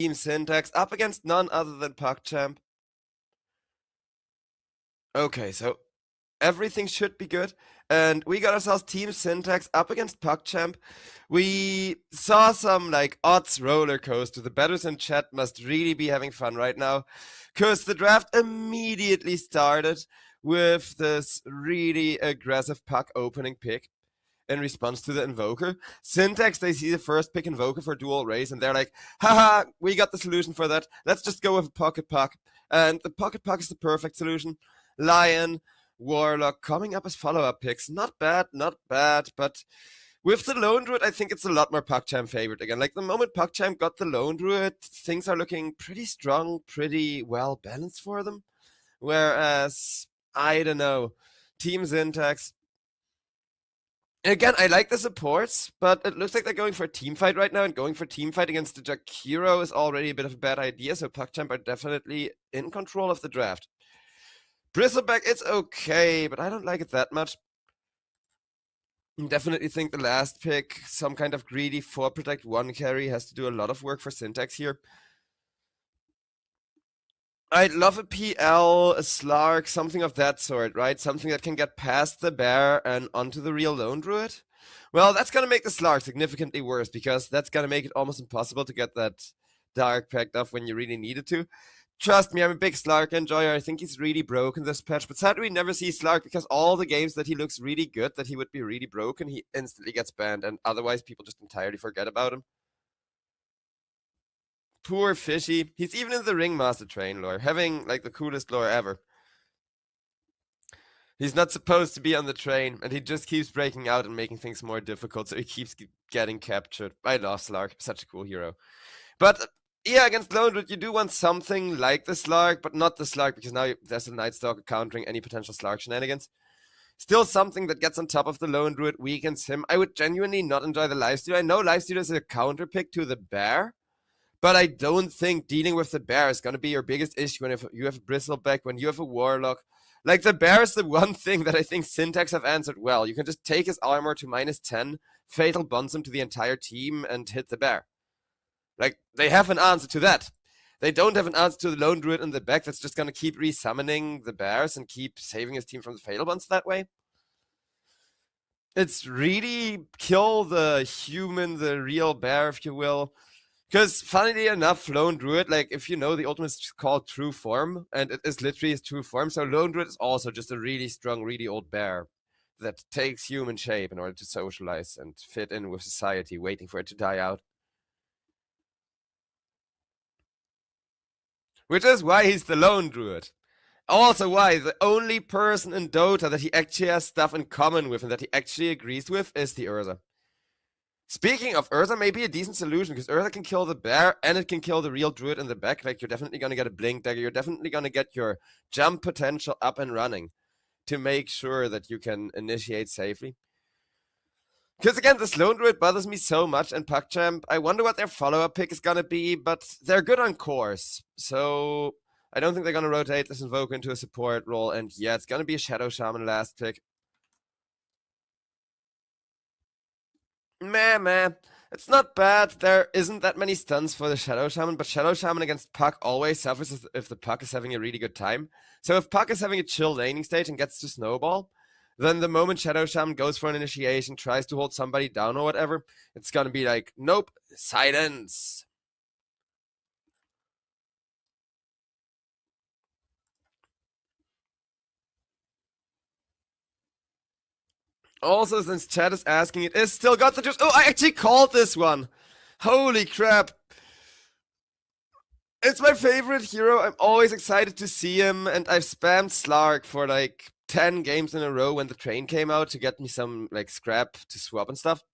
Team Syntax up against none other than PugChamp. Okay, so everything should be good. And we got ourselves Team Syntax up against PugChamp. We saw some like odds roller coaster. The bettors in chat must really be having fun right now, because the draft immediately started with this really aggressive Pug opening pick in response to the Invoker. Syntax, they see the first pick Invoker for dual race, and they're like, haha, we got the solution for that. Let's just go with a Pocket Pug. And the Pocket Pug is the perfect solution. Lion, Warlock coming up as follow-up picks. Not bad, but with the Lone Druid, I think it's a lot more PugChamp favored again. Like, the moment PugChamp got the Lone Druid, things are looking pretty strong, pretty well balanced for them. Whereas, I don't know, Team Syntax, again, I like the supports, but it looks like they're going for a team fight right now, and going for team fight against the Jakiro is already a bit of a bad idea, so PugChamp are definitely in control of the draft. Bristleback, it's okay, but I don't like it that much. I definitely think the last pick, some kind of greedy 4 protect 1 carry, has to do a lot of work for Syntax here. I'd love a PL, a Slark, something of that sort, right? Something that can get past the bear and onto the real Lone Druid. Well, that's going to make the Slark significantly worse, because that's going to make it almost impossible to get that Dark packed off when you really need it to. Trust me, I'm a big Slark enjoyer. I think he's really broken this patch, but sadly we never see Slark, because all the games that he looks really good, that he would be really broken, he instantly gets banned, and otherwise people just entirely forget about him. Poor Fishy. He's even in the Ringmaster Train lore, having like the coolest lore ever. He's not supposed to be on the train, and he just keeps breaking out and making things more difficult, so he keeps getting captured. I love Slark, such a cool hero. But yeah, against Lone Druid, you do want something like the Slark, but not the Slark, because now there's a Night Stalker countering any potential Slark shenanigans. Still something that gets on top of the Lone Druid, weakens him. I would genuinely not enjoy the Lifestealer. I know Lifestealer is a counter pick to the Bear, but I don't think dealing with the Bear is going to be your biggest issue when you have a Bristleback, when you have a Warlock. Like, the Bear is the one thing that I think Syntax have answered well. You can just take his armor to -10, Fatal Bonds him to the entire team, and hit the Bear. Like, they have an answer to that. They don't have an answer to the Lone Druid in the back that's just going to keep resummoning the Bears and keep saving his team from the Fatal Bonds that way. It's really kill the human, the real Bear, if you will. Because, funnily enough, Lone Druid, like, if you know, the ultimate is called True Form, and it is literally his true form, so Lone Druid is also just a really strong, really old bear that takes human shape in order to socialize and fit in with society, waiting for it to die out. Which is why he's the Lone Druid. Also why the only person in Dota that he actually has stuff in common with and that he actually agrees with is the Urza. Speaking of, Urza may be a decent solution, because Urza can kill the bear and it can kill the real druid in the back. Like, you're definitely going to get a blink dagger. You're definitely going to get your jump potential up and running to make sure that you can initiate safely. Because again, this Lone Druid bothers me so much, and PugChamp, I wonder what their follow-up pick is going to be, but they're good on cores. So I don't think they're going to rotate this Invoker into a support role, and yeah, it's going to be a Shadow Shaman last pick. Meh. It's not bad. There isn't that many stuns for the Shadow Shaman, but Shadow Shaman against Pug always suffers if the Pug is having a really good time. So if Pug is having a chill laning stage and gets to snowball, then the moment Shadow Shaman goes for an initiation, tries to hold somebody down or whatever, it's gonna be like, nope, silence. Also, since chat is asking, it is still got the juice. Oh, I actually called this one. Holy crap. It's my favorite hero. I'm always excited to see him, and I've spammed Slark for like 10 games in a row when the train came out to get me some like scrap to swap and stuff.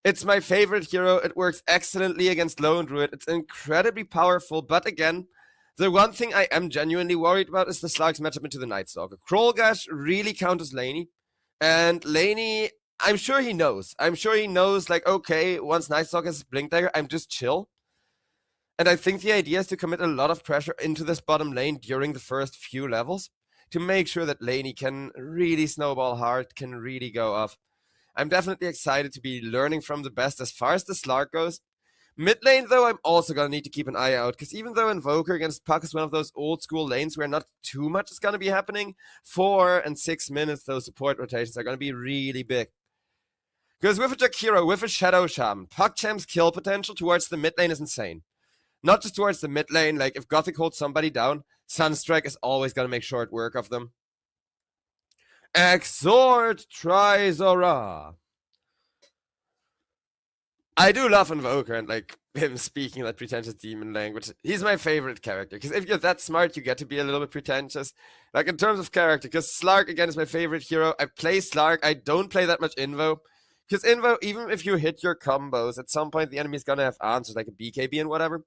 It's my favorite hero. It works excellently against Lone Druid. It's incredibly powerful, but again, the one thing I am genuinely worried about is the Slark's matchup into the Night Stalker. Krollgash really counters Laney, and Laney, I'm sure he knows. Like, okay, once Night Stalker has Blink Dagger, I'm just chill. And I think the idea is to commit a lot of pressure into this bottom lane during the first few levels to make sure that Laney can really snowball hard, can really go off. I'm definitely excited to be learning from the best as far as the Slark goes. Mid lane, though, I'm also gonna need to keep an eye out, because even though Invoker against Puck is one of those old school lanes where not too much is gonna be happening, 4 and 6 minutes, those support rotations are gonna be really big. Because with a Jakiro, with a Shadow Shaman, PogChamp's kill potential towards the mid lane is insane. Not just towards the mid lane, like if Gothic holds somebody down, Sunstrike is always gonna make short work of them. Exort Trizora. I do love Invoker and like him speaking that pretentious demon language. He's my favorite character, because if you're that smart, you get to be a little bit pretentious. Like in terms of character, because Slark again is my favorite hero. I play Slark. I don't play that much Invo. Because Invo, even if you hit your combos, at some point the enemy's gonna have answers like a BKB and whatever.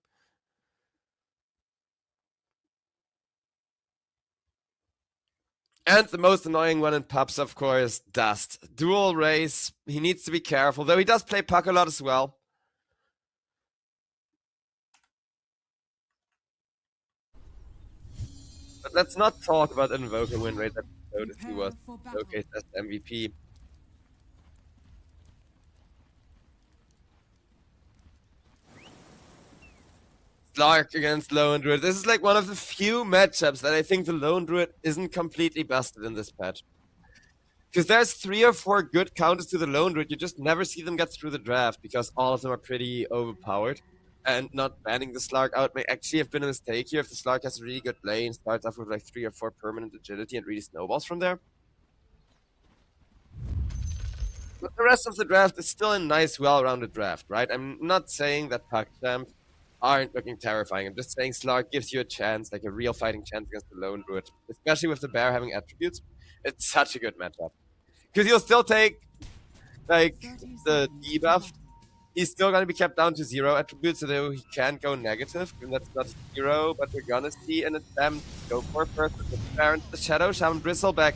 And the most annoying one in pubs, of course, Dust. Dual race. He needs to be careful, though he does play Puck a lot as well. But let's not talk about Invoker win rate episode as he was showcased as MVP. Slark against Lone Druid. This is like one of the few matchups that I think the Lone Druid isn't completely busted in this patch. Because there's 3 or 4 good counters to the Lone Druid, you just never see them get through the draft because all of them are pretty overpowered. And not banning the Slark out may actually have been a mistake here if the Slark has a really good lane, starts off with like 3 or 4 permanent agility and really snowballs from there. But the rest of the draft is still a nice, well-rounded draft, right? I'm not saying that PogChamp aren't looking terrifying. I'm just saying Slark gives you a chance, like a real fighting chance against the Lone Druid, especially with the bear having attributes. It's such a good matchup. Because he'll still take, like, the debuff. He's still going to be kept down to 0 attributes, so he can't go negative, and that's not 0, but we're gonna see an attempt to go for first with the bear and the Shadow Shaman Bristleback.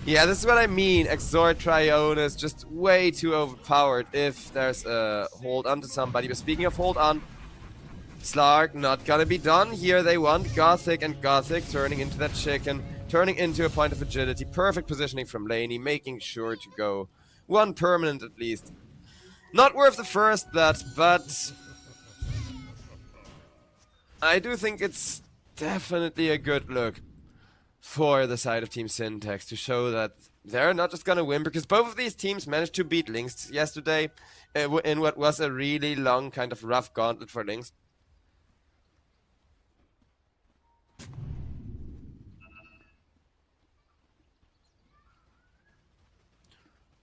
Yeah, this is what I mean. Exort Trione is just way too overpowered if there's a hold on to somebody. But speaking of hold on, Slark not gonna be done here. They want Gothic, and Gothic turning into that chicken, turning into a point of agility. Perfect positioning from Laney, making sure to go 1 permanent at least. Not worth the first blood, but I do think it's definitely a good look for the side of Team Syntax to show that they're not just gonna win, because both of these teams managed to beat Lynx yesterday in what was a really long, kind of rough gauntlet for Lynx.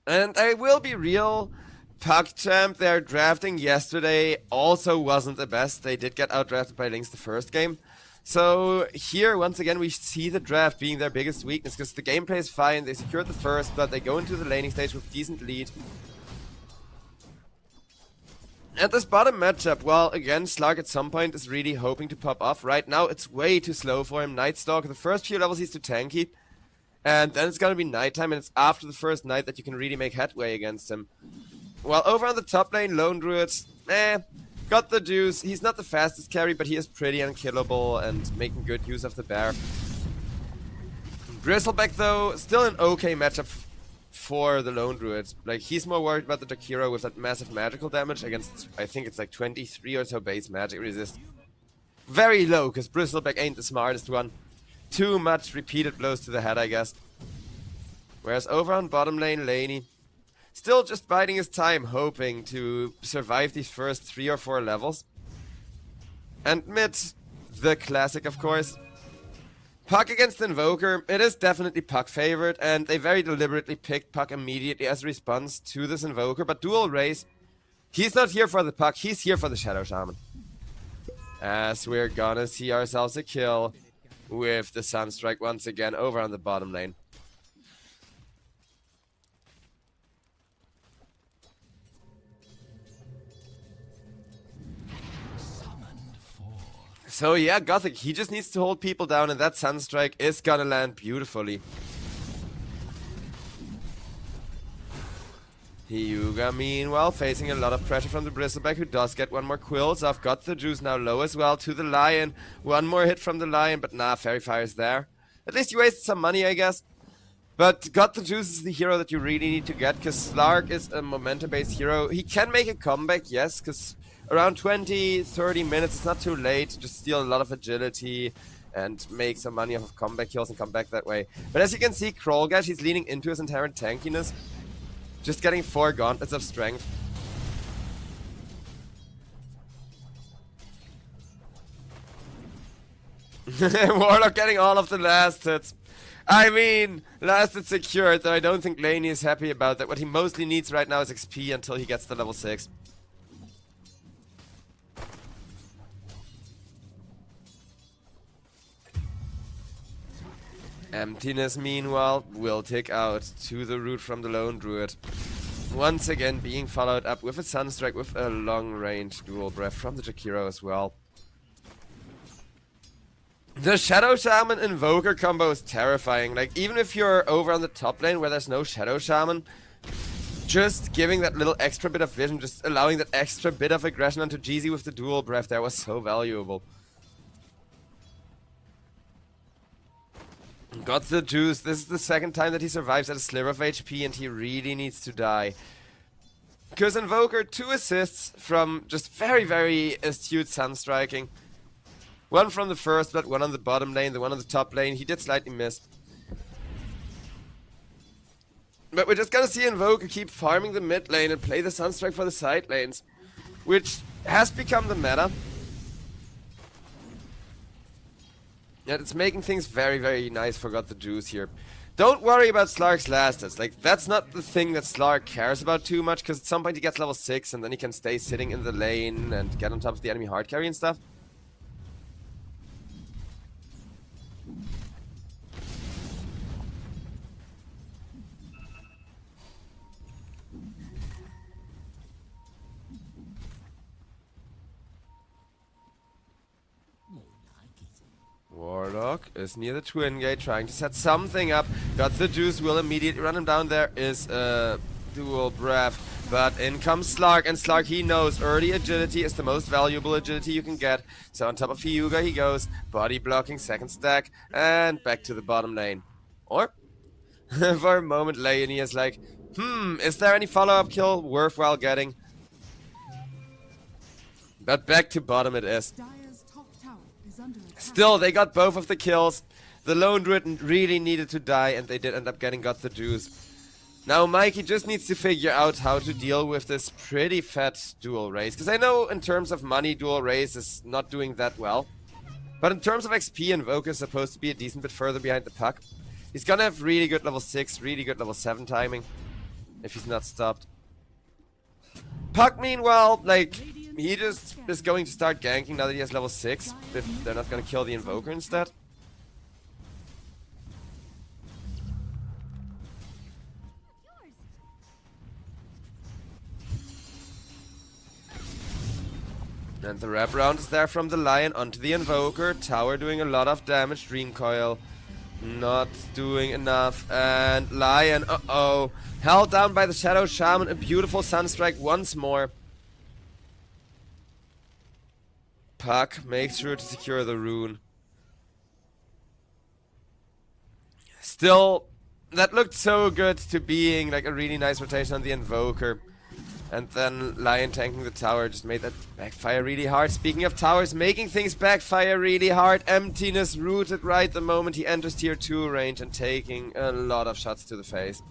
And I will be real, PogChamp, their drafting yesterday also wasn't the best. They did get outdrafted by Lynx the first game. So here, once again, we see the draft being their biggest weakness, because the gameplay is fine, they secured the first, but they go into the laning stage with decent lead. And this bottom matchup, well, again, Slark at some point is really hoping to pop off. Right now, it's way too slow for him. Nightstalk, the first few levels he's too tanky. And then it's gonna be nighttime, and it's after the first night that you can really make headway against him. While over on the top lane, Lone Druids, got the juice. He's not the fastest carry, but he is pretty unkillable and making good use of the bear. Bristleback, though, still an okay matchup for the Lone Druids. Like, he's more worried about the Jakiro with that massive magical damage against, I think it's like 23 or so base magic resist. Very low, because Bristleback ain't the smartest one. Too much repeated blows to the head, I guess. Whereas over on bottom lane, Laney, still just biding his time, hoping to survive these first 3 or 4 levels. And mid, the classic, of course. Puck against Invoker, it is definitely Puck favored, and they very deliberately picked Puck immediately as a response to this Invoker. But dual race, he's not here for the Puck, he's here for the Shadow Shaman. As we're gonna see ourselves a kill with the Sunstrike once again over on the bottom lane. So yeah, Gothic, he just needs to hold people down, and that Sunstrike is gonna land beautifully. Hyuga, meanwhile, facing a lot of pressure from the Bristleback, who does get 1 more Quills off. Got the juice now low as well to the Lion. 1 more hit from the Lion, but nah, Fairy Fire's there. At least you wasted some money, I guess. But Got the Juice is the hero that you really need to get, because Slark is a momentum-based hero. He can make a comeback, yes, because around 20-30 minutes. It's not too late to just steal a lot of agility and make some money off of comeback kills and come back that way. But as you can see, Krollgash, he's leaning into his inherent tankiness, just getting 4 gauntlets of strength. Warlock getting all of the last hits. I mean, last hit secured, though I don't think Laney is happy about that. What he mostly needs right now is XP until he gets to level 6. Emptiness, meanwhile, will tick out to the root from the Lone Druid. Once again being followed up with a Sunstrike with a long-range dual breath from the Jakiro as well. The Shadow Shaman Invoker combo is terrifying. Like, even if you're over on the top lane where there's no Shadow Shaman, just giving that little extra bit of vision, just allowing that extra bit of aggression onto Jeezy with the dual breath there was so valuable. Got the juice. This is the second time that he survives at a sliver of HP, and he really needs to die. Because Invoker, 2 assists from just very, very astute Sunstriking. One from the first blood, one on the bottom lane, the one on the top lane. He did slightly miss. But we're just gonna see Invoker keep farming the mid lane and play the Sunstrike for the side lanes, which has become the meta. Yeah, it's making things very, very nice for Got the Juice here. Don't worry about Slark's last hits. Like, that's not the thing that Slark cares about too much, because at some point he gets level 6 and then he can stay sitting in the lane and get on top of the enemy hard carry and stuff. Warlock is near the Twin Gate, trying to set something up. Got the Juice, will immediately run him down. There is a dual breath, but in comes Slark, and Slark, he knows early agility is the most valuable agility you can get. So on top of Hyuga he goes, body blocking, second stack, and back to the bottom lane. Or, for a moment, Leonie is like, is there any follow-up kill worthwhile getting? But back to bottom it is. Still, they got both of the kills. The Lone Druid really needed to die, and they did end up getting Got the Juice. Now Mikey just needs to figure out how to deal with this pretty fat dual race. Because I know in terms of money, dual race is not doing that well. But in terms of XP, Invoker is supposed to be a decent bit further behind the puck. He's gonna have really good level 6, really good level 7 timing, if he's not stopped. Puck, meanwhile, like, he just is going to start ganking now that he has level 6, if they're not going to kill the Invoker instead. And the wrap round is there from the Lion onto the Invoker. Tower doing a lot of damage. Dream Coil not doing enough. And Lion, held down by the Shadow Shaman. A beautiful Sunstrike once more. Puck makes sure to secure the rune. Still, that looked so good to being like a really nice rotation on the Invoker. And then Lion tanking the tower just made that backfire really hard. Speaking of towers making things backfire really hard, Emptiness rooted right the moment he enters tier 2 range and taking a lot of shots to the face.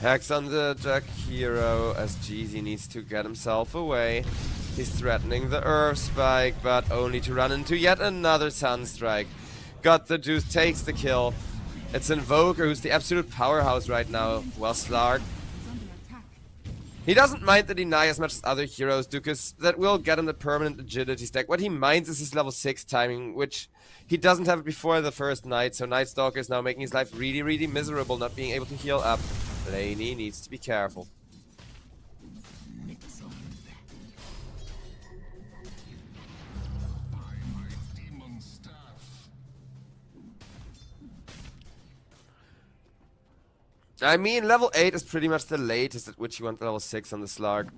Hacks on the Jakiro as Jeezy needs to get himself away. He's threatening the Earth Spike, but only to run into yet another Sunstrike. Got the Juice, takes the kill. It's Invoker who's the absolute powerhouse right now, while Slark, he doesn't mind the deny as much as other heroes do, because that will get him the permanent agility stack. What he minds is his level 6 timing, which he doesn't have it before the first night, so Night Stalker is now making his life really, really miserable, not being able to heal up. Laney needs to be careful. I mean, level 8 is pretty much the latest at which you want level 6 on the Slark.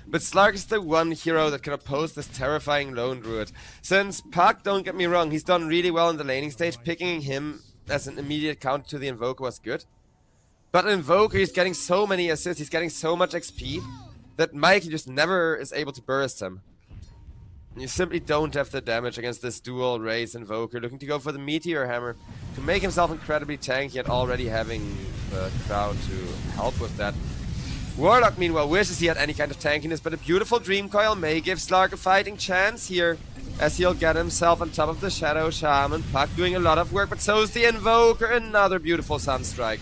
But Slark is the one hero that can oppose this terrifying Lone Druid. Since Puck, don't get me wrong, he's done really well in the laning stage. Picking him as an immediate counter to the Invoker was good. But Invoker, he's getting so many assists, he's getting so much XP, that Mikey just never is able to burst him. You simply don't have the damage against this dual race Invoker, looking to go for the Meteor Hammer to make himself incredibly tanky and already having the crowd to help with that. Warlock, meanwhile, wishes he had any kind of tankiness, but a beautiful Dream Coil may give Slark a fighting chance here, as he'll get himself on top of the Shadow Shaman. Puck doing a lot of work, but so is the Invoker. Another beautiful Sunstrike.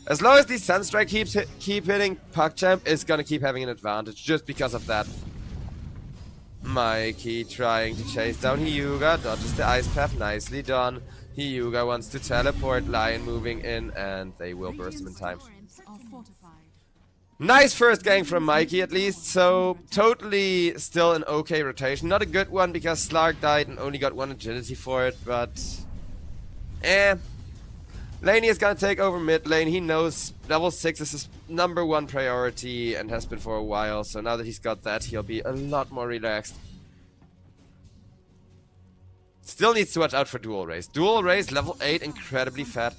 As long as the Sunstrike keep hitting, PugChamp is gonna keep having an advantage just because of that. Mikey trying to chase down Hyuga, dodges the Ice Path, nicely done. Hyuga wants to teleport, Lion moving in, and they will burst him in time. Nice first gang from Mikey at least, so totally still an okay rotation. Not a good one because Slark died and only got 1 agility for it, but Laney is gonna take over mid lane. He knows level 6 is his #1 priority and has been for a while, so now that he's got that, he'll be a lot more relaxed. Still needs to watch out for Dual Race. Dual Race, level 8, incredibly fat.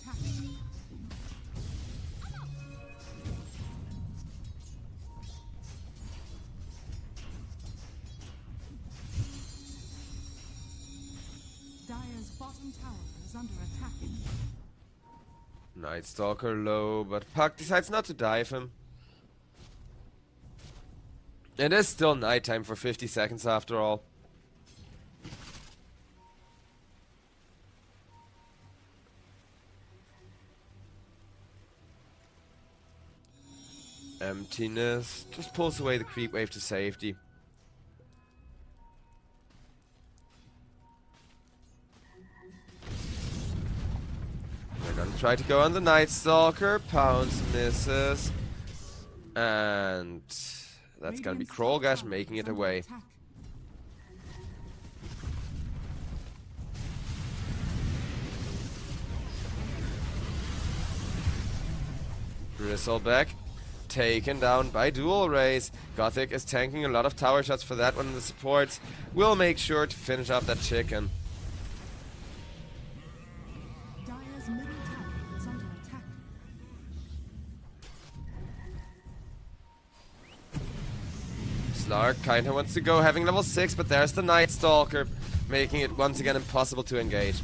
Night Stalker low, but Puck decides not to dive him. It is still nighttime for 50 seconds after all. Emptiness just pulls away the creep wave to safety. They're gonna try to go on the Night Stalker. Pounce misses. And that's gonna be Krollgash making it away. Bristleback taken down by Dual Race. Gothic is tanking a lot of tower shots for that one, and the supports will make sure to finish off that chicken. Slark kinda wants to go having level 6, but there's the Night Stalker, making it once again impossible to engage.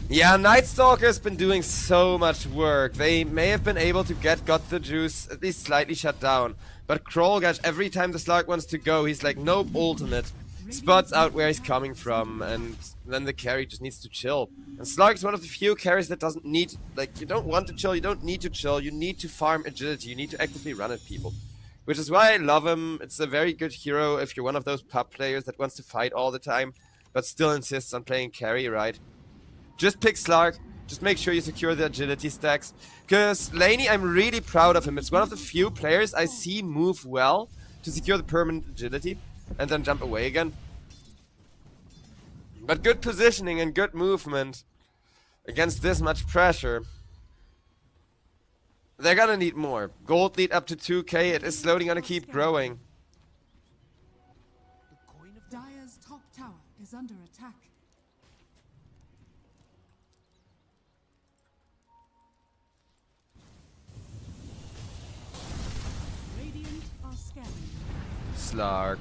Yeah, Night Stalker's been doing so much work. They may have been able to got the juice at least slightly shut down, but Krollgash, every time the Slark wants to go, he's like, nope, ultimate. Spots out where he's coming from, and then the carry just needs to chill. And Slark is one of the few carries that doesn't need, like, you don't want to chill, you don't need to chill, you need to farm agility, you need to actively run at people. Which is why I love him. It's a very good hero if you're one of those pub players that wants to fight all the time, but still insists on playing carry, right? Just pick Slark, just make sure you secure the agility stacks. Because Laney, I'm really proud of him. It's one of the few players I see move well to secure the permanent agility and then jump away again. But good positioning and good movement against this much pressure. They're gonna need more. Gold lead up to 2k, it is slowly gonna keep growing. Dire's top tower is under attack. Radiant are scanning. Slark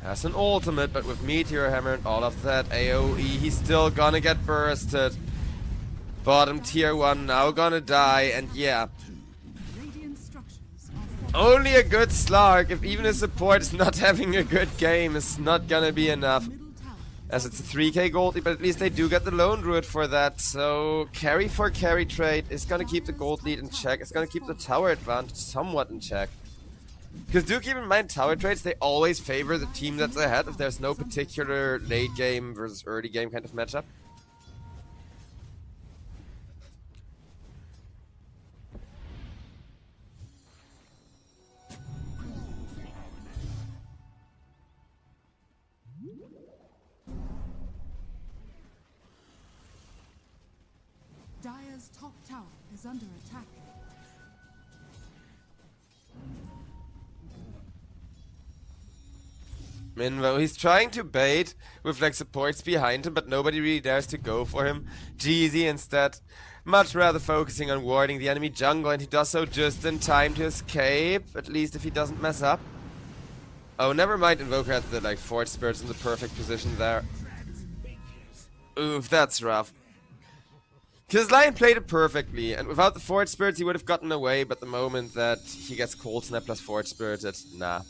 has an ultimate, but with Meteor Hammer and all of that AoE, he's still gonna get bursted. Bottom tier 1 now gonna die, and yeah. Only a good Slark, if even his support is not having a good game, is not gonna be enough. As it's a 3k gold, but at least they do get the Lone Druid for that, so carry for carry trade is gonna keep the gold lead in check, it's gonna keep the tower advantage somewhat in check. Because do keep in mind, tower trades, they always favor the team that's ahead if there's no particular late game versus early game kind of matchup. Dire's top tower is under attack. Minvo, he's trying to bait with like supports behind him, but nobody really dares to go for him. Jeezy instead, much rather focusing on warding the enemy jungle, and he does so just in time to escape, at least if he doesn't mess up. Oh, never mind, Invoker had the like Forge Spirits in the perfect position there. Oof, that's rough. Because Lion played it perfectly, and without the Forge Spirits he would have gotten away, but the moment that he gets Cold Snap plus Forge Spirited, nah.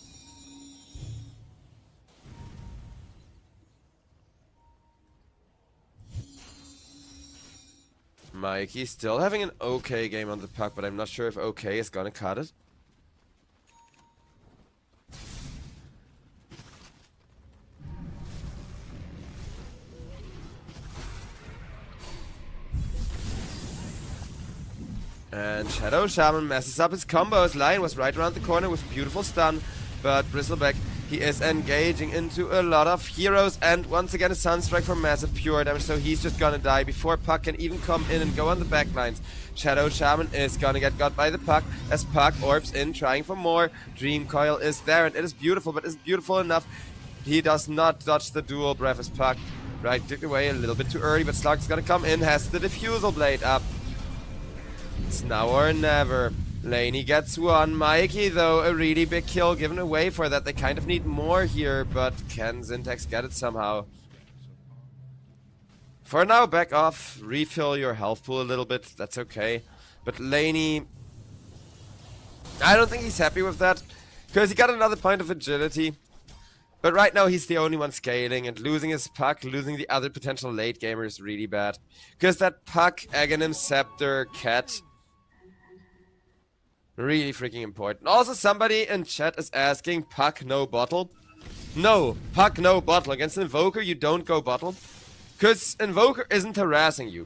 Mikey still having an okay game on the puck, but I'm not sure if okay is gonna cut it. And Shadow Shaman messes up his combos. Lion was right around the corner with a beautiful stun, but Bristleback, he is engaging into a lot of heroes, and once again a Sunstrike for massive pure damage, so he's just gonna die before Puck can even come in and go on the backlines. Shadow Shaman is gonna get got by the Puck as Puck orbs in, trying for more. Dream Coil is there, and it is beautiful, but is it beautiful enough? He does not dodge the dual breath as Puck. Right, took away a little bit too early, but Slark's gonna come in, has the Diffusal Blade up. It's now or never. Laney gets one. Mikey, though, a really big kill given away for that. They kind of need more here, but can Syntax get it somehow? For now, back off. Refill your health pool a little bit. That's okay. But Laney, I don't think he's happy with that, because he got another point of agility. But right now, he's the only one scaling, and losing his Puck, losing the other potential late gamer is really bad. Because that Puck, Aghanim, Scepter, Cat, really freaking important. Also, somebody in chat is asking, Puck no bottle? No, Puck no bottle. Against Invoker, you don't go bottle. Because Invoker isn't harassing you.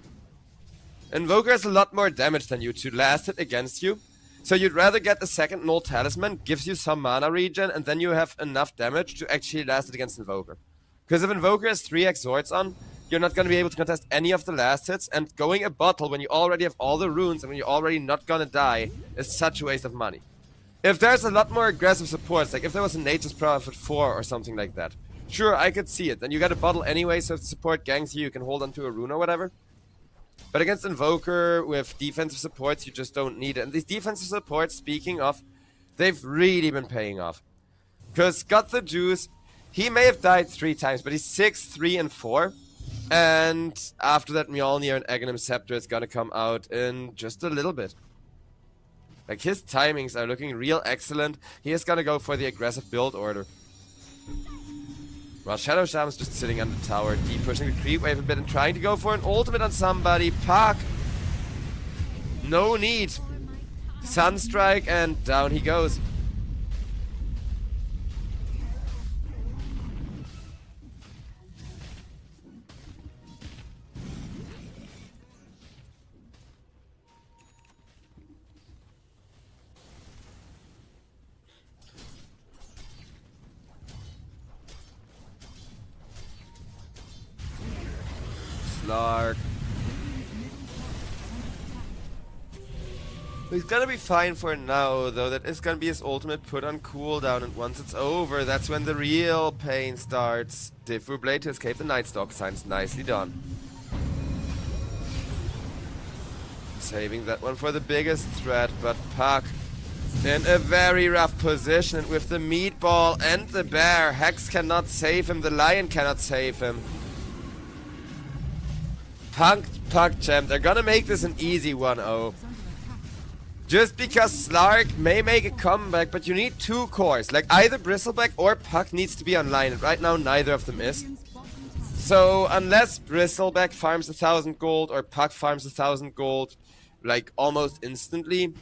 Invoker has a lot more damage than you to last it against you. So you'd rather get a second Null Talisman, gives you some mana regen, and then you have enough damage to actually last it against Invoker. Because if Invoker has 3 Exhorts on, you're not going to be able to contest any of the last hits, and going a bottle when you already have all the runes and when you're already not gonna die is such a waste of money. If there's a lot more aggressive supports, like if there was a Nature's Prophet 4 or something like that, sure, I could see it. Then you get a bottle anyway, so if the support ganks you, you can hold onto a rune or whatever. But against Invoker with defensive supports, you just don't need it. And these defensive supports, speaking of, they've really been paying off. Because got the juice, he may have died 3 times, but he's 6, 3, and 4. And after that, Mjolnir and Aghanim Scepter is gonna come out in just a little bit. Like, his timings are looking real excellent. He is gonna go for the aggressive build order. While Shadow Shaman's just sitting on the tower, deep pushing the creep wave a bit and trying to go for an ultimate on somebody. Puck! No need. Sunstrike, and down he goes. Slark. He's gonna be fine for now, though. That is gonna be his ultimate put on cooldown, and once it's over, that's when the real pain starts. Diffu Blade to escape the Night Stalk signs. Nicely done. Saving that one for the biggest threat, but Puck in a very rough position, and with the meatball and the bear, Hex cannot save him, the lion cannot save him. Puck champ, they're gonna make this an easy 1-0. Just because Slark may make a comeback, but you need 2 cores. Like, either Bristleback or Puck needs to be online, and right now neither of them is. So, unless Bristleback farms 1,000 gold or Puck farms 1,000 gold, like, almost instantly.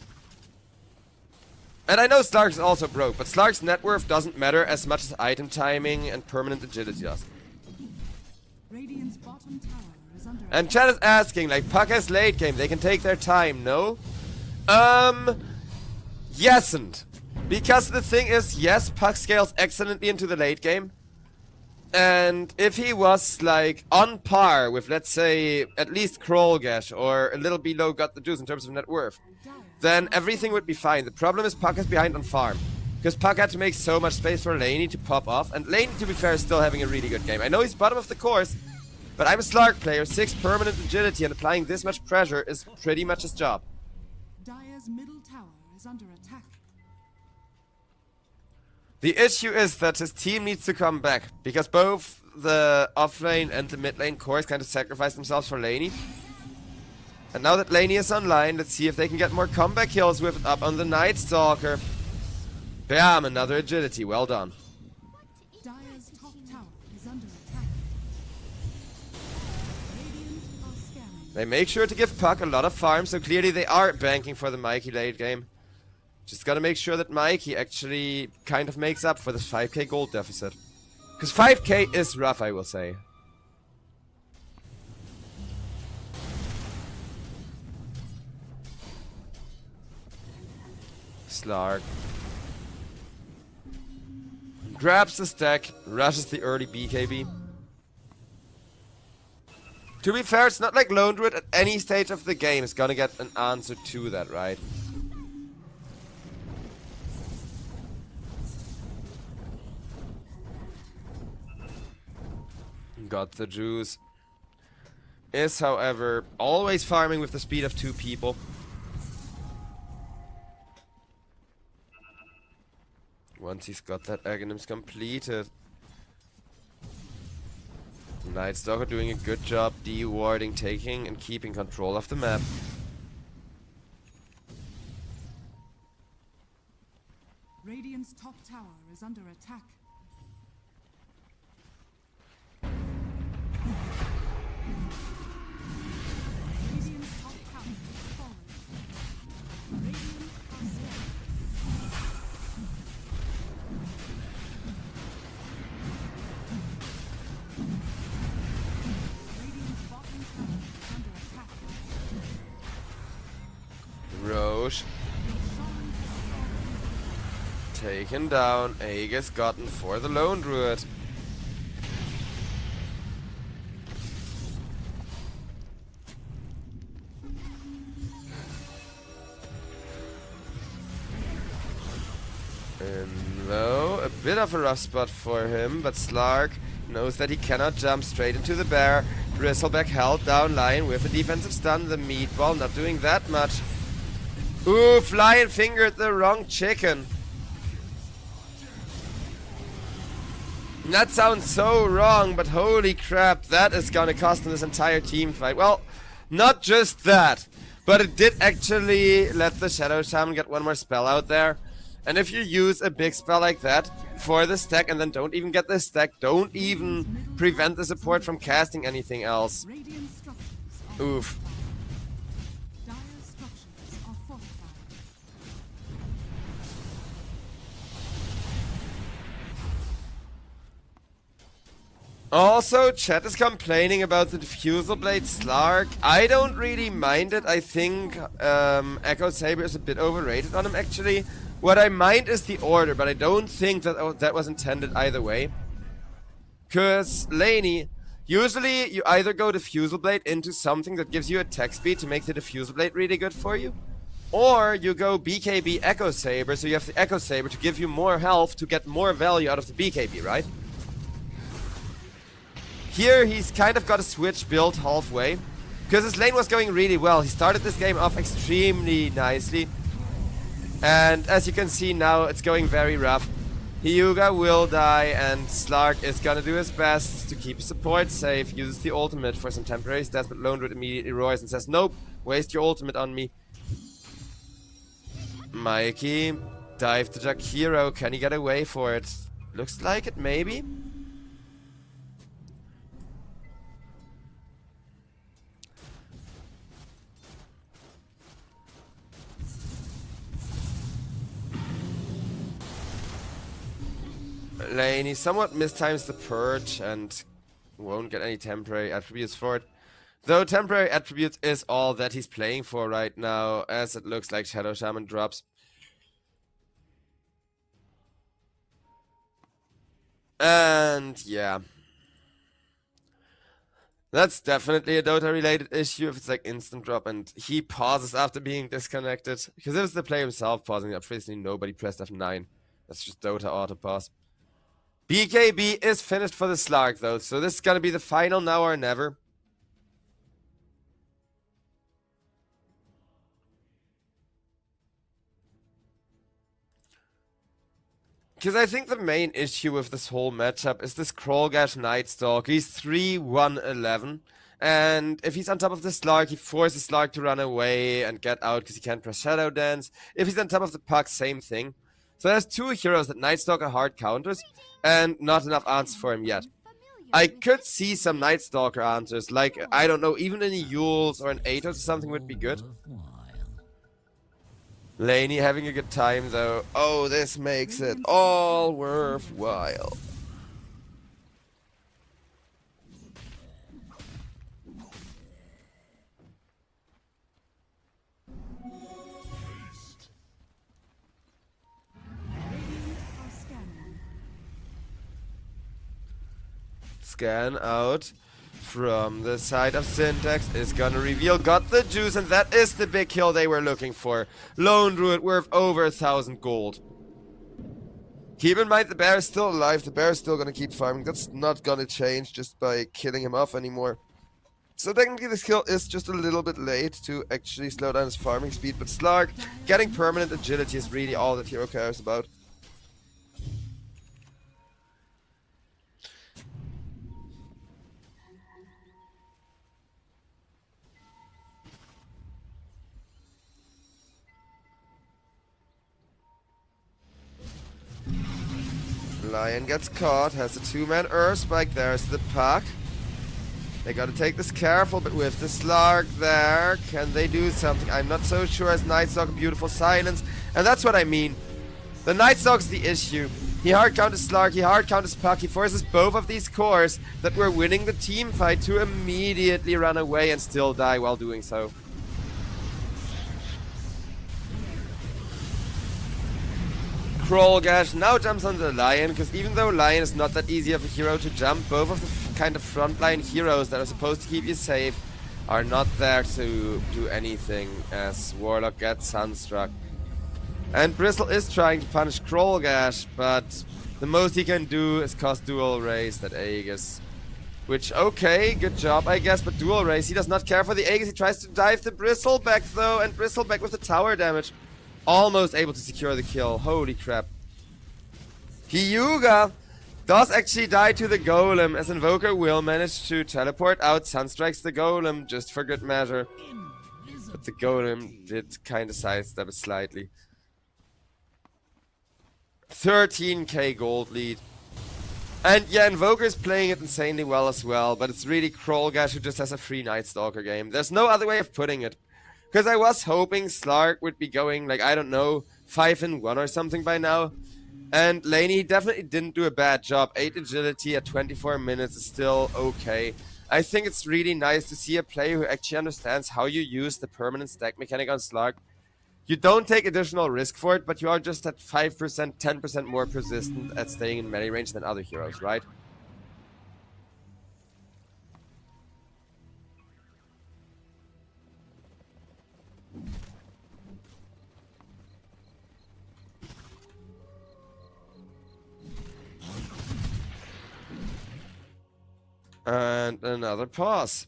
And I know Slark's also broke, but Slark's net worth doesn't matter as much as item timing and permanent agility does. Radiant's bottom tower is under And chat is asking, like, Puck has late game, they can take their time, no? Yesn't. Because the thing is, yes, Puck scales excellently into the late game. And if he was, like, on par with, let's say, at least Krollgash, or a little below Got the Juice in terms of net worth, then everything would be fine. The problem is Puck is behind on farm. Because Puck had to make so much space for Laney to pop off. And Laney, to be fair, is still having a really good game. I know he's bottom of the course, but I'm a Slark player. 6 permanent agility and applying this much pressure is pretty much his job. Dire's middle tower is under attack. The issue is that his team needs to come back, because both the offlane and the mid lane cores kind of sacrificed themselves for Laney. And now that Laney is online, let's see if they can get more comeback kills with it up on the Night Stalker. Bam, another agility, well done. Dire's top tower is under attack. Radiant are scanning. They make sure to give Puck a lot of farm, so clearly they are banking for the Mikey late game. Just gotta make sure that Mikey actually kind of makes up for this 5k gold deficit. Because 5k is rough, I will say. Slark grabs the stack, rushes the early BKB. To be fair, it's not like Lone Druid at any stage of the game is gonna get an answer to that, right? Got the juice. Is, however, always farming with the speed of 2 people. Once he's got that Aghanims completed. Night Stalker doing a good job de-warding, taking and keeping control of the map. Radiant's top tower is under attack. Radiant's top tower has fallen. Radiant are slain. Radiant's bottom tower is under attack. Roche taken down. Aegis gotten for the Lone Druid. And though a bit of a rough spot for him, but Slark knows that he cannot jump straight into the bear. Bristleback held down Lion with a defensive stun. The meatball not doing that much. Oof, Lion fingered the wrong chicken. That sounds so wrong, but holy crap, that is gonna cost him this entire team fight. Well, not just that, but it did actually let the Shadow Shaman get one more spell out there. And if you use a big spell like that for the stack and then don't even get the stack, don't even prevent the support from casting anything else. Radiant structures are Oof. fortified. Dire structures are fortified. Also, chat is complaining about the Diffusal Blade Slark. I don't really mind it. I think Echo Saber is a bit overrated on him, actually. What I mind is the order, but I don't think that that was intended either way. Because Laney, usually you either go Diffusal Blade into something that gives you attack speed to make the Diffusal Blade really good for you, or you go BKB Echo Saber, so you have the Echo Saber to give you more health to get more value out of the BKB, right? Here he's kind of got a switch built halfway, because his lane was going really well. He started this game off extremely nicely. And as you can see now, it's going very rough. Hyuga will die, and Slark is gonna do his best to keep his support safe. Uses the ultimate for some temporary stats, but Lone Druid immediately roars and says, "Nope, waste your ultimate on me." Mikey, dive to Jakiro. Can he get away for it? Looks like it, maybe. Laney somewhat mistimes the purge and won't get any temporary attributes for it. Though temporary attributes is all that he's playing for right now, as it looks like Shadow Shaman drops. And yeah. That's definitely a Dota related issue if it's like instant drop and he pauses after being disconnected. Because if it's the player himself pausing, obviously nobody pressed F9. That's just Dota auto pass. BKB is finished for the Slark though, so this is gonna be the final now or never. Because I think the main issue with this whole matchup is this Krollgash Nightstalk. He's 3-1-11. And if he's on top of the Slark, he forces Slark to run away and get out because he can't press Shadow Dance. If he's on top of the Puck, same thing. So there's two heroes that Nightstalk are hard counters, and not enough answers for him yet. I could see some Nightstalker answers, like, I don't know, even an Yules or an Atos or something would be good. Laney having a good time though. Oh, this makes it all worthwhile. Scan out from the side of Syntax is gonna reveal. Got the juice, and that is the big kill they were looking for. Lone Druid worth over 1,000 gold. Keep in mind the bear is still alive. The bear is still gonna keep farming. That's not gonna change just by killing him off anymore. So technically this kill is just a little bit late to actually slow down his farming speed, but Slark getting permanent agility is really all that hero cares about. Lion gets caught, has a two-man Spike. There's the Puck. They gotta take this careful, but with the Slark there, can they do something? I'm not so sure as Nightstalk, a beautiful silence. And that's what I mean. The Nightstalk's the issue. He hard counters Slark, he hard counters Puck, he forces both of these cores that were winning the team fight to immediately run away and still die while doing so. Krollgash now jumps on the Lion, because even though Lion is not that easy of a hero to jump, both of the kind of frontline heroes that are supposed to keep you safe are not there to do anything as Warlock gets Sunstruck. And Bristle is trying to punish Krollgash, but the most he can do is cost dual raise that Aegis. Which, okay, good job I guess, but dual raise, he does not care for the Aegis, he tries to dive the Bristleback though, and Bristleback with the tower damage. Almost able to secure the kill. Holy crap. Hyuga does actually die to the Golem, as Invoker will manage to teleport out, Sunstrikes the Golem just for good measure. But the Golem did kind of sidestep it slightly. 13k gold lead. And yeah, Invoker is playing it insanely well as well, but it's really Krollgash who just has a free Nightstalker game. There's no other way of putting it. Because I was hoping Slark would be going, like, I don't know, 5-1 or something by now. And Laney definitely didn't do a bad job. 8 agility at 24 minutes is still okay. I think it's really nice to see a player who actually understands how you use the permanent stack mechanic on Slark. You don't take additional risk for it, but you are just at 5%, 10% more persistent at staying in melee range than other heroes, right? And another pause.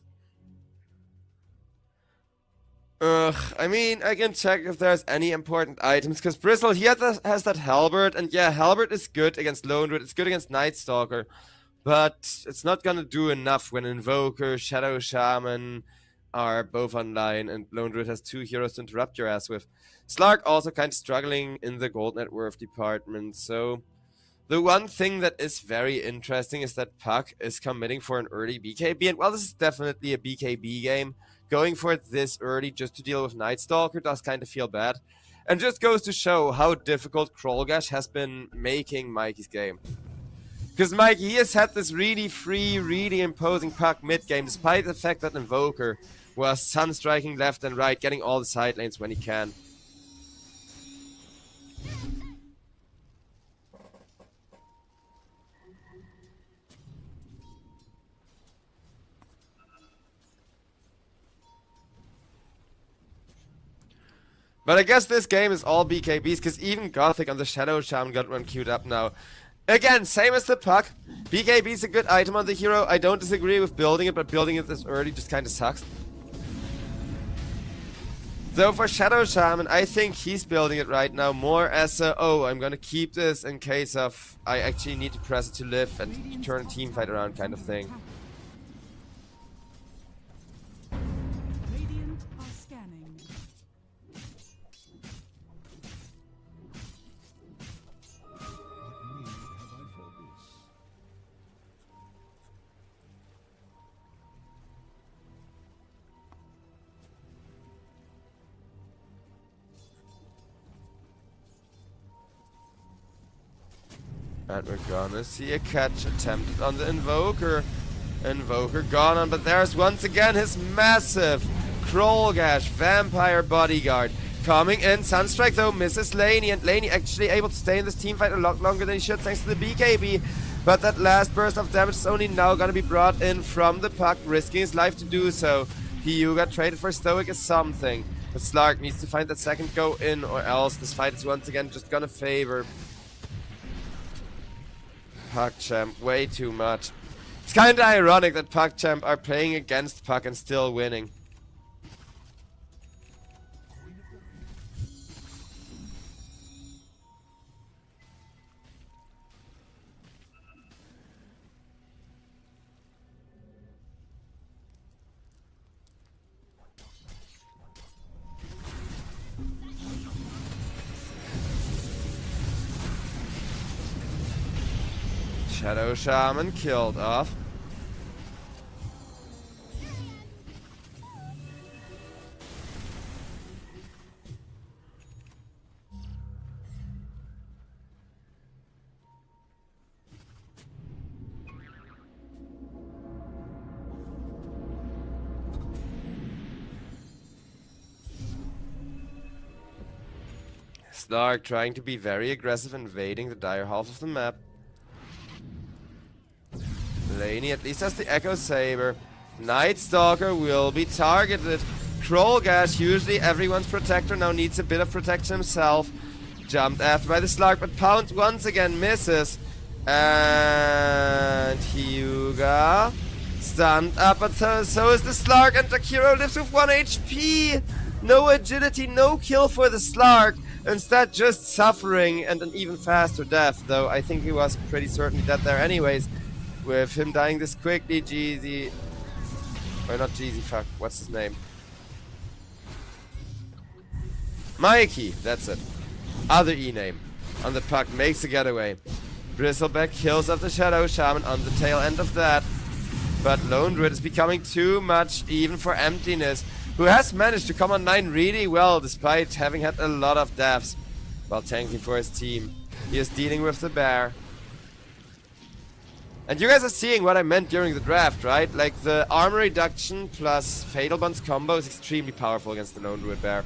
I mean, I can check if there's any important items, because Bristle, he has that Halberd, and yeah, Halberd is good against Lone Druid, it's good against Nightstalker, but it's not gonna do enough when Invoker, Shadow Shaman are both online, and Lone Druid has 2 heroes to interrupt your ass with. Slark also kind of struggling in the gold net worth department, so... The one thing that is very interesting is that Puck is committing for an early BKB, and while this is definitely a BKB game, going for it this early just to deal with Nightstalker does kind of feel bad, and just goes to show how difficult Krollgash has been making Mikey's game. Because Mikey, he has had this really free, really imposing Puck mid-game, despite the fact that Invoker was sunstriking left and right, getting all the side lanes when he can. But I guess this game is all BKBs, because even Gothic on the Shadow Shaman got one queued up now. Again, same as the Puck. BKB is a good item on the hero. I don't disagree with building it, but building it this early just kind of sucks. Though for Shadow Shaman, I think he's building it right now more as a, oh, I'm gonna keep this in case of I actually need to press it to live and turn a team fight around kind of thing. Radiant are scanning. And we're gonna see a catch attempted on the Invoker. Invoker gone on, but there's once again his massive Krollgash Vampire Bodyguard coming in. Sunstrike though misses Laney, and Laney actually able to stay in this team fight a lot longer than he should thanks to the BKB. But that last burst of damage is only now gonna be brought in from the Puck, risking his life to do so. Hyuga traded for Stoic is something, but Slark needs to find that second go in, or else this fight is once again just gonna favor PugChamp way too much. It's kinda ironic that PugChamp are playing against Pug and still winning. Shadow Shaman killed off. Slark trying to be very aggressive, invading the dire half of the map. Laney at least has the Echo Saber. Night Stalker will be targeted. Krollgash, usually everyone's protector, now needs a bit of protection himself. Jumped after by the Slark, but Pound once again misses. And Hyuga stunned up, but so is the Slark, and Takiro lives with 1 HP. No agility, no kill for the Slark. Instead, just suffering and an even faster death, though I think he was pretty certainly dead there anyways. With him dying this quickly, Jeezy... Or not Jeezy, fuck, what's his name? Mikey, that's it. Other E-name. On the Puck, makes a getaway. Bristleback kills off the Shadow Shaman on the tail end of that. But Lone Druid is becoming too much, even for Emptiness, who has managed to come on 9 really well, despite having had a lot of deaths while tanking for his team. He is dealing with the bear. And you guys are seeing what I meant during the draft, right? Like, the armor reduction plus Fatal Bonds combo is extremely powerful against the Lone Druid Bear.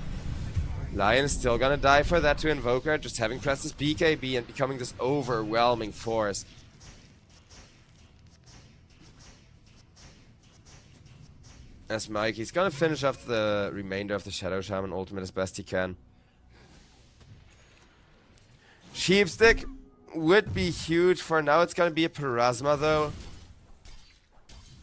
Lion is still gonna die for that to Invoker, just having pressed his BKB and becoming this overwhelming force. As Mikey's gonna finish off the remainder of the Shadow Shaman ultimate as best he can. Sheepstick would be huge. For now it's gonna be a Parasma though.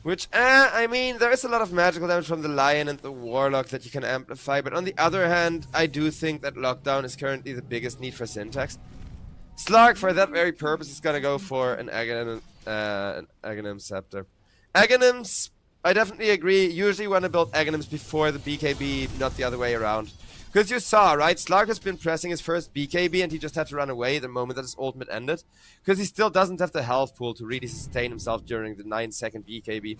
Which, I mean, there is a lot of magical damage from the Lion and the Warlock that you can amplify, but on the other hand, I do think that Lockdown is currently the biggest need for Syntax. Slark, for that very purpose, is gonna go for an Aghanim Scepter. Aghanims, I definitely agree, usually want to build Aghanims before the BKB, not the other way around. Because you saw, right, Slark has been pressing his first BKB and he just had to run away the moment that his ultimate ended. Because he still doesn't have the health pool to really sustain himself during the 9-second BKB.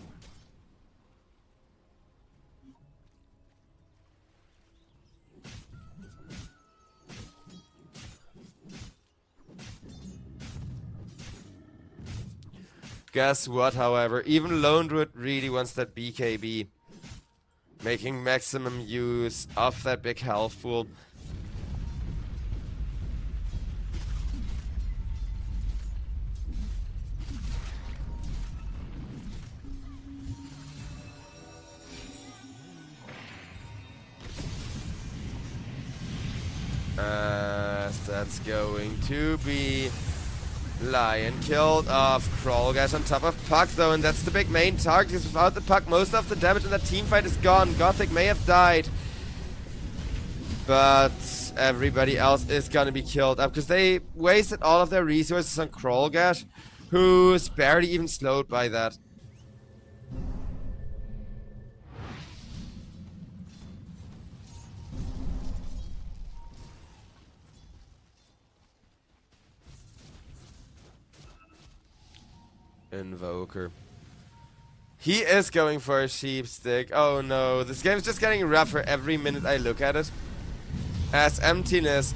Guess what, however, even Lone Druid really wants that BKB. Making maximum use of that big health pool. that's going to be Lion killed off. Krollgash on top of Puck though, and that's the big main target, because without the Puck, most of the damage in that team fight is gone. Gothic may have died, but everybody else is gonna be killed up, because they wasted all of their resources on Krollgash, who's barely even slowed by that. Invoker. He is going for a sheep stick. Oh no, this game is just getting rougher every minute I look at it. As Emptiness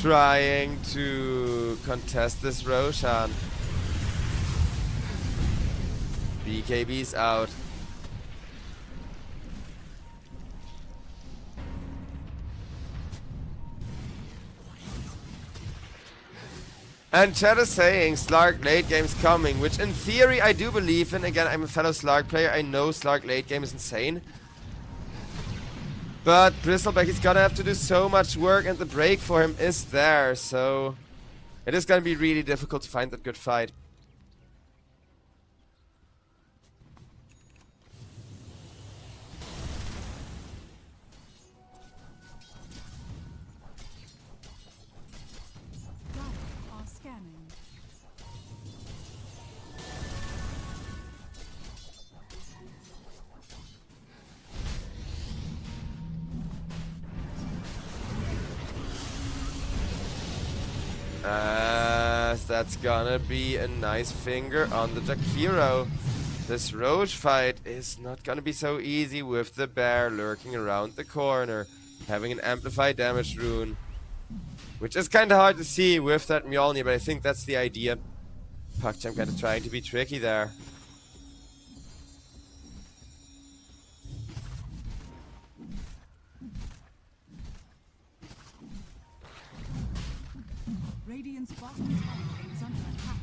trying to contest this Roshan. BKB's out. And chat is saying Slark late game's coming, which in theory I do believe in. Again, I'm a fellow Slark player. I know Slark late game is insane. But Bristleback, he's gonna have to do so much work, and the break for him is there. So it is gonna be really difficult to find that good fight. That's gonna be a nice finger on the Jakiro. This Roche fight is not gonna be so easy with the bear lurking around the corner, having an amplified damage rune, which is kinda hard to see with that Mjolnir, but I think that's the idea. PugChamp kinda trying to be tricky there. Radiant's bottom tower is under attack.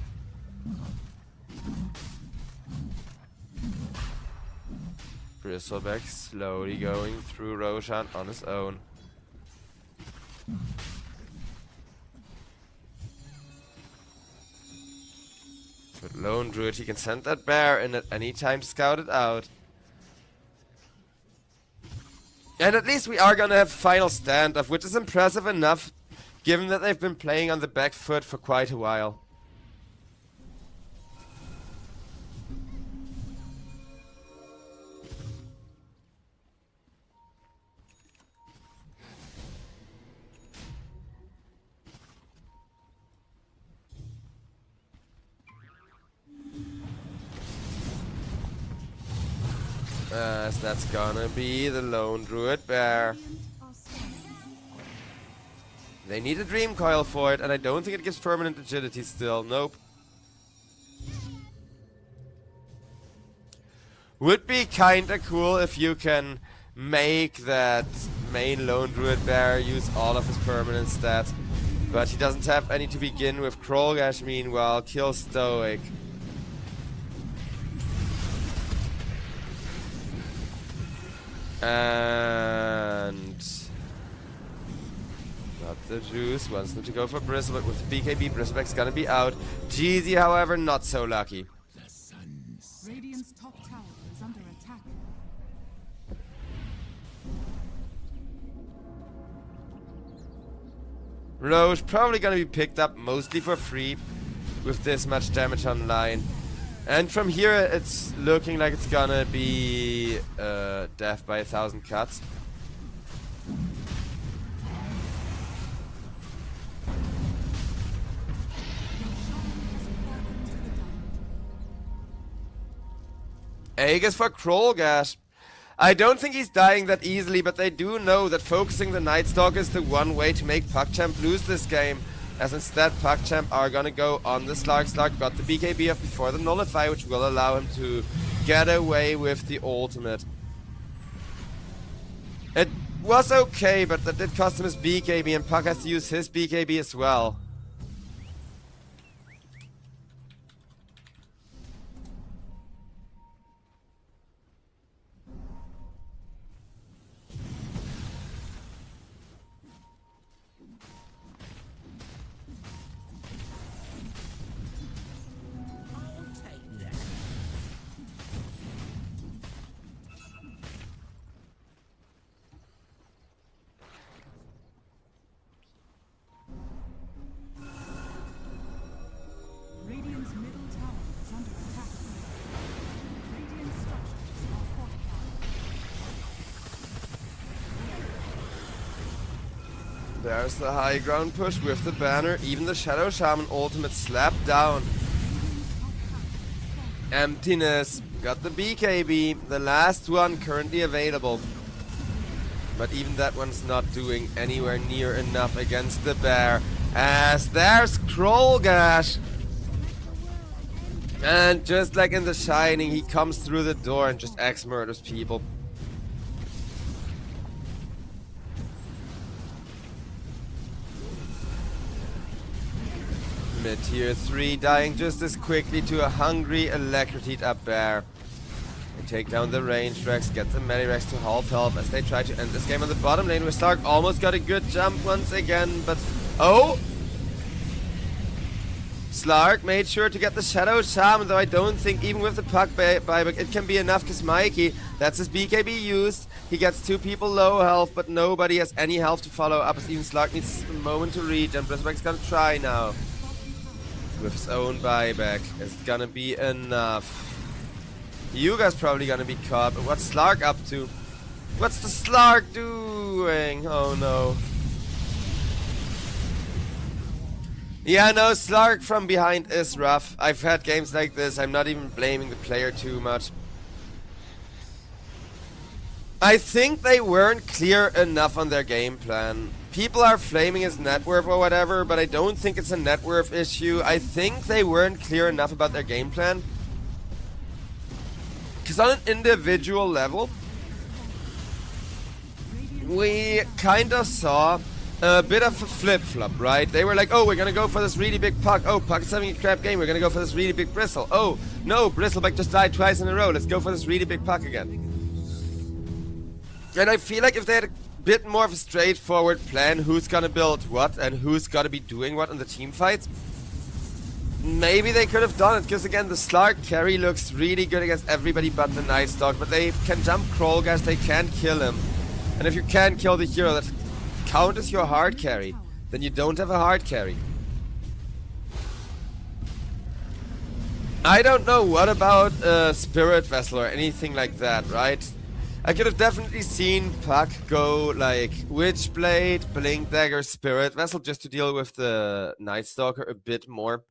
Bristleback slowly going through Roshan on his own. With Lone Druid, he can send that bear in at any time to scout it out. And at least we are gonna have final standoff, which is impressive enough given that they've been playing on the back foot for quite a while. As that's gonna be the Lone Druid bear. They need a Dream Coil for it, and I don't think it gives permanent agility still. Nope. Would be kinda cool if you can make that main Lone Druid bear use all of his permanent stats. But he doesn't have any to begin with. Krollgash, meanwhile, kills Stoic. And not the juice, wants them to go for Bristleback with BKB. Bristleback's gonna be out. Jeezy, however, not so lucky. Radiant's top tower is under attack. Roche probably gonna be picked up mostly for free with this much damage online. And from here it's looking like it's gonna be death by 1,000 cuts. Aegis for Krollgash. I don't think he's dying that easily, but they do know that focusing the Night Stalker is the one way to make PugChamp lose this game. As instead PugChamp are gonna go on the Slark. Slark got the BKB up before the Nullify, which will allow him to get away with the ultimate. It was okay, but that did cost him his BKB, and Pug has to use his BKB as well. There's the high ground push with the banner. Even the Shadow Shaman ultimate slapped down. Emptiness. Got the BKB, the last one currently available. But even that one's not doing anywhere near enough against the bear. As there's Krollgash. And just like in The Shining, he comes through the door and just axe murders people. Mid-tier 3 dying just as quickly to a hungry, electrocuted up bear. They take down the range Rex, get the Medirex to half health as they try to end this game on the bottom lane where Stark almost got a good jump once again, but oh! Slark made sure to get the Shadow Shaman, though I don't think even with the puck buyback it can be enough because Mikey, that's his BKB used. He gets 2 people low health, but nobody has any health to follow up as even Slark needs a moment to reach, and Bristleback's gonna try now. With his own buyback. Is it gonna be enough? Yuga's probably gonna be caught, but what's Slark up to? What's the Slark doing? Oh no. Yeah, no, Slark from behind is rough. I've had games like this, I'm not even blaming the player too much. I think they weren't clear enough on their game plan. People are flaming his net worth or whatever, but I don't think it's a net worth issue. I think they weren't clear enough about their game plan. Because on an individual level, we kind of saw a bit of a flip-flop, right? They were like, oh, we're gonna go for this really big puck. Oh, Puck is having a crap game. We're gonna go for this really big Bristle. Oh, no, Bristleback just died twice in a row. Let's go for this really big puck again. And I feel like if they had a bit more of a straightforward plan, who's gonna build what and who's gonna be doing what in the team fights, maybe they could have done it. Because again, the Slark carry looks really good against everybody but the Night Stalk. But they can jump Krollgash, they can't kill him. And if you can't kill the hero that count as your hard carry, then you don't have a hard carry. I don't know what about Spirit Vessel or anything like that, right? I could have definitely seen Puck go like Witchblade, Blink Dagger, Spirit Vessel just to deal with the Night Stalker a bit more.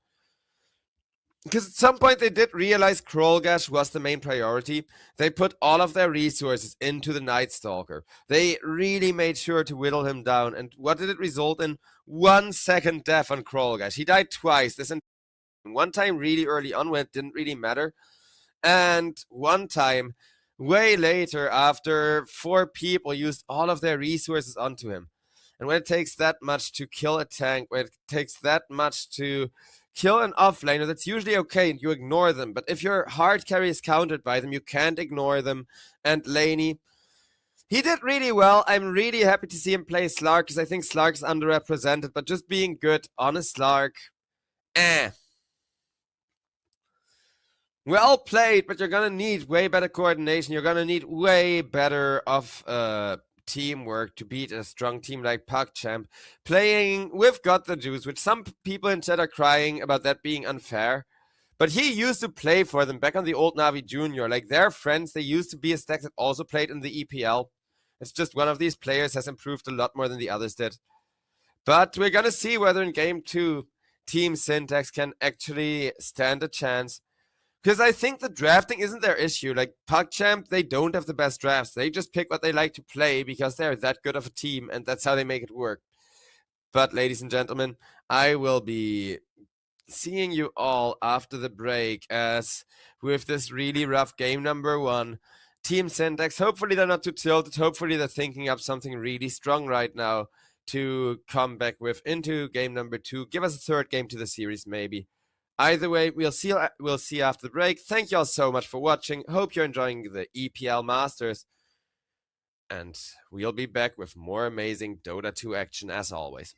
Because at some point they did realize Krollgash was the main priority. They put all of their resources into the Night Stalker. They really made sure to whittle him down. And what did it result in? 1 second death on Krollgash. He died twice. One time really early on when it didn't really matter. And one time way later after 4 people used all of their resources onto him. And when it takes that much to kill a tank, when it takes that much to kill an offlaner, that's usually okay and you ignore them. But if your hard carry is countered by them, you can't ignore them. And Laney, he did really well. I'm really happy to see him play Slark because I think Slark is underrepresented. But just being good on a Slark, well played, but you're gonna need way better coordination. You're gonna need way better of teamwork to beat a strong team like PugChamp. Playing with Got the Juice, which some people in chat are crying about that being unfair. But he used to play for them back on the old Navi Junior. Like, they're friends. They used to be a stack that also played in the EPL. It's just one of these players has improved a lot more than the others did. But we're gonna see whether in Game 2, Team Syntax can actually stand a chance. Because I think the drafting isn't their issue. Like, PugChamp, they don't have the best drafts. They just pick what they like to play because they're that good of a team, and that's how they make it work. But, ladies and gentlemen, I will be seeing you all after the break as with this really rough game number 1, Team Syntax, hopefully they're not too tilted. Hopefully they're thinking up something really strong right now to come back with into game number 2. Give us a third game to the series, maybe. Either way, we'll see after the break. Thank you all so much for watching. Hope you're enjoying the EPL Masters. And we'll be back with more amazing Dota 2 action as always.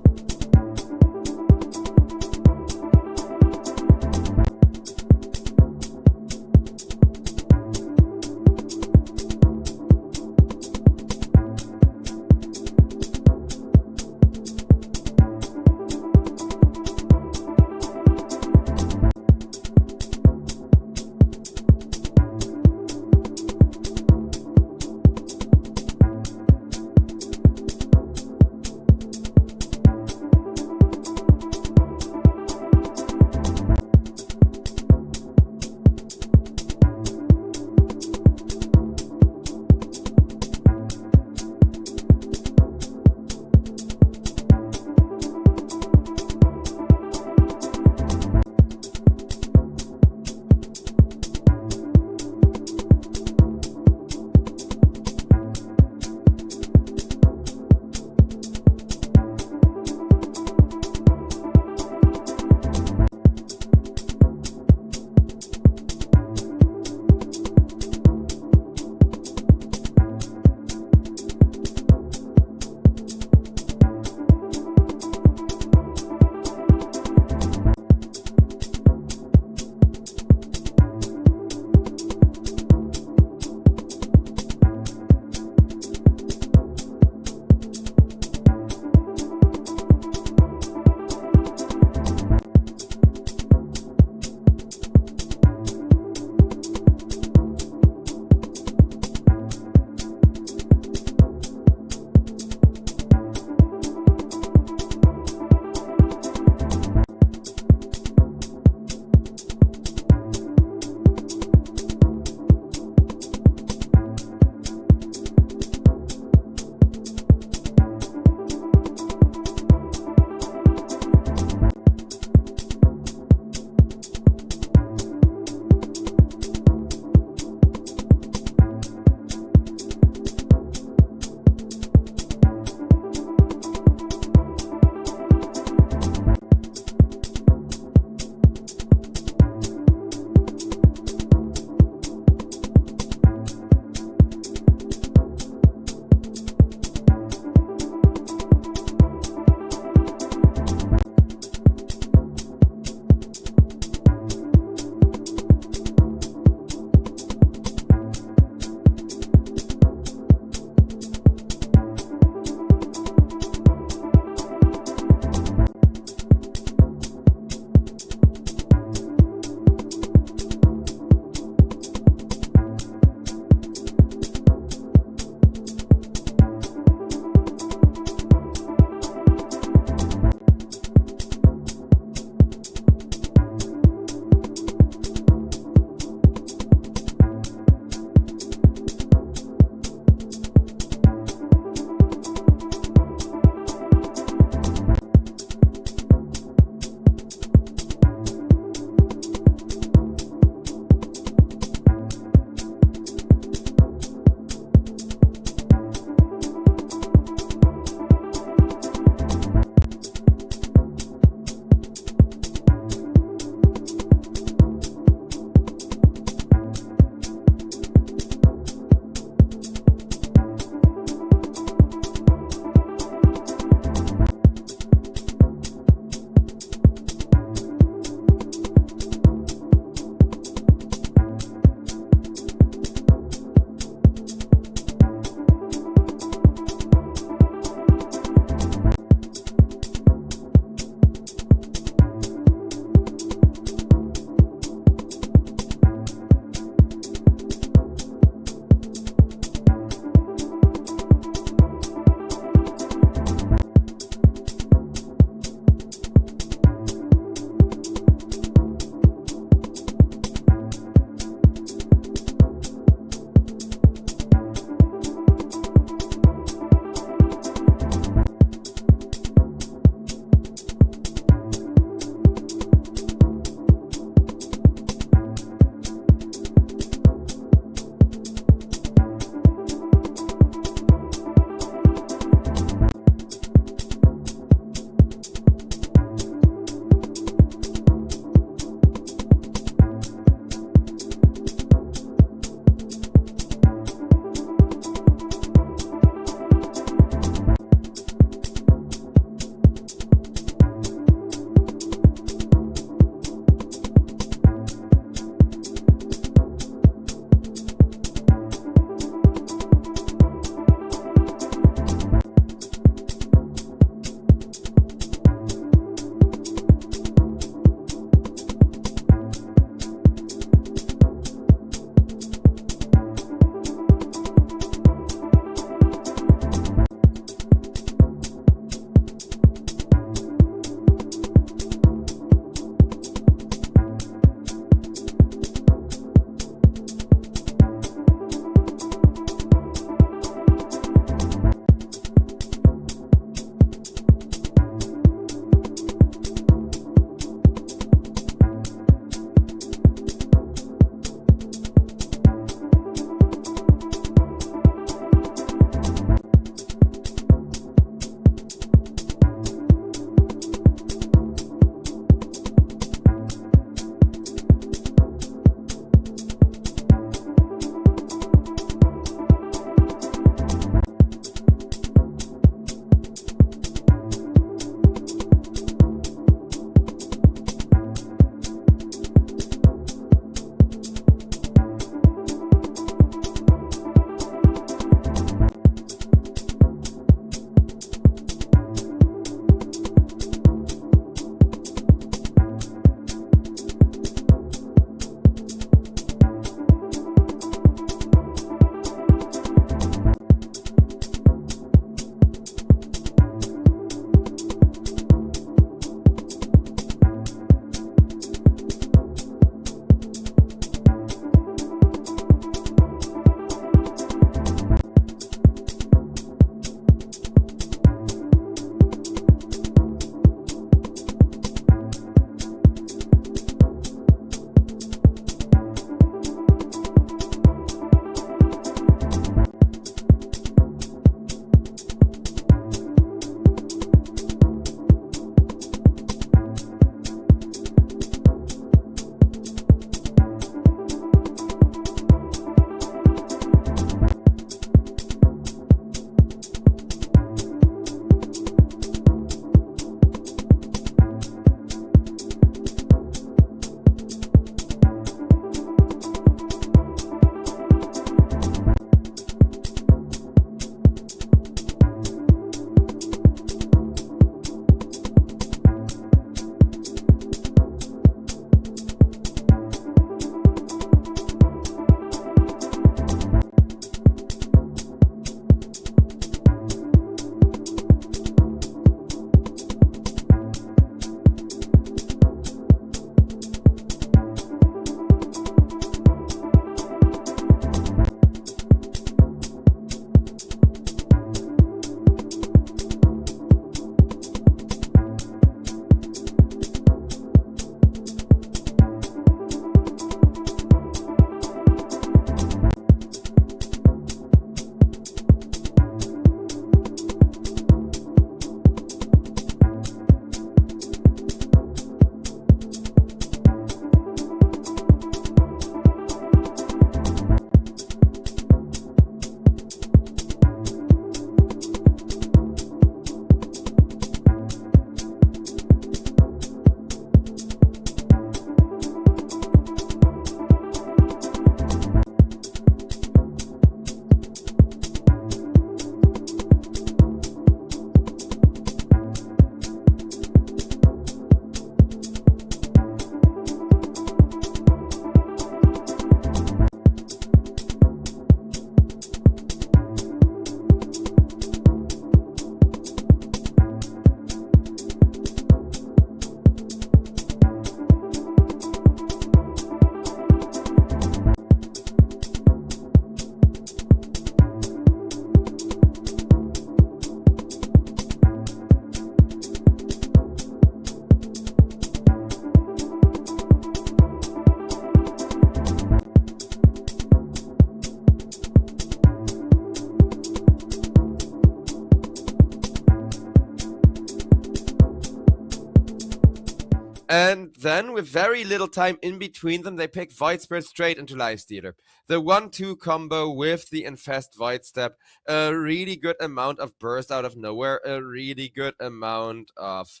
And then, with very little time in between them, they pick Void Spirit straight into Lifestealer. The 1-2 combo with the Infest Void Step, a really good amount of burst out of nowhere, a really good amount of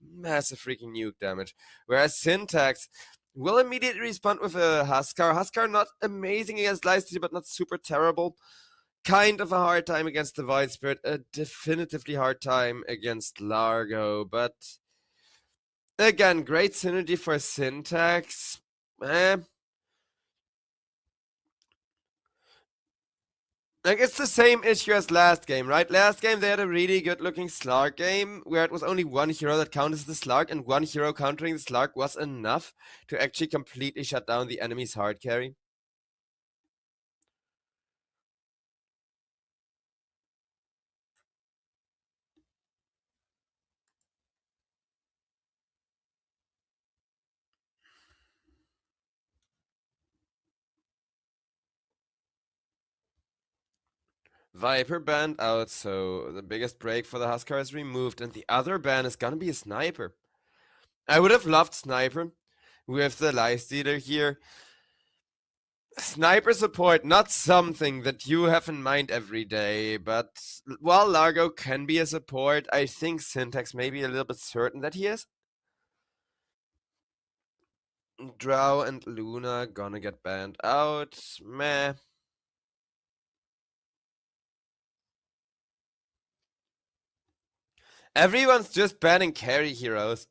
massive freaking nuke damage. Whereas Syntax will immediately respond with a Huskar. Huskar not amazing against Lifestealer, but not super terrible. Kind of a hard time against the Void Spirit, a definitively hard time against Largo, but again, great synergy for Syntax. Like, it's the same issue as last game, right? Last game, they had a really good-looking Slark game, where it was only one hero that counters the Slark, and one hero countering the Slark was enough to actually completely shut down the enemy's hard carry. Viper banned out, so the biggest break for the Huskar is removed, and the other ban is gonna be a Sniper. I would have loved Sniper with the Lifestealer here. Sniper support, not something that you have in mind every day, but while Largo can be a support, I think Syntax may be a little bit certain that he is. Drow and Luna gonna get banned out. Meh. Everyone's just banning carry heroes.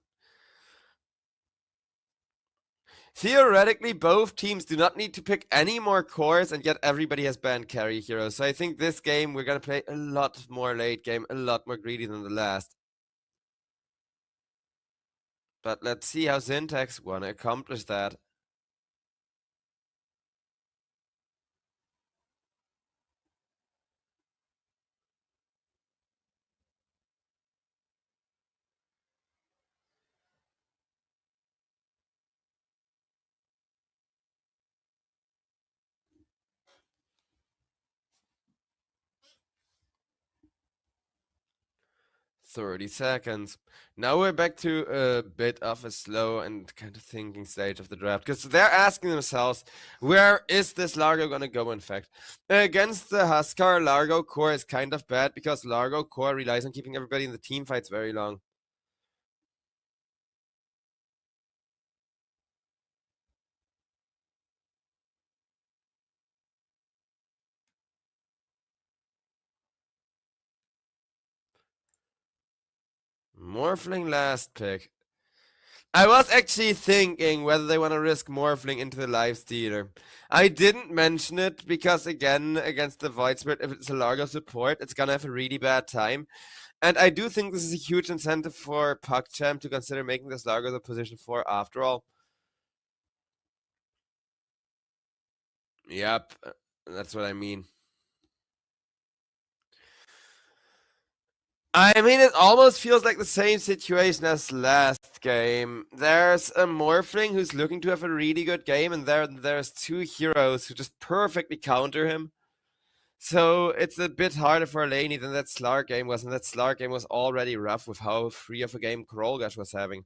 Theoretically, both teams do not need to pick any more cores, and yet everybody has banned carry heroes. So I think this game we're gonna play a lot more late game, a lot more greedy than the last. But let's see how Syntax wanna accomplish that. "30 seconds. Now we're back to a bit of a slow and kind of thinking stage of the draft, because they're asking themselves, where is this Largo gonna go, in fact? Against the Huskar, Largo core is kind of bad, because Largo core relies on keeping everybody in the team fights very long. Morphling last pick. I was actually thinking whether they want to risk Morphling into the Lifestealer. I didn't mention it because, again, against the Void Spirit, if it's a Largo support, it's gonna have a really bad time. And I do think this is a huge incentive for PugChamp to consider making this Largo the position 4 after all. Yep, that's what I mean. I mean, it almost feels like the same situation as last game. There's a Morphling who's looking to have a really good game, and there's two heroes who just perfectly counter him. So it's a bit harder for Laney than that Slark game was, and that Slark game was already rough with how free of a game Krolgash was having.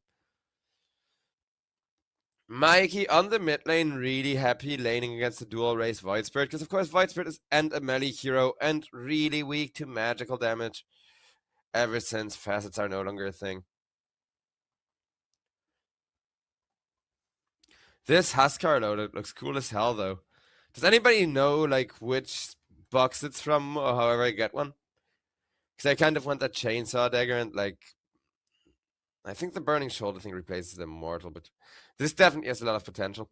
Mikey on the mid lane, really happy laning against the dual race Void Spirit, because of course Void Spirit is and a melee hero and really weak to magical damage ever since facets are no longer a thing. This Huskar loadout looks cool as hell though. Does anybody know like which box it's from or however I get one? Because I kind of want that chainsaw dagger, and like I think the burning shoulder thing replaces the immortal, but this definitely has a lot of potential.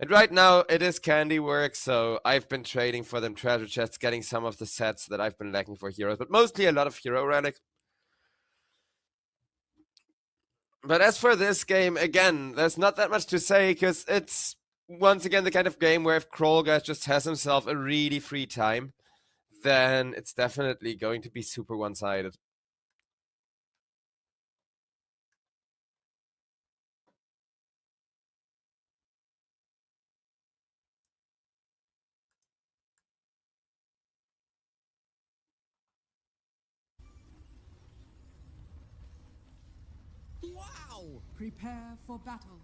And right now it is candy work, so I've been trading for them treasure chests, getting some of the sets that I've been lacking for heroes, but mostly a lot of hero relic. But as for this game, again, there's not that much to say, because it's once again the kind of game where if Krolgash just has himself a really free time, then it's definitely going to be super one-sided. Wow! Prepare for battle.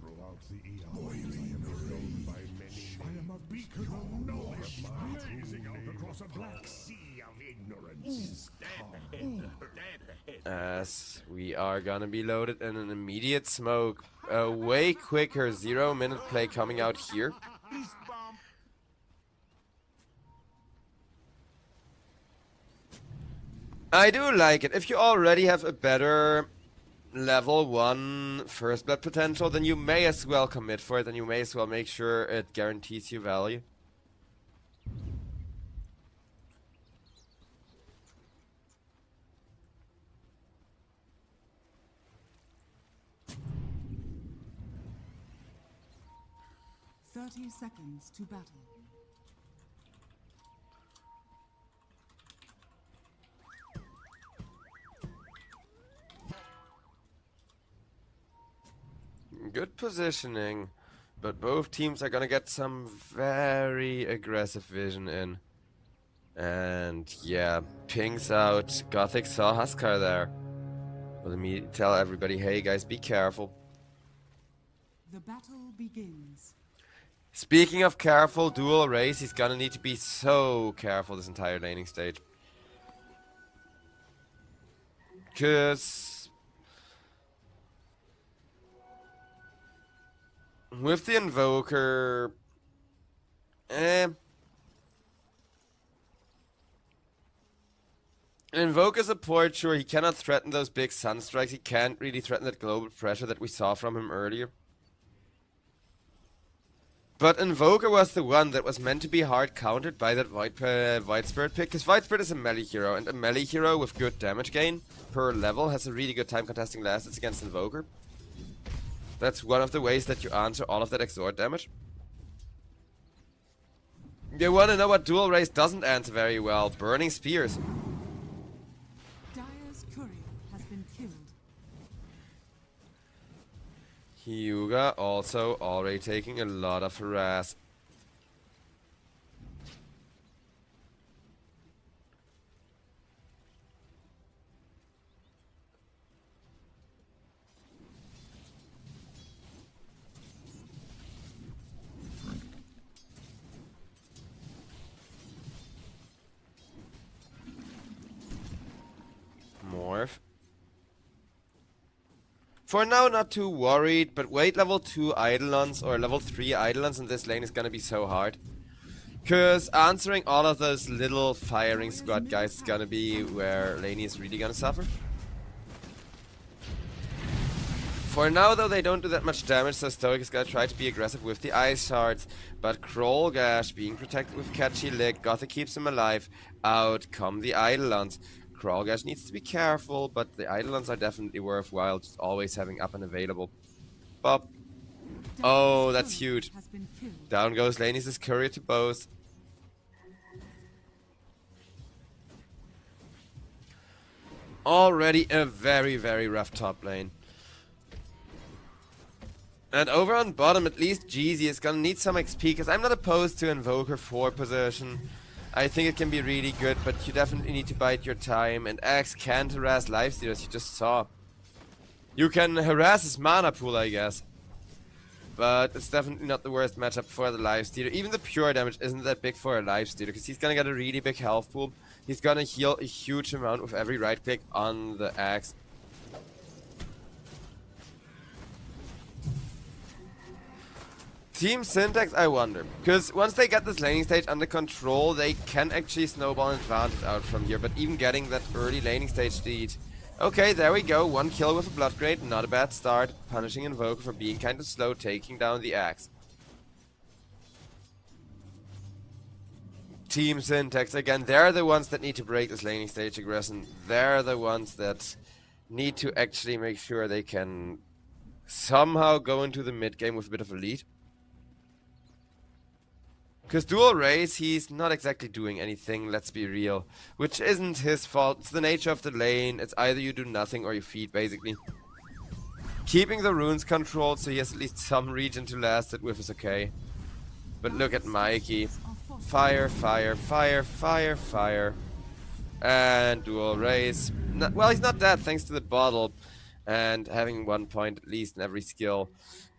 Throughout the eons, I am known by many. I am a beacon of knowledge, blazing out across a black sea of ignorance. As we are gonna be loaded in an immediate smoke. A way quicker 0-minute play coming out here. I do like it. If you already have a better level 1 first blood potential, then you may as well commit for it, and you may as well make sure it guarantees you value. Thirty seconds to battle. Good positioning, but both teams are gonna get some very aggressive vision in. And yeah, pings out. Gothic saw Huskar there. Let me tell everybody, hey guys, be careful. The battle begins. Speaking of careful, dual race, he's gonna need to be so careful this entire laning stage. Cause with the Invoker, Invoker support, sure, he cannot threaten those big sunstrikes, he can't really threaten that global pressure that we saw from him earlier. But Invoker was the one that was meant to be hard countered by that White Spirit pick, because White Spirit is a melee hero, and a melee hero with good damage gain per level has a really good time contesting last hits against Invoker. That's one of the ways that you answer all of that exort damage. You wanna know what dual race doesn't answer very well? Burning Spears. Dire's courier has been killed. Hyuga also already taking a lot of harass. Morph. For now, not too worried, but wait level 2 Eidolons or level 3 Eidolons in this lane is gonna be so hard. Cause answering all of those little firing squad guys is gonna be where Laney is really gonna suffer. For now though, they don't do that much damage, so Stoic is gonna try to be aggressive with the Ice Shards. But Krollgash being protected with Catchy Lick, Gothic keeps him alive. Out come the Eidolons. Krollgash needs to be careful, but the Eidolons are definitely worthwhile, just always having up and available. Bop. Oh, that's huge. Down goes Laney's courier to both. Already a very, very rough top lane. And over on bottom, at least Jeezy is gonna need some XP, because I'm not opposed to Invoker 4 position. I think it can be really good, but you definitely need to bide your time, and Axe can't harass lifesteal, as you just saw. You can harass his mana pool, I guess. But it's definitely not the worst matchup for the lifestealer. Even the pure damage isn't that big for a lifestealer, because he's gonna get a really big health pool. He's gonna heal a huge amount with every right click on the Axe. Team Syntax, I wonder. Because once they get this laning stage under control, they can actually snowball an advantage out from here. But even getting that early laning stage lead. Okay, there we go. 1 kill with a Blood Grade. Not a bad start. Punishing Invoker for being kind of slow, taking down the Axe. Team Syntax, again, they're the ones that need to break this laning stage aggression. They're the ones that need to actually make sure they can somehow go into the mid game with a bit of a lead. Because dual race, he's not exactly doing anything, let's be real. Which isn't his fault, it's the nature of the lane. It's either you do nothing or you feed, basically. Keeping the runes controlled so he has at least some region to last it with is okay. But look at Mikey. Fire, fire, fire, fire, fire. And dual race. Well, he's not dead thanks to the bottle. and having 1 point at least in every skill.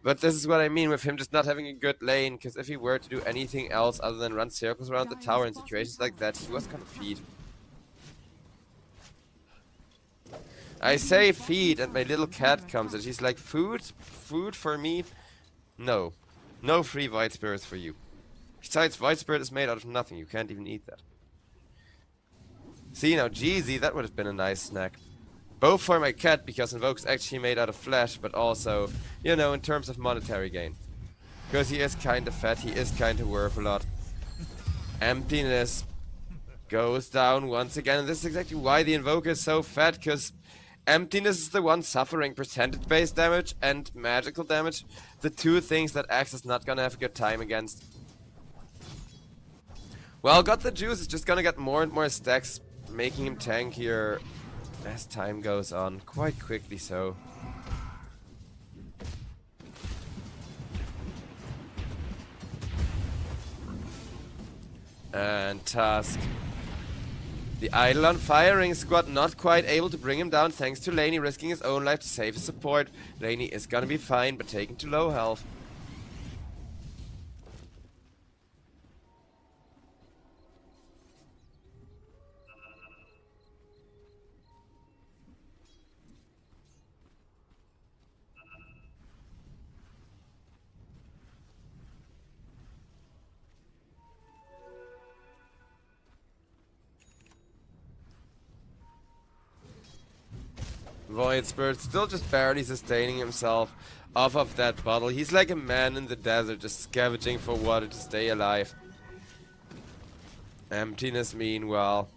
But this is what I mean with him just not having a good lane, because if he were to do anything else other than run circles around the tower in situations like that, he was gonna feed. I say feed, and my little cat comes and she's like, food? Food for me? No. No free Void Spirits for you. Besides, Void Spirit is made out of nothing, you can't even eat that. See now, Jeezy, that would have been a nice snack. Both for my cat, because Invoke's actually made out of flesh, but also, you know, in terms of monetary gain. Because he is kinda fat, he is kinda worth a lot. Emptiness goes down once again, and this is exactly why the Invoker is so fat, because Emptiness is the one suffering percentage-based damage and magical damage. The two things that Axe is not gonna have a good time against. Well, Got the Juice is just gonna get more and more stacks, making him tankier as time goes on, quite quickly so. And Tusk. The Eidolon firing squad not quite able to bring him down thanks to Laney risking his own life to save his support. Laney is gonna be fine, but taken to low health. Void Spirit still just barely sustaining himself off of that bottle. He's like a man in the desert, just scavenging for water to stay alive. Emptiness, meanwhile,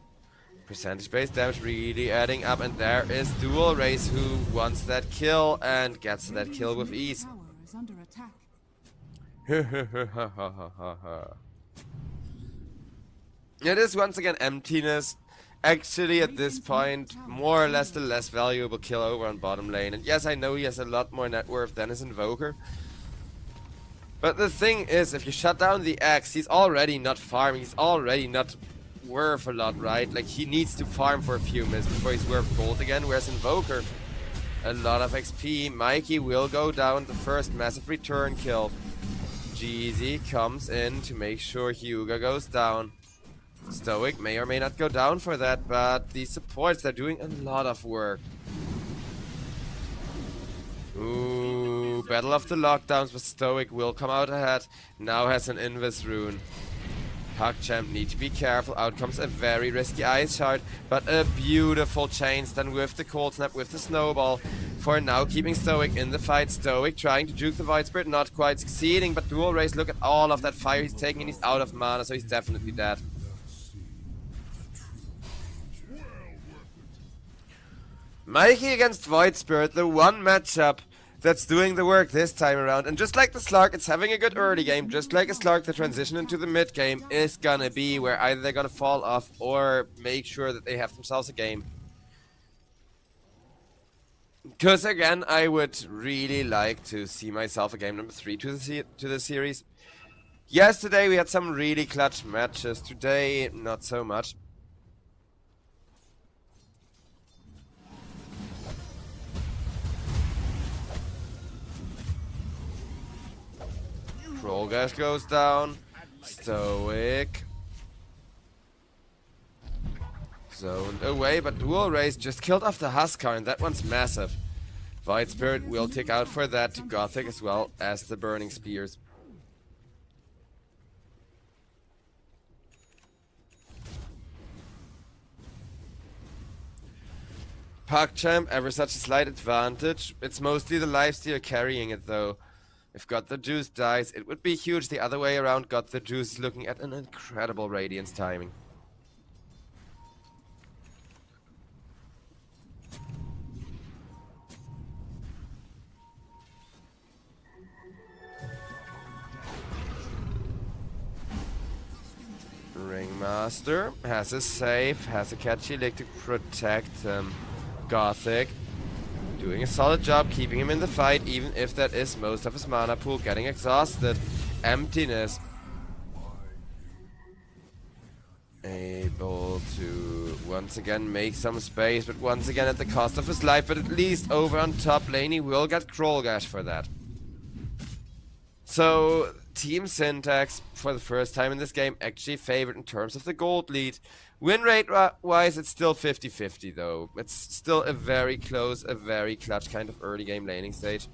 percentage-based damage really adding up, and there is Dual Race who wants that kill and gets that kill with ease. Tower is under attack. It is once again Emptiness. Actually, at this point, more or less the less valuable kill over on bottom lane. And yes, I know he has a lot more net worth than his Invoker. But the thing is, if you shut down the Axe, he's already not farming. He's already not worth a lot, right? Like, he needs to farm for a few minutes before he's worth gold again. Whereas Invoker, a lot of XP. Mikey will go down, the first massive return kill. Jeezy comes in to make sure Hyuga goes down. Stoic may or may not go down for that, but the supports, they're doing a lot of work. Ooh, battle of the lockdowns, but Stoic will come out ahead. Now has an Invis rune. PugChamp need to be careful. Out comes a very risky Ice Shard, but a beautiful chain stun with the Cold Snap, with the Snowball. For now, keeping Stoic in the fight. Stoic trying to juke the Void Spirit, not quite succeeding, but Dual Race, look at all of that fire he's taking, and he's out of mana, so he's definitely dead. Mikey against Void Spirit, the one matchup that's doing the work this time around. And just like the Slark, it's having a good early game. Just like a Slark, the transition into the mid game is gonna be where either they're gonna fall off or make sure that they have themselves a game. Because again, I would really like to see myself a game number 3 to the series. Yesterday we had some really clutch matches. Today, not so much. Trollgash goes down. Stoic. Zoned away, but Dual Race just killed off the Huskar, and that one's massive. Void Spirit will tick out for that to Gothic as well as the Burning Spears. PugChamp, ever such a slight advantage. It's mostly the lifesteal carrying it though. If Got the Juice dies, it would be huge the other way around. Got the Juice is looking at an incredible Radiance timing. Ringmaster has a save, has a catchy lick to protect Gothic. Doing a solid job keeping him in the fight, even if that is most of his mana pool getting exhausted. Emptiness able to Once again, make some space, but once again at the cost of his life. But at least over on top lane, he will get Krollgash for that. So, Team Syntax, for the first time in this game, actually favored in terms of the gold lead. Win rate wise, it's still 50-50 though. It's still a very close, a very clutch kind of early game laning stage.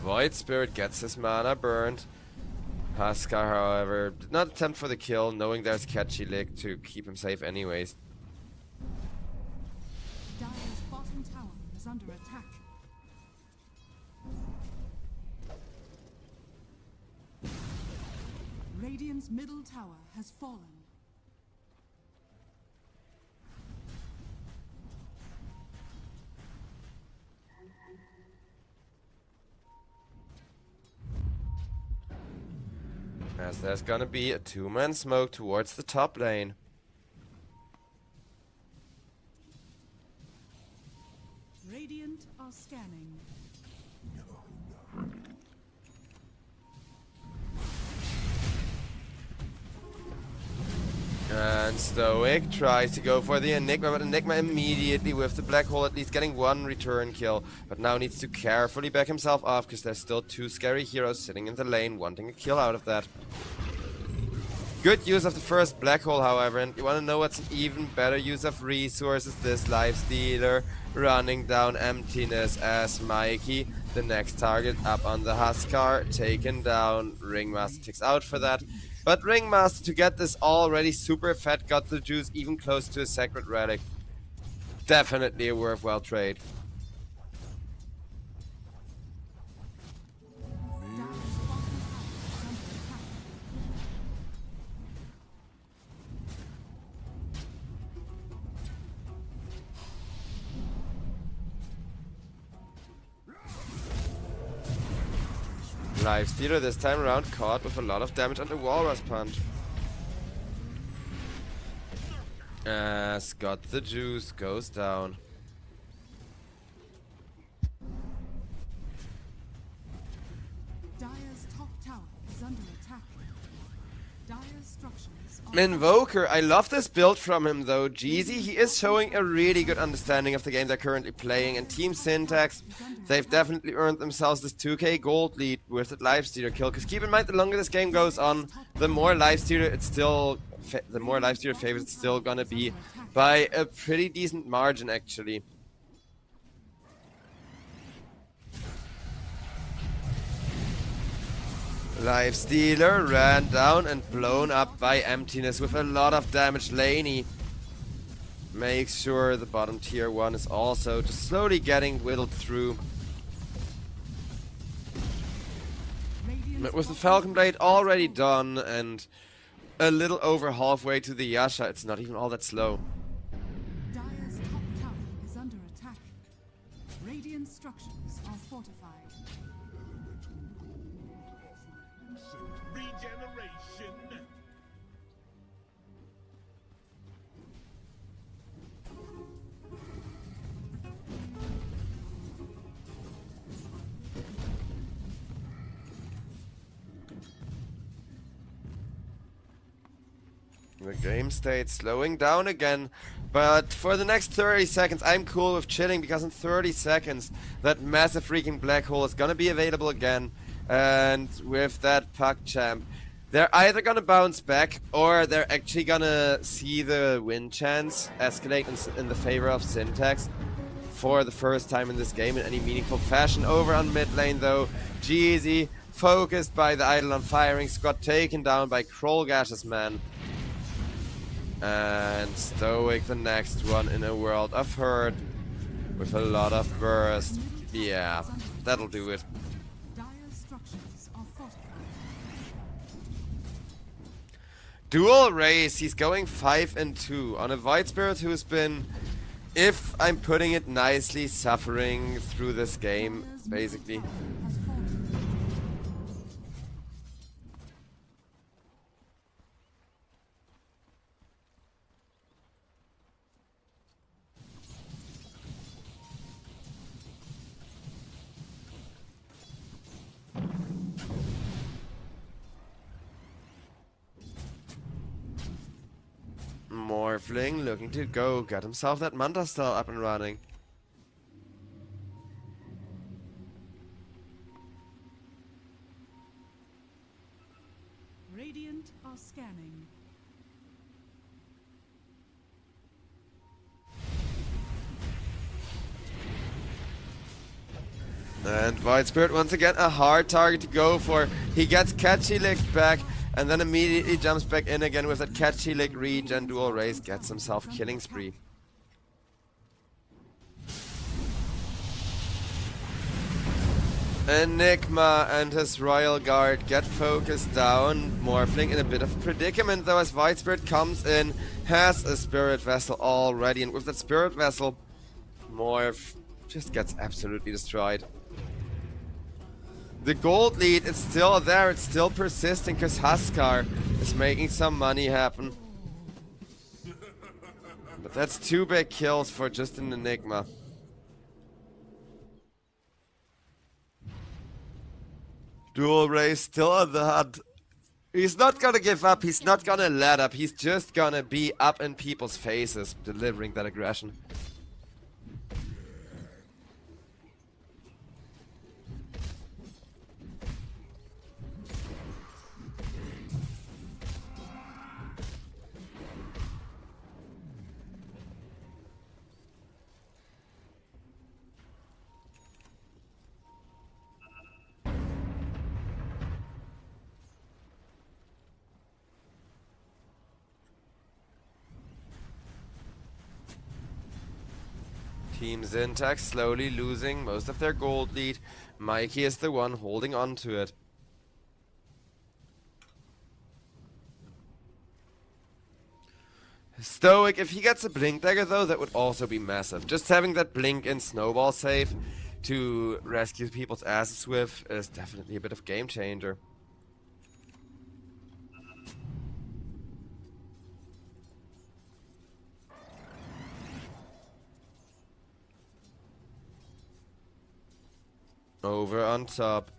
Void Spirit gets his mana burned. Huskar, however, did not attempt for the kill, knowing there's Catchy Lick to keep him safe anyways. Dire's bottom tower is under attack. Radiant's middle tower has fallen. As there's gonna be a two-man smoke towards the top lane. Radiant are scanning. And Stoic tries to go for the Enigma, but Enigma immediately with the Black Hole at least getting one return kill. But now needs to carefully back himself off because there's still two scary heroes sitting in the lane wanting a kill out of that. Good use of the first Black Hole, however, and you want to know what's an even better use of resources? This Lifestealer running down Emptiness as Mikey, the next target up on the Huskar, taken down. Ringmaster ticks out for that. But Ringmaster, to get this already super fat, got the juice even close to a Sacred Relic. Definitely a worthwhile trade. Lifestealer this time around caught with a lot of damage on the Walrus Punch. As got the juice, goes down. Dire's top tower is under attack. Dire's structures are Invoker, I love this build from him though. Jeezy, he is showing a really good understanding of the game they're currently playing, and Team Syntax, they've definitely earned themselves this 2k gold lead with that Lifestealer kill. Because keep in mind, the longer this game goes on, the more Lifestealer favorites it's still gonna be by a pretty decent margin actually. Lifestealer ran down and blown up by Emptiness with a lot of damage. Laney makes sure the bottom tier 1 is also just slowly getting whittled through. But with the Falcon Blade already done and a little over halfway to the Yasha, it's not even all that slow. Dire's top tower is under attack. Radiant structures are fortified. Regeneration. The game stayed slowing down again, but for the next 30 seconds I'm cool with chilling, because in 30 seconds that massive freaking black hole is gonna be available again, and with that Puck champ, they're either gonna bounce back or they're actually gonna see the win chance escalate in the favor of Syntax for the first time in this game in any meaningful fashion. Over on mid lane though, Jeezy, focused by the Eidolon firing squad, taken down by Krollgash's man. And Stoic the next one in a world of hurt with a lot of burst. Yeah, that'll do it. Dire's structures are fortified. Dual race, he's going 5 and 2 on a Void Spirit who's been, if I'm putting it nicely, suffering through this game, basically. Has fallen. Morphling looking to go get himself that Manta style up and running. Radiant are scanning. And White Spirit once again a hard target to go for. He gets Catchy licked back and then immediately jumps back in again with that Catchy lick regen dual race, gets himself killing spree. Enigma and his Royal Guard get focused down. Morphling in a bit of a predicament though as White Spirit comes in, has a Spirit Vessel already, and with that Spirit Vessel, Morph just gets absolutely destroyed. The gold lead is still there, it's still persisting because Huskar is making some money happen. But that's 2 big kills for just an Enigma. Dual race still on the hunt. He's not gonna give up, he's not gonna let up, he's just gonna be up in people's faces, delivering that aggression. Team Syntax slowly losing most of their gold lead. Mikey is the one holding on to it. Stoic, if he gets a Blink Dagger though, that would also be massive. Just having that Blink and Snowball safe to rescue people's asses with is definitely a bit of game changer. Over on top.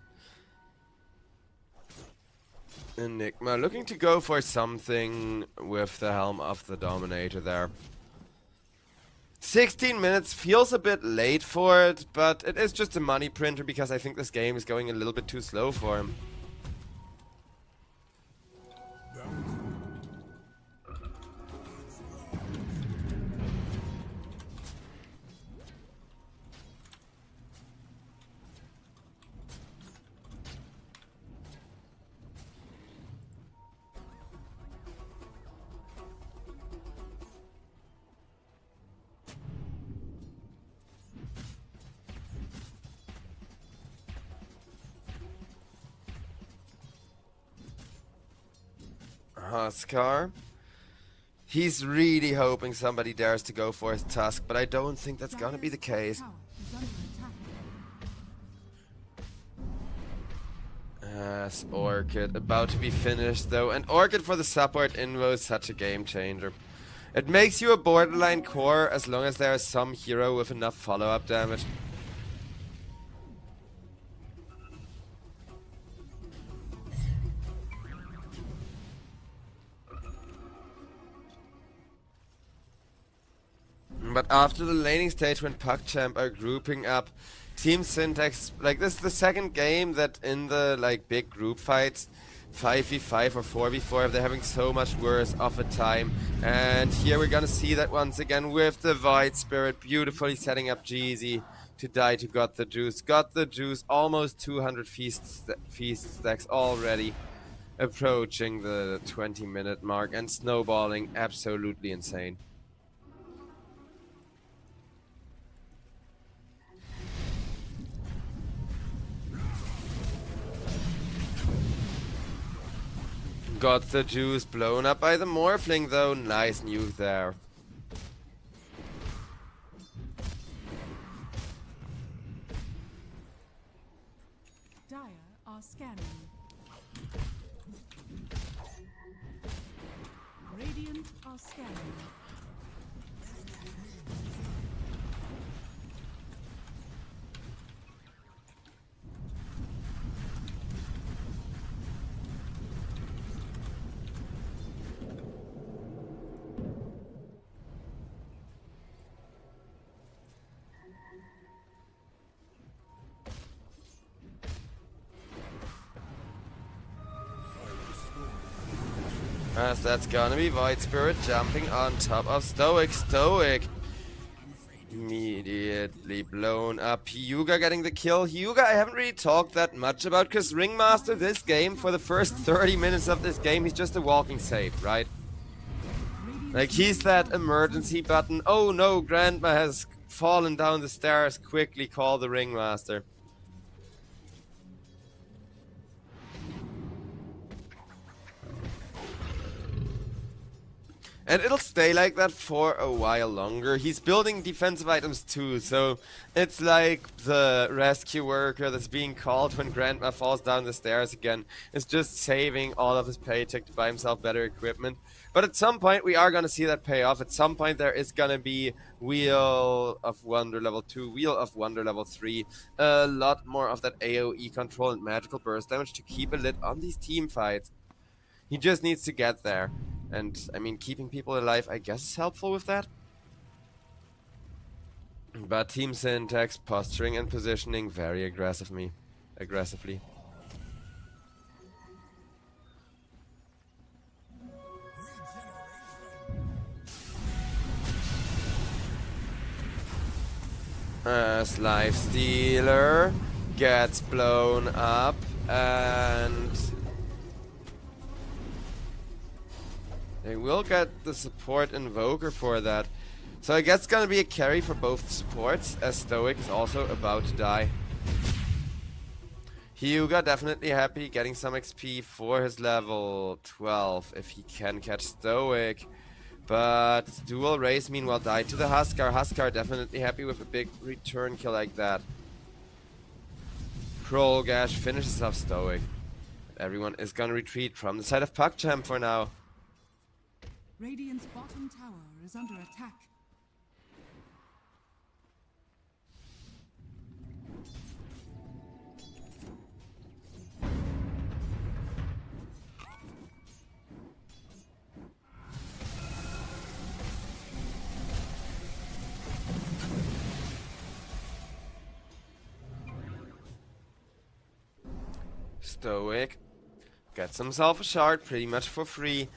Enigma looking to go for something with the Helm of the Dominator there. 16 minutes feels a bit late for it, but it is just a money printer because I think this game is going a little bit too slow for him. Huskar. He's really hoping somebody dares to go for his Tusk, but I don't think that's gonna be the case. Tower is under attack. As Orchid about to be finished though, and Orchid for the support invo is such a game changer. It makes you a borderline core as long as there is some hero with enough follow-up damage. But after the laning stage when PugChamp are grouping up, Team Syntax, like this is the second game that in the like big group fights, 5v5 or 4v4, they're having so much worse of a time. And here we're gonna see that once again with the White Spirit beautifully setting up Jeezy to die to Got the Juice. Got the Juice, almost 200 feast stacks already, approaching the 20-minute mark and snowballing absolutely insane. Got the Juice blown up by the Morphling though, nice nuke there. Dire are scanning. Radiant are scanning. As that's gonna be Void Spirit jumping on top of Stoic. Stoic immediately blown up. Hyuga getting the kill. Hyuga I haven't really talked that much about, because Ringmaster this game, for the first 30 minutes of this game, he's just a walking safe, right? Like, he's that emergency button. Oh no, Grandma has fallen down the stairs. Quickly call the Ringmaster. And it'll stay like that for a while longer. He's building defensive items too, so it's like the rescue worker that's being called when Grandma falls down the stairs again. Is just saving all of his paycheck to buy himself better equipment. But at some point we are going to see that pay off. At some point there is going to be Wheel of Wonder level 2, Wheel of Wonder level 3. A lot more of that AoE control and magical burst damage to keep a lid on these team fights. He just needs to get there. And, I mean, keeping people alive, I guess, is helpful with that. But Team Syntax posturing and positioning very aggressively. As Lifestealer gets blown up, and they will get the support Invoker for that. So I guess it's gonna be a carry for both supports, as Stoic is also about to die. Hyuga definitely happy, getting some XP for his level 12 if he can catch Stoic. But dual race meanwhile died to the Huskar. Huskar definitely happy with a big return kill like that. Prolgash finishes off Stoic. Everyone is gonna retreat from the side of PugChamp for now. Radiant's bottom tower is under attack. Stoic gets himself a shard pretty much for free.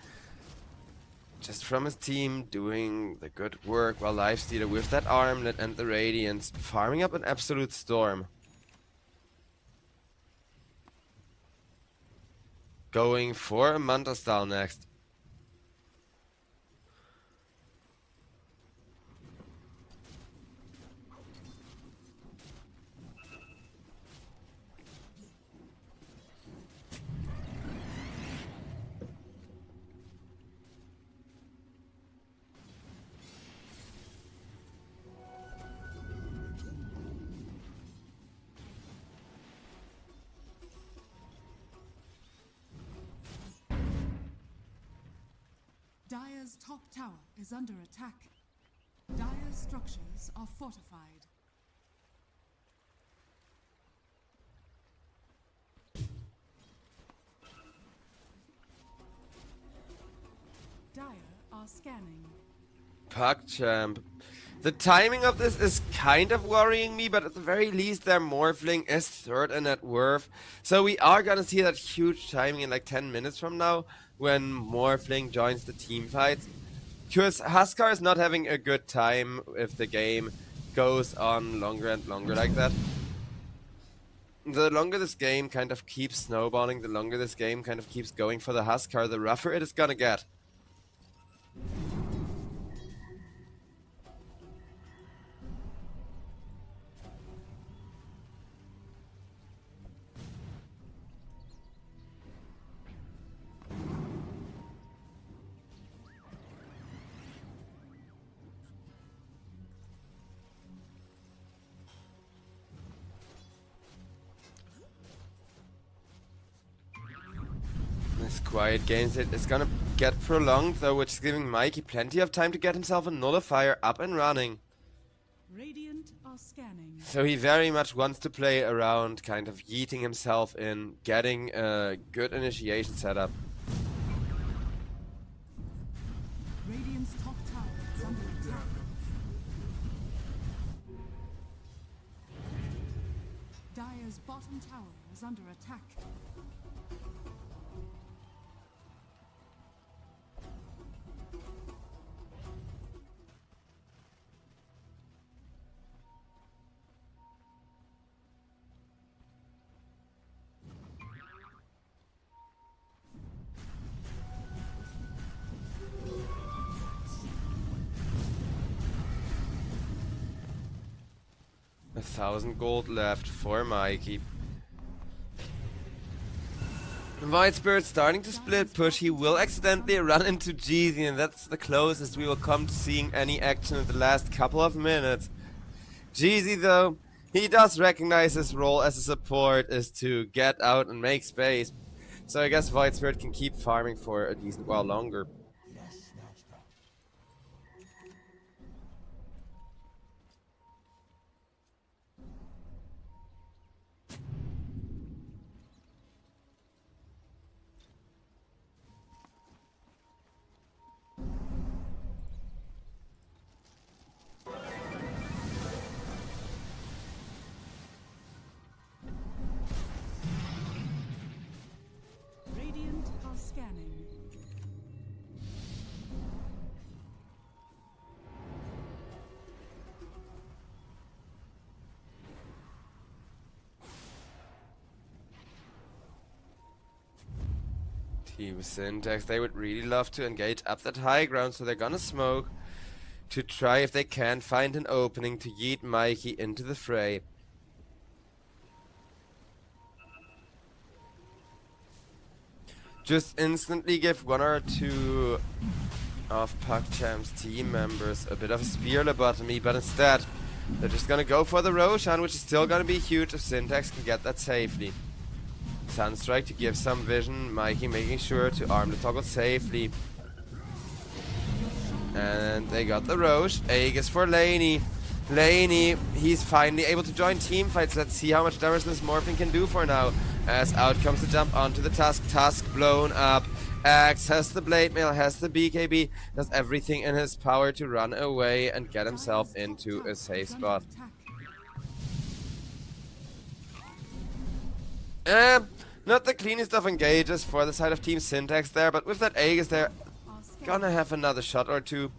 Just from his team doing the good work, while Lifestealer with that armlet and the Radiance farming up an absolute storm. Going for a Manta style next. Dire's top tower is under attack. Dire's structures are fortified. Dire are scanning. PugChamp. The timing of this is kind of worrying me, but at the very least their Morphling is third in net worth. So we are gonna see that huge timing in like 10 minutes from now, when Morphling joins the team fights. Because Huskar is not having a good time if the game goes on longer and longer like that. The longer this game kind of keeps snowballing, the longer this game kind of keeps going for the Huskar, the rougher it is gonna get. This quiet game set is gonna get prolonged though, which is giving Mikey plenty of time to get himself a nullifier up and running. Radiant are scanning. So he very much wants to play around, kind of yeeting himself in, getting a good initiation setup. Radiant's top tower is under attack. Dire's bottom tower is under attack. 1,000 gold left for Mikey. White Spirit starting to split push. He will accidentally run into Jeezy, and that's the closest we will come to seeing any action in the last couple of minutes. Jeezy, though, he does recognize his role as a support is to get out and make space. So I guess White Spirit can keep farming for a decent while longer. Radiant are scanning. Team Syntax, they would really love to engage up that high ground, so they're gonna smoke to try if they can find an opening to yeet Mikey into the fray. Just instantly give one or two of PugChamp's team members a bit of a spear lobotomy, but instead they're just gonna go for the Roshan, which is still gonna be huge if Syntax can get that safely. Sunstrike to give some vision, Mikey making sure to arm the toggle safely. And they got the Roche. Aegis for Laney. Laney, he's finally able to join team fights. Let's see how much damage this Morphling can do for now. As out comes the jump onto the Tusk. Tusk blown up. Axe has the Blade Mail, has the BKB, does everything in his power to run away and get himself into a safe spot. Not the cleanest of engages for the side of Team Syntax there, but with that Aegis they're gonna have another shot or two.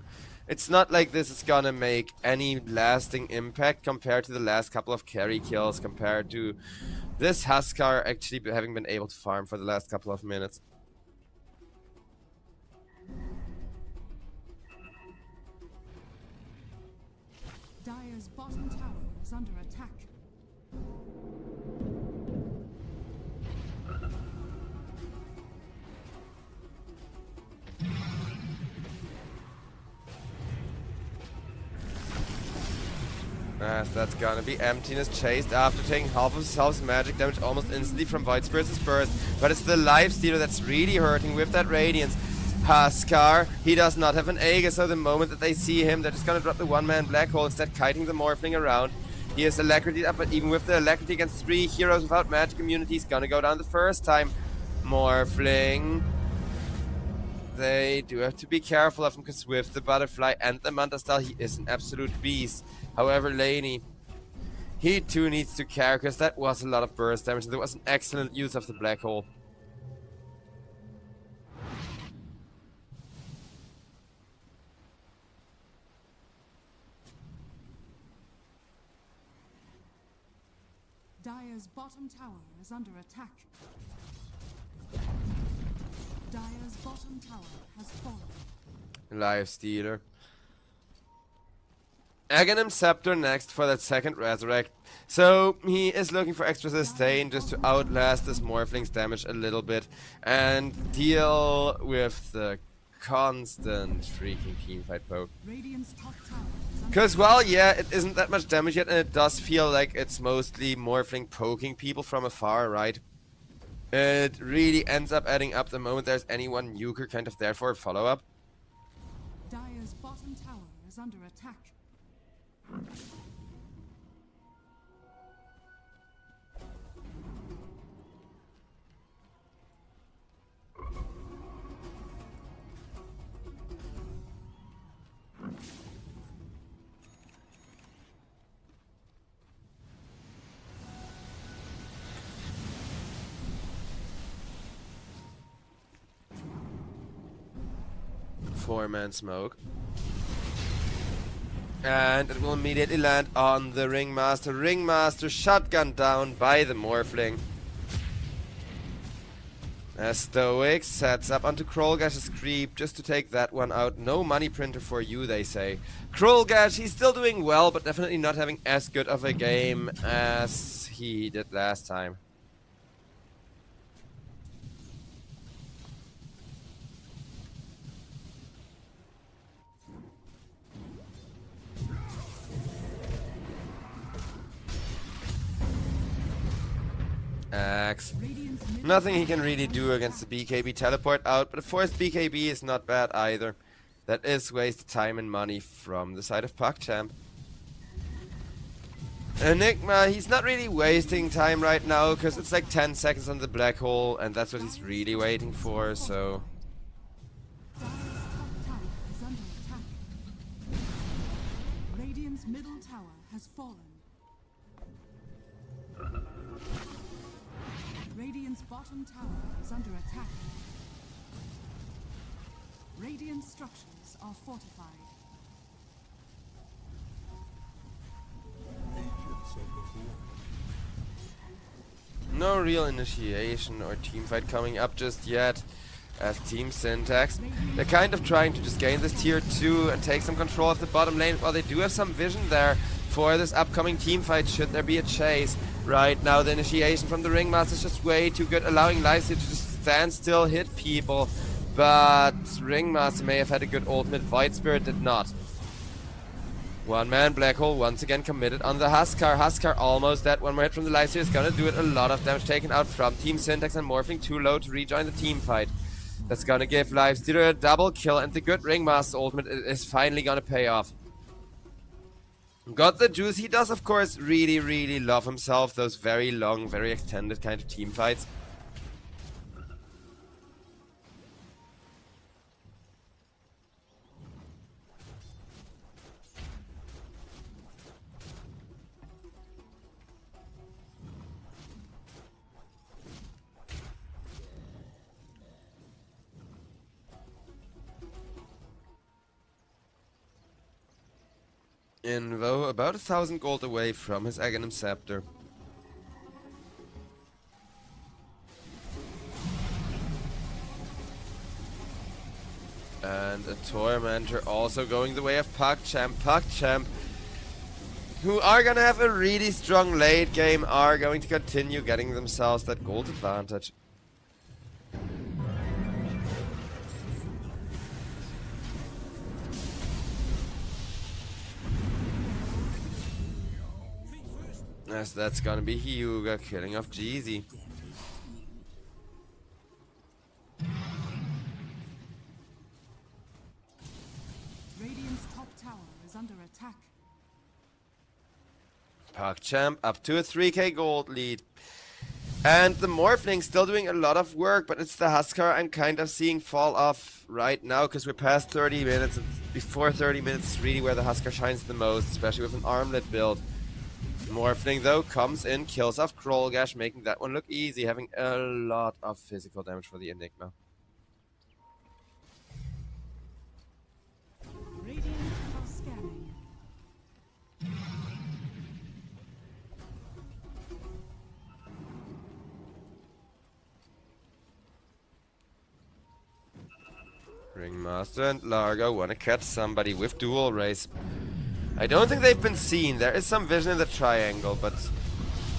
It's not like this is gonna make any lasting impact compared to the last couple of carry kills, compared to this Huskar actually having been able to farm for the last couple of minutes. Dire's bottom tower is under attack. As that's gonna be Emptiness chased after taking half of himself's magic damage almost instantly from Void Spirit's burst. But it's the Life Stealer that's really hurting with that Radiance. Huskar, he does not have an Aegis, so the moment that they see him, they're just gonna drop the one-man black hole, instead kiting the Morphling around. He is Alacrity up, but even with the Alacrity against 3 heroes without magic immunity, he's gonna go down the first time. Morphling. They do have to be careful of him, because with the Butterfly and the Manta Style, he is an absolute beast. However, Laney, he too needs to care, because that was a lot of burst damage, and there was an excellent use of the black hole. Dire's bottom tower is under attack. Dire's bottom tower has fallen. Life Stealer. Aghanim Scepter next for that second Resurrect. So he is looking for extra sustain just to outlast this Morphling's damage a little bit and deal with the constant freaking teamfight poke. Radiant's top tower is under Because, well, yeah, it isn't that much damage yet, and it does feel like it's mostly Morphling poking people from afar, right? It really ends up adding up the moment there's anyone nuker kind of there for a follow-up. Dire's bottom tower is under attack. Four-man smoke. And it will immediately land on the Ringmaster. Ringmaster shotgun down by the Morphling. As Stoic sets up onto Krollgash's creep just to take that one out. No money printer for you, they say. Krollgash, he's still doing well, but definitely not having as good of a game as he did last time. Axe. Nothing he can really do against the BKB teleport out, but a forced BKB is not bad either. That is wasted time and money from the side of PugChamp. Enigma, he's not really wasting time right now, because it's like 10 seconds on the black hole, and that's what he's really waiting for, so... Dire's top tower is under attack. Radiant's middle tower has fallen. Radiant's bottom tower is under attack. Radiant structures are fortified. No real initiation or teamfight coming up just yet. As Team Syntax, they're kind of trying to just gain this tier 2 and take some control of the bottom lane. While they do have some vision there for this upcoming teamfight should there be a chase. Right now the initiation from the Ringmaster is just way too good, allowing Lycia to just stand still, hit people. But Ringmaster may have had a good ultimate, Void Spirit did not. One man Black Hole once again committed on the Huskar. Huskar almost dead. One more hit from the Lycia is gonna do it. A lot of damage taken out from Team Syntax, and Morphling too low to rejoin the team fight. That's gonna give HYDRA a double kill, and the good Ringmaster ultimate is finally gonna pay off. Got the juice. He does of course really love himself those very long, very extended kind of team fights. Invo about 1,000 gold away from his Aghanim Scepter. And a Tormentor also going the way of PugChamp. PugChamp, who are gonna have a really strong late game, are going to continue getting themselves that gold advantage. Yes, that's gonna be Hyuga killing off Jeezy. Radiant's top tower is under attack. PugChamp up to a 3k gold lead. And the Morphling still doing a lot of work, but it's the Huskar I'm kind of seeing fall off right now, because we're past 30 minutes, and before 30 minutes is really where the Huskar shines the most, especially with an armlet build. Morphling though comes in, kills off Krollgash, making that one look easy, having a lot of physical damage for the Enigma. Radiant are scanning. Ringmaster and Largo wanna catch somebody with dual race. I don't think they've been seen. There is some vision in the triangle, but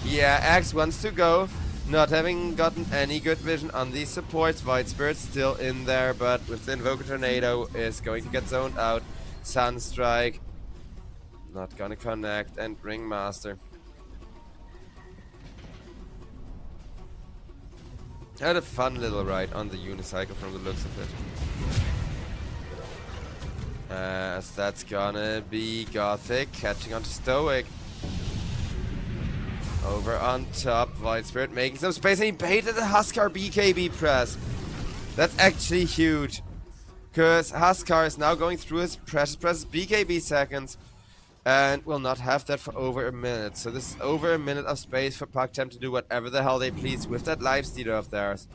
yeah, Axe wants to go. Not having gotten any good vision on these supports. Void Spirit's still in there, but with the Invoker Tornado is going to get zoned out. Sunstrike not gonna connect, and Ringmaster had a fun little ride on the unicycle from the looks of it. As that's gonna be Gothic catching onto Stoic. Over on top, Void Spirit making some space, and he baited the Huskar BKB press. That's actually huge, because Huskar is now going through his precious BKB seconds and will not have that for over a minute. So this is over a minute of space for PugChamp to do whatever the hell they please with that lifestealer of theirs.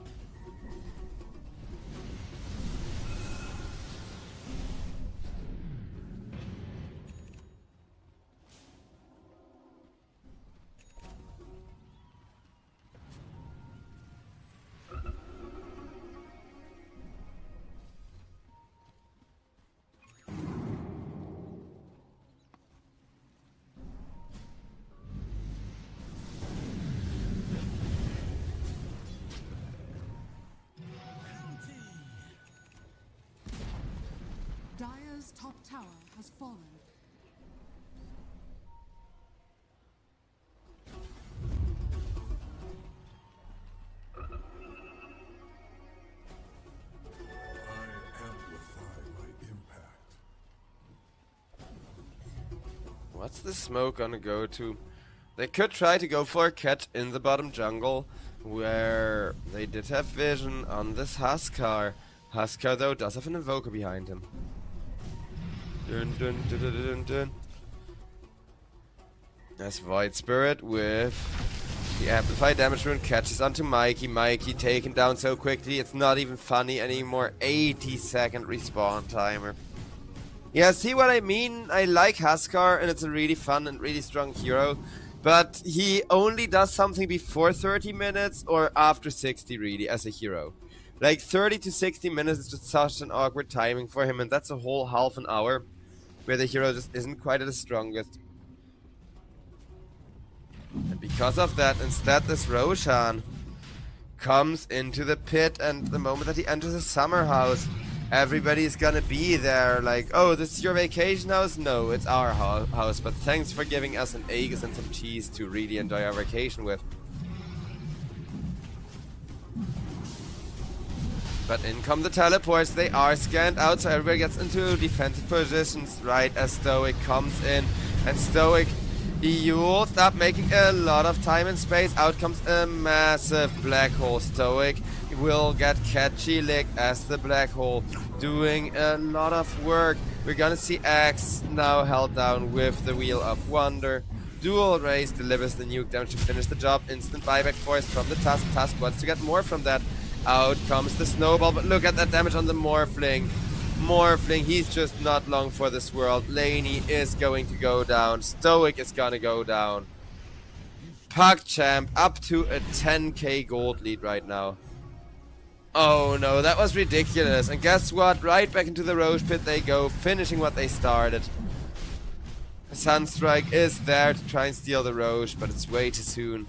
Dire's top tower has fallen. What's the smoke gonna go to? They could try to go for a catch in the bottom jungle, where they did have vision on this Huskar. Huskar, though, does have an invoker behind him. Dun dun dun dun dun dun. As Void Spirit with the amplified damage rune catches onto Mikey. Mikey taken down so quickly, it's not even funny anymore. 80-second respawn timer. Yeah, see what I mean? I like Huskar, and it's a really fun and really strong hero. But he only does something before 30 minutes or after 60, really, as a hero. Like, 30 to 60 minutes is just such an awkward timing for him, and that's a whole half an hour where the hero just isn't quite at his strongest. And because of that, instead this Roshan comes into the pit, and the moment that he enters the summer house, everybody's gonna be there like, oh, this is your vacation house? No, it's our house, but thanks for giving us an Aegis and some cheese to really enjoy our vacation with. But in come the teleports, they are scanned out, so everybody gets into defensive positions right as Stoic comes in. And Stoic, he will stop making a lot of time and space. Out comes a massive black hole. Stoic will get catchy licked as the black hole, doing a lot of work. We're gonna see Axe now held down with the Wheel of Wonder. Dual Race delivers the nuke down to finish the job. Instant buyback force from the Tusk. Tusk wants to get more from that. Out comes the snowball, but look at that damage on the Morphling. Morphling, he's just not long for this world. Laney is going to go down. Stoic is gonna go down. PugChamp up to a 10k gold lead right now. Oh no, that was ridiculous. And guess what? Right back into the Roche pit they go, finishing what they started. Sunstrike is there to try and steal the Roche, but it's way too soon.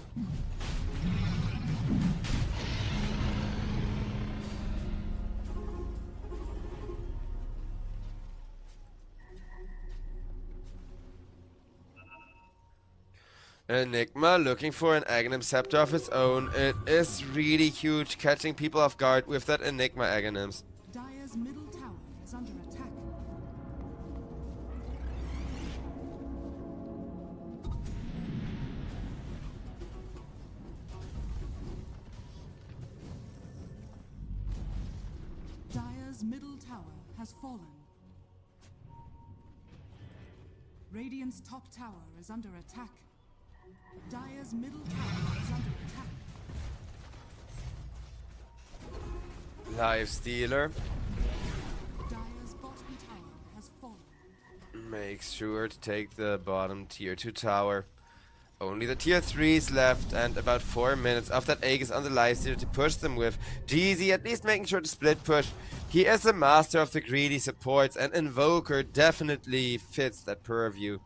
Enigma looking for an Aghanim Scepter of its own. It is really huge, catching people off guard with that Enigma Aghanims. Dire's middle tower is under attack. Dire's middle tower has fallen. Radiant's top tower is under attack. Dire's middle tower is under attack. Life Stealer Dire's bottom tower has fallen. makes sure to take the bottom tier 2 tower. Only the tier 3s left, and about 4 minutes of that Aegis on the Life Stealer to push them with. Jeezy at least making sure to split push. He is a master of the greedy supports, and Invoker definitely fits that purview.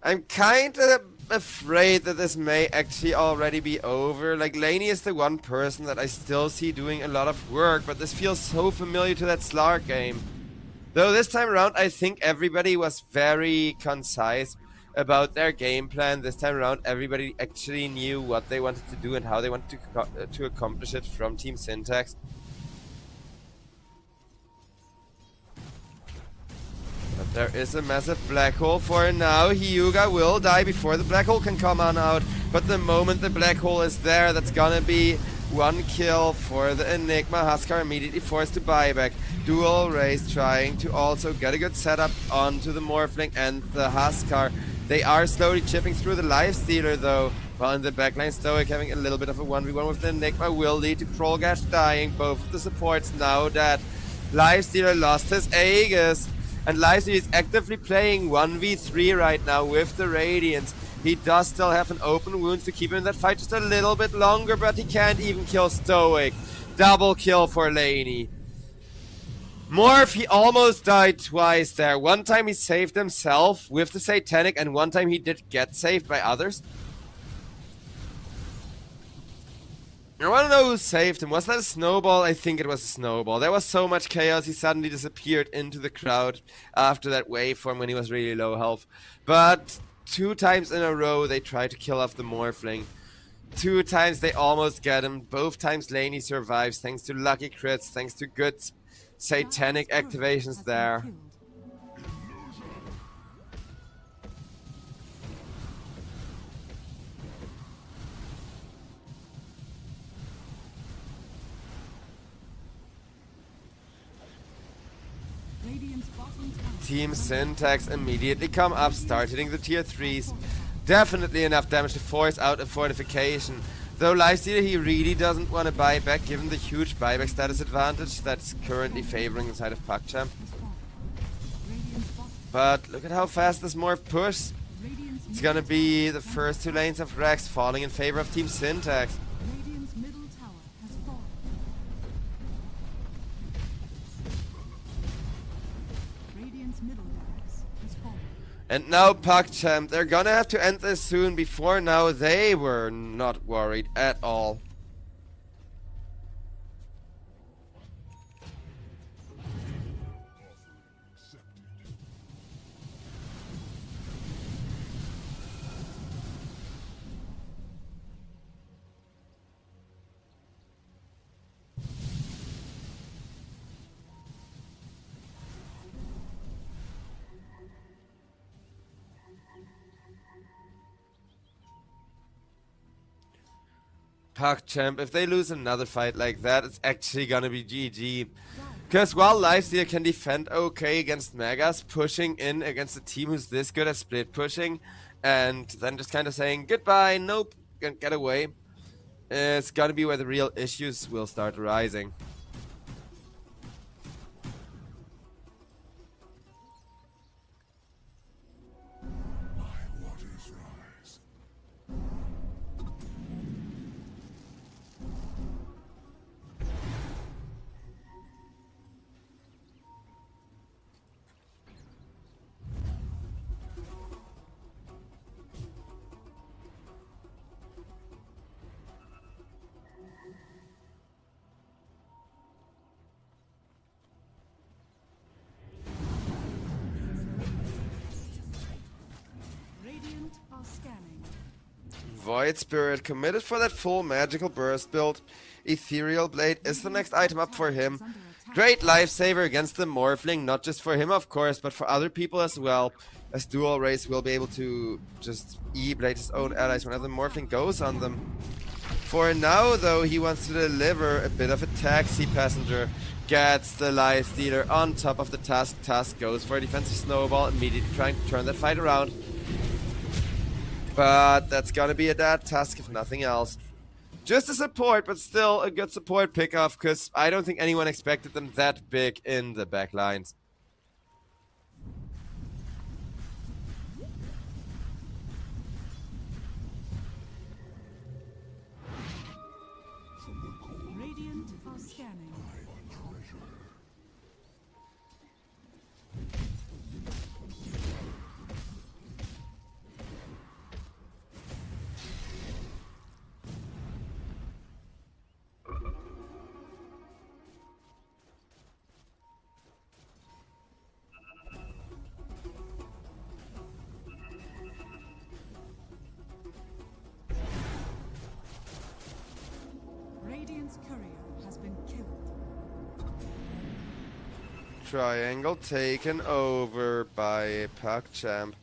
I'm kinda afraid that this may actually already be over. Like, Laney is the one person that I still see doing a lot of work, but this feels so familiar to that Slark game. Though this time around, I think everybody was very concise about their game plan. This time around, everybody actually knew what they wanted to do and how they wanted to accomplish it from Team Syntax. But there is a massive black hole for now. Hyuga will die before the black hole can come on out. But the moment the black hole is there, that's gonna be one kill for the Enigma. Huskar immediately forced to buyback. Dual Race trying to also get a good setup onto the Morphling and the Huskar. They are slowly chipping through the Life Stealer though. While in the backline, Stoic having a little bit of a 1v1 with the Enigma will lead to Trollgash dying. Both of the supports now dead. Life Stealer lost his Aegis. And Life Stealer is actively playing 1v3 right now with the Radiance. He does still have an open wound to keep him in that fight just a little bit longer, but he can't even kill Stoic. Double kill for Laney. Morph, he almost died twice there. One time he saved himself with the Satanic, and one time he did get saved by others. I want to know who saved him. Was that a snowball? I think it was a snowball. There was so much chaos, he suddenly disappeared into the crowd after that waveform when he was really low health. But 2 times in a row they tried to kill off the Morphling. 2 times they almost get him. Both times Laney survives thanks to lucky crits, thanks to good Satanic activations there. Team Syntax immediately come up, start hitting the tier 3s. Definitely enough damage to force out a fortification. Though Lifestealer, he really doesn't want to buy back given the huge buyback status advantage that's currently favoring the side of PugChamp. But look at how fast this Morph pushes. It's gonna be the first 2 lanes of Rex falling in favor of Team Syntax. And now PugChamp, they're gonna have to end this soon. Before now, they were not worried at all. PugChamp, if they lose another fight like that, it's actually gonna be GG. Because while Lifestealer can defend okay against Megas, pushing in against a team who's this good at split pushing, and then just kind of saying, goodbye, nope, get away, it's gonna be where the real issues will start arising. Void Spirit committed for that full magical burst build. Ethereal Blade is the next item up for him. Great lifesaver against the Morphling, not just for him of course, but for other people as well, as Dual Race will be able to just E-Blade his own allies whenever the Morphling goes on them. For now though, he wants to deliver a bit of a taxi passenger. Gets the Lifestealer on top of the Tusk. Tusk goes for a defensive snowball, immediately trying to turn that fight around. But that's gonna be a dead Tusk if nothing else. Just a support, but still a good support pickoff, because I don't think anyone expected them that big in the backlines. Radiant are scanning. Radiant's courier has been killed. Triangle taken over by PugChamp.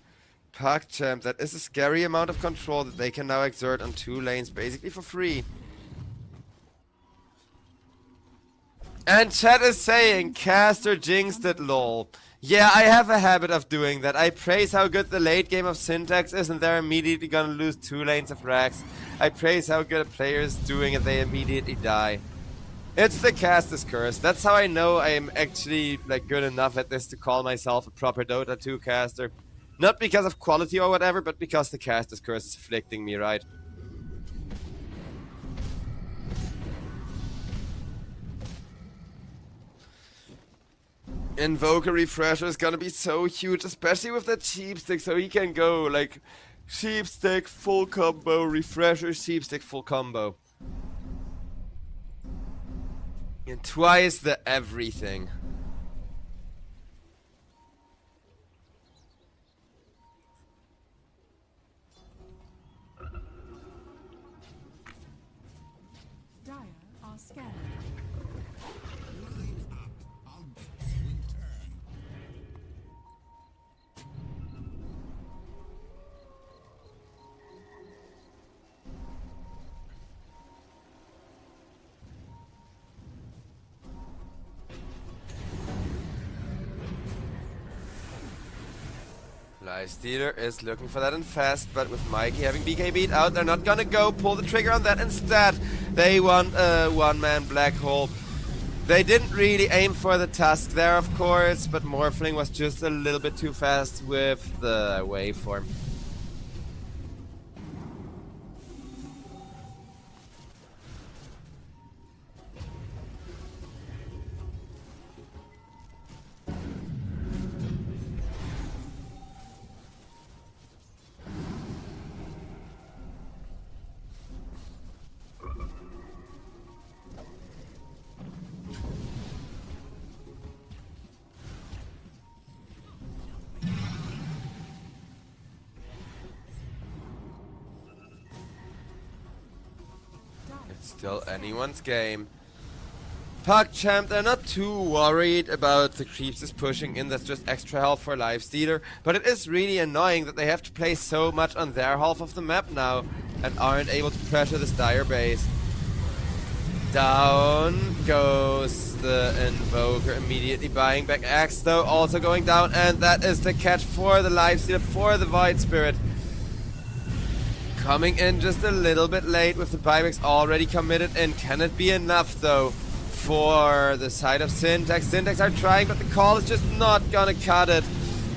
PugChamp, that is a scary amount of control that they can now exert on 2 lanes basically for free. And chat is saying, Caster jinxed it, lol. Yeah, I have a habit of doing that. I praise how good the late game of Syntax is and they're immediately gonna lose 2 lanes of Rax. I praise how good a player is doing and they immediately die. It's the caster's curse. That's how I know I am actually like good enough at this to call myself a proper Dota 2 caster. Not because of quality or whatever, but because the caster's curse is afflicting me, right? Invoker Refresher is gonna be so huge, especially with that cheap stick, so he can go like cheap stick, full combo, refresher, cheap stick, full combo. And twice the everything. Dire are scanning. Lifestealer is looking for that infest, but with Mikey having BK beat out, they're not gonna go pull the trigger on that. Instead, they want a one-man black hole. They didn't really aim for the tusk there, of course, but Morphling was just a little bit too fast with the waveform. It's still anyone's game. PugChamp, they're not too worried about the creeps is pushing in. That's just extra health for Lifestealer. But it is really annoying that they have to play so much on their half of the map now and aren't able to pressure this Dire base. Down goes the Invoker, immediately buying back Axe though, also going down, and that is the catch for the Lifestealer, for the Void Spirit. Coming in just a little bit late with the buybacks already committed in. Can it be enough though for the side of Syntax? Syntax are trying, but the call is just not gonna cut it,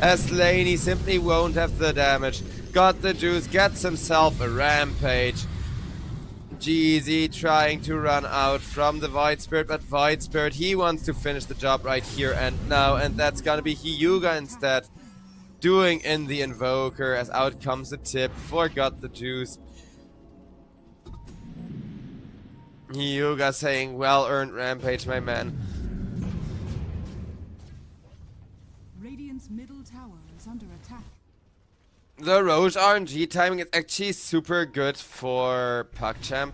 as Laney simply won't have the damage. Got the juice, gets himself a rampage. GZ trying to run out from the Void Spirit, but Void Spirit, he wants to finish the job right here and now, and that's gonna be Hyuga instead doing in the Invoker, as out comes the tip for Got the Juice. Hyuga saying, well earned rampage, my man. Radiant's middle tower is under attack. The Roche RNG timing is actually super good for PugChamp.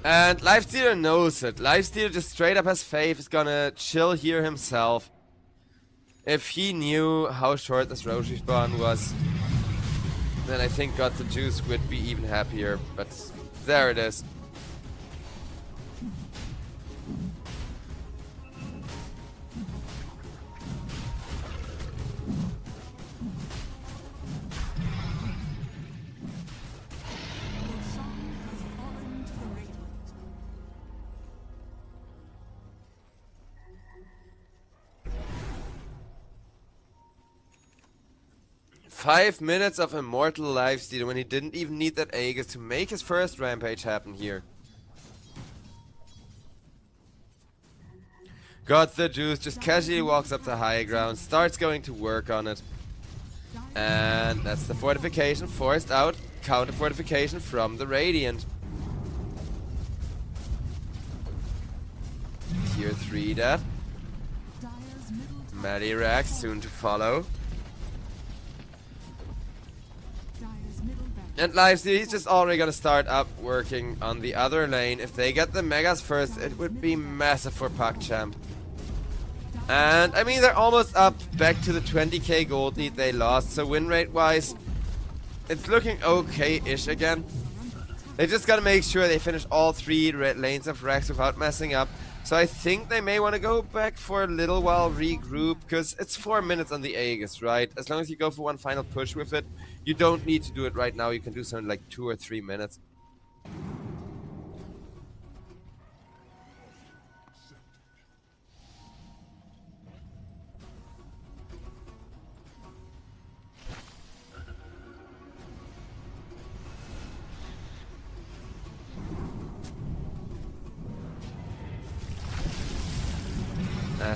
And Lifestealer knows it. Lifestealer just straight up has faith, is gonna chill here himself. If he knew how short this Roche respawn was, then I think Got the Juice would be even happier. But there it is. Roshan has fallen to the Radiant. 5 minutes of immortal lifesteal when he didn't even need that Aegis to make his first rampage happen here. Got the Juice, just casually walks up to high ground, starts going to work on it. And that's the fortification forced out. Counter fortification from the Radiant. Tier 3 death. Dire's middle Medirex soon to follow. Dire's middle barracks. And Lifesteal, he's just already gonna start up working on the other lane. If they get the Megas first, it would be massive for PugChamp. And I mean, they're almost up back to the 20k gold lead they lost, so win rate wise, it's looking okay-ish again. They just gotta make sure they finish all 3 red lanes of Rex without messing up. So I think they may want to go back for a little while, regroup, because it's 4 minutes on the Aegis, right? As long as you go for one final push with it, you don't need to do it right now. You can do something like 2 or 3 minutes.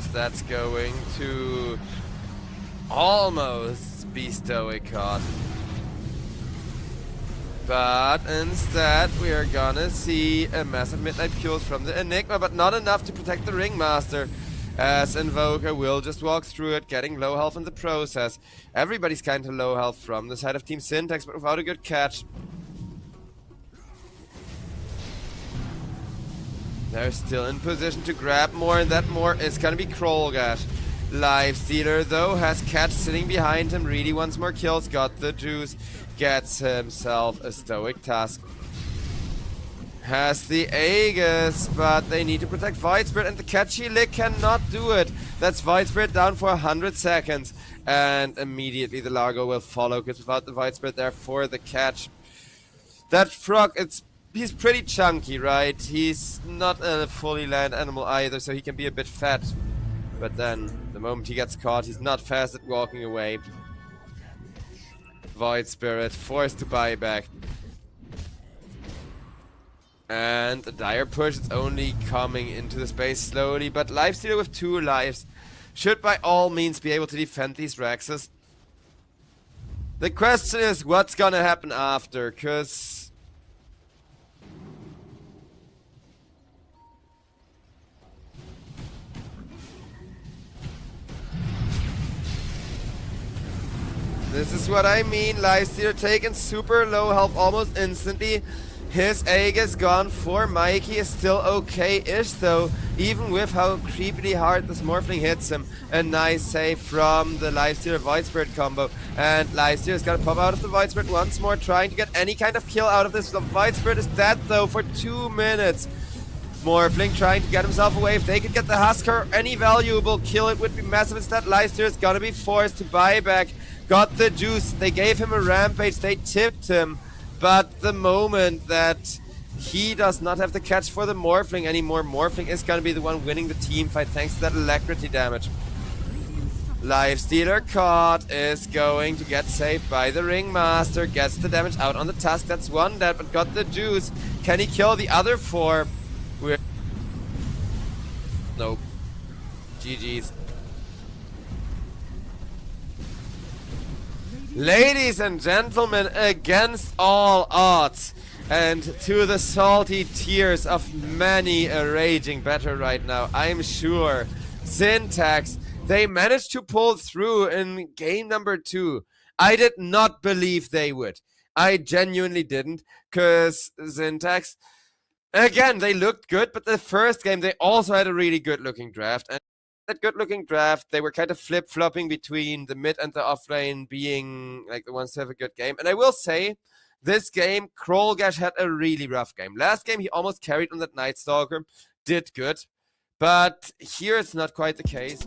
as that's going to almost be Stoic caught. But instead, we are gonna see a massive Midnight Pulse from the Enigma, but not enough to protect the Ringmaster, as Invoker will just walk through it, getting low health in the process. Everybody's kinda low health from the side of Team Syntax, but without a good catch. They're still in position to grab more, and that more is gonna be Krollgash. Lifestealer, though, has Catch sitting behind him, really wants more kills, got the juice, gets himself a Stoic Tusk. Has the Aegis, but they need to protect Void Spirit, and the Catchy Lick cannot do it. That's Void Spirit down for 100 seconds, and immediately the Largo will follow, because without the Void Spirit there for the catch. That Frog, he's pretty chunky, right? He's not a fully land animal either, so he can be a bit fat. But then, the moment he gets caught, he's not fast at walking away. Void Spirit forced to buy back. And the Dire Push is only coming into the space slowly, but Lifestealer with 2 lives should by all means be able to defend these Rexes. The question is what's gonna happen after, cause this is what I mean. Lifestealer taking super low health almost instantly. His Aegis gone for Mikey is still okay-ish though, even with how creepily hard this Morphling hits him. A nice save from the Lifestealer Void Spirit combo. And Lifestealer's gonna pop out of the Void Spirit once more, trying to get any kind of kill out of this. The Void Spirit is dead though for 2 minutes. Morphling trying to get himself away. If they could get the Husker or any valuable kill, it would be massive. Instead, Lifestealer's gonna be forced to buy back. Got the juice. They gave him a rampage. They tipped him. But the moment that he does not have the catch for the Morphling anymore, Morphling is gonna be the one winning the team fight thanks to that Alacrity damage. Lifestealer caught is going to get saved by the Ringmaster. Gets the damage out on the Tusk. That's one dead, but got the juice. Can he kill the other 4? Nope. GG's. Ladies and gentlemen, against all odds, and to the salty tears of many a raging bettor right now, I'm sure, Syntax, they managed to pull through in game number 2. I did not believe they would. I genuinely didn't, because Syntax, again, they looked good, but the first game they also had a really good looking draft. And that good looking draft, they were kind of flip-flopping between the mid and the off lane being like the ones to have a good game. And I will say, this game, Krollgash had a really rough game. Last game, he almost carried on that Night Stalker, did good. But here it's not quite the case.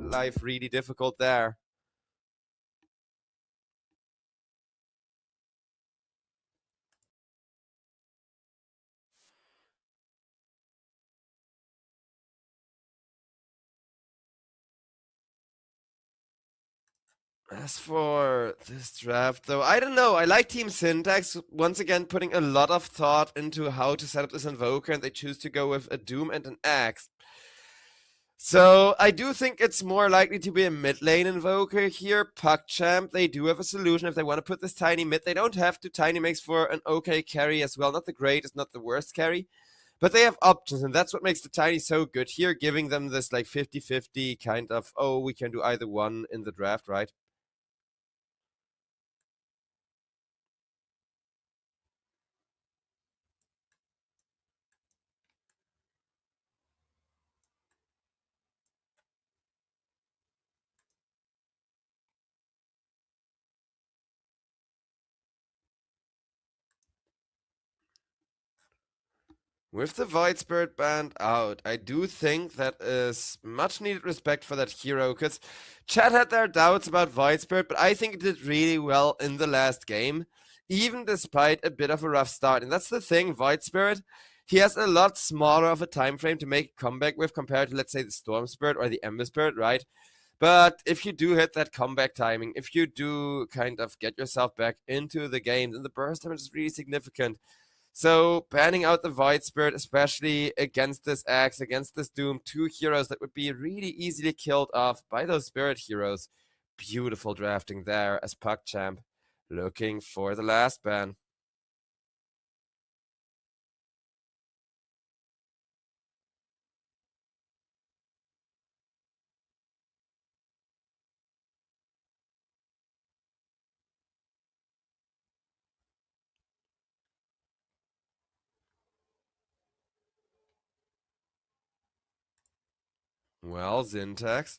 life really difficult there. As for this draft, though, I don't know. I like Team Syntax once again putting a lot of thought into how to set up this Invoker, and they choose to go with a Doom and an Axe. So I do think it's more likely to be a mid lane Invoker here. PugChamp, they do have a solution if they want to put this Tiny mid. They don't have to. Tiny makes for an okay carry as well. Not the greatest, not the worst carry. But they have options, and that's what makes the Tiny so good here, giving them this like 50-50 kind of, oh, we can do either one in the draft, right? With the Void Spirit banned out, I do think that is much needed respect for that hero, because Chad had their doubts about Void Spirit, but I think it did really well in the last game, even despite a bit of a rough start. And that's the thing, Void Spirit, he has a lot smaller of a time frame to make a comeback with compared to, let's say, the Storm Spirit or the Ember Spirit, right? But if you do hit that comeback timing, if you do kind of get yourself back into the game, then the burst damage is really significant. So banning out the Void Spirit, especially against this Axe, against this Doom, two heroes that would be really easily killed off by those Spirit heroes. Beautiful drafting there as PugChamp, looking for the last ban. Well, Syntax,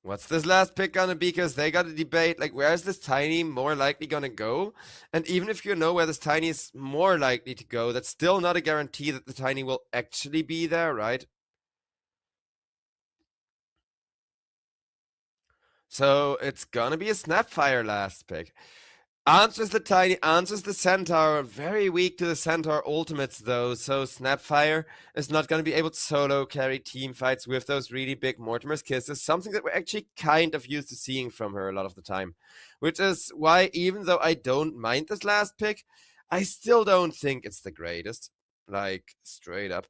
what's this last pick gonna be? Because they got to debate, like, where is this Tiny more likely gonna go? And even if you know where this Tiny is more likely to go, that's still not a guarantee that the Tiny will actually be there, right? So it's gonna be a Snapfire last pick. Answers the Tiny, answers the Centaur. Very weak to the Centaur ultimates, though. So Snapfire is not going to be able to solo carry team fights with those really big Mortimer's Kisses. Something that we're actually kind of used to seeing from her a lot of the time. Which is why, even though I don't mind this last pick, I still don't think it's the greatest. Like, straight up.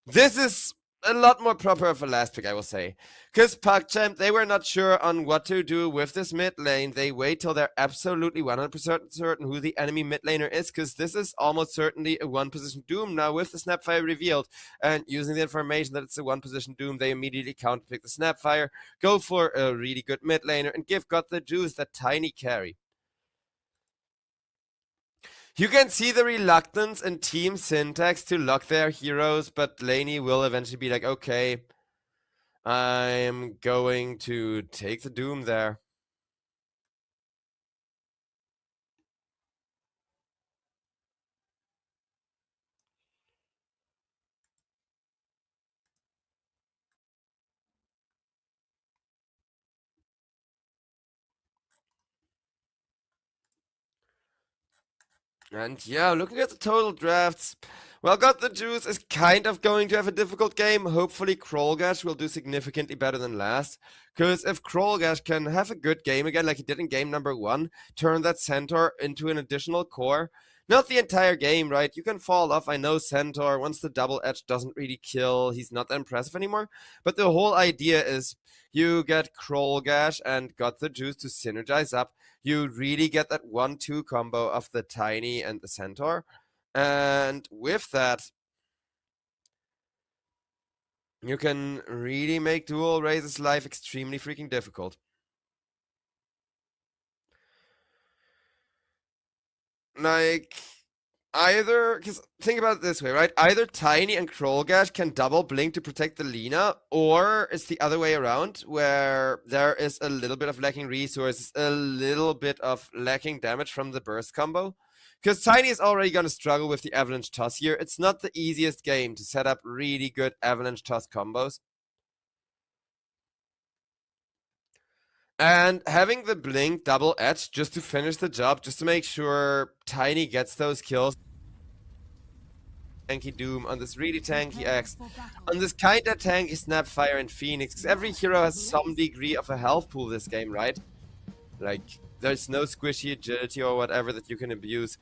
This is a lot more proper of a last pick, I will say. Because PugChamp, they were not sure on what to do with this mid lane. They wait till they're absolutely 100% certain who the enemy mid laner is, because this is almost certainly a one-position Doom now with the Snapfire revealed. And using the information that it's a one-position Doom, they immediately counterpick the Snapfire, go for a really good mid laner, and give God the juice that Tiny carry. You can see the reluctance in Team Syntax to lock their heroes, but Laney will eventually be like, okay, I'm going to take the Doom there. And yeah, looking at the total drafts, well, God the Juice is kind of going to have a difficult game. Hopefully, Krollgash will do significantly better than last. Because if Krollgash can have a good game again, like he did in game number 1, turn that Centaur into an additional core. Not the entire game, right? You can fall off. I know Centaur, once the double edge doesn't really kill, he's not that impressive anymore. But the whole idea is you get Krollgash and God the Juice to synergize up. You really get that 1-2 combo of the Tiny and the Centaur. And with that, you can really make Dual Raze's life extremely freaking difficult. Like, either, because think about it this way, right? Either Tiny and Krollgash can double blink to protect the Lina, or it's the other way around, where there is a little bit of lacking resources, a little bit of lacking damage from the burst combo. Because Tiny is already going to struggle with the Avalanche Toss here. It's not the easiest game to set up really good Avalanche Toss combos. And having the blink double edge just to finish the job, just to make sure Tiny gets those kills. Tanky Doom, on this really tanky X, on this kinda tanky Snapfire and Phoenix, 'cause every hero has some degree of a health pool this game, right? Like, there's no squishy agility or whatever that you can abuse.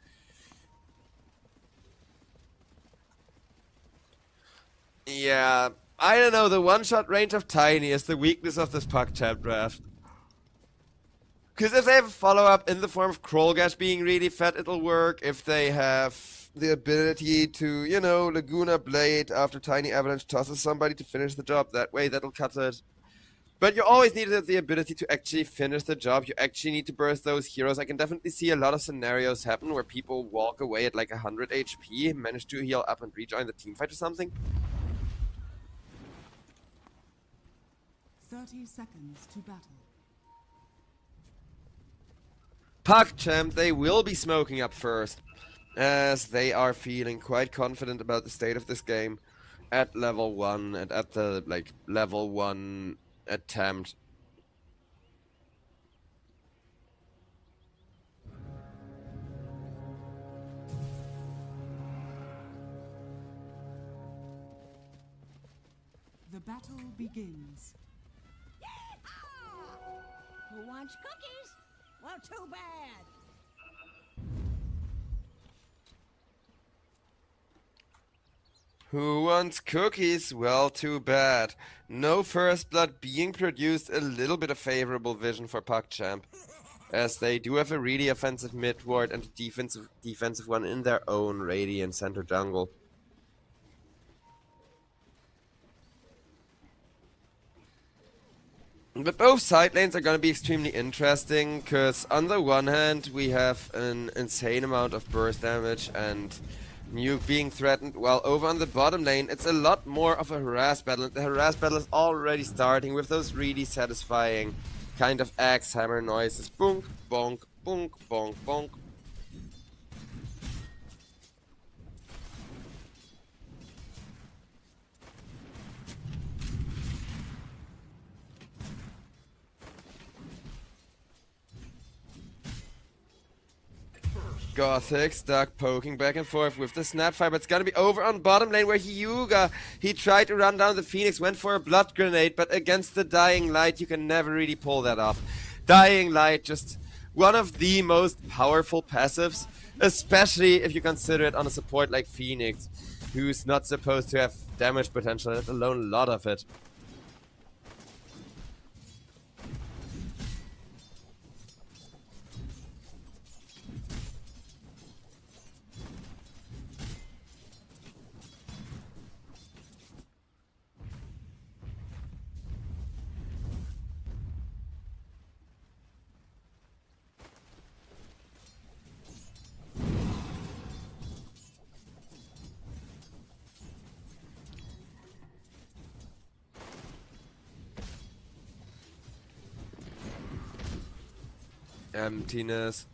Yeah, I don't know, the one-shot range of Tiny is the weakness of this PugChamp draft. Because if they have a follow-up in the form of Krollgash being really fat, it'll work. If they have the ability to, you know, Laguna Blade after Tiny Avalanche tosses somebody to finish the job that way, that'll cut it. But you always need the ability to actually finish the job. You actually need to burst those heroes. I can definitely see a lot of scenarios happen where people walk away at like 100 HP, manage to heal up and rejoin the teamfight or something. 30 seconds to battle. PugChamp, they will be smoking up first, as they are feeling quite confident about the state of this game at level 1 and at the like level 1 attempt. The battle begins. Who wants cookies? Well, too bad. Who wants cookies? Well, too bad. No first blood being produced, a little bit of favorable vision for PugChamp, as they do have a really offensive mid ward and a defensive one in their own Radiant center jungle. But both side lanes are going to be extremely interesting, because on the one hand we have an insane amount of burst damage and Nuke being threatened, while over on the bottom lane it's a lot more of a harass battle, and the harass battle is already starting with those really satisfying kind of axe hammer noises. Bonk, bonk, bonk, bonk, bonk. Gothic stuck poking back and forth with the Snapfire, but it's gonna be over on bottom lane where Hyuga, he tried to run down the Phoenix, went for a blood grenade, but against the Dying Light you can never really pull that off. Dying Light, just one of the most powerful passives, especially if you consider it on a support like Phoenix, who's not supposed to have damage potential, let alone a lot of it. Emptiness.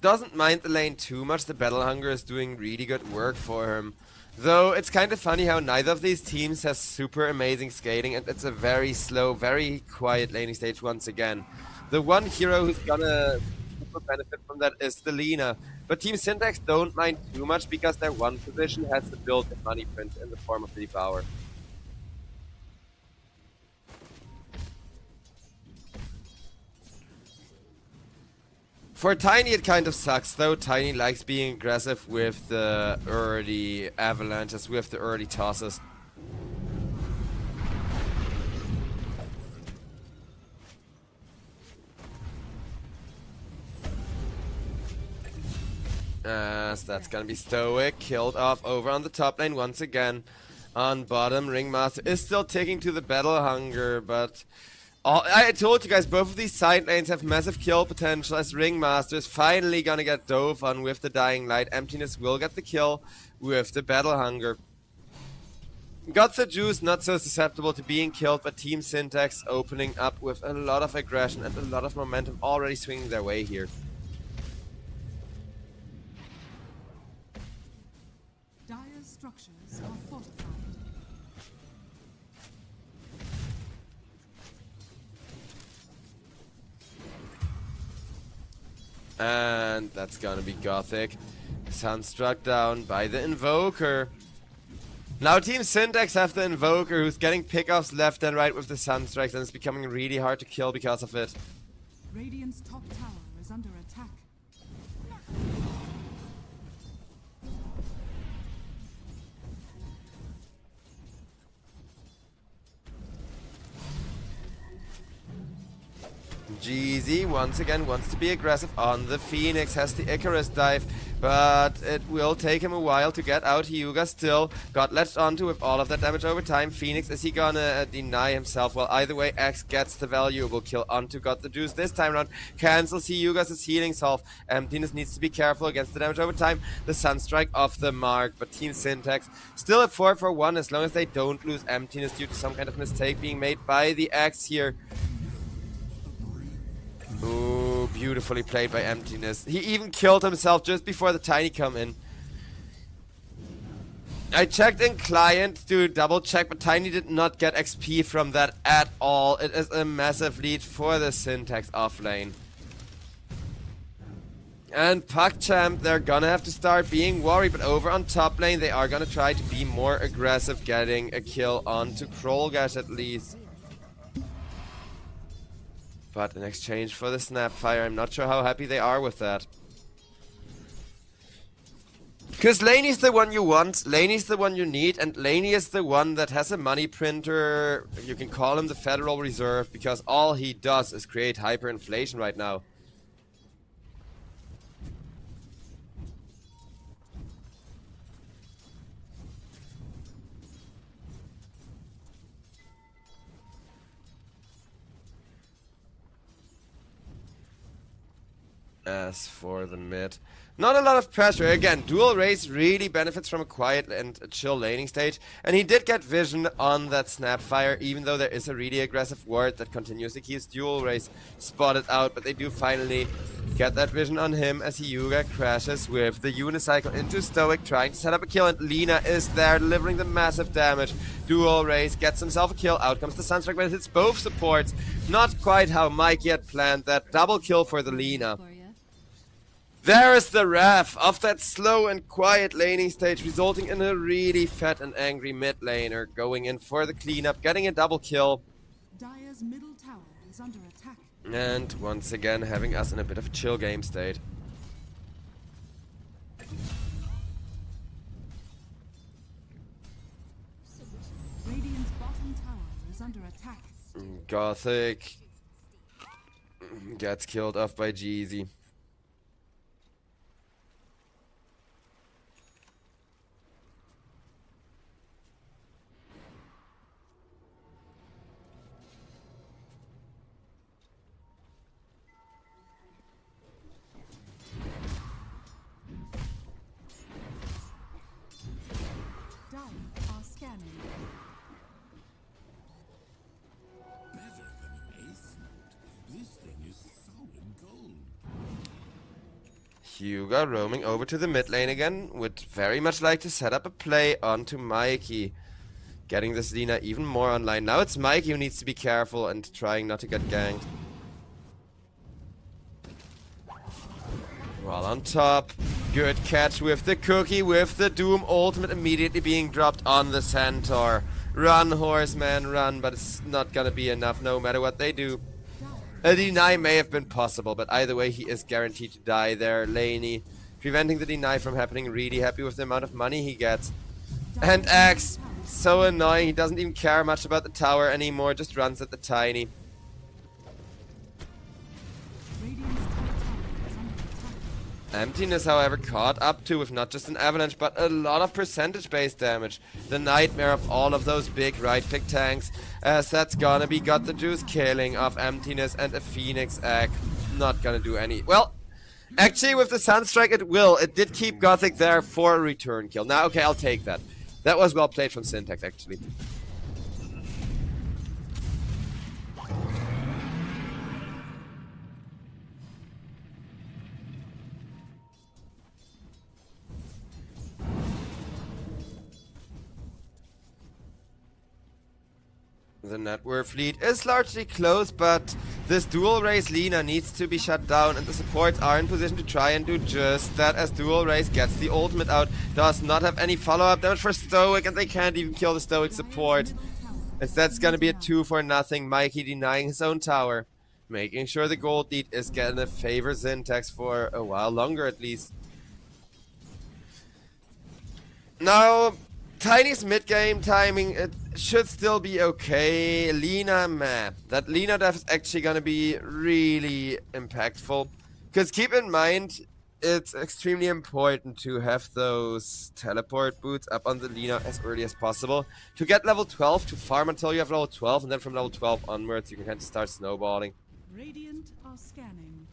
Doesn't mind the lane too much, the Battle Hunger is doing really good work for him. Though it's kind of funny how neither of these teams has super amazing scaling, and it's a very slow, very quiet laning stage once again. The one hero who's gonna super benefit from that is the Lina. But Team Syntax don't mind too much because their one position has the built-in money print in the form of the Devour. For Tiny it kind of sucks though. Tiny likes being aggressive with the early avalanches, with the early tosses. As that's gonna be Stoic, killed off over on the top lane once again. On bottom, Ringmaster is still taking to the Battle Hunger, but I told you guys, both of these side lanes have massive kill potential, as Ringmaster is finally gonna get dove on with the Dying Light. Emptiness will get the kill with the Battle Hunger. Got the Juice, not so susceptible to being killed, but Team Syntax opening up with a lot of aggression and a lot of momentum already swinging their way here. Dire's structures are fortified. And that's gonna be Gothic. Sunstruck down by the Invoker. Now Team Syntax have the Invoker who's getting pickoffs left and right with the Sunstrikes, and it's becoming really hard to kill because of it. Radiant's top tower is under attack. GZ once again wants to be aggressive on the Phoenix, has the Icarus dive, but it will take him a while to get out. Hyuga still got latched onto with all of that damage over time. Phoenix, is he gonna deny himself? Well, either way, X gets the valuable kill onto, got the juice this time around, cancels Hyuga's healing salve. Emptiness needs to be careful against the damage over time. The Sunstrike off the mark, but Team Syntax still at 4 for 1 as long as they don't lose Emptiness due to some kind of mistake being made by the X here. Ooh, beautifully played by Emptiness. He even killed himself just before the Tiny come in. I checked in client to double check, but Tiny did not get XP from that at all. It is a massive lead for the Syntax offlane. And PugChamp, they're gonna have to start being worried, but over on top lane, they are gonna try to be more aggressive, getting a kill onto Krollgash at least. But in exchange for the Snapfire, I'm not sure how happy they are with that. Because Laney's the one you want, Laney's the one you need, and Laney is the one that has a money printer. You can call him the Federal Reserve, because all he does is create hyperinflation right now. As for the mid, not a lot of pressure. Again, Dual Race really benefits from a quiet and a chill laning stage, and he did get vision on that Snapfire, even though there is a really aggressive ward that continuously keeps Dual Race spotted out, but they do finally get that vision on him as Hyuga crashes with the Unicycle into Stoic, trying to set up a kill, and Lina is there delivering the massive damage. Dual Race gets himself a kill, out comes the Sunstrike, but it hits both supports. Not quite how Mikey had planned. That double kill for the Lina. There is the wrath of that slow and quiet laning stage, resulting in a really fat and angry mid laner going in for the cleanup, getting a double kill. Dire's middle tower is under attack. And once again having us in a bit of a chill game state. Radiant's bottom tower is under attack. Gothic gets killed off by Jeezy. Hyuga roaming over to the mid lane again, would very much like to set up a play onto Mikey. Getting this Lina even more online. Now it's Mikey who needs to be careful and trying not to get ganked. While on top, good catch with the cookie, with the Doom ultimate immediately being dropped on the Centaur. Run, horseman, run, but it's not gonna be enough no matter what they do. A deny may have been possible, but either way he is guaranteed to die there. Laney preventing the deny from happening, really happy with the amount of money he gets. And Axe, so annoying, he doesn't even care much about the tower anymore, just runs at the Tiny. Emptiness, however, caught up to with not just an avalanche, but a lot of percentage-based damage. The nightmare of all of those big right-click tanks, as that's gonna be got the juice killing of Emptiness and a Phoenix egg. Not gonna do any. Well, actually with the Sunstrike it will. It did keep Gothic there for a return kill. Now, okay, I'll take that. That was well played from Syntax, actually. The network fleet is largely close, but this dual race Lina needs to be shut down, and the supports are in position to try and do just that, as dual race gets the ultimate out, does not have any follow-up damage for Stoic, and they can't even kill the Stoic support. As that's gonna be a 2-0, Mikey denying his own tower, making sure the gold lead is gonna favor Syntax for a while longer at least. Now, Tiny's mid-game timing, it should still be okay. Lina, meh. That Lina death is actually gonna be really impactful. Because keep in mind, it's extremely important to have those teleport boots up on the Lina as early as possible. To get level 12, to farm until you have level 12, and then from level 12 onwards, you can kind of start snowballing. Radiant are scanning.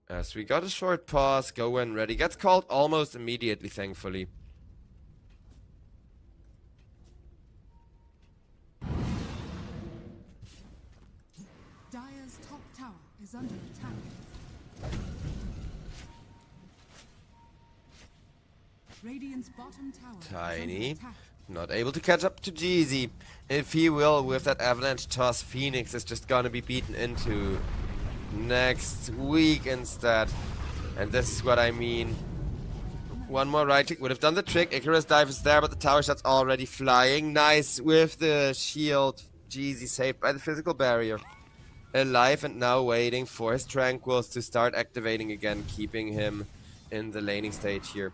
As we got a short pause, go when ready. Gets called almost immediately, thankfully. Dire's top tower is under attack. Radiant's bottom tower Tiny, is under attack. not able to catch up to Jeezy. If he will, with that avalanche toss, Phoenix is just gonna be beaten into next week instead. And this is what I mean. One more right click would have done the trick. Icarus dive is there, but the tower shot's already flying. Nice with the shield. Jeezy saved by the physical barrier. Alive and now waiting for his tranquils to start activating again, keeping him in the laning stage here.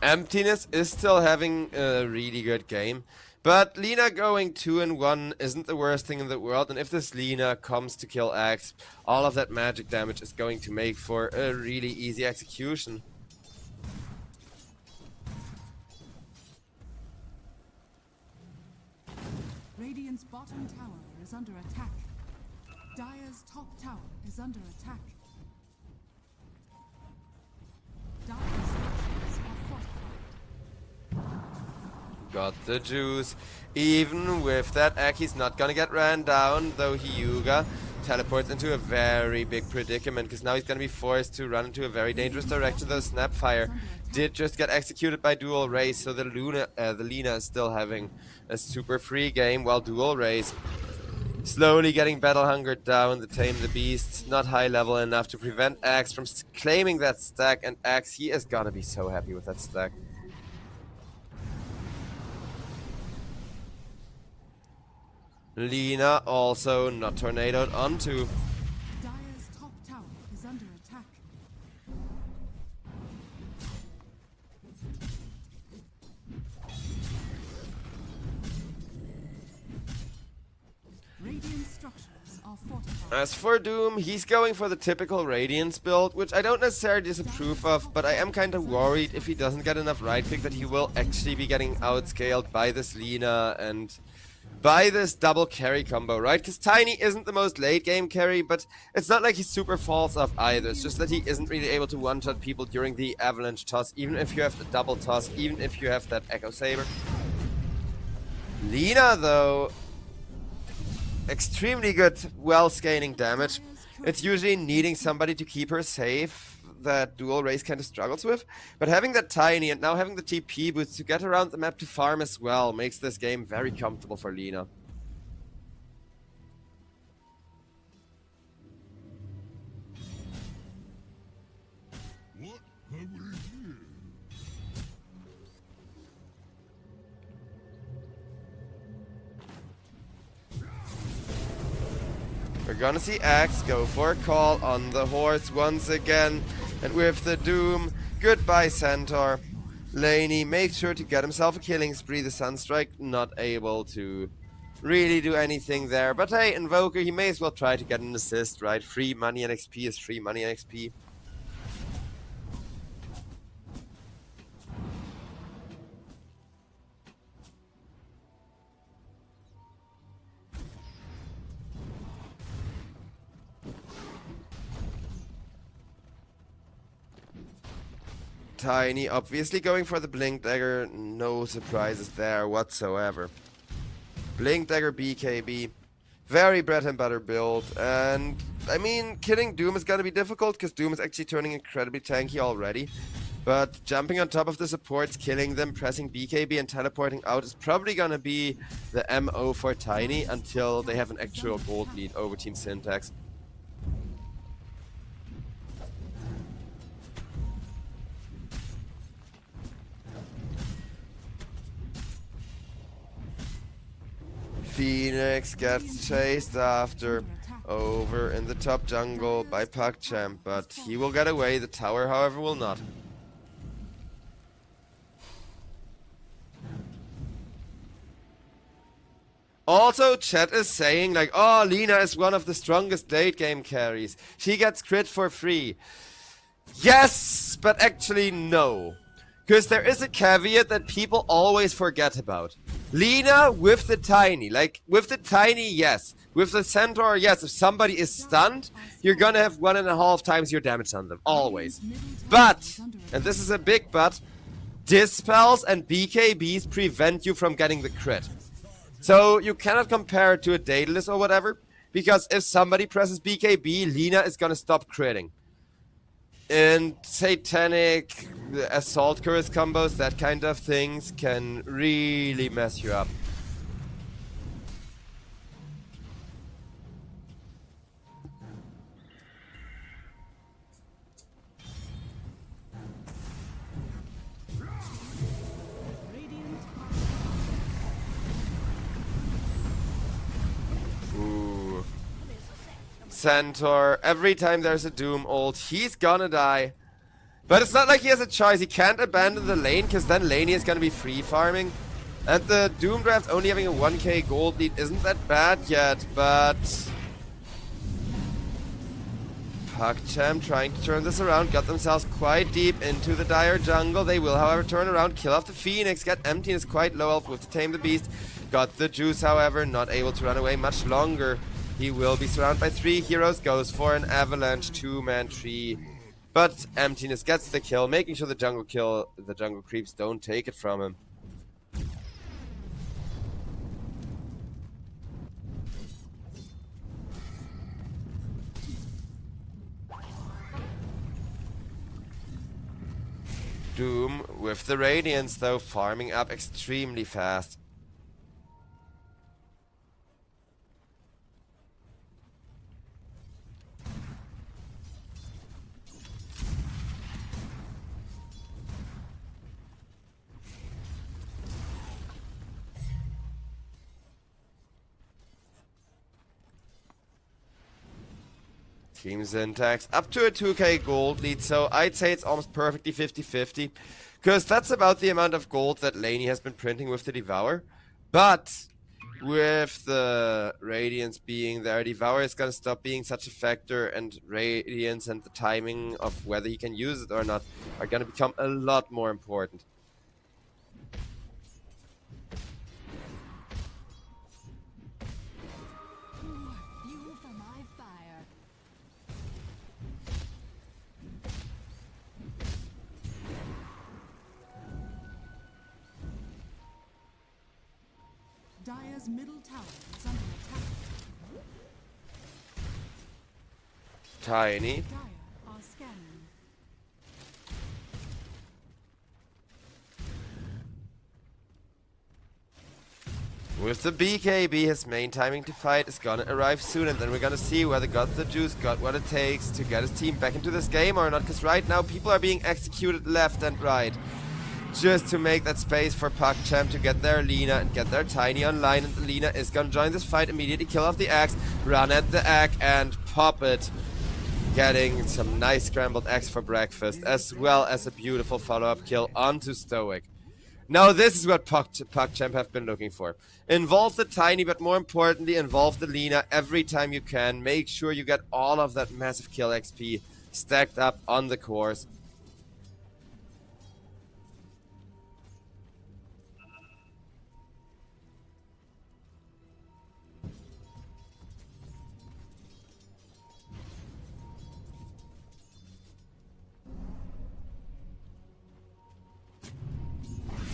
Emptiness is still having a really good game, but Lina going 2-1 isn't the worst thing in the world, and if this Lina comes to kill Axe, all of that magic damage is going to make for a really easy execution. Radiant's bottom tower is under attack. Dire's top tower is under attack. Dire's structures are fortified. Got the juice. Even with that, Aki's not gonna get ran down, though Hyuga teleports into a very big predicament, because now he's gonna be forced to run into a very dangerous direction. The Snapfire did just get executed by Dual Race, so the Lina is still having a super free game, while Dual Race slowly getting battle hungered down. The Tame the Beast, not high level enough to prevent Axe from claiming that stack, and Axe, he is gonna be so happy with that stack. Lina also not tornadoed onto. Dire's top tower is under attack. Radiant structures are fortified. As for Doom, he's going for the typical Radiance build, which I don't necessarily disapprove of, but I am kind of worried if he doesn't get enough right click that he will actually be getting outscaled by this Lina and by this double carry combo, right? Because Tiny isn't the most late game carry, but it's not like he super falls off either. It's just that he isn't really able to one-shot people during the avalanche toss, even if you have the double toss, even if you have that Echo Saber. Lina, though, extremely good, well-scaling damage. It's usually needing somebody to keep her safe that Dual Race kind of struggles with, but having that Tiny and now having the TP boots to get around the map to farm as well makes this game very comfortable for Lina. What have we here? We're gonna see Axe go for a call on the horse once again, and with the Doom, goodbye Centaur. Laney makes sure to get himself a killing spree. The Sunstrike not able to really do anything there, but hey, Invoker, he may as well try to get an assist, right? Free money and XP is free money and XP. Tiny obviously going for the Blink Dagger, no surprises there whatsoever. Blink Dagger BKB. Very bread and butter build. And, I mean, killing Doom is gonna be difficult because Doom is actually turning incredibly tanky already. But jumping on top of the supports, killing them, pressing BKB and teleporting out is probably gonna be the MO for Tiny until they have an actual gold lead over Team Syntax. Phoenix gets chased after over in the top jungle by PugChamp, but he will get away. The tower, however, will not. Also, chat is saying like, oh, Lina is one of the strongest late game carries. She gets crit for free. Yes, but actually no. Because there is a caveat that people always forget about. Lina with the Tiny. Like, with the Tiny, yes. With the Centaur, yes. If somebody is stunned, you're gonna have 1.5 times your damage on them. Always. But, and this is a big but, Dispels and BKBs prevent you from getting the crit. So, you cannot compare it to a Daedalus or whatever. Because if somebody presses BKB, Lina is gonna stop critting. And Satanic, Assault Curse combos, that kind of things can really mess you up. Ooh. Centaur, every time there's a Doom ult, he's gonna die. But it's not like he has a choice. He can't abandon the lane, because then Laney is gonna be free farming. And the Doom draft only having a 1k gold lead isn't that bad yet, but PugChamp trying to turn this around, got themselves quite deep into the dire jungle. They will, however, turn around, kill off the Phoenix, get Emptiness quite low health with the Tame the Beast. Got the juice, however, not able to run away much longer. He will be surrounded by 3 heroes, goes for an avalanche 2-man tree. But Emptiness gets the kill, making sure the jungle creeps don't take it from him. Doom with the Radiance though, farming up extremely fast. Team Syntax up to a 2k gold lead, so I'd say it's almost perfectly 50-50. Because that's about the amount of gold that Laney has been printing with the Devour. But with the Radiance being there, Devour is gonna stop being such a factor, and Radiance and the timing of whether he can use it or not are gonna become a lot more important. Fuel for my fire. Dire's middle tower is under attack. Tiny. Dire are scanning. With the BKB, his main timing to fight is gonna arrive soon, and then we're gonna see whether got the juice, got what it takes to get his team back into this game or not, because right now people are being executed left and right. Just to make that space for PugChamp to get their Lina and get their Tiny online, and the Lina is gonna join this fight immediately, kill off the axe, run at the Axe and pop it. Getting some nice scrambled eggs for breakfast, as well as a beautiful follow-up kill onto Stoic. Now this is what PugChamp have been looking for. Involve the Tiny, but more importantly, involve the Lina every time you can. Make sure you get all of that massive kill XP stacked up on the course.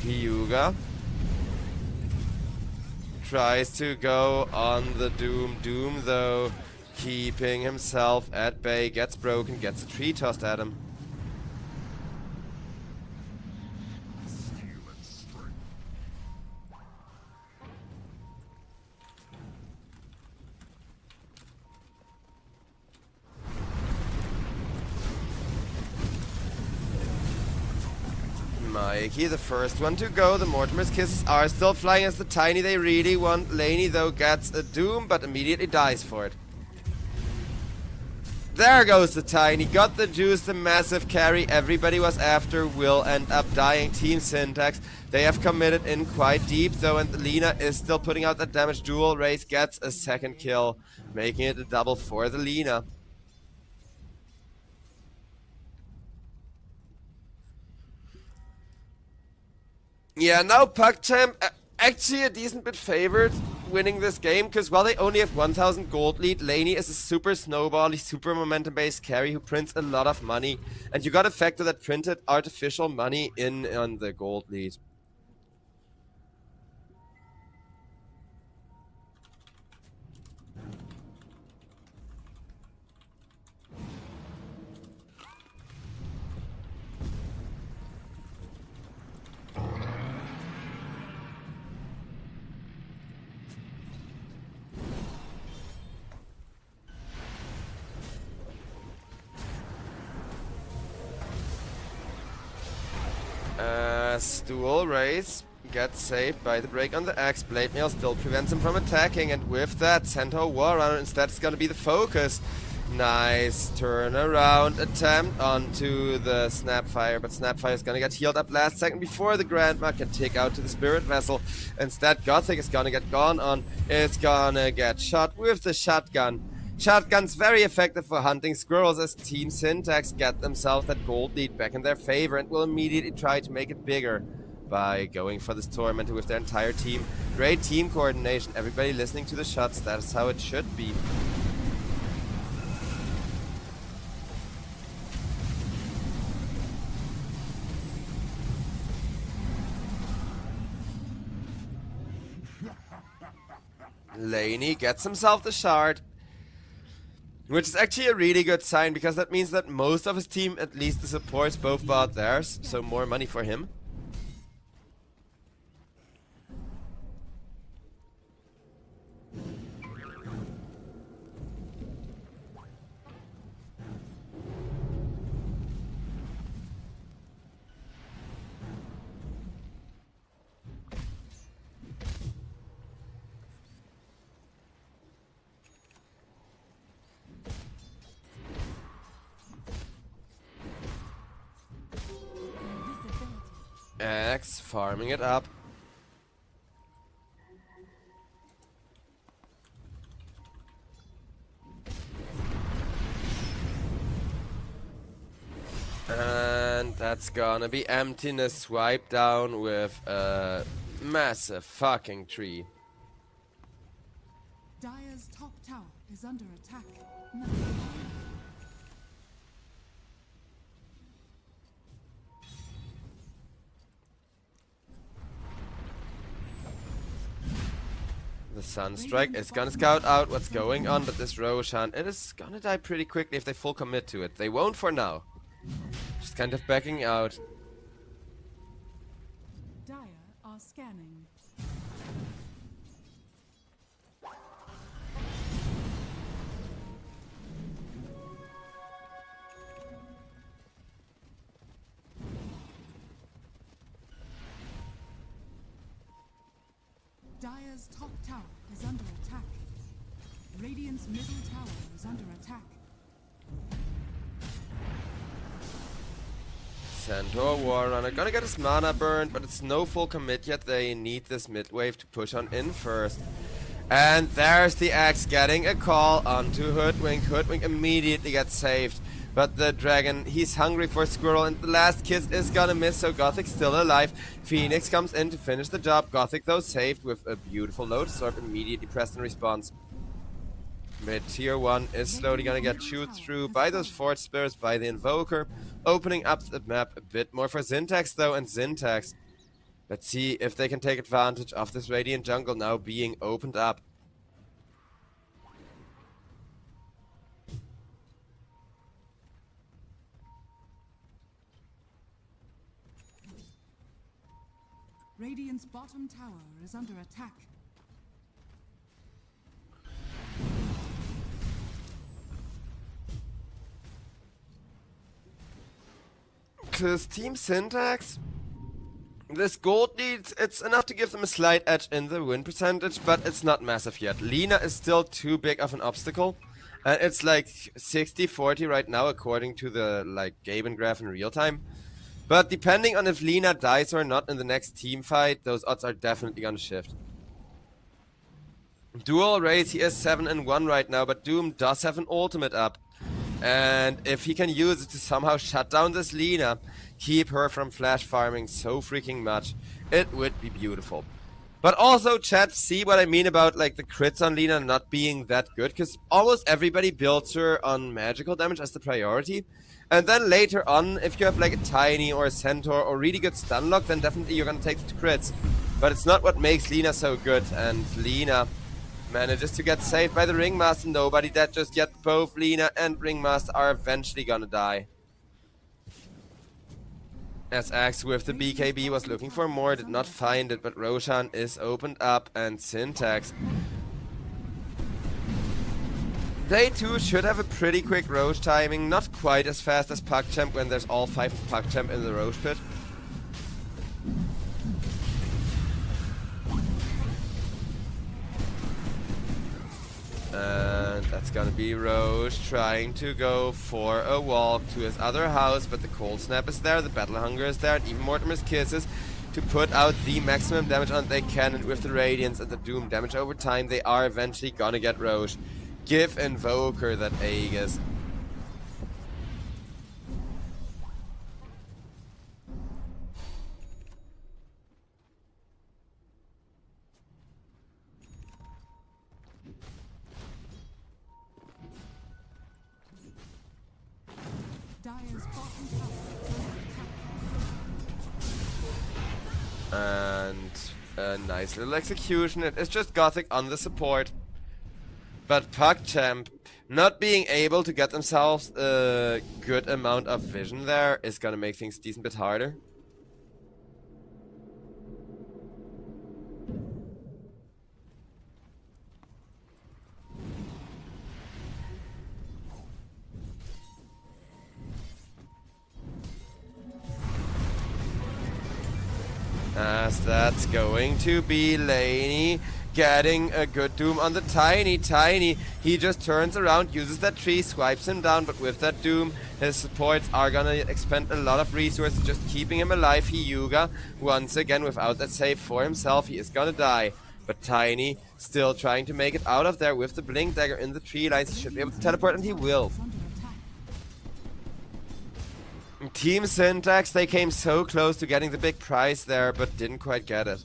Hyuga tries to go on the Doom. Doom, though, keeping himself at bay, gets broken, gets a tree tossed at him. Mikey, the first one to go. The Mortimer's kisses are still flying as the Tiny they really want. Laney, though, gets a Doom, but immediately dies for it. There goes the Tiny. Got the juice, the massive carry everybody was after will end up dying. Team Syntax, they have committed in quite deep, though, and Lina is still putting out that damage. Dual Race gets a second kill, making it a double for the Lina. Yeah, now PugChamp actually a decent bit favored winning this game, because while they only have 1000 gold lead, Laney is a super snowbally, super momentum based carry who prints a lot of money, and you gotta factor that printed artificial money in on the gold lead. Dual Race gets saved by the break on the axe. Blade Mail still prevents him from attacking, and with that, Centaur Warrunner instead is going to be the focus. Nice turnaround attempt onto the Snapfire, but Snapfire is going to get healed up last second before the Grandma can take out to the Spirit Vessel. Instead, Gothic is going to get gone on. It's going to get shot with the shotgun. Shotgun's very effective for hunting squirrels, as Team Syntax get themselves that gold lead back in their favor and will immediately try to make it bigger by going for this Tormentor with their entire team. Great team coordination, everybody listening to the shots, that is how it should be. Laney gets himself the shard, which is actually a really good sign, because that means that most of his team, at least the supports, both bought theirs, so more money for him. Axe farming it up. And that's gonna be emptiness swiped down with a massive fucking tree. Dire's top tower is under attack. No. The Sunstrike is gonna scout out what's going on, but this Roshan, it is gonna die pretty quickly if they full commit to it. They won't for now. Just kind of backing out. Dire are scanning. Dire's top tower is under attack. Radiant's middle tower is under attack. Centaur Warrunner gonna get his mana burned, but it's no full commit yet. They need this mid wave to push on in first. And there's the axe getting a call onto Hoodwink. Hoodwink immediately gets saved. But the dragon, he's hungry for Squirrel, and the last kiss is gonna miss, so Gothic's still alive. Phoenix comes in to finish the job. Gothic, though, saved with a beautiful Lotus Orb, immediately pressed in response. Mid tier 1 is slowly gonna get chewed through by those Forge Spirits, by the Invoker, opening up the map a bit more for Syntax, though, and Syntax Let's see if they can take advantage of this Radiant jungle now being opened up. Radiant's bottom tower is under attack. Because Team Syntax, this gold lead, it's enough to give them a slight edge in the win percentage, but it's not massive yet. Lina is still too big of an obstacle, and it's like 60-40 right now according to the like Gaben graph in real time. But depending on if Lina dies or not in the next team fight, those odds are definitely gonna shift. Dual race, he is 7-1 right now, but Doom does have an ultimate up. And if he can use it to somehow shut down this Lina, keep her from flash farming so freaking much, it would be beautiful. But also, chat, see what I mean about like the crits on Lina not being that good, because almost everybody builds her on magical damage as the priority. And then later on, if you have like a Tiny or a Centaur or really good stun lock, then definitely you're gonna take the crits. But it's not what makes Lina so good, and Lina manages to get saved by the Ringmaster. Nobody dead just yet. Both Lina and Ringmaster are eventually gonna die. As Axe with the BKB was looking for more, did not find it, but Roshan is opened up, and Syntax, they too should have a pretty quick Roche timing, not quite as fast as PugChamp when there's all 5 of PugChamp in the Roche pit. And that's gonna be Roche trying to go for a walk to his other house, but the Cold Snap is there, the Battle Hunger is there, and even Mortimer's Kisses to put out the maximum damage on they can, and with the Radiance and the Doom damage over time, they are eventually gonna get Roche. Give Invoker that Aegis. Dire's bottom tower is under attack. And a nice little execution. It is just Gothic on the support. But PugChamp not being able to get themselves a good amount of vision there is gonna make things a decent bit harder. As that's going to be Laney getting a good Doom on the Tiny. He just turns around, uses that tree, swipes him down, but with that Doom, his supports are gonna expend a lot of resources just keeping him alive. Hyuga, once again, without that save for himself, he is gonna die. But Tiny, still trying to make it out of there with the Blink Dagger in the tree lines. He should be able to teleport, and he will. Under attack. Team Syntax, they came so close to getting the big prize there, but didn't quite get it.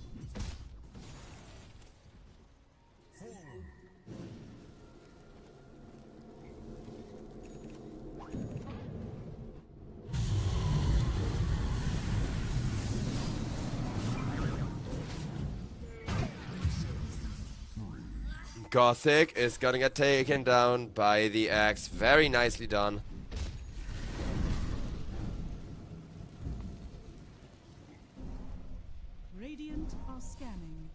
Gothic is gonna get taken down by the axe. Very nicely done. Radiant are scanning.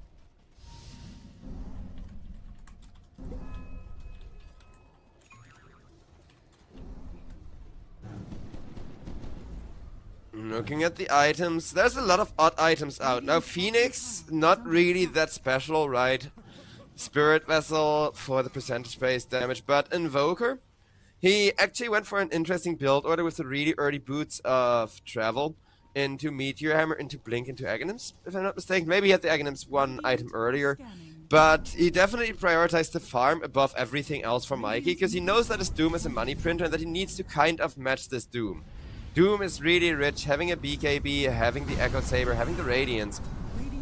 Looking at the items, there's a lot of odd items out. Now Phoenix, not really that special, right? Spirit Vessel for the percentage-based damage, but Invoker, he actually went for an interesting build order with the really early boots of Travel into Meteor Hammer, into Blink, into Aghanims, if I'm not mistaken. Maybe he had the Aghanims one item earlier, but he definitely prioritized the farm above everything else for Mikey, because he knows that his Doom is a money printer and that he needs to kind of match this Doom. Doom is really rich, having a BKB, having the Echo Saber, having the Radiance.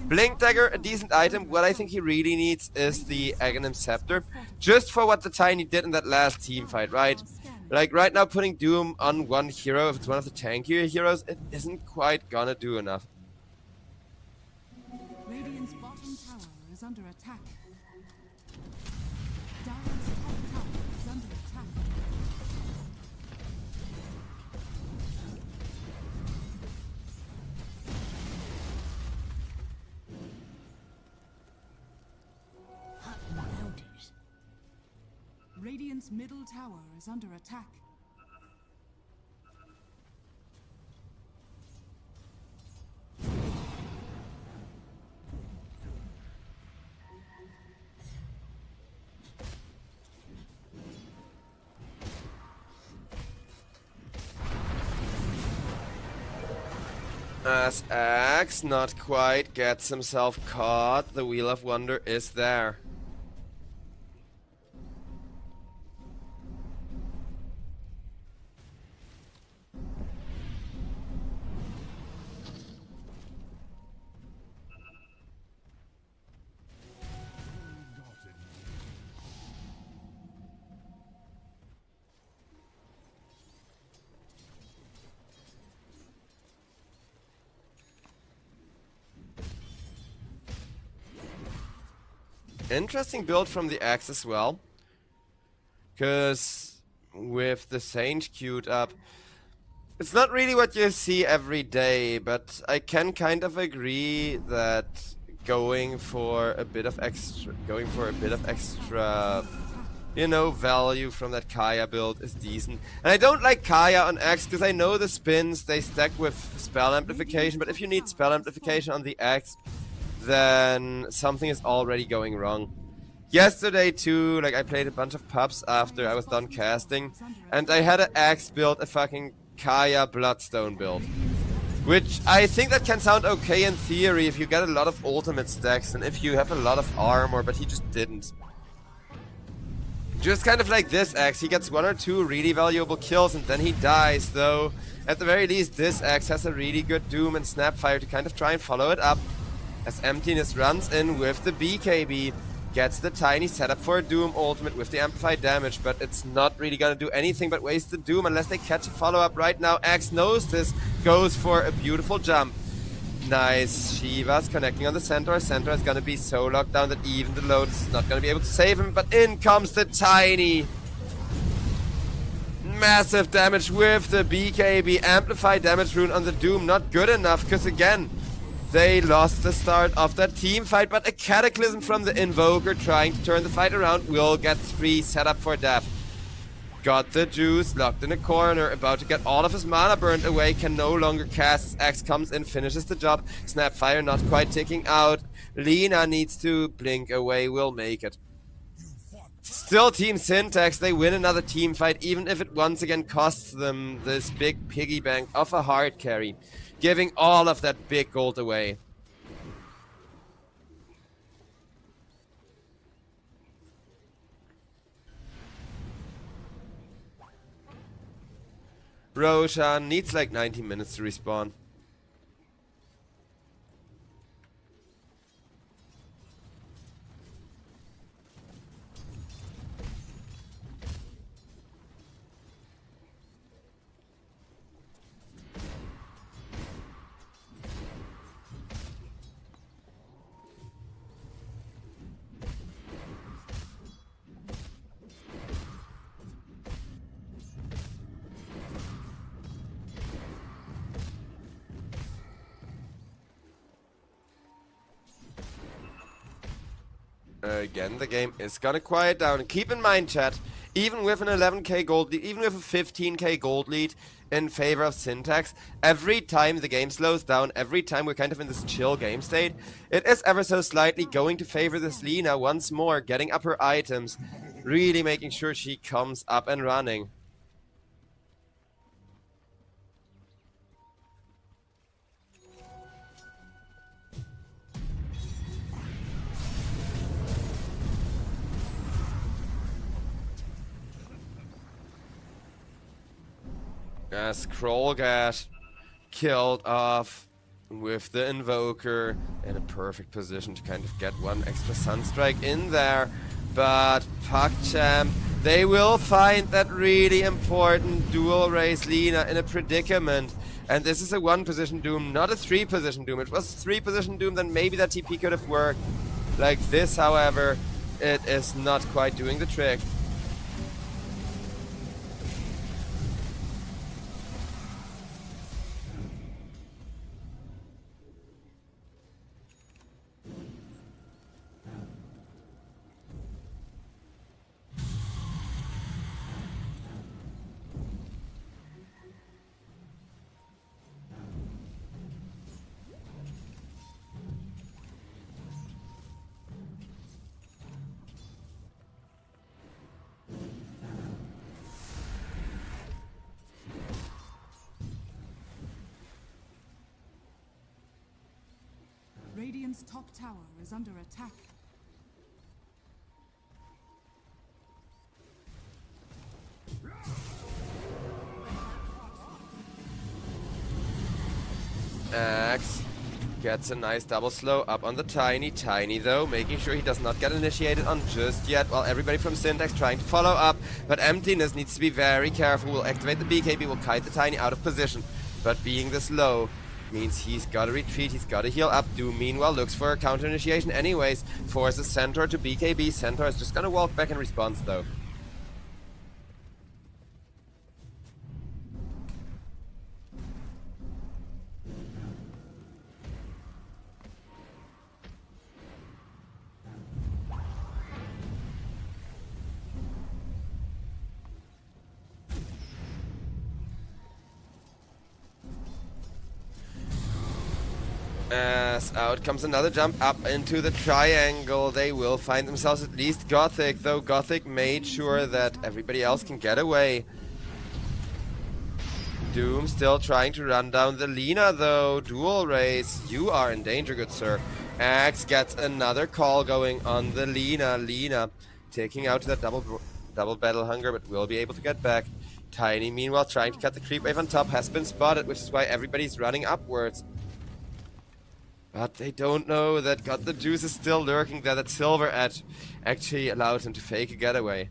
Blink Dagger, a decent item. What I think he really needs is the Aghanim Scepter, just for what the Tiny did in that last team fight, right? Like, right now putting Doom on one hero, if it's one of the tankier heroes, it isn't quite gonna do enough. Dire's top tower is under attack. Hot mountains. Radiant's middle tower is under attack. As Axe not quite gets himself caught, the Wheel of Wonder is there. Interesting build from the Axe as well. Because with the Sage queued up, it's not really what you see every day, but I can kind of agree that going for a bit of extra, you know, value from that Kaya build is decent. And I don't like Kaya on Axe because I know the spins, they stack with spell amplification, but if you need spell amplification on the Axe, then something is already going wrong. Yesterday too, like I played a bunch of pubs after I was done casting, and I had an Axe build, a fucking Kaya Bloodstone build. Which I think that can sound okay in theory if you get a lot of ultimate stacks and if you have a lot of armor, but he just didn't. Just kind of like this Axe, he gets 1 or 2 really valuable kills and then he dies, though at the very least this Axe has a really good Doom and Snapfire to kind of try and follow it up. As Emptiness runs in with the BKB, gets the tiny setup for a Doom ultimate with the amplified damage, but it's not really gonna do anything but waste the Doom unless they catch a follow-up right now. Axe knows this, goes for a beautiful jump. Nice, Shiva's connecting on the Centaur. Centaur is gonna be so locked down that even the Lotus is not gonna be able to save him, but in comes the tiny. Massive damage with the BKB, amplified damage rune on the Doom, not good enough, because again, they lost the start of that team fight, but a Cataclysm from the Invoker trying to turn the fight around will get 3 set up for death. Got the juice, locked in a corner, about to get all of his mana burned away, can no longer cast. Axe comes in, finishes the job. Snapfire not quite ticking out. Lina needs to blink away, will make it. Still Team Syntax, they win another team fight, even if it once again costs them this big piggy bank of a hard carry, giving all of that big gold away. Roshan needs like 90 minutes to respawn. Again, the game is gonna quiet down. Keep in mind, chat, even with an 11k gold lead, even with a 15k gold lead in favor of Syntax, every time the game slows down, every time we're kind of in this chill game state, it is ever so slightly going to favor this Lina once more, getting up her items, really making sure she comes up and running. As Krollgat killed off with the Invoker in a perfect position to kind of get one extra Sunstrike in there. But PogChamp, they will find that really important dual race Lina in a predicament. And this is a 1-position Doom, not a 3-position Doom. If it was a 3-position Doom, then maybe that TP could have worked. Like this, however, it is not quite doing the trick. Radiant's top tower is under attack. Axe gets a nice double slow up on the Tiny. Tiny, though, making sure he does not get initiated on just yet, while everybody from Syntax trying to follow up. But Emptiness needs to be very careful. Will activate the BKB, will kite the Tiny out of position. But being this low means he's gotta retreat, he's gotta heal up. Doom, meanwhile, looks for a counter initiation anyways. Forces Centaur to BKB. Centaur is just gonna walk back in response, though. As out comes another jump up into the triangle. They will find themselves at least Gothic, though Gothic made sure that everybody else can get away. Doom still trying to run down the Lina, though. Dual race, you are in danger, good sir. Axe gets another call going on the Lina. Lina taking out that double battle hunger, but will be able to get back. Tiny, meanwhile, trying to cut the creep wave on top, has been spotted, which is why everybody's running upwards. But they don't know that God the Juice is still lurking there. That Silver Edge actually allowed him to fake a getaway.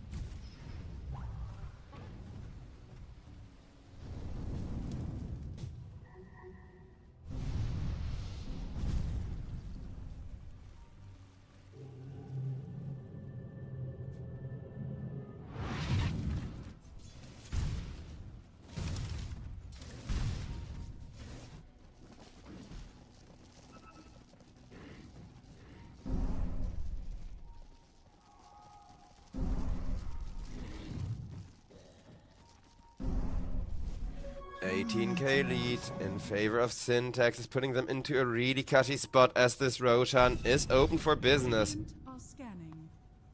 $18k lead in favor of Syntax is putting them into a really cushy spot as this Roshan is open for business. Are scanning.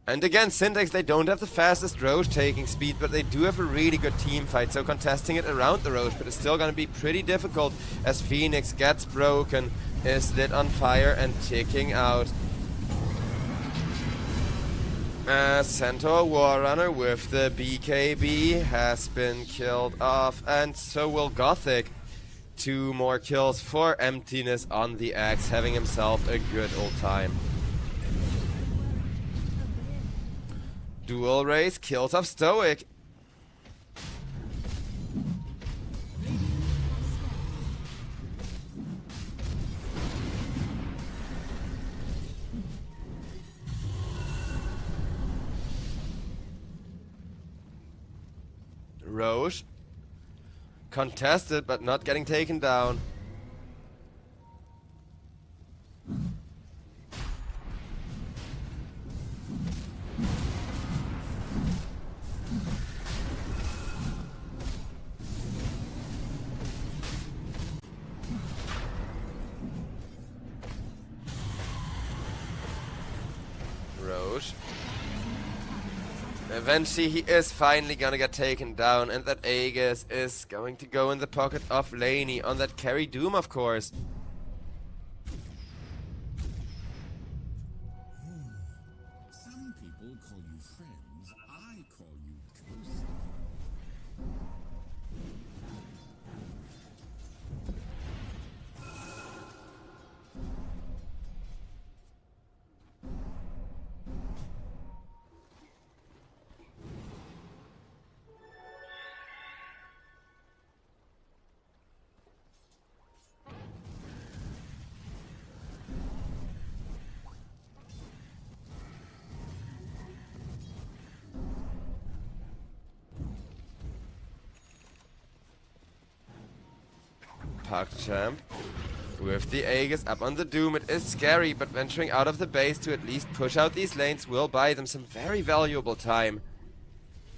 And again, Syntax, they don't have the fastest Roche taking speed, but they do have a really good team fight, so contesting it around the Roche, but it's still going to be pretty difficult as Phoenix gets broken, is lit on fire and ticking out. Centaur Warrunner with the BKB has been killed off, and so will Gothic. 2 more kills for Emptiness on the Axe, having himself a good old time. Dual race kills off Stoic. Roche contested but not getting taken down. Roche. Eventually he is finally gonna get taken down, and that Aegis is going to go in the pocket of Laney on that carry Doom, of course. Some people call you friends, I call you co-stars. PugChamp with the Aegis up on the Doom. It is scary, but venturing out of the base to at least push out these lanes will buy them some very valuable time.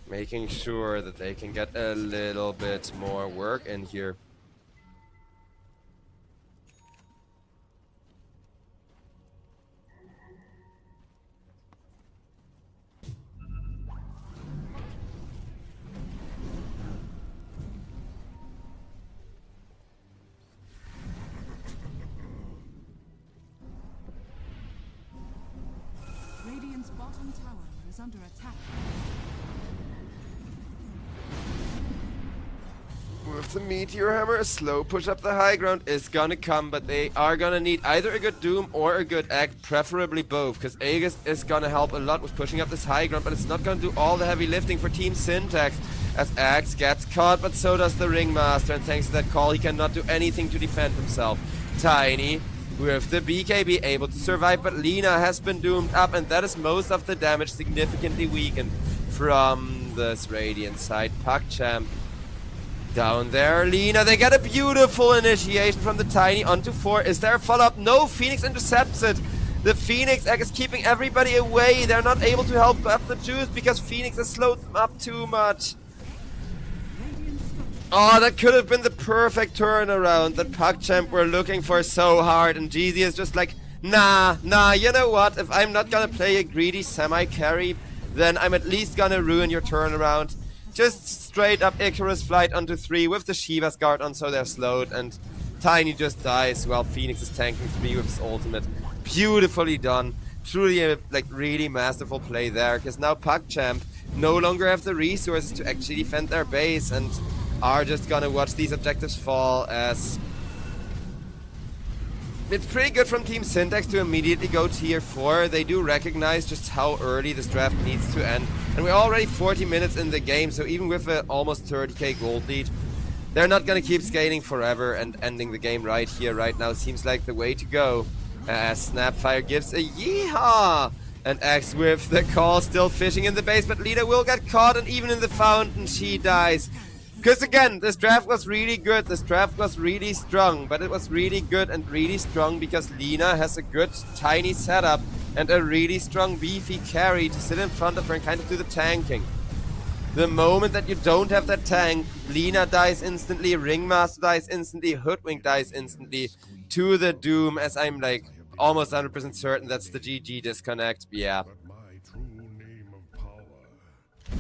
Making sure that they can get a little bit more work in here. Radiant's bottom tower is under attack. With the Meteor Hammer, a slow push up the high ground is gonna come, but they are gonna need either a good Doom or a good Act, preferably both, because Aegis is gonna help a lot with pushing up this high ground, but it's not gonna do all the heavy lifting for Team Syntax, as Axe gets caught, but so does the Ringmaster, and thanks to that call, he cannot do anything to defend himself. Tiny, with the BKB, able to survive, but Lina has been doomed up, and that is most of the damage significantly weakened from this Radiant side. PugChamp down there, Lina, they get a beautiful initiation from the Tiny onto 4. Is there a follow-up? No, Phoenix intercepts it. The Phoenix egg is keeping everybody away. They're not able to help up the juice because Phoenix has slowed them up too much. Oh, that could have been the perfect turnaround that PugChamp were looking for so hard, and GZ is just like, nah, you know what? If I'm not gonna play a greedy semi-carry, then I'm at least gonna ruin your turnaround. Just straight up Icarus flight onto 3 with the Shiva's guard on, so they're slowed, and Tiny just dies while Phoenix is tanking 3 with his ultimate. Beautifully done. Truly a really masterful play there, because now PugChamp no longer have the resources to actually defend their base and are just gonna watch these objectives fall, as it's pretty good from Team Syntax to immediately go tier 4. They do recognize just how early this draft needs to end. And we're already 40 minutes in the game, so even with an almost 30k gold lead, they're not gonna keep scaling forever, and ending the game right here, right now seems like the way to go. As Snapfire gives a yeehaw! And Axe with the call, still fishing in the base, but Lina will get caught, and even in the fountain she dies. Because again, this draft was really good, this draft was really strong, but it was really good and really strong because Lina has a good Tiny setup and a really strong beefy carry to sit in front of her and kind of do the tanking. The moment that you don't have that tank, Lina dies instantly, Ringmaster dies instantly, Hoodwink dies instantly to the Doom, as I'm like almost 100% certain that's the GG disconnect, yeah.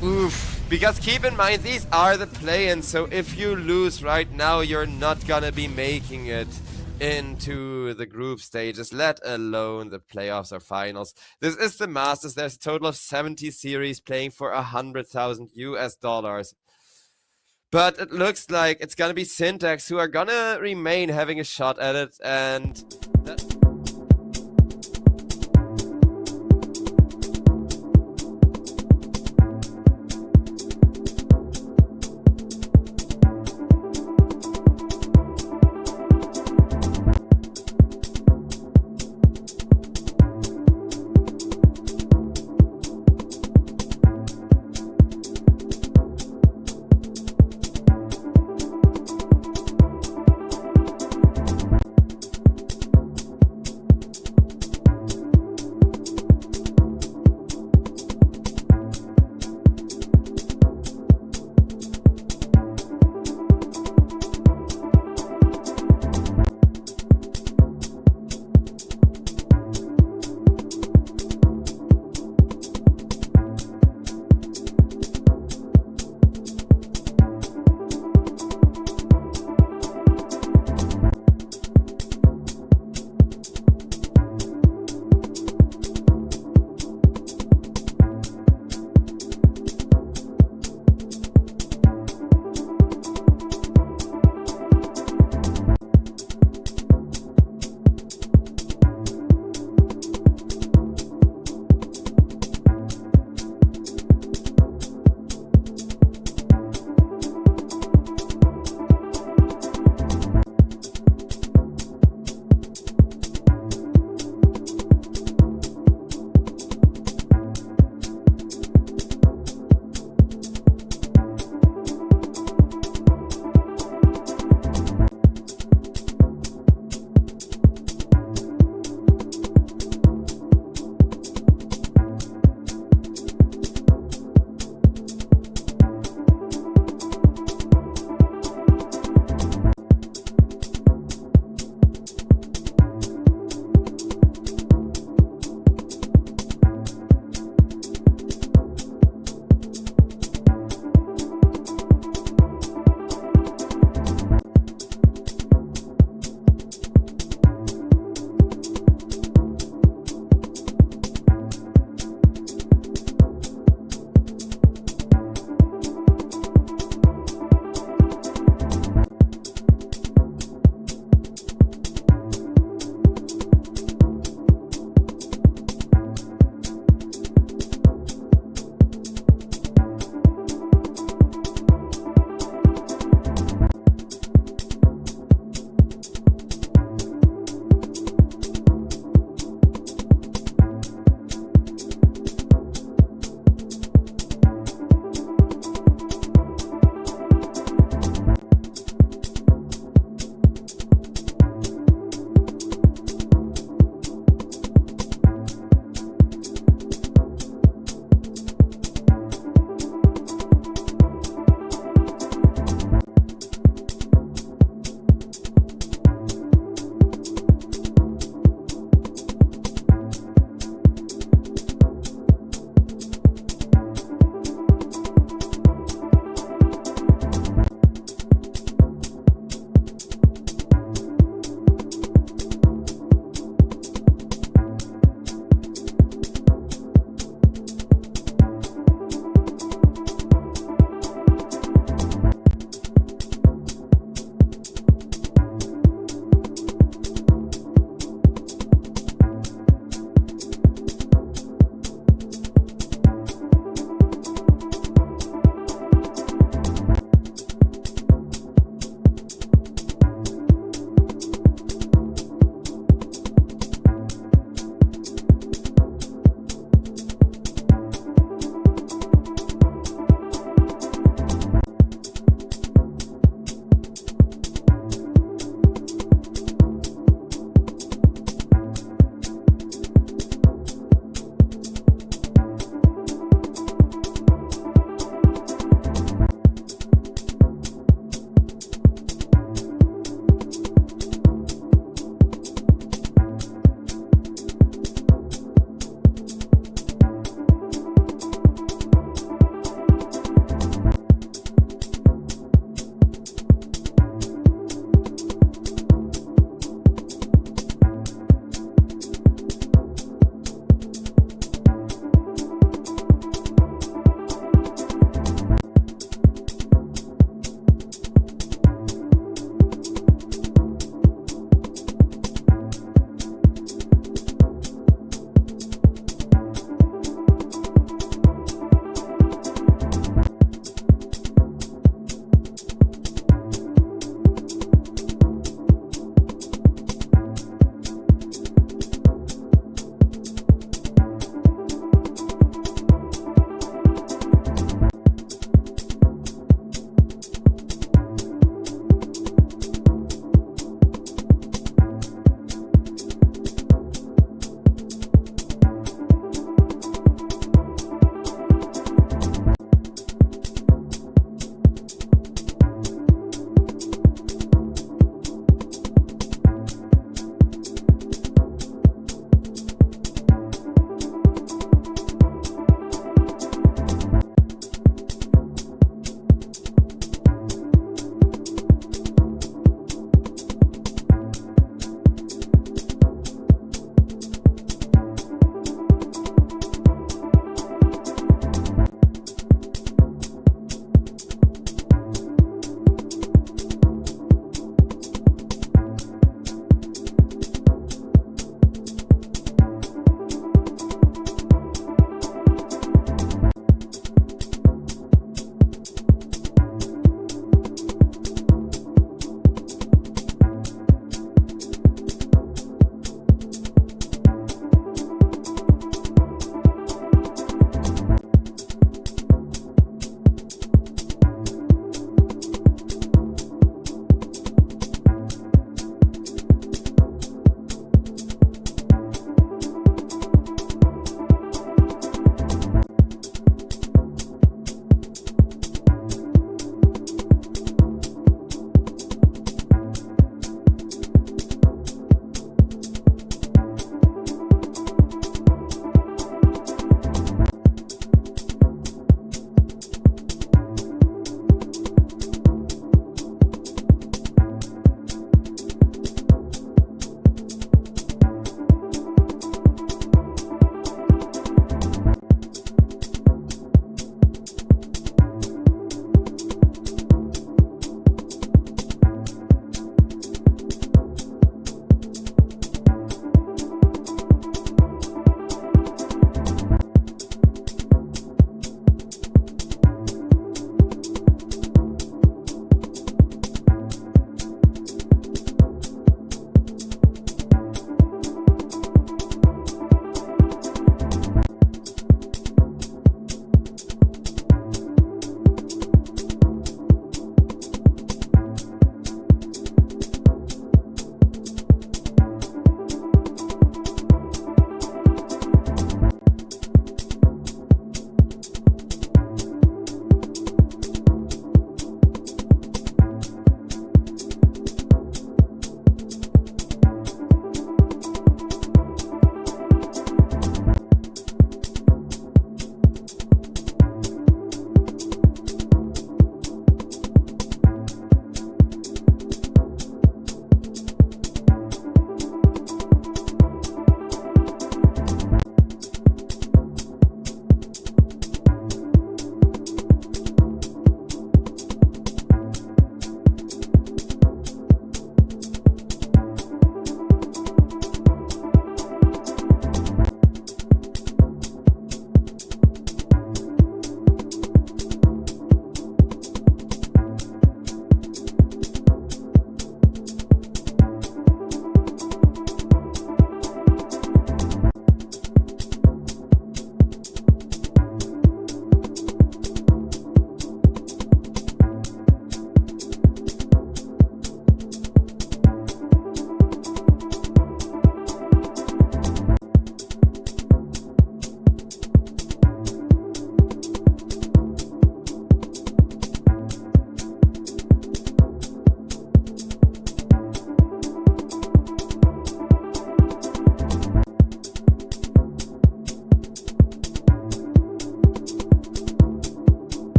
Oof, because keep in mind, these are the play-ins, so if you lose right now, you're not gonna be making it into the group stages, let alone the playoffs or finals. This is the Masters. There's a total of 70 series playing for $100,000 US. But it looks like it's gonna be Syntax who are gonna remain having a shot at it, and that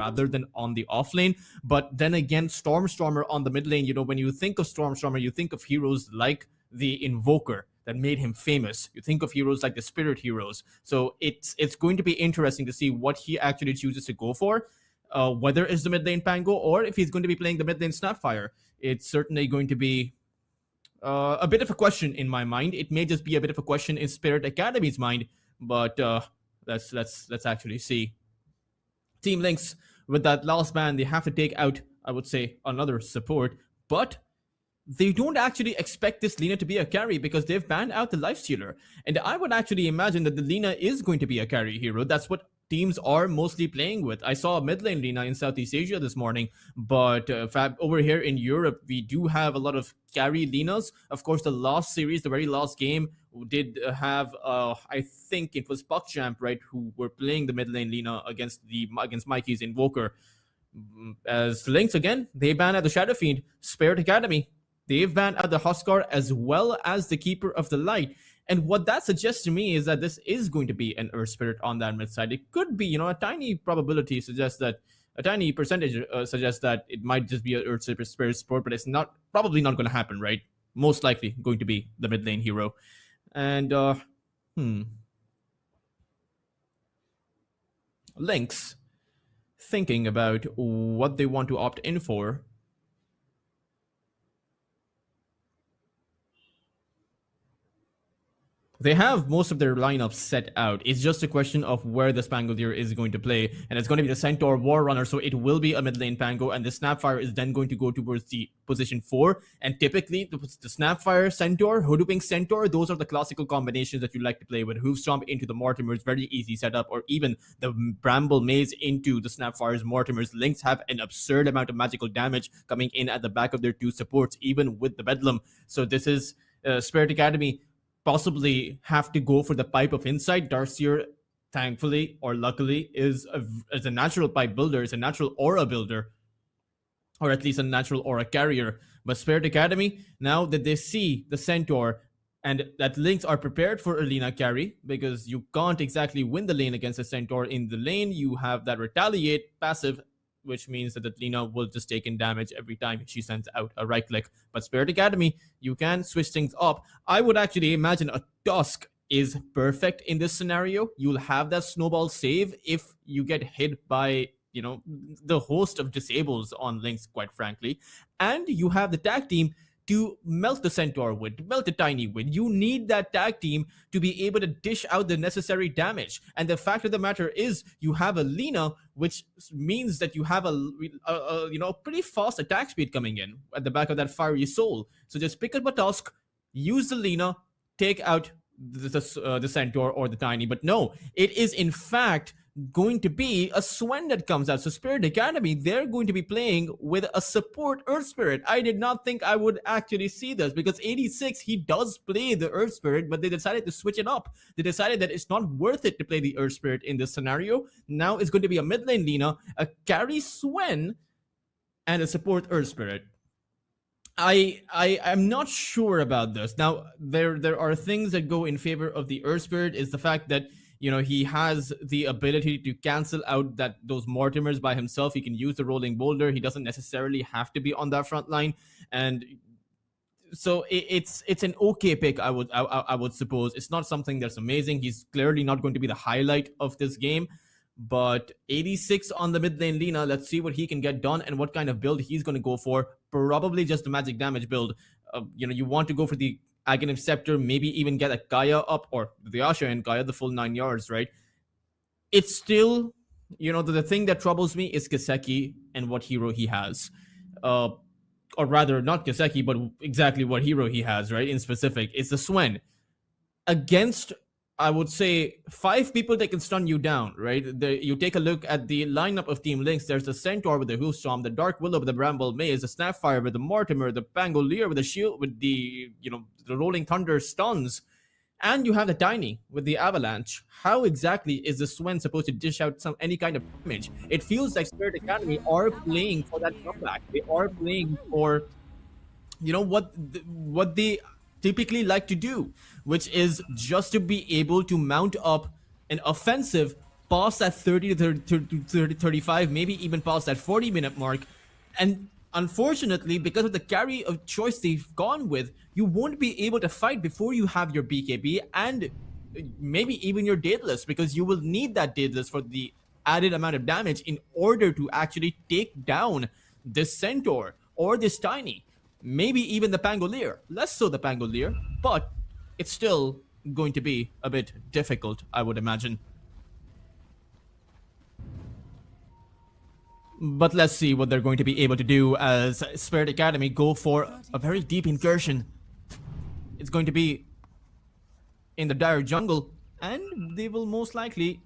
rather than on the off lane. But then again, Stormstormer on the mid lane, when you think of Stormstormer, you think of heroes like the Invoker that made him famous. You think of heroes like the Spirit heroes. So it's going to be interesting to see what he actually chooses to go for. Whether it's the mid lane Pango or if he's going to be playing the mid lane Snapfire. It's certainly going to be a bit of a question in my mind. It may just be a bit of a question in Spirit Academy's mind, but let's actually see. Team Lynx, with that last ban, they have to take out, I would say, another support, but they don't actually expect this Lina to be a carry because they've banned out the Lifestealer. And I would actually imagine that the Lina is going to be a carry hero. That's what teams are mostly playing with. I saw a mid lane Lina in Southeast Asia this morning, but over here in Europe, we do have a lot of carry Linas. Of course, the last series, the very last game, did have, I think it was PuckChamp, right, who were playing the mid lane Lina against Mikey's Invoker. As Lynx, again, they banned out the Shadow Fiend. Spirit Academy, they've banned out the Huskar as well as the Keeper of the Light. And what that suggests to me is that this is going to be an Earth Spirit on that mid side. It could be, a tiny probability suggests that, a tiny percentage suggests that it might just be an Earth Spirit support, but it's probably not going to happen, right? Most likely going to be the mid lane hero. And, Lynx, thinking about what they want to opt in for. They have most of their lineups set out. It's just a question of where the Spangolier is going to play. And it's going to be the Centaur War Runner, so it will be a mid lane Pango. And the Snapfire is then going to go towards the position 4. And typically, the Snapfire, Centaur, Hoodwink Centaur, those are the classical combinations that you like to play with. Hoofstomp into the Mortimers, very easy setup. Or even the Bramble Maze into the Snapfire's Mortimers. Lynx have an absurd amount of magical damage coming in at the back of their 2 supports, even with the Bedlam. So this is Spirit Academy possibly have to go for the Pipe of Insight. Darkseer, thankfully or luckily, is a natural pipe builder, is a natural aura builder, or at least a natural aura carrier. But Spirit Academy, now that they see the Centaur and that Lynx are prepared for a Lina carry, because you can't exactly win the lane against a Centaur in the lane, you have that Retaliate passive, which means that the Lina will just take in damage every time she sends out a right click. But Spirit Academy, you can switch things up. I would actually imagine a Tusk is perfect in this scenario. You'll have that snowball save if you get hit by, the host of disables on Lynx, quite frankly. And you have the tag team to melt the Centaur with, melt the Tiny with. You need that tag team to be able to dish out the necessary damage. And the fact of the matter is, you have a Lina, which means that you have a pretty fast attack speed coming in at the back of that Fiery Soul. So just pick up a Tusk, use the Lina, take out the Centaur or the Tiny. But no, it is in fact going to be a Swen that comes out. So Spirit Academy, they're going to be playing with a support Earth Spirit. I did not think I would actually see this, because 86, he does play the Earth Spirit, but they decided to switch it up. They decided that it's not worth it to play the Earth Spirit in this scenario. Now it's going to be a mid lane Lina, a carry Swen, and a support Earth Spirit. I'm not sure about this. Now, there are things that go in favor of the Earth Spirit, is the fact that he has the ability to cancel out those Mortimers by himself. He can use the Rolling Boulder. He doesn't necessarily have to be on that front line. And so it's an okay pick, I would suppose. It's not something that's amazing. He's clearly not going to be the highlight of this game. But 86 on the mid lane Lina, let's see what he can get done and what kind of build he's going to go for. Probably just the magic damage build. You want to go for the Aghanim Scepter, maybe even get a Kaya up, or the Asha and Kaya, the full 9 yards, right? It's still, the thing that troubles me is Kaseki and what hero he has. Or rather, not Kaseki, but exactly what hero he has, right? In specific, it's the Swen. Against, I would say, 5 people that can stun you down, right? You take a look at the lineup of Team Lynx. There's the Centaur with the Hoofstorm, the Dark Willow with the Bramble Maze, the Snapfire with the Mortimer, the Pangolier with the Shield, with the, the Rolling Thunder stuns. And you have the Tiny with the Avalanche. How exactly is the Swen supposed to dish out any kind of damage? It feels like Spirit Academy are playing for that comeback. They are playing for, what they typically like to do, which is just to be able to mount up an offensive past that 30 to 30, 35, maybe even past that 40-minute mark. And unfortunately, because of the carry of choice they've gone with, you won't be able to fight before you have your BKB and maybe even your Daedalus, because you will need that Daedalus for the added amount of damage in order to actually take down this Centaur or this Tiny. Maybe even the Pangolier. Less so the Pangolier, but it's still going to be a bit difficult, I would imagine. But let's see what they're going to be able to do as Spirit Academy go for a very deep incursion. It's going to be in the dire jungle, and they will most likely...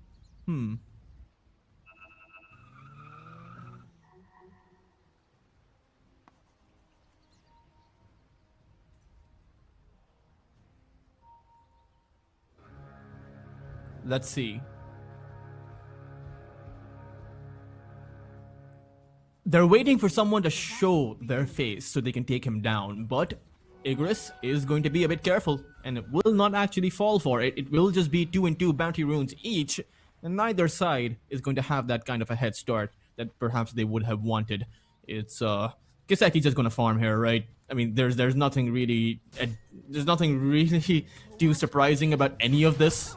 Let's see. They're waiting for someone to show their face so they can take him down, but Igris is going to be a bit careful and will not actually fall for it. It will just be 2 and 2 bounty runes each, and neither side is going to have that kind of a head start that perhaps they would have wanted. It's Kiseki's just gonna farm here, right? I mean, there's nothing really too surprising about any of this.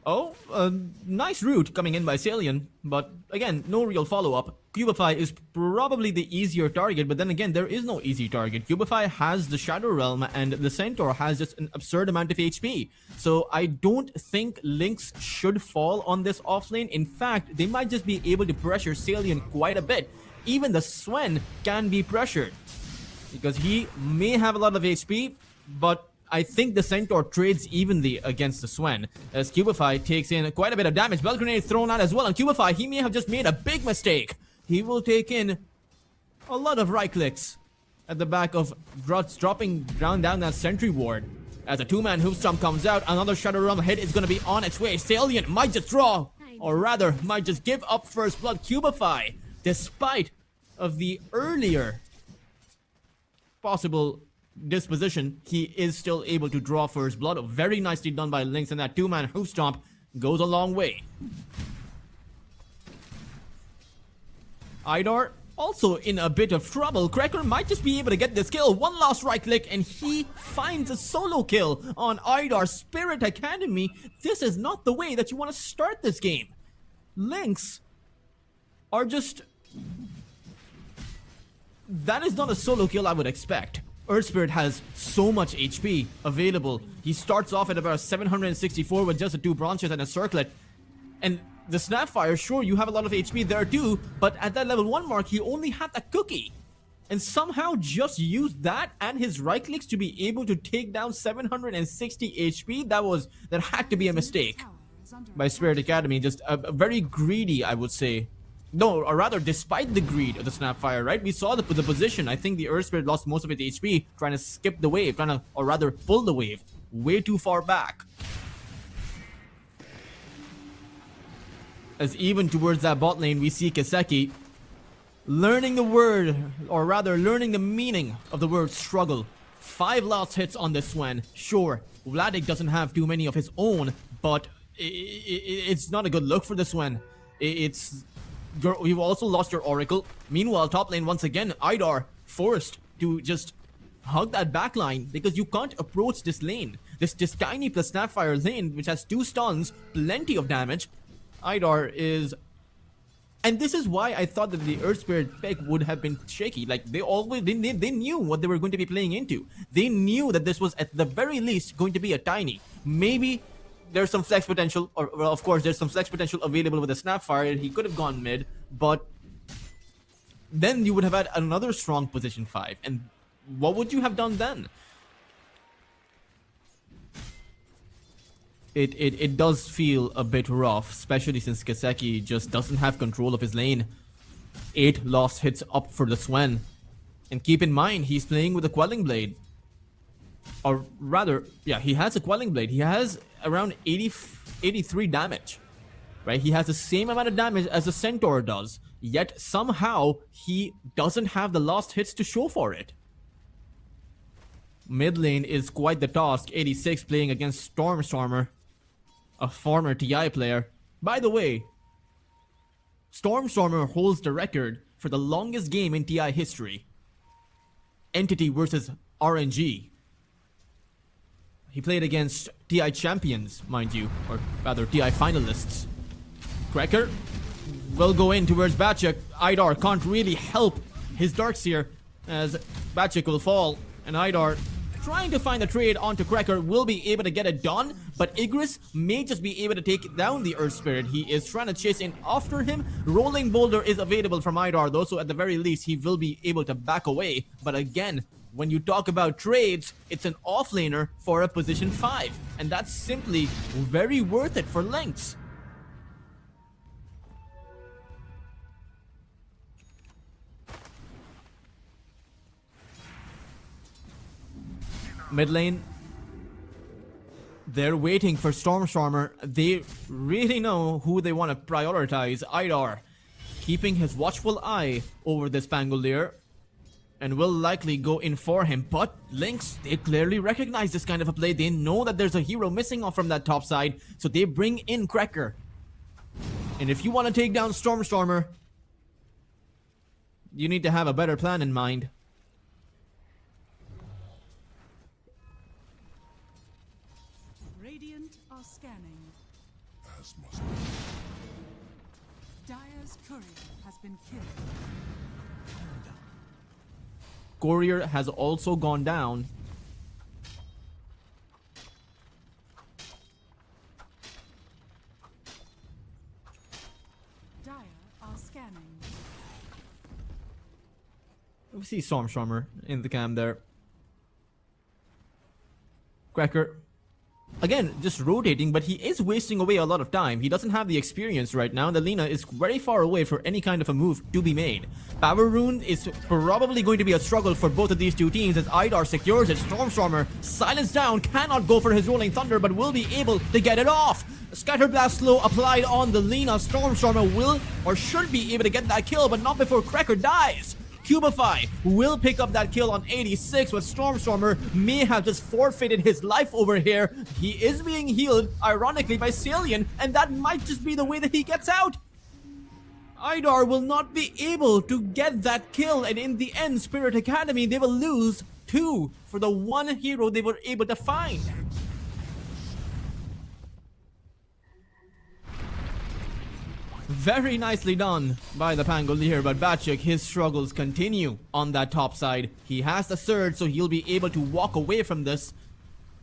Oh, nice route coming in by Salian, but again, no real follow-up. Cubify is probably the easier target, but then again, there is no easy target. Cubify has the Shadow Realm, and the Centaur has just an absurd amount of HP. So I don't think Lynx should fall on this offlane. In fact, they might just be able to pressure Salian quite a bit. Even the Swen can be pressured, because he may have a lot of HP, but I think the Centaur trades evenly against the Swen, as Cubify takes in quite a bit of damage. Bell Grenade thrown out as well, and Cubify, he may have just made a big mistake. He will take in a lot of right clicks at the back of Grutz, dropping down that sentry ward. As a 2-man Hoofstomp comes out, another Shadow Realm hit is going to be on its way. Salian might just draw, or rather, might just give up first blood. Cubify, despite of the earlier possible disposition, he is still able to draw first blood. Very nicely done by Lynx, and that 2-man Hoofstomp goes a long way. HYDRA also in a bit of trouble. Cracker might just be able to get this kill. One last right click and he finds a solo kill on HYDRA. Spirit Academy, this is not the way that you want to start this game. Lynx are just... That is not a solo kill I would expect. Earth Spirit has so much HP available. He starts off at about 764 with just the 2 branches and a circlet. And the Snapfire, sure, you have a lot of HP there too, but at that level 1 mark, he only had that cookie. And somehow just used that and his right clicks to be able to take down 760 HP. That had to be a mistake by Spirit Academy. Just a very greedy, I would say. No, or rather, despite the greed of the Snapfire, right? We saw the position. I think the Earth Spirit lost most of its HP trying to skip the wave, or rather, pull the wave way too far back. As even towards that bot lane, we see Kiseki learning the word, or rather, learning the meaning of the word struggle. 5 last hits on this Swen. Sure, Vladik doesn't have too many of his own, but it's not a good look for this Swen. You've also lost your Oracle. Meanwhile, top lane once again, HYDRA forced to just hug that backline because you can't approach this lane. This tiny plus Snapfire lane, which has 2 stuns, plenty of damage. HYDRA is... And this is why I thought that the Earth Spirit pick would have been shaky. Like, they knew what they were going to be playing into. They knew that this was at the very least going to be a tiny. Maybe there's some flex potential, or well, of course, there's some flex potential available with the Snapfire. He could have gone mid, but then you would have had another strong position 5. And what would you have done then? It does feel a bit rough, especially since Kiseki just doesn't have control of his lane. 8 lost hits up for the Swen. And keep in mind, he's playing with a Quelling Blade. Or rather, yeah, he has a Quelling Blade. He has around 83 damage, right? He has the same amount of damage as the Centaur does, yet somehow he doesn't have the lost hits to show for it. Mid lane is quite the task. 86 playing against Stormstormer, a former TI player. By the way, Stormstormer holds the record for the longest game in TI history. Entity versus RNG. He played against TI champions, mind you, or rather TI finalists. Cracker will go in towards Batchuk. HYDRA can't really help his Darkseer as Batchuk will fall, and HYDRA trying to find a trade onto Cracker will be able to get it done, but Igris may just be able to take down the Earth Spirit. He is trying to chase in after him. Rolling Boulder is available from HYDRA though, so at the very least he will be able to back away. But again, when you talk about trades, it's an offlaner for a position 5, and that's simply very worth it for Lynx. Mid lane, they're waiting for Stormstormer. They really know who they want to prioritize. HYDRA keeping his watchful eye over this Pangolier and will likely go in for him. But Lynx, they clearly recognize this kind of a play. They know that there's a hero missing off from that top side, so they bring in Cracker. And if you want to take down Stormstormer, you need to have a better plan in mind. Radiant are scanning. As must Dire's courier has been killed. Courier has also gone down. Dire are scanning. We see Stormstormer in the camp there. Cracker, again, just rotating, but he is wasting away a lot of time. He doesn't have the experience right now. The Lina is very far away for any kind of a move to be made. Power Rune is probably going to be a struggle for both of these two teams as HYDRA secures it. Stormstormer, silence down, cannot go for his Rolling Thunder, but will be able to get it off. Scatterblast slow applied on the Lina. Stormstormer will or should be able to get that kill, but not before Cracker dies. Cubify will pick up that kill on 86, but Stormstormer may have just forfeited his life over here. He is being healed, ironically, by Salian, and that might just be the way that he gets out. HYDRA will not be able to get that kill, and in the end, Spirit Academy, they will lose 2 for the 1 hero they were able to find. Very nicely done by the Pangolier, but Batchuk, his struggles continue on that top side. He has the surge, so he'll be able to walk away from this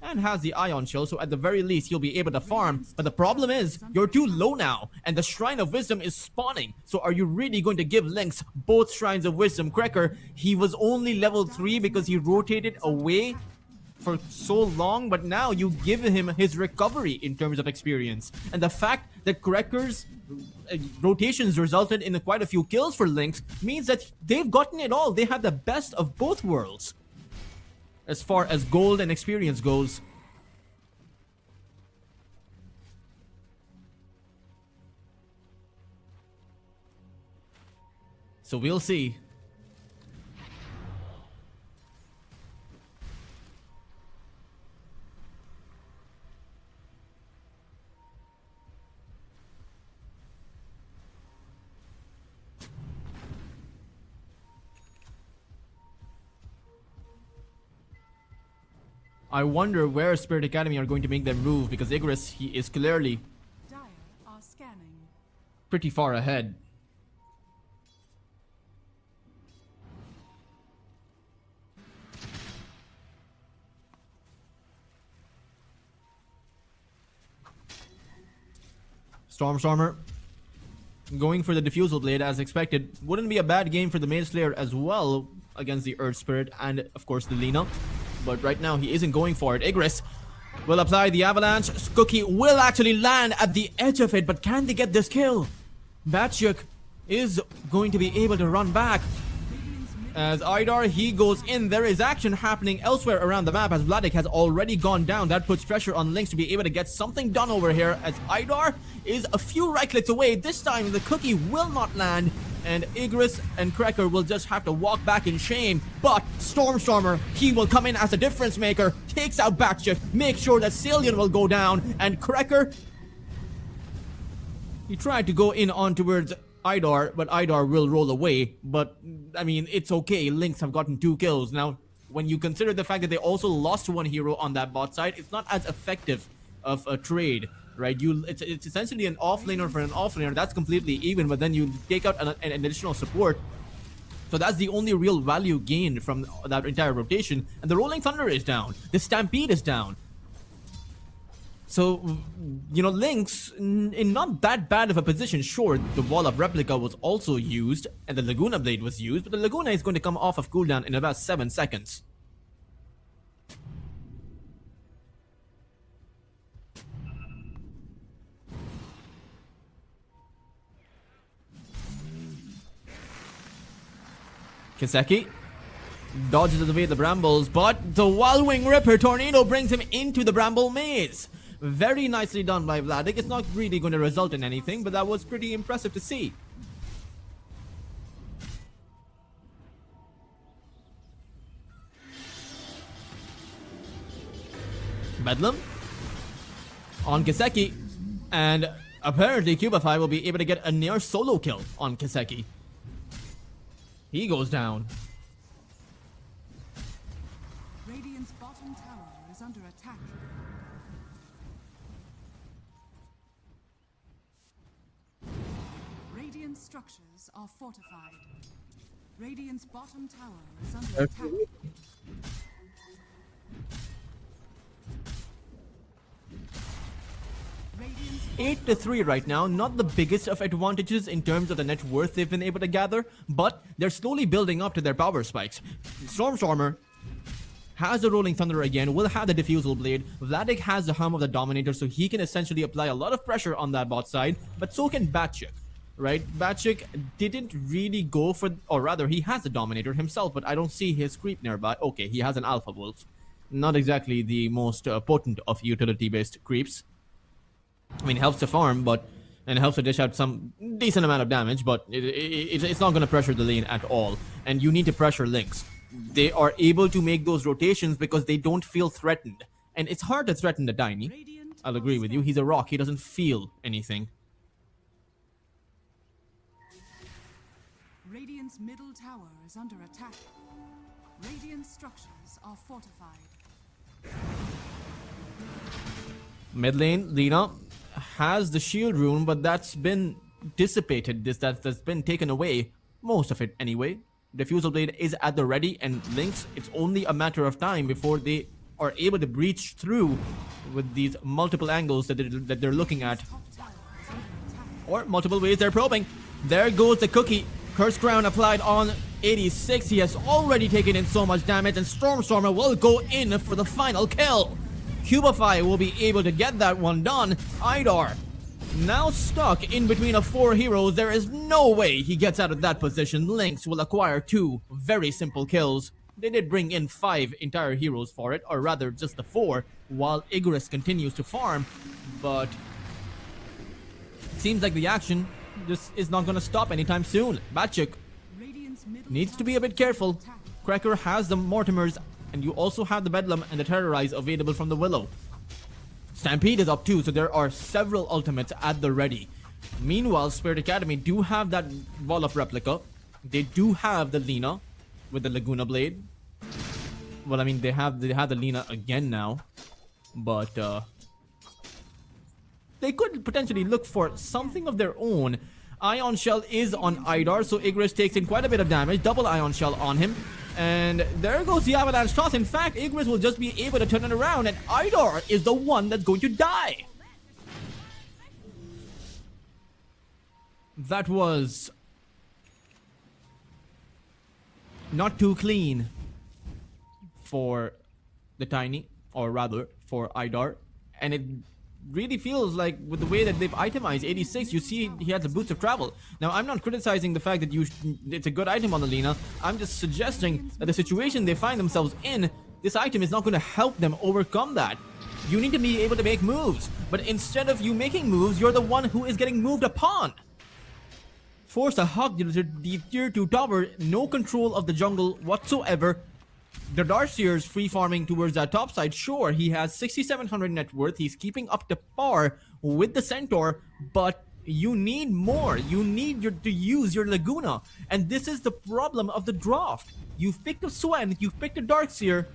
and has the Ion Chill, so at the very least he'll be able to farm. But the problem is, you're too low now, and the Shrine of Wisdom is spawning. So are you really going to give Lynx both Shrines of Wisdom? Cracker, he was only level 3 because he rotated away for so long, but now you give him his recovery in terms of experience. And the fact that Cracker's rotations resulted in quite a few kills for Lynx means that they've gotten it all. They have the best of both worlds as far as gold and experience goes. So we'll see. I wonder where Spirit Academy are going to make their move, because Igris, he is clearly Dire are scanning. pretty far ahead. Stormstormer going for the Diffusal Blade as expected. Wouldn't be a bad game for the Maze Slayer as well against the Earth Spirit and of course the Lina. But right now he isn't going for it. Igris will apply the Avalanche. Cookie will actually land at the edge of it, but can they get this kill? Batchuk is going to be able to run back. As HYDRA, he goes in. There is action happening elsewhere around the map as Vladik has already gone down. That puts pressure on Lynx to be able to get something done over here as HYDRA is a few right clicks away. This time the Cookie will not land. and Igris and Cracker will just have to walk back in shame. But Stormstormer, he will come in as a difference maker, takes out Backchick, makes sure that Cillian will go down, and Cracker, he tried to go in on towards HYDRA, but HYDRA will roll away. But, I mean, it's okay. Lynx have gotten 2 kills. Now, when you consider the fact that they also lost 1 hero on that bot side, it's not as effective of a trade, right? It's essentially an offlaner for an offlaner. That's completely even, but then you take out an additional support. So that's the only real value gained from that entire rotation. And the Rolling Thunder is down. The Stampede is down. So, you know, Lynx in not that bad of a position. Sure, the Wall of Replica was also used, and the Laguna Blade was used, but the Laguna is going to come off of cooldown in about 7 seconds. Kiseki dodges away the brambles, but the Wildwing Ripper Tornado brings him into the bramble maze. Very nicely done by Vladik. It's not really going to result in anything, but that was pretty impressive to see. Bedlam on Kiseki, and apparently Cubify will be able to get a near solo kill on Kiseki. He goes down. Radiant's bottom tower is under attack. Radiant structures are fortified. Radiant's bottom tower is under attack. Radiant's 8-3 right now, not the biggest of advantages in terms of the net worth they've been able to gather, but they're slowly building up to their power spikes. Stormstormer has the Rolling Thunder again, will have the Diffusal Blade. Vladik has the Hum of the Dominator, so he can essentially apply a lot of pressure on that bot side, but so can Batchick, right? Batchick didn't really go for, or rather, he has the Dominator himself, but I don't see his creep nearby. Okay, he has an Alpha Wolf. Not exactly the most potent of utility-based creeps. I mean, it helps to farm, and it helps to dish out some decent amount of damage, but it's not going to pressure the lane at all. And you need to pressure Lynx. They are able to make those rotations because they don't feel threatened. And it's hard to threaten the Tiny. I'll agree with you. He's a rock. He doesn't feel anything. Radiant's middle tower is under attack. Radiant structures are fortified. Mid lane, Lina has the shield rune, but that's been dissipated. That's been taken away. Most of it anyway. Diffusal Blade is at the ready, and Lynx, it's only a matter of time before they are able to breach through with these multiple angles that they're looking at. Or multiple ways they're probing. There goes the cookie. Curse Crown applied on 86. He has already taken in so much damage, and Stormstormer will go in for the final kill. Cubify will be able to get that one done. HYDRA now stuck in between of 4 heroes. There is no way he gets out of that position. Lynx will acquire 2 very simple kills. They did bring in 5 entire heroes for it, or rather just the 4, while Igris continues to farm. But it seems like the action just is not going to stop anytime soon. Batchick needs to be a bit careful. Cracker has the Mortimers, and you also have the Bedlam and the Terrorize available from the Willow. Stampede is up too, so there are several ultimates at the ready. Meanwhile, Spirit Academy do have that Wall of Replica. They do have the Lina with the Laguna Blade. Well, I mean, they have the Lina again now, but they could potentially look for something of their own. Ion Shell is on HYDRA, so Igris takes in quite a bit of damage. Double Ion Shell on him. And there goes the Avalanche Toss. In fact, Igris will just be able to turn it around, and HYDRA is the one that's going to die. That was not too clean for the Tiny, or rather for HYDRA. And it really feels like, with the way that they've itemized 86, you see he has the Boots of Travel. Now, I'm not criticizing the fact that it's a good item on the Lina. I'm just suggesting that the situation they find themselves in, this item is not going to help them overcome that. You need to be able to make moves, but instead of you making moves, you're the one who is getting moved upon. force a hug to the tier 2 tower. No control of the jungle whatsoever. The Darkseer's free farming towards that top side. Sure, he has 6,700 net worth. He's keeping up to par with the Centaur, but you need more. You need to use your Laguna. And this is the problem of the draft. You've picked a Swen, you've picked a Darkseer.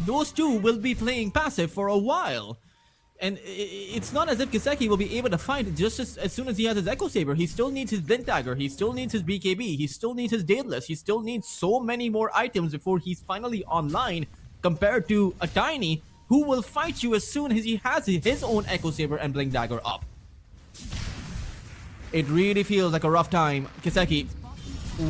Those two will be playing passive for a while. And it's not as if Kiseki will be able to fight just as soon as he has his Echo Saber. He still needs his Blink Dagger, he still needs his BKB, he still needs his Daedalus, he still needs so many more items before he's finally online, compared to a Tiny who will fight you as soon as he has his own Echo Saber and Blink Dagger up. It really feels like a rough time. Kiseki,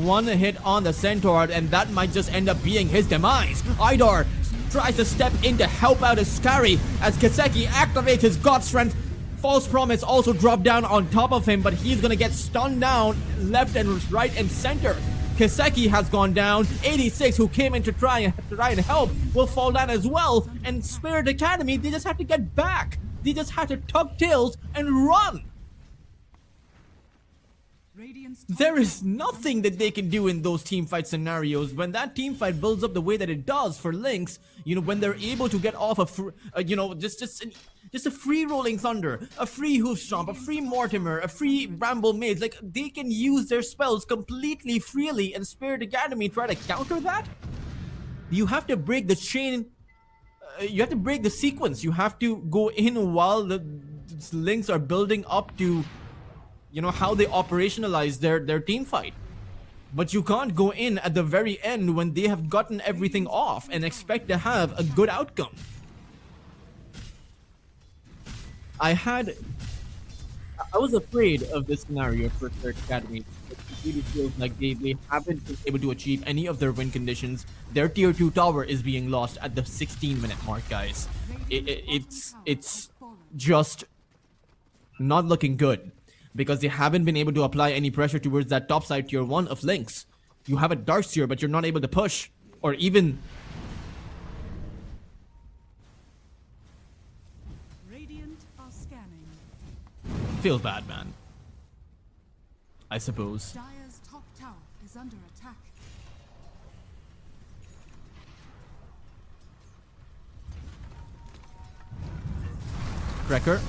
one hit on the Centaur and that might just end up being his demise. HYDRA tries to step in to help out his Scary as Kiseki activates his God Strength. False Promise also dropped down on top of him, but he's gonna get stunned down left and right and center. Kiseki has gone down. 86, who came in to try and help, will fall down as well. And Spirit Academy, they just have to get back. They just have to tug tails and run. There is nothing that they can do in those teamfight scenarios. When that teamfight builds up the way that it does for Lynx, you know, when they're able to get off just a free Rolling Thunder, a free Hoof Stomp, a free Mortimer, a free Bramble Maze, like they can use their spells completely freely, and Spirit Academy try to counter that. You have to break the chain. You have to break the sequence. You have to go in while the Lynx are building up to, you know, how they operationalize their team fight. But you can't go in at the very end when they have gotten everything off and expect to have a good outcome. I was afraid of this scenario for Spirit Academy. It really feels like they haven't been able to achieve any of their win conditions. Their tier 2 tower is being lost at the 16-minute mark, guys. It's just not looking good, because they haven't been able to apply any pressure towards that top side tier 1 of Lynx. You have a Darkseer, but you're not able to push, or even... Radiant are scanning. Feels bad, man. I suppose. Dire's top tower is under attack. Cracker.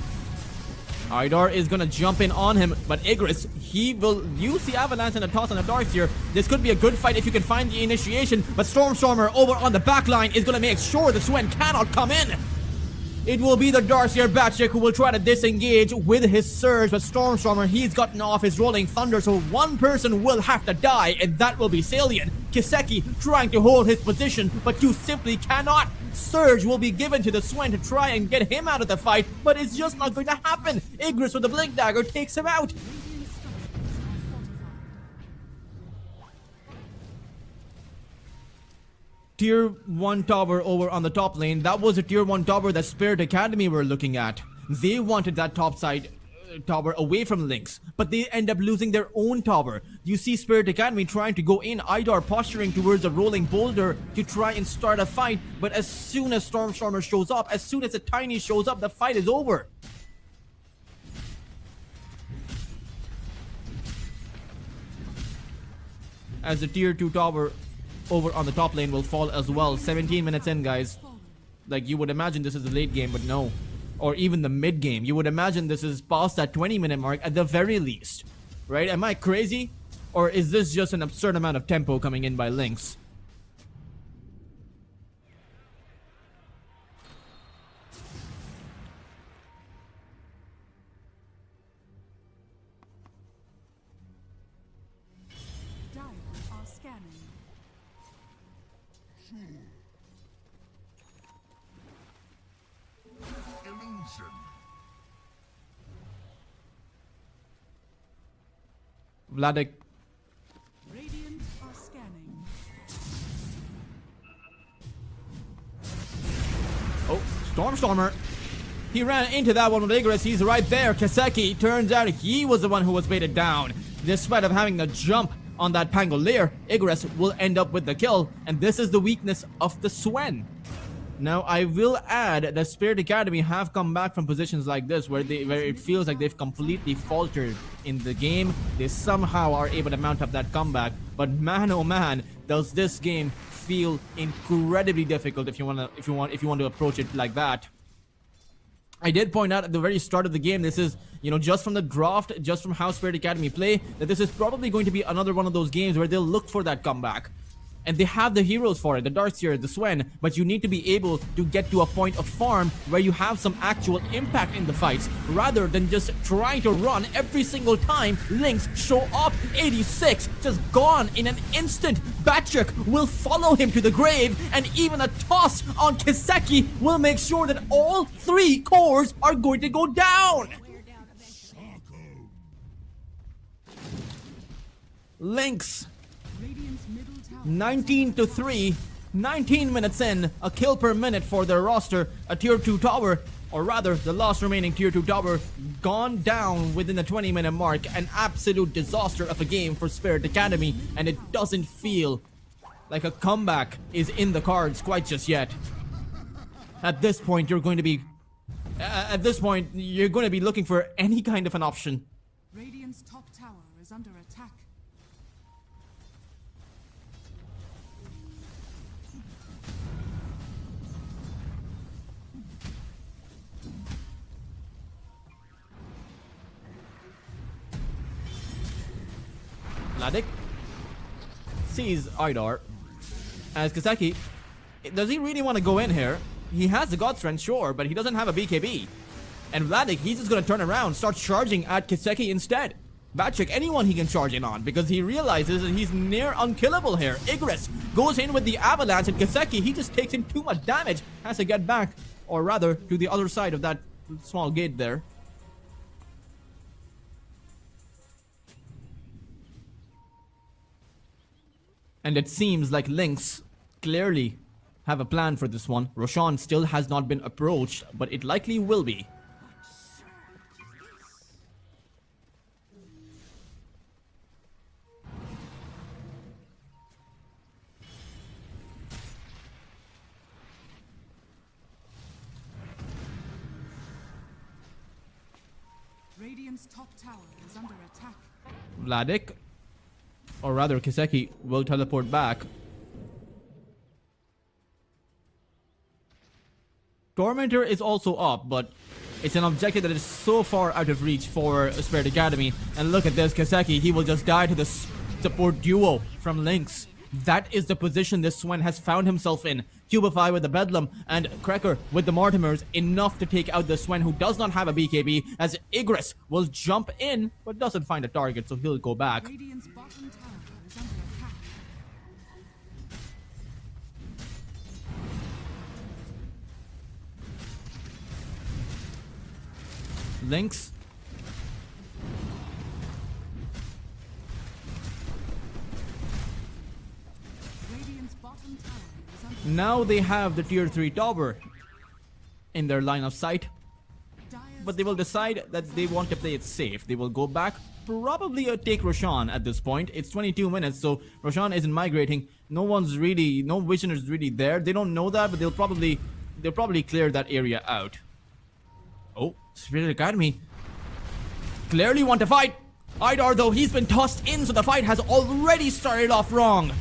HYDRA is gonna jump in on him, but Igris, he will use the Avalanche and a toss on the Darkseer. This could be a good fight if you can find the initiation, but Stormstormer over on the back line is gonna make sure the Swen cannot come in. It will be the Darkseer Batchick who will try to disengage with his Surge, but Stormstormer, he's gotten off his Rolling Thunder, so one person will have to die, and that will be Salian. Kiseki trying to hold his position, but you simply cannot. Surge will be given to the Swen to try and get him out of the fight, but it's just not going to happen. Igris with the Blink Dagger takes him out. Tier 1 tower over on the top lane. That was a tier 1 tower that Spirit Academy were looking at. They wanted that top side tower away from Lynx, but they end up losing their own tower. You see Spirit Academy trying to go in, HYDRA posturing towards a rolling boulder to try and start a fight, but as soon as Stormstormer shows up, as soon as a Tiny shows up, the fight is over. As the tier 2 tower over on the top lane will fall as well. 17 minutes in, guys. Like, you would imagine this is the late game, but no. Or even the mid game. You would imagine this is past that 20-minute mark at the very least. Right? Am I crazy? Or is this just an absurd amount of tempo coming in by Lynx? Dire are scanning. Illusion. Vladik. Radiant are scanning. Oh, Stormstormer. He ran into that one with Igris. He's right there. Kiseki, turns out he was the one who was baited down. Despite of having the jump on that Pangolier, Igris will end up with the kill. And this is the weakness of the Swen. Now, I will add that Spirit Academy have come back from positions like this where it feels like they've completely faltered in the game. They somehow are able to mount up that comeback. But man, oh man, does this game feel incredibly difficult if you want to approach it like that. I did point out at the very start of the game, this is, just from the draft, just from how Spirit Academy play, that this is probably going to be another one of those games where they'll look for that comeback. And they have the heroes for it, the Darkseer, the Swen, but you need to be able to get to a point of farm where you have some actual impact in the fights, rather than just trying to run every single time Lynx show up. 86, just gone in an instant. Batchuk will follow him to the grave, and even a toss on Kiseki will make sure that all 3 cores are going to go down. Lynx, Radiant's middle tower 19-3, 19 minutes in, a kill per minute for their roster, a tier 2 tower, or rather the last remaining tier 2 tower gone down within the 20-minute mark. An absolute disaster of a game for Spirit Academy, and it doesn't feel like a comeback is in the cards quite just yet. At this point, you're going to be looking for any kind of an option. Radiant's top tower is under attack. Vladik sees HYDRA as Kiseki. Does he really want to go in here? He has the God Strength, sure, but he doesn't have a BKB. And Vladik, he's just going to turn around, start charging at Kiseki instead. Batchuk, anyone he can charge in on, because he realizes that he's near unkillable here. Igris goes in with the Avalanche, and Kiseki, he just takes in too much damage. Has to get back, or rather, to the other side of that small gate there. And it seems like Lynx clearly have a plan for this one. Roshan still has not been approached, but it likely will be. Radiant's top tower is under attack. Vladik, or rather Kiseki, will teleport back. Tormentor is also up, but it's an objective that is so far out of reach for Spirit Academy. And look at this, Kiseki, he will just die to the support duo from Lynx. That is the position this Swen has found himself in. Cubify with the Bedlam and Cracker with the Mortimers, enough to take out the Swen, who does not have a BKB, as Igris will jump in but doesn't find a target, so he'll go back. Radiant's bottom tower is under attack. Lynx Radiant's bottom tower is under now they have the tier 3 tower in their line of sight, Dire's but they will decide that they want to play it safe. They will go back, probably take Roshan at this point. It's 22 minutes, so Roshan isn't migrating. No vision is really there. They don't know that, but they'll probably clear that area out. Oh, Spirit Academy clearly want to fight. HYDRA, though, he's been tossed in, so the fight has already started off wrong.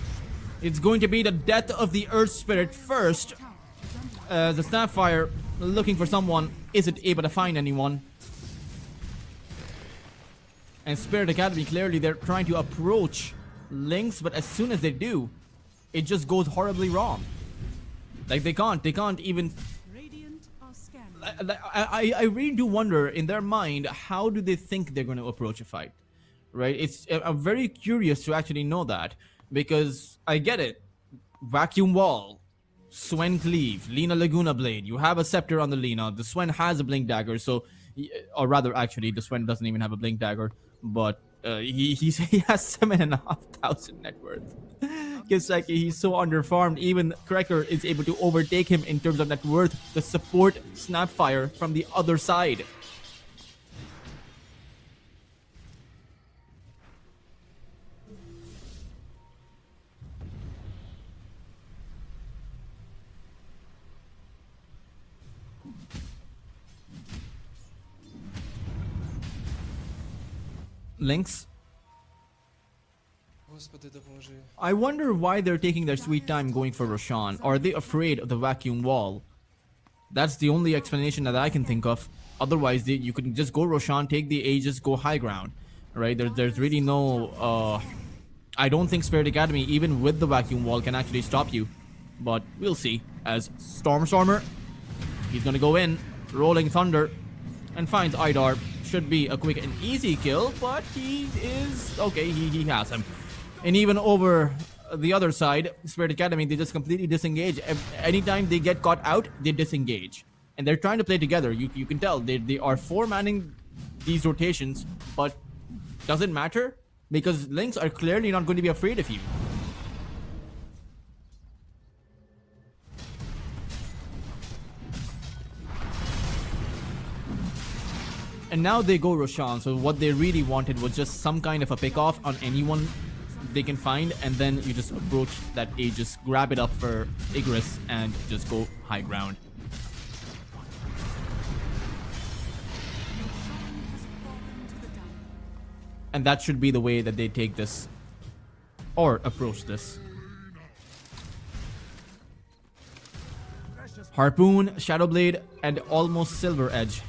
It's going to be the death of the Earth Spirit first. The Snapfire looking for someone, isn't able to find anyone. And Spirit Academy, clearly they're trying to approach Lynx, but as soon as they do, it just goes horribly wrong. Like they can't even... Radiant are scanning. I really do wonder, in their mind, how do they think they're going to approach a fight, right? I'm very curious to actually know that, because I get it. Vacuum Wall, Swen Cleave, Lina Laguna Blade. You have a Scepter on the Lina. The Swen has a Blink Dagger, so, or rather, actually, the Swen doesn't even have a Blink Dagger, but he has 7,500 net worth. Kiseki, he's so underfarmed. Even Cracker is able to overtake him in terms of net worth. The support Snapfire from the other side. Lynx. I wonder why they're taking their sweet time going for Roshan. Are they afraid of the vacuum wall? That's the only explanation that I can think of. Otherwise, you could just go Roshan, take the Aegis, go high ground. Right? There's really no... I don't think Spirit Academy, even with the vacuum wall, can actually stop you. But we'll see. As Stormer, he's gonna go in, Rolling Thunder, and finds HYDRA. Should be a quick and easy kill, but he is... Okay, he has him. And even over the other side, Spirit Academy, they just completely disengage. Anytime they get caught out, they disengage. And they're trying to play together. You can tell they are four-manning these rotations, but doesn't matter because Lynx are clearly not going to be afraid of you. And now they go Roshan, so what they really wanted was just some kind of a pick-off on anyone they can find, and then you just approach that Aegis, grab it up for Igris, and just go high ground. And that should be the way that they take this, or approach this. Harpoon, Shadowblade, and almost Silver Edge.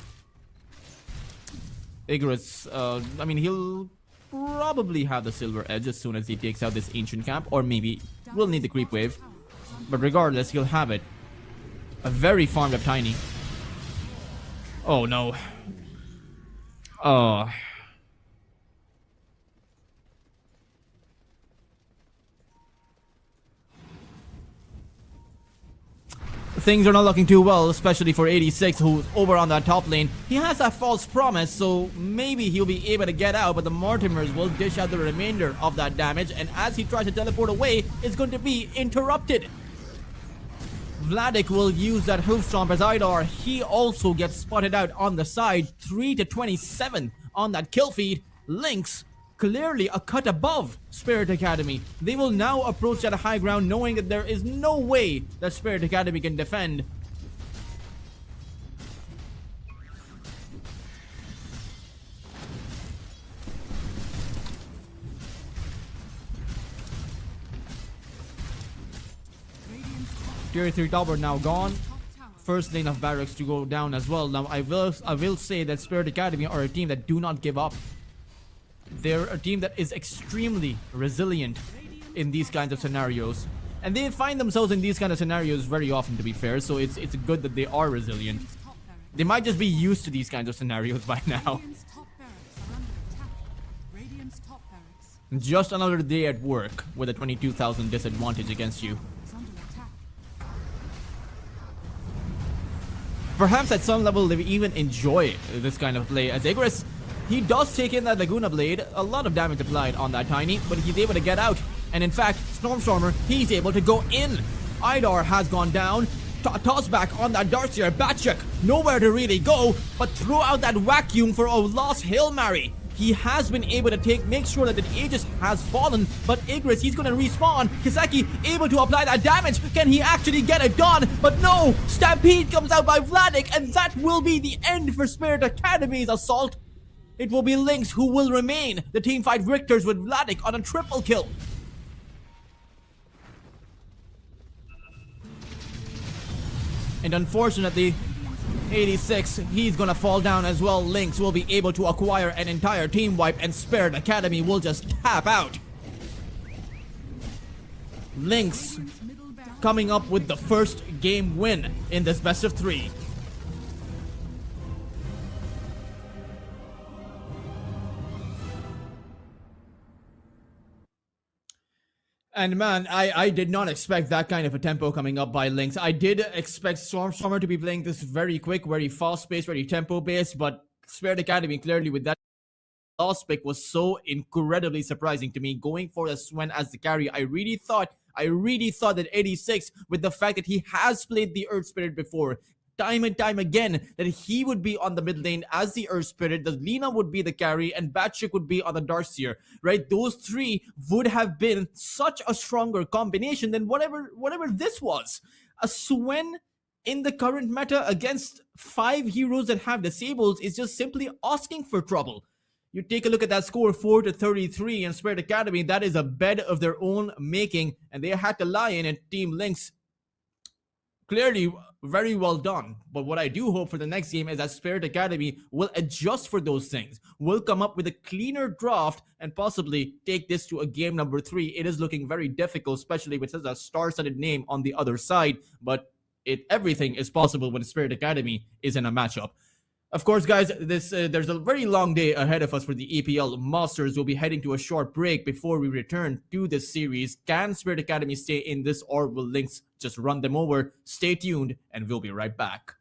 Igris, I mean, he'll probably have the Silver Edge as soon as he takes out this Ancient Camp, or maybe we'll need the Creep Wave. But regardless, he'll have it. A very farmed up Tiny. Oh no. Oh. Things are not looking too well, especially for 86, who's over on that top lane. He has that false promise, so maybe he'll be able to get out, but the Mortimers will dish out the remainder of that damage, and as he tries to teleport away, it's going to be interrupted. Vladik will use that Hoof Stomp as HYDRA. He also gets spotted out on the side. 3-27 on that kill feed. Lynx clearly a cut above Spirit Academy. They will now approach at a high ground knowing that there is no way that Spirit Academy can defend. Tier 3 tower now gone. First lane of barracks to go down as well. Now I will say that Spirit Academy are a team that do not give up. They're a team that is extremely resilient in these kinds of scenarios. And they find themselves in these kind of scenarios very often, to be fair, so it's good that they are resilient. They might just be used to these kinds of scenarios by now. Just another day at work with a 22,000 disadvantage against you. Perhaps at some level they even enjoy this kind of play, as Igris, he does take in that Laguna Blade, a lot of damage applied on that Tiny, but he's able to get out. And in fact, Stormer, he's able to go in. HYDRA has gone down. Toss back on that Darkseer. Batchuk, nowhere to really go, but throw out that vacuum for a lost Hail Mary. He has been able to make sure that the Aegis has fallen, but Igris, he's gonna respawn. Kiseki able to apply that damage. Can he actually get it done? But no! Stampede comes out by Vladik, and that will be the end for Spirit Academy's assault. It will be Lynx who will remain the teamfight victors with Vladik on a triple kill. And unfortunately, 86, he's gonna fall down as well. Lynx will be able to acquire an entire team wipe, and Spirit Academy will just tap out. Lynx coming up with the first game win in this best of 3. And man, I did not expect that kind of a tempo coming up by Lynx. I did expect Stormer to be playing this very quick, very fast-paced, very tempo-based, but Spirit Academy clearly with that last pick was so incredibly surprising to me. Going for a Swen as the carry, I really thought that 86, with the fact that he has played the Earth Spirit before, time and time again, that he would be on the mid lane as the Earth Spirit, the Lina would be the carry, and Batchuk would be on the Darkseer, right? Those three would have been such a stronger combination than whatever this was. A Swen in the current meta against 5 heroes that have disables is just simply asking for trouble. You take a look at that score, 4-33, and Spirit Academy, that is a bed of their own making, and they had to lie in, and Team Lynx, clearly very well done. But what I do hope for the next game is that Spirit Academy will adjust for those things, will come up with a cleaner draft, and possibly take this to a game number 3. It is looking very difficult, especially with such a star-studded name on the other side, but everything is possible when Spirit Academy is in a matchup. Of course, guys, there's a very long day ahead of us for the EPL. Masters will be heading to a short break before we return to this series. Can Spirit Academy stay in this, or will Lynx just run them over? Stay tuned, and we'll be right back.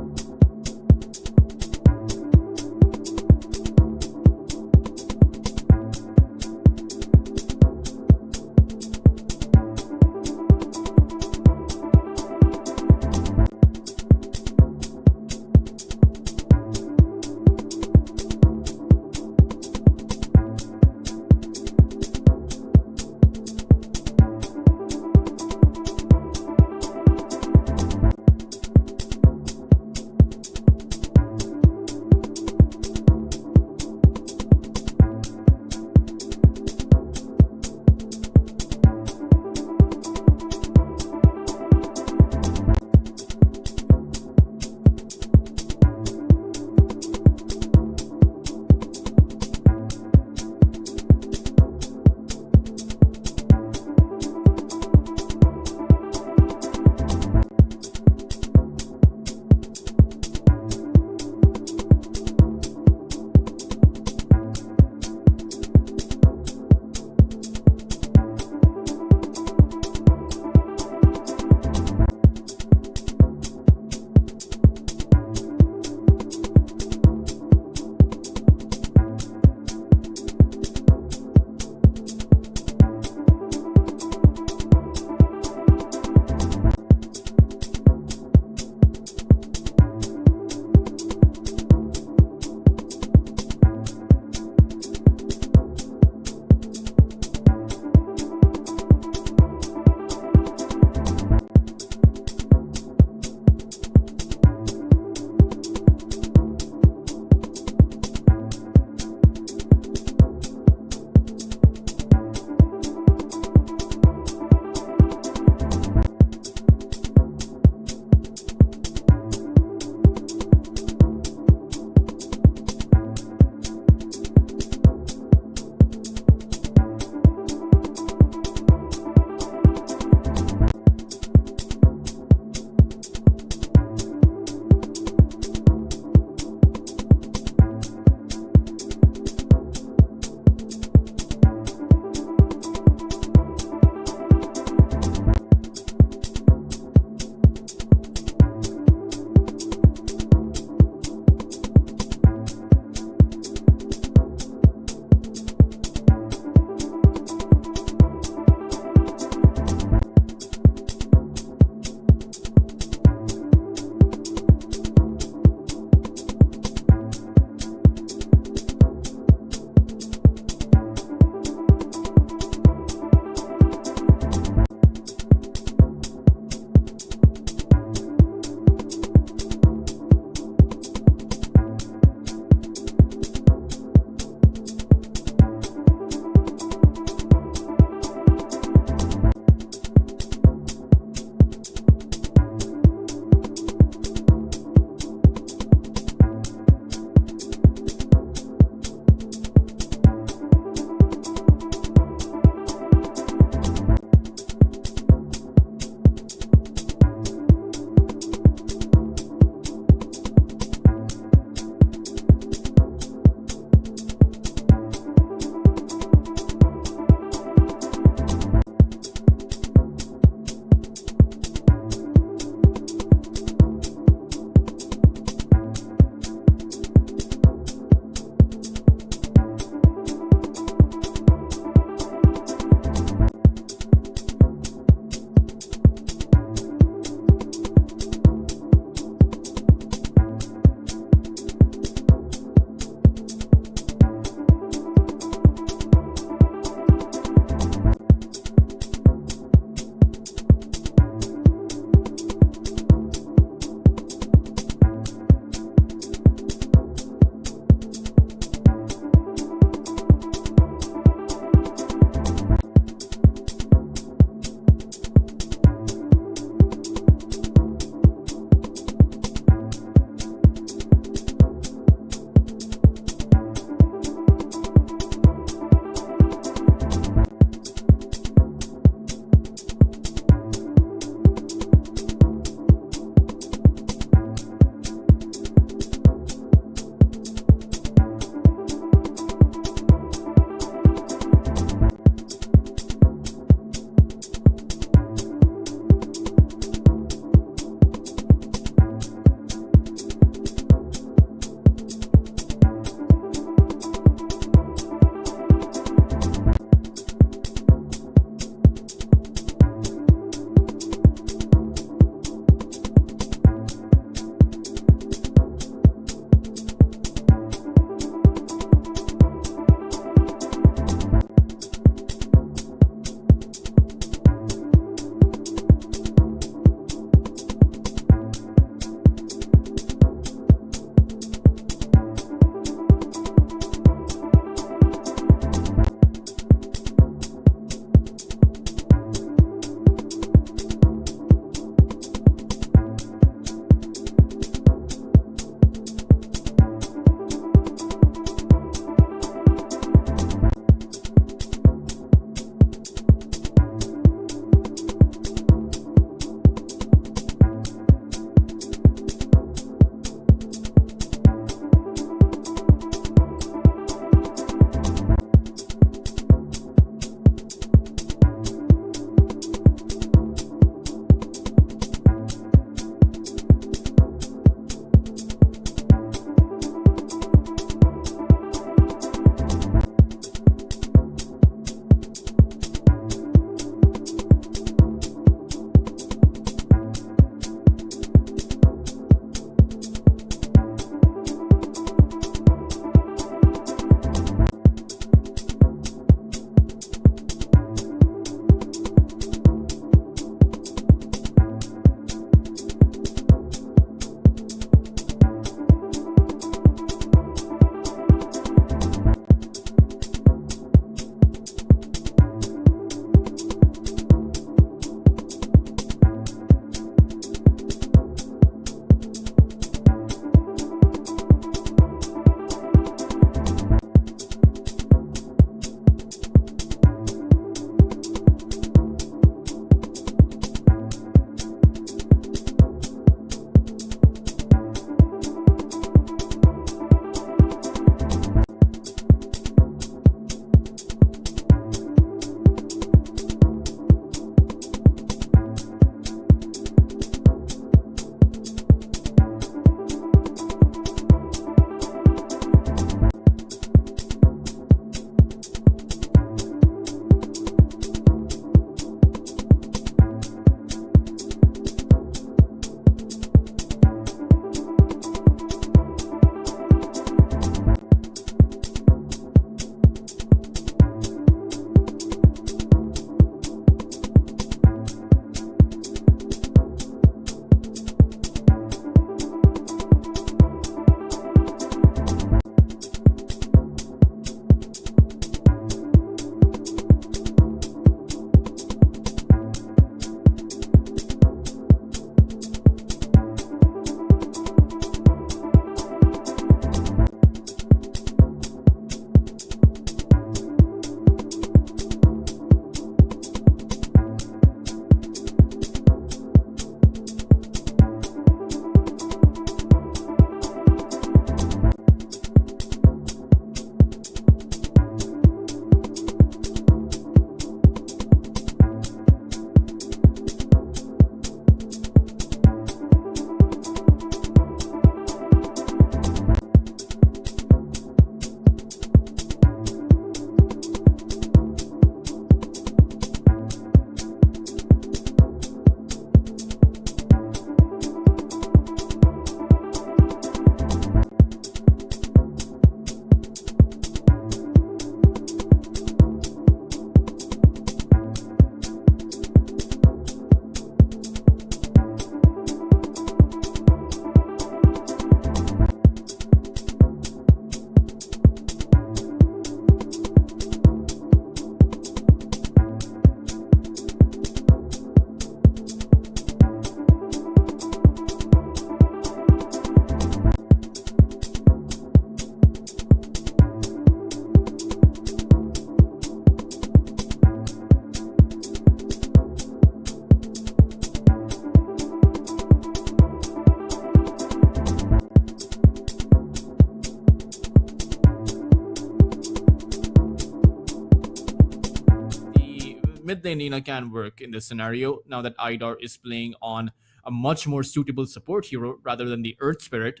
mid lane Nina can work in this scenario now that HYDRA is playing on a much more suitable support hero rather than the Earth Spirit.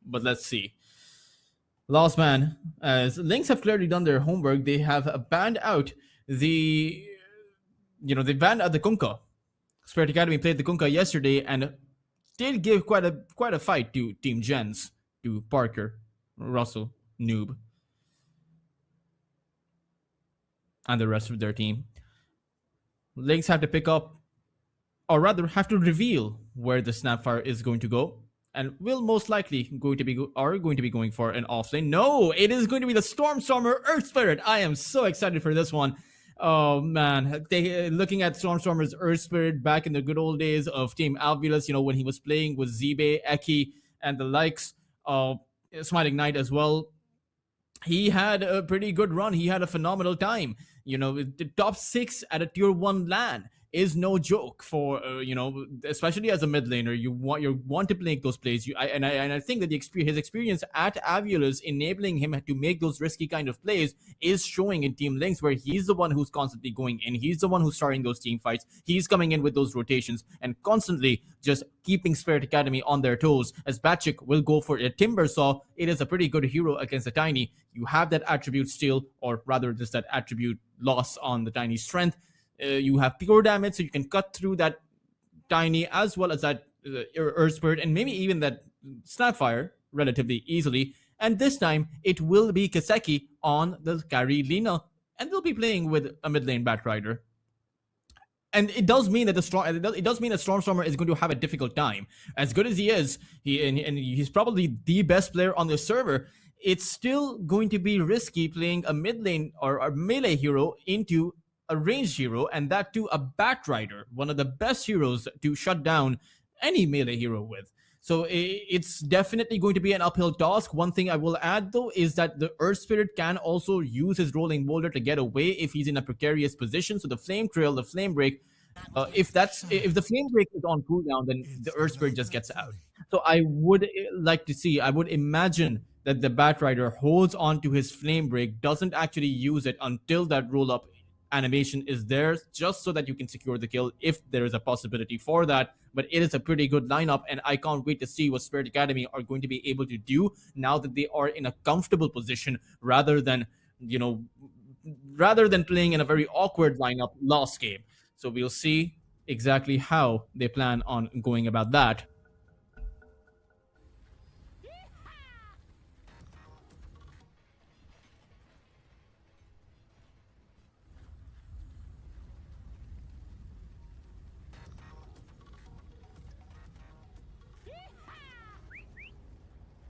But let's see. Last man, as Lynx have clearly done their homework, they have banned out the, they banned out the Kunkka. Spirit Academy played the Kunkka yesterday and did give quite a fight to Team Gens, to Parker, Russell, Noob, and the rest of their team. Lynx have to pick up, or rather have to reveal where the Snapfire is going to go, and will most likely going to be going for an offlane. No, it is going to be the Stormstormer Earth Spirit. I am so excited for this one. Oh man, looking at Stormstormer's Earth Spirit back in the good old days of Team Alvilus, when he was playing with Zibe, Eki, and the likes, Smiling Knight as well. He had a pretty good run. He had a phenomenal time. The top 6 at a tier 1 LAN is no joke for especially as a mid laner. You want to make those plays. I think that his experience at Avulus enabling him to make those risky kind of plays is showing in Team Lynx, where he's the one who's constantly going in. He's the one who's starting those team fights. He's coming in with those rotations and constantly just keeping Spirit Academy on their toes. As Batchik will go for a Timber Saw, it is a pretty good hero against the Tiny. You have that attribute steal, or rather just that attribute loss on the Tiny strength. You have pure damage, so you can cut through that Tiny as well as that Earth Spirit and maybe even that Snapfire relatively easily. And this time, it will be Kaseki on the carry Lina, and they'll be playing with a mid lane Batrider. And it does mean that Stormstormer is going to have a difficult time. As good as he is, he's probably the best player on the server. It's still going to be risky playing a mid lane or a melee hero into a ranged hero, and that too a Batrider, one of the best heroes to shut down any melee hero with. So it's definitely going to be an uphill task. One thing I will add though is that the Earth Spirit can also use his Rolling Boulder to get away if he's in a precarious position. So the Flame Trail, the Flame Break, if the Flame Break is on cooldown, then the Earth Spirit just gets out. So I would imagine that the Batrider holds on to his Flame Break, doesn't actually use it until that roll up animation is there, just so that you can secure the kill if there is a possibility for that. But it is a pretty good lineup, and I can't wait to see what Spirit Academy are going to be able to do now that they are in a comfortable position, rather than playing in a very awkward lineup last game. So we'll see exactly how they plan on going about that.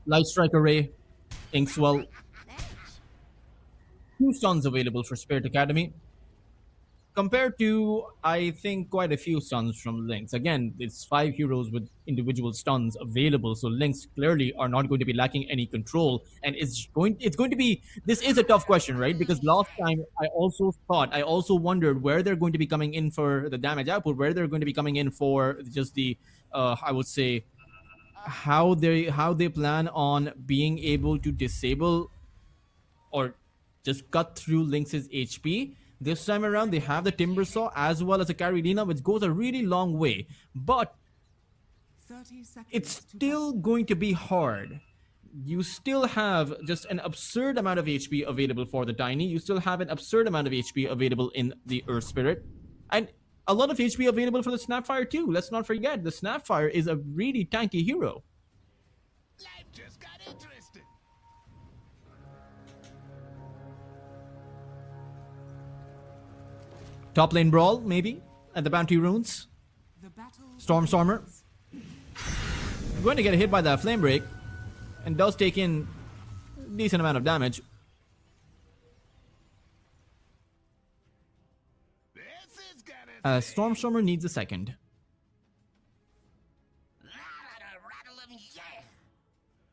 Light Strike Array, Inkswell. 2 stuns available for Spirit Academy, compared to, I think, quite a few stuns from Lynx. Again, it's 5 heroes with individual stuns available, so Lynx clearly are not going to be lacking any control. And it's going to be, this is a tough question, right? Because last time I also wondered where they're going to be coming in for the damage output, where they're going to be coming in for just the, I would say, how they plan on being able to disable or just cut through Lynx's HP. This time around, they have the Timber Saw as well as a carry Lina, which goes a really long way. But it's still going to be hard. You still have just an absurd amount of HP available for the Tiny. You still have an absurd amount of HP available in the Earth Spirit. And a lot of HP available for the Snapfire too. Let's not forget, the Snapfire is a really tanky hero. Life just got interesting. Top lane brawl, maybe, at the Bounty Runes. Stormstormer going to get hit by that Flame Break, and does take in a decent amount of damage. Stormstormer needs a second.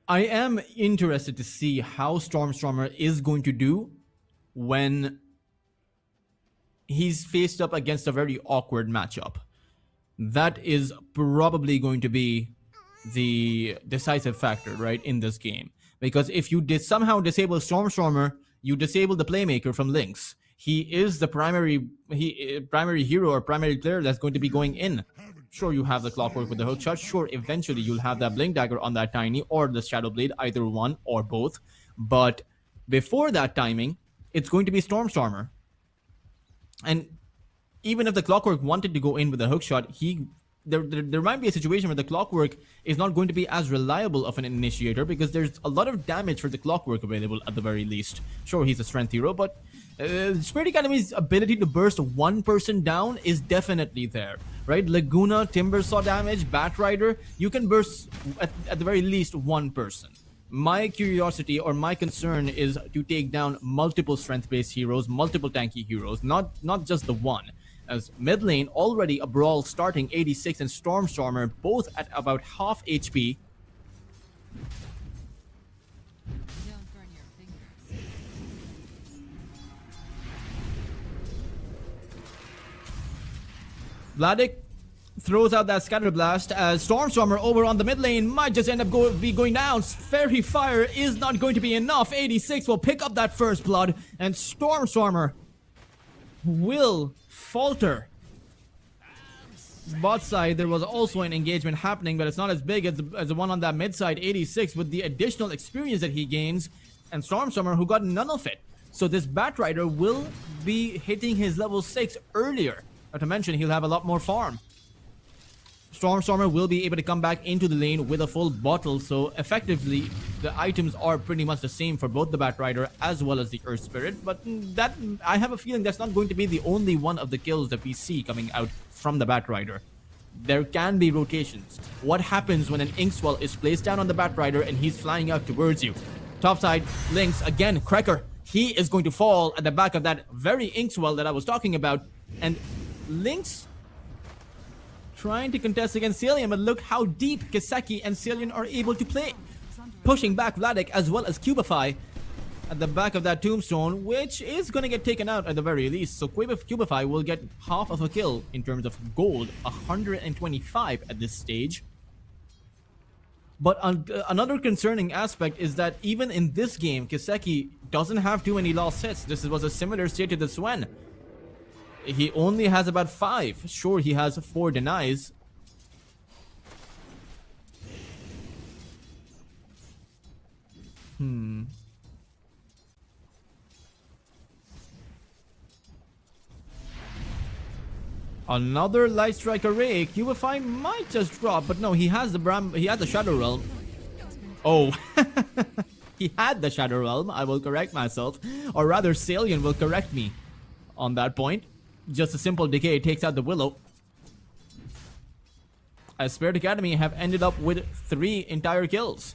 I am interested to see how Stormstormer is going to do when he's faced up against a very awkward matchup. That is probably going to be the decisive factor, right, in this game. Because if you somehow disable Stormstormer, you disable the playmaker from Lynx. He is the primary hero or primary player that's going to be going in. Sure, you have the clockwork with the hook shot. Sure, eventually you'll have that blink dagger on that tiny or the shadow blade, either one or both. But before that timing, it's going to be Stormstormer. And even if the clockwork wanted to go in with a hook shot, there might be a situation where the clockwork is not going to be as reliable of an initiator because there's a lot of damage for the clockwork available at the very least. Sure, he's a strength hero, but Spirit Academy's ability to burst one person down is definitely there, right? Laguna, Timber saw damage, Batrider, you can burst at the very least one person. My curiosity or my concern is to take down multiple strength-based heroes, multiple tanky heroes, not just the one. As mid lane, already a brawl starting, 86 and Stormstormer, both at about half HP. Don't burn your fingers. Vladik throws out that scatter blast as Stormstormer over on the mid lane might just end up going down. Fairy Fire is not going to be enough. 86 will pick up that first blood, and Stormstormer will falter. Bot side, there was also an engagement happening, but it's not as big as the one on that mid side. 86 with the additional experience that he gains, and Stormstormer who got none of it. So this Batrider will be hitting his level 6 earlier. Not to mention, he'll have a lot more farm. Stormstormer will be able to come back into the lane with a full bottle, so effectively the items are pretty much the same for both the Batrider as well as the Earth Spirit, but that I have a feeling that's not going to be the only one of the kills that we see coming out from the Batrider. There can be rotations. What happens when an Inkswell is placed down on the Batrider and he's flying out towards you? Topside, Lynx, again, Cracker. He is going to fall at the back of that very Inkswell that I was talking about, and Lynx trying to contest against Cillian, but look how deep Kiseki and Cillian are able to play. Pushing back Vladik as well as Cubify at the back of that tombstone, which is going to get taken out at the very least. So Cubify will get half of a kill in terms of gold, 125 at this stage. But another concerning aspect is that even in this game, Kiseki doesn't have too many lost hits. This was a similar state to the Swen. He only has about 5. Sure, he has 4 denies. Another Light Strike Array. Cubify might just drop, but no, he has the Shadow Realm. Oh, he had the Shadow Realm. I will correct myself, or rather, Cillian will correct me on that point. Just a simple decay takes out the Willow. As Spirit Academy have ended up with 3 entire kills.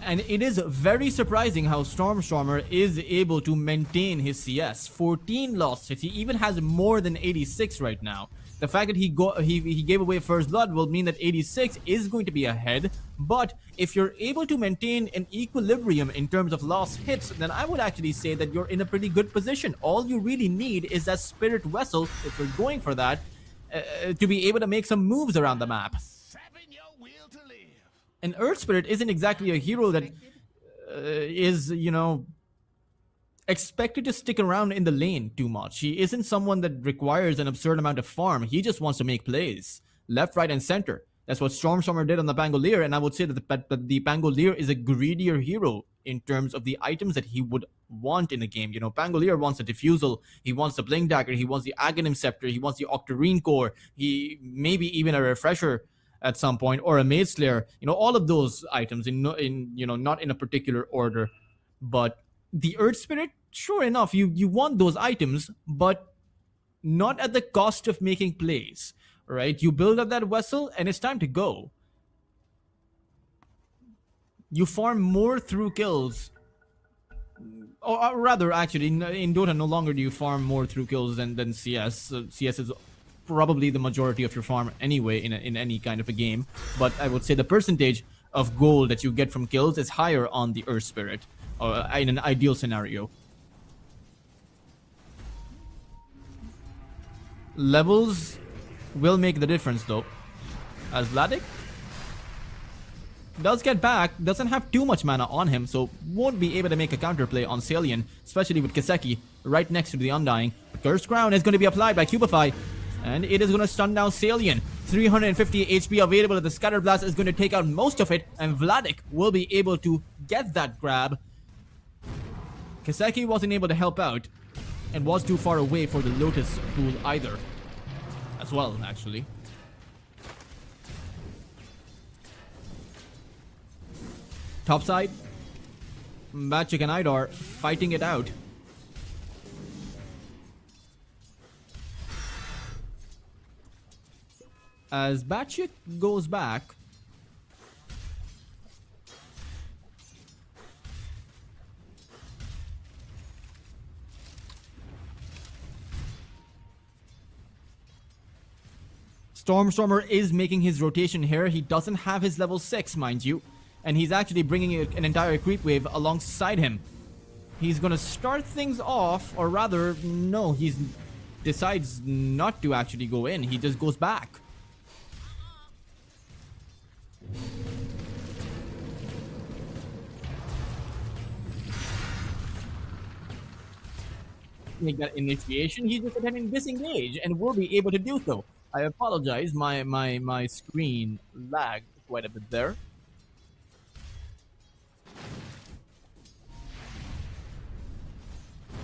And it is very surprising how Stormstormer is able to maintain his CS. 14 lost hits. He even has more than 86 right now. The fact that he gave away first blood will mean that 86 is going to be ahead. But if you're able to maintain an equilibrium in terms of lost hits, then I would actually say that you're in a pretty good position. All you really need is that Spirit Vessel, if you're going for that, to be able to make some moves around the map. And Earth Spirit isn't exactly a hero that is, you know, expected to stick around in the lane too much. He isn't someone that requires an absurd amount of farm. He just wants to make plays. Left, right, and center. That's what Stormstormer did on the Pangolier, and I would say that the Pangolier is a greedier hero in terms of the items that he would want in a game. You know, Pangolier wants a Diffusal, he wants the Blink Dagger, he wants the Aghanim Scepter, he wants the Octarine Core, he maybe even a Refresher at some point, or a Maze Slayer. You know, all of those items in you know, not in a particular order. But the Earth Spirit, sure enough, you want those items, but not at the cost of making plays, right? You build up that vessel and it's time to go. You farm more through kills, or rather, actually, in Dota, no longer do you farm more through kills than CS. CS is probably the majority of your farm anyway in any kind of a game, but I would say the percentage of gold that you get from kills is higher on the Earth Spirit, in an ideal scenario. Levels will make the difference though, as Vladik does get back, doesn't have too much mana on him, so won't be able to make a counterplay on Cillian, especially with Kiseki right next to the Undying. Curse Crown is going to be applied by Cubify, and it is going to stun down Salian. 350 HP available. The Scatter Blast is going to take out most of it, and Vladik will be able to get that grab. Kiseki wasn't able to help out, and was too far away for the Lotus pool either. As well, actually. Topside, Batchik and Idar fighting it out. As Batchik goes back, Stormstormer is making his rotation here. He doesn't have his level 6, mind you. And he's actually bringing an entire creep wave alongside him. He's gonna start things off, or rather, no, he decides not to actually go in. He just goes back. Make that initiation, he's just attempting disengage and will be able to do so. I apologize, my screen lagged quite a bit there.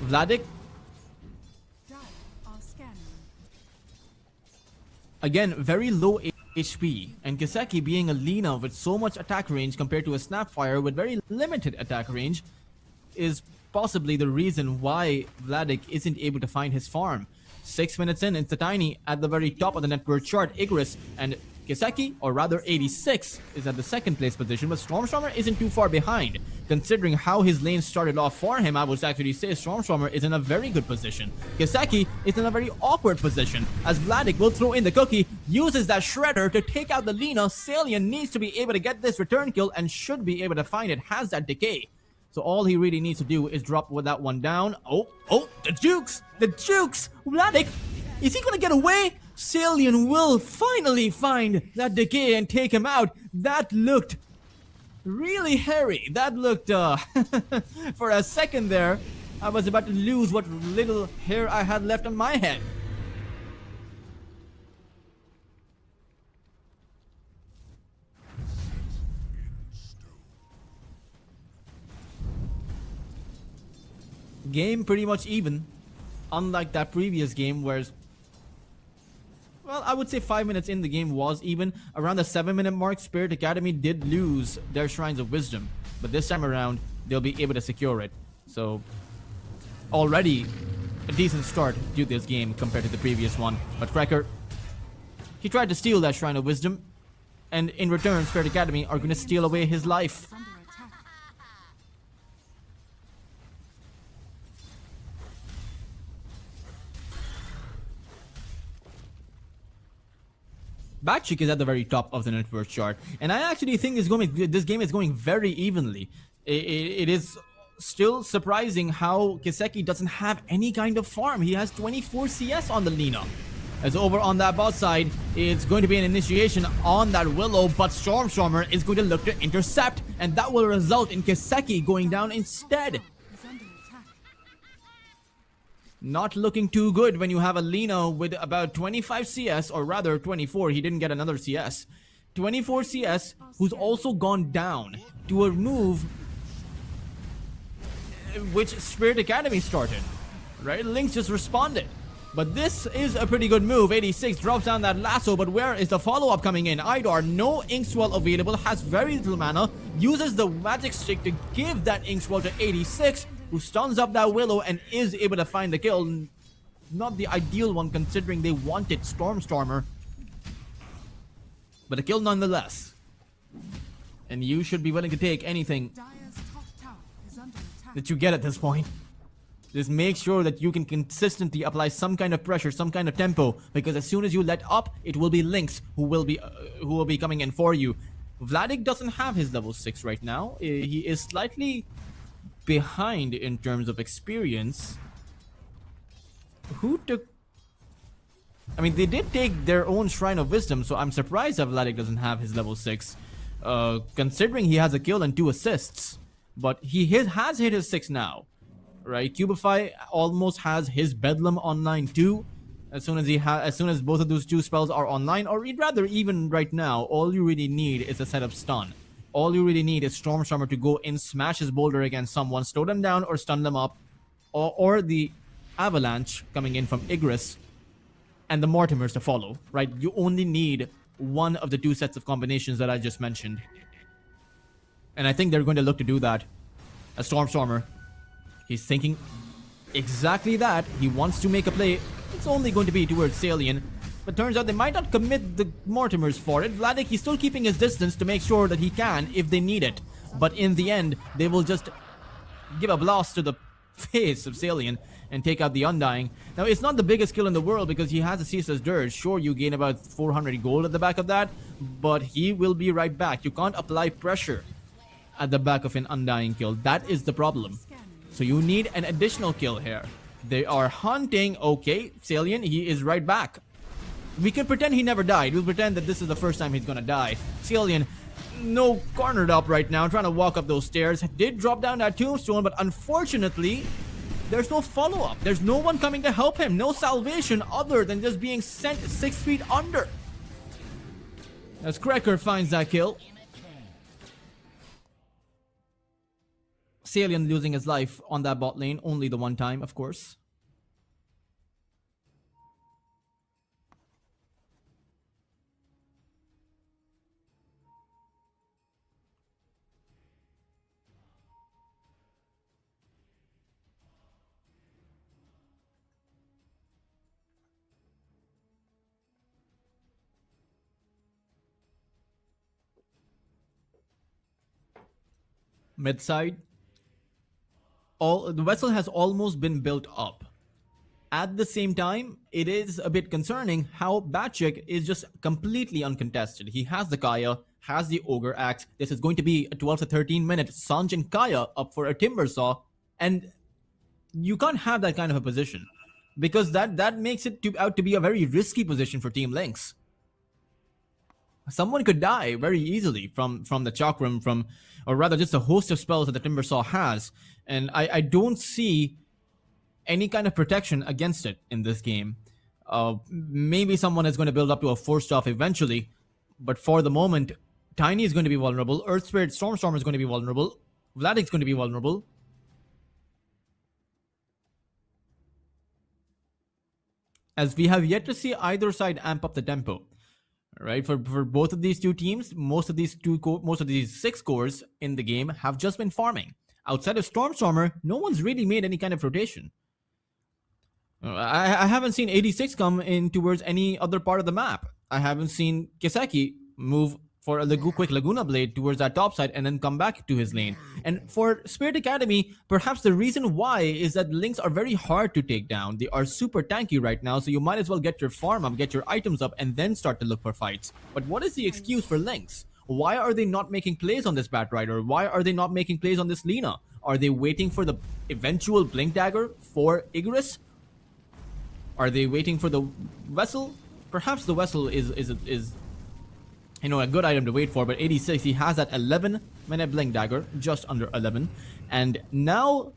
Vladik, Dire are scanning. again, very low HP, and Kiseki being a Lina with so much attack range compared to a Snapfire with very limited attack range is possibly the reason why Vladik isn't able to find his farm. 6 minutes in, it's the Tiny at the very top of the net worth chart, Igris, and Kiseki, or rather 86, is at the second place position, but Stormstormer isn't too far behind. Considering how his lane started off for him, I would actually say Stormstormer is in a very good position. Kiseki is in a very awkward position, as Vladik will throw in the cookie, uses that Shredder to take out the Lina. Salian needs to be able to get this return kill and should be able to find it, has that decay. So all he really needs to do is drop with that one down. Oh, the jukes! The jukes! Vladik, is he gonna get away? Salian will finally find that decay and take him out. That looked really hairy. That looked, for a second there, I was about to lose what little hair I had left on my head. Game pretty much even, unlike that previous game where, well, I would say 5 minutes in the game was even. Around the 7-minute mark, Spirit Academy did lose their Shrines of Wisdom, but this time around they'll be able to secure it. So already a decent start to this game compared to the previous one. But Cracker, he tried to steal that Shrine of Wisdom, and in return Spirit Academy are going to steal away his life. Under attack. Batchik is at the very top of the net worth chart, and I actually think this game is going very evenly. It is still surprising how Kiseki doesn't have any kind of farm. He has 24 CS on the Lina. As over on that bot side, it's going to be an initiation on that Willow, but Stormstormer is going to look to intercept, and that will result in Kiseki going down instead. Is under attack. Not looking too good when you have a Lina with about 25 CS, or rather 24, he didn't get another CS. 24 CS, who's also gone down to a move which Spirit Academy started, right? Lynx just responded. But this is a pretty good move. 86 drops down that lasso, but where is the follow-up coming in? Idar, no Inkswell available, has very little mana, uses the magic stick to give that Inkswell to 86, who stuns up that Willow and is able to find the kill. Not the ideal one considering they wanted Stormstormer, but a kill nonetheless. And you should be willing to take anything Dire's top tower is under attack. that you get at this point. Just make sure that you can consistently apply some kind of pressure, some kind of tempo, because as soon as you let up, it will be Lynx who will be coming in for you. Vladik doesn't have his level 6 right now. He is slightly behind in terms of experience. Who took... I mean, they did take their own Shrine of Wisdom, so I'm surprised that Vladik doesn't have his level 6. Considering he has a kill and 2 assists. But he has hit his 6 now. right? Cubify almost has his Bedlam online too. As soon as both of those two spells are online, or rather even right now, all you really need is a set of stun. All you really need is Stormstormer to go in, smash his boulder against someone, slow them down or stun them up, or the Avalanche coming in from Igris, and the Mortimers to follow, right? You only need one of the two sets of combinations that I just mentioned. And I think they're going to look to do that. A Stormstormer, he's thinking exactly that. He wants to make a play. It's only going to be towards Salient, but turns out they might not commit the Mortimers for it. Vladik, he's still keeping his distance to make sure that he can if they need it. But in the end, they will just give a blast to the face of Salient and take out the Undying. Now, it's not the biggest kill in the world because he has a Ceaseless Dirge. Sure, you gain about 400 gold at the back of that, but he will be right back. You can't apply pressure at the back of an Undying kill. That is the problem. So you need an additional kill here. They are hunting. Okay, Salient, he is right back. We can pretend he never died. We'll pretend that this is the first time he's gonna die. Salient, no, cornered up right now, trying to walk up those stairs. Did drop down that tombstone, but unfortunately, there's no follow-up. There's no one coming to help him. No salvation other than just being sent 6 feet under. As Cracker finds that kill. Salient losing his life on that bot lane, only the one time, of course. Mid side. The vessel has almost been built up. At the same time, it is a bit concerning how Batchik is just completely uncontested. He has the Kaya, has the Ogre Axe. This is going to be a 12 to 13 minute Sanj and Kaya up for a Timber Saw. And you can't have that kind of a position, because that makes it out to be a very risky position for Team Lynx. Someone could die very easily from the Chakram, or rather just a host of spells that the Timbersaw has. And I don't see any kind of protection against it in this game. Maybe someone is going to build up to a 4-staff eventually, but for the moment, Tiny is going to be vulnerable, Earth Spirit Stormstormer is going to be vulnerable, Vladik's going to be vulnerable. As we have yet to see either side amp up the tempo. Right, for both of these two teams, most of these 6 cores in the game have just been farming. Outside of Stormstormer, no one's really made any kind of rotation. I haven't seen 86 come in towards any other part of the map. I haven't seen Kiseki move for a quick Laguna Blade towards that top side and then come back to his lane. And for Spirit Academy, perhaps the reason why is that Lynx are very hard to take down. They are super tanky right now, so you might as well get your farm up, get your items up, and then start to look for fights. But what is the excuse for Lynx? Why are they not making plays on this Batrider? Why are they not making plays on this Lina? Are they waiting for the eventual Blink Dagger for Igris? Are they waiting for the Vessel? Perhaps the Vessel is a good item to wait for, but 86, he has that 11-minute Blink Dagger, just under 11. And now,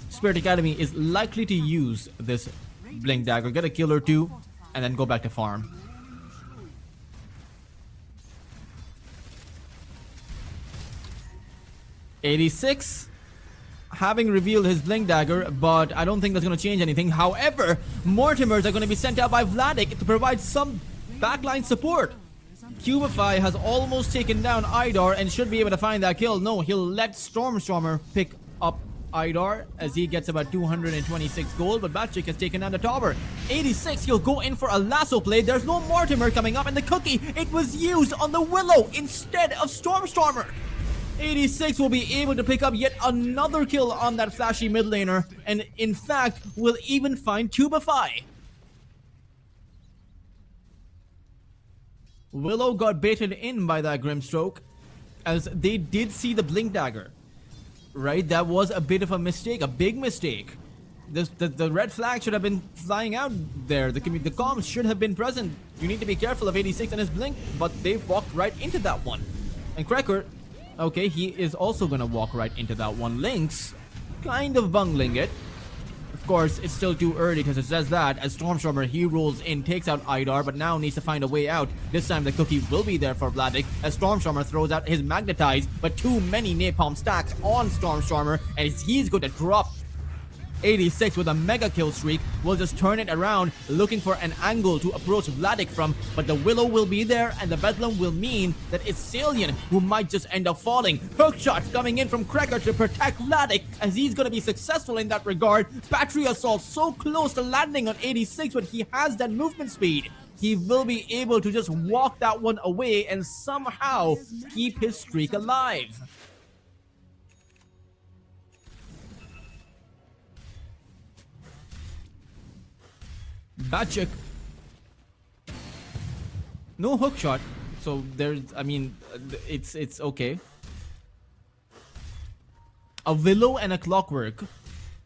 Spirit Academy is likely to use this Blink Dagger, get a kill or two, and then go back to farm. '86 having revealed his Blink Dagger, but I don't think that's going to change anything. However, Mortimers are going to be sent out by Vladik to provide some backline support. Cubify has almost taken down HYDRA and should be able to find that kill. No, he'll let Stormstormer pick up HYDRA as he gets about 226 gold, but Batchik has taken down the tower. 86, he'll go in for a lasso play. There's no Mortimer coming up, and the cookie, it was used on the Willow instead of Stormstormer. 86 will be able to pick up yet another kill on that flashy mid laner, and in fact, will even find Cubify. Willow got baited in by that Grimstroke, as they did see the Blink Dagger. Right, that was a bit of a mistake, a big mistake. The red flag should have been flying out there. The comms should have been present. You need to be careful of 86 and his Blink, but they walked right into that one. And Cracker, okay, he is also gonna walk right into that one. Lynx, kind of bungling it. Of course, it's still too early because it says that as Stormstormer, he rolls in, takes out HYDRA, but now needs to find a way out. This time the cookie will be there for Vladik as Stormstormer throws out his Magnetize, but too many Napalm stacks on Stormstormer, and he's going to drop 86 with a mega kill streak. Will just turn it around, looking for an angle to approach Vladik from, but the Willow will be there, and the Bedlam will mean that it's Salient who might just end up falling. Hook shots coming in from Cracker to protect Vladik, as he's gonna be successful in that regard. Battery Assault so close to landing on 86, but he has that movement speed. He will be able to just walk that one away and somehow keep his streak alive. Batchik. No hook shot. So there's, I mean, it's okay. A Willow and a Clockwork.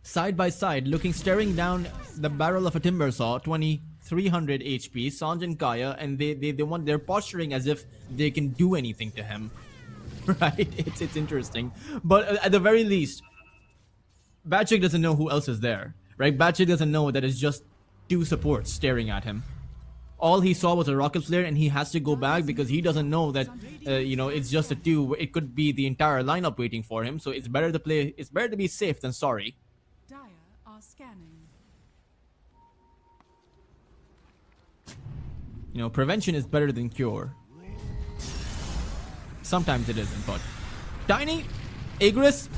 Side by side, staring down the barrel of a Timber Saw, 2300 HP, Sanj and Kaya, and they're posturing as if they can do anything to him. Right? It's interesting. But at the very least, Batchik doesn't know who else is there. Right? Batchik doesn't know that it's just two supports staring at him. All he saw was a rocket flare, and he has to go back because he doesn't know that you know, it's just a two. It could be the entire lineup waiting for him. So it's better to play. It's better to be safe than sorry. Dire are scanning. You know, prevention is better than cure. Sometimes it isn't, but Tiny Igris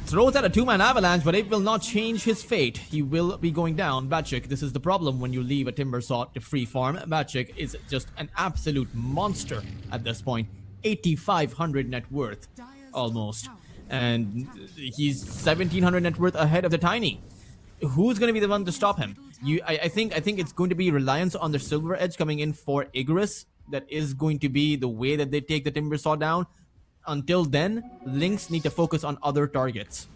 throws out a two-man avalanche, but it will not change his fate. He will be going down. Batchik, this is the problem when you leave a Timber Saw to free farm. Batchik is just an absolute monster at this point. 8,500 net worth, almost. And he's 1,700 net worth ahead of the Tiny. Who's going to be the one to stop him? I think it's going to be reliance on the Silver Edge coming in for Igris. That is going to be the way that they take the Timber Saw down. Until then, Lynx need to focus on other targets.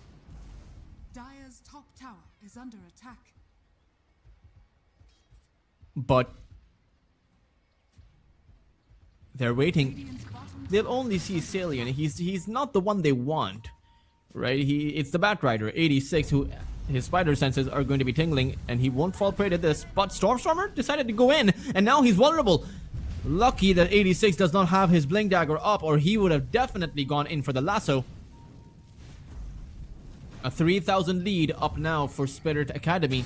Dire's top tower is under attack. But they're waiting. Radiant's bottom They'll only see Salient. He's not the one they want, right? It's the Batrider 86 who his spider senses are going to be tingling, and he won't fall prey to this. But Stormstormer decided to go in, and now he's vulnerable. Lucky that 86 does not have his Blink Dagger up, or he would have definitely gone in for the lasso. A 3,000 lead up now for Spirit Academy.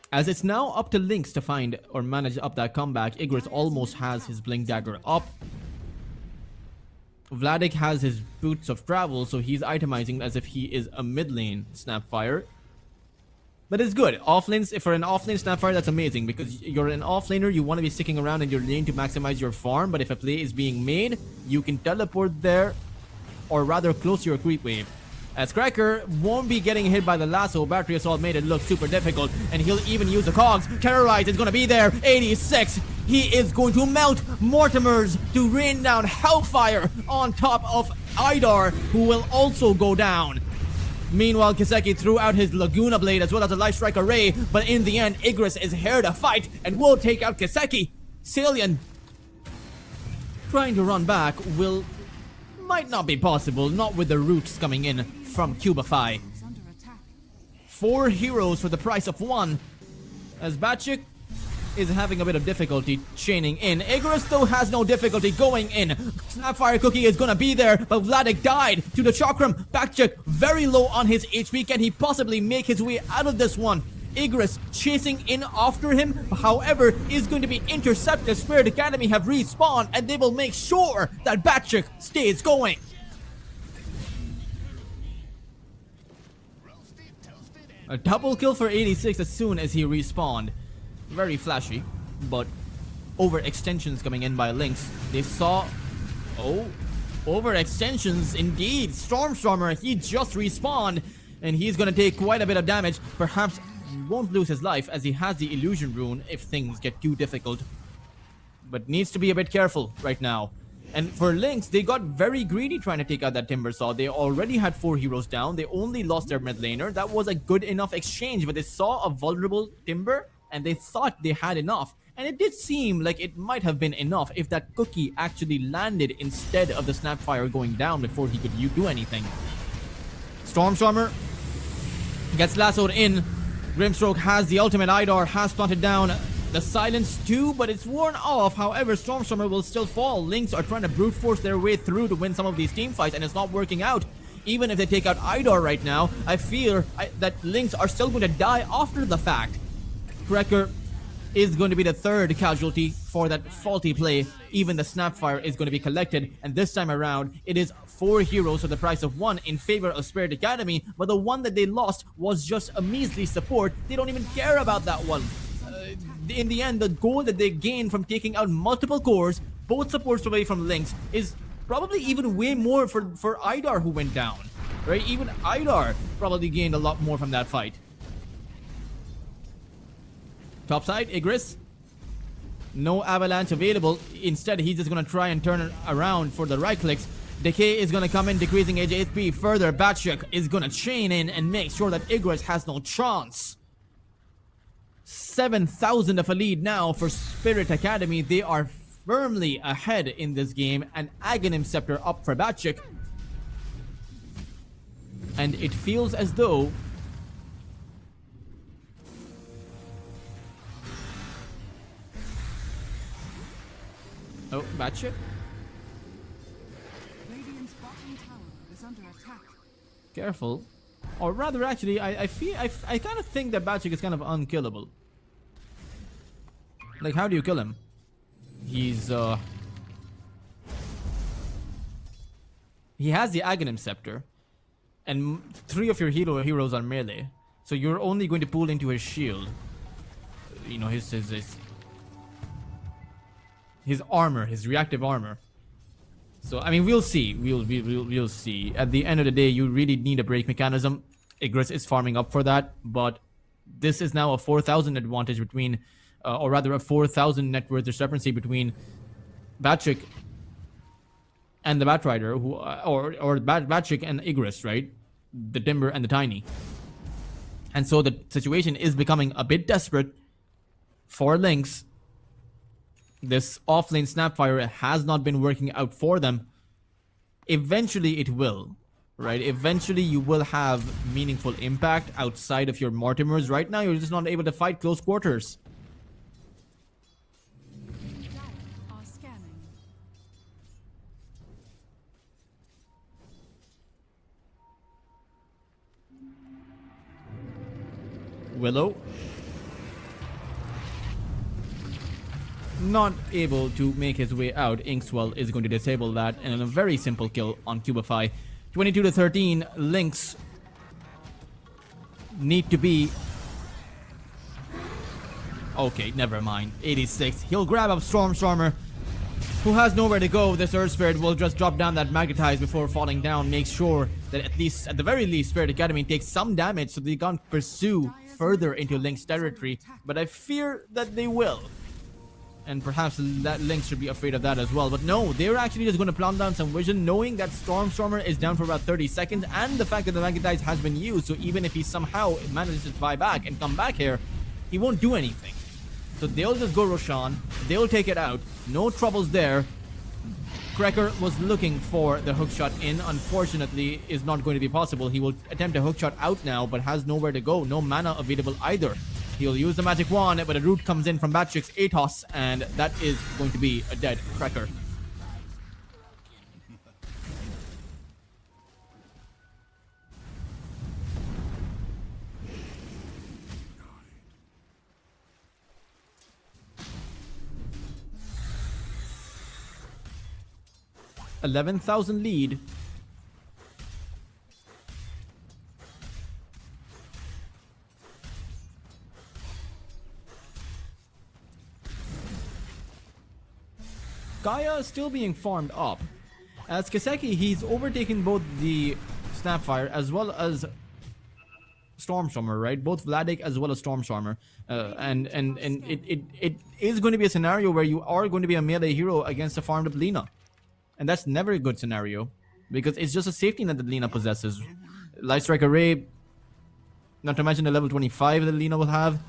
As it's now up to Lynx to find or manage up that comeback. Igris almost has his Blink Dagger up. Vladik has his Boots of Travel, so he's itemizing as if he is a mid lane Snapfire. But it's good. Offlanes, for an offlane Snapfire, that's amazing because you're an offlaner, you want to be sticking around in your lane to maximize your farm, but if a play is being made, you can teleport there, or rather close to your creep wave. As Cracker won't be getting hit by the lasso, Battery Assault made it look super difficult, and he'll even use the cogs. Terrorize is going to be there. 86. He is going to melt Mortimers to rain down Hellfire on top of Idar, who will also go down. Meanwhile, Kiseki threw out his Laguna Blade as well as a Life Strike Array, but in the end, Igris is here to fight and will take out Kiseki. Salient trying to run back might not be possible, not with the roots coming in from Cubify. is under attack. 4 heroes for the price of 1, as Batchik is having a bit of difficulty chaining in. Igris though has no difficulty going in. Snapfire Cookie is gonna be there, but Vladik died to the Chakram. Batchik very low on his HP. Can he possibly make his way out of this one? Igris chasing in after him, however, is going to be intercepted. Spirit Academy have respawned, and they will make sure that Batchik stays going. A double kill for 86 as soon as he respawned. Very flashy, but overextensions coming in by Lynx. They saw... Oh, overextensions indeed. Stormstormer, he just respawned, and he's gonna take quite a bit of damage. Perhaps he won't lose his life as he has the illusion rune if things get too difficult. But needs to be a bit careful right now. And for Lynx, they got very greedy trying to take out that Timber Saw. They already had 4 heroes down. They only lost their mid laner. That was a good enough exchange, but they saw a vulnerable Timber and they thought they had enough. And it did seem like it might have been enough if that cookie actually landed instead of the Snapfire going down before he could do anything. Stormstormer gets lassoed in. Grimstroke has the ultimate. Idar has planted down the silence too, but it's worn off. However, Stormstormer will still fall. Lynx are trying to brute force their way through to win some of these team fights, and it's not working out. Even if they take out Idar right now, I fear that Lynx are still going to die after the fact. Cracker is going to be the third casualty for that faulty play. Even the Snapfire is going to be collected, and this time around, it is 4 heroes for the price of 1 in favor of Spirit Academy, but the one that they lost was just a measly support. They don't even care about that one. In the end, the goal that they gained from taking out multiple cores, both supports away from Lynx, is probably even way more for Idar who went down. Right? Even Idar probably gained a lot more from that fight. Topside, Igris. No avalanche available. Instead, he's just going to try and turn it around for the right clicks. Decay is going to come in, decreasing HP further. Batshik is going to chain in and make sure that Igris has no chance. 7,000 of a lead now for Spirit Academy. They are firmly ahead in this game. An Aghanim Scepter up for Batshik. And it feels as though Batshik. Radiant's bottom tower is under attack. Careful. Or rather, actually, I kind of think that Batshik is kind of unkillable. Like, how do you kill him? He's he has the Aghanim Scepter, and 3 of your heroes are melee, so you're only going to pull into his shield. You know, his armor, his reactive armor. So I mean, we'll see. We'll see. At the end of the day, you really need a break mechanism. Igris is farming up for that, but this is now a 4,000 advantage between, or rather a 4,000 net worth discrepancy between Batshik and the Batrider, who or Batshik and Igris, right? The Timber and the Tiny. And so the situation is becoming a bit desperate for Lynx. This offlane Snapfire has not been working out for them. Eventually it will, right? Eventually you will have meaningful impact outside of your Mortimers. Right now you're just not able to fight close quarters. Are scanning. Willow not able to make his way out. Inkswell is going to disable that, and a very simple kill on Cubify. 22 to 13. Lynx need to be okay. Never mind. 86. He'll grab up Stormstormer, who has nowhere to go. This Earth Spirit will just drop down that Magnetize before falling down. Make sure that at the very least, Spirit Academy takes some damage so they can't pursue further into Lynx territory. But I fear that they will. And perhaps that Lynx should be afraid of that as well. But no, they're actually just going to plant down some vision, knowing that Stormstormer is down for about 30 seconds, and the fact that the Magnetize has been used. So even if he somehow manages to buy back and come back here, he won't do anything. So they'll just go Roshan. They'll take it out. No troubles there. Cracker was looking for the hookshot in. Unfortunately, is not going to be possible. He will attempt a hookshot out now, but has nowhere to go. No mana available either. He'll use the magic wand, but a root comes in from Batshik's Atos, and that is going to be a dead Cracker. $11,000 lead. Gaia is still being farmed up. As Kiseki, he's overtaken both the Snapfire as well as Stormstormer, right? Both Vladik as well as Stormstormer. And it is going to be a scenario where you are going to be a melee hero against a farmed up Lina. And that's never a good scenario, because it's just a safety net that Lina possesses. Light Strike Array, not to mention the level 25 that Lina will have.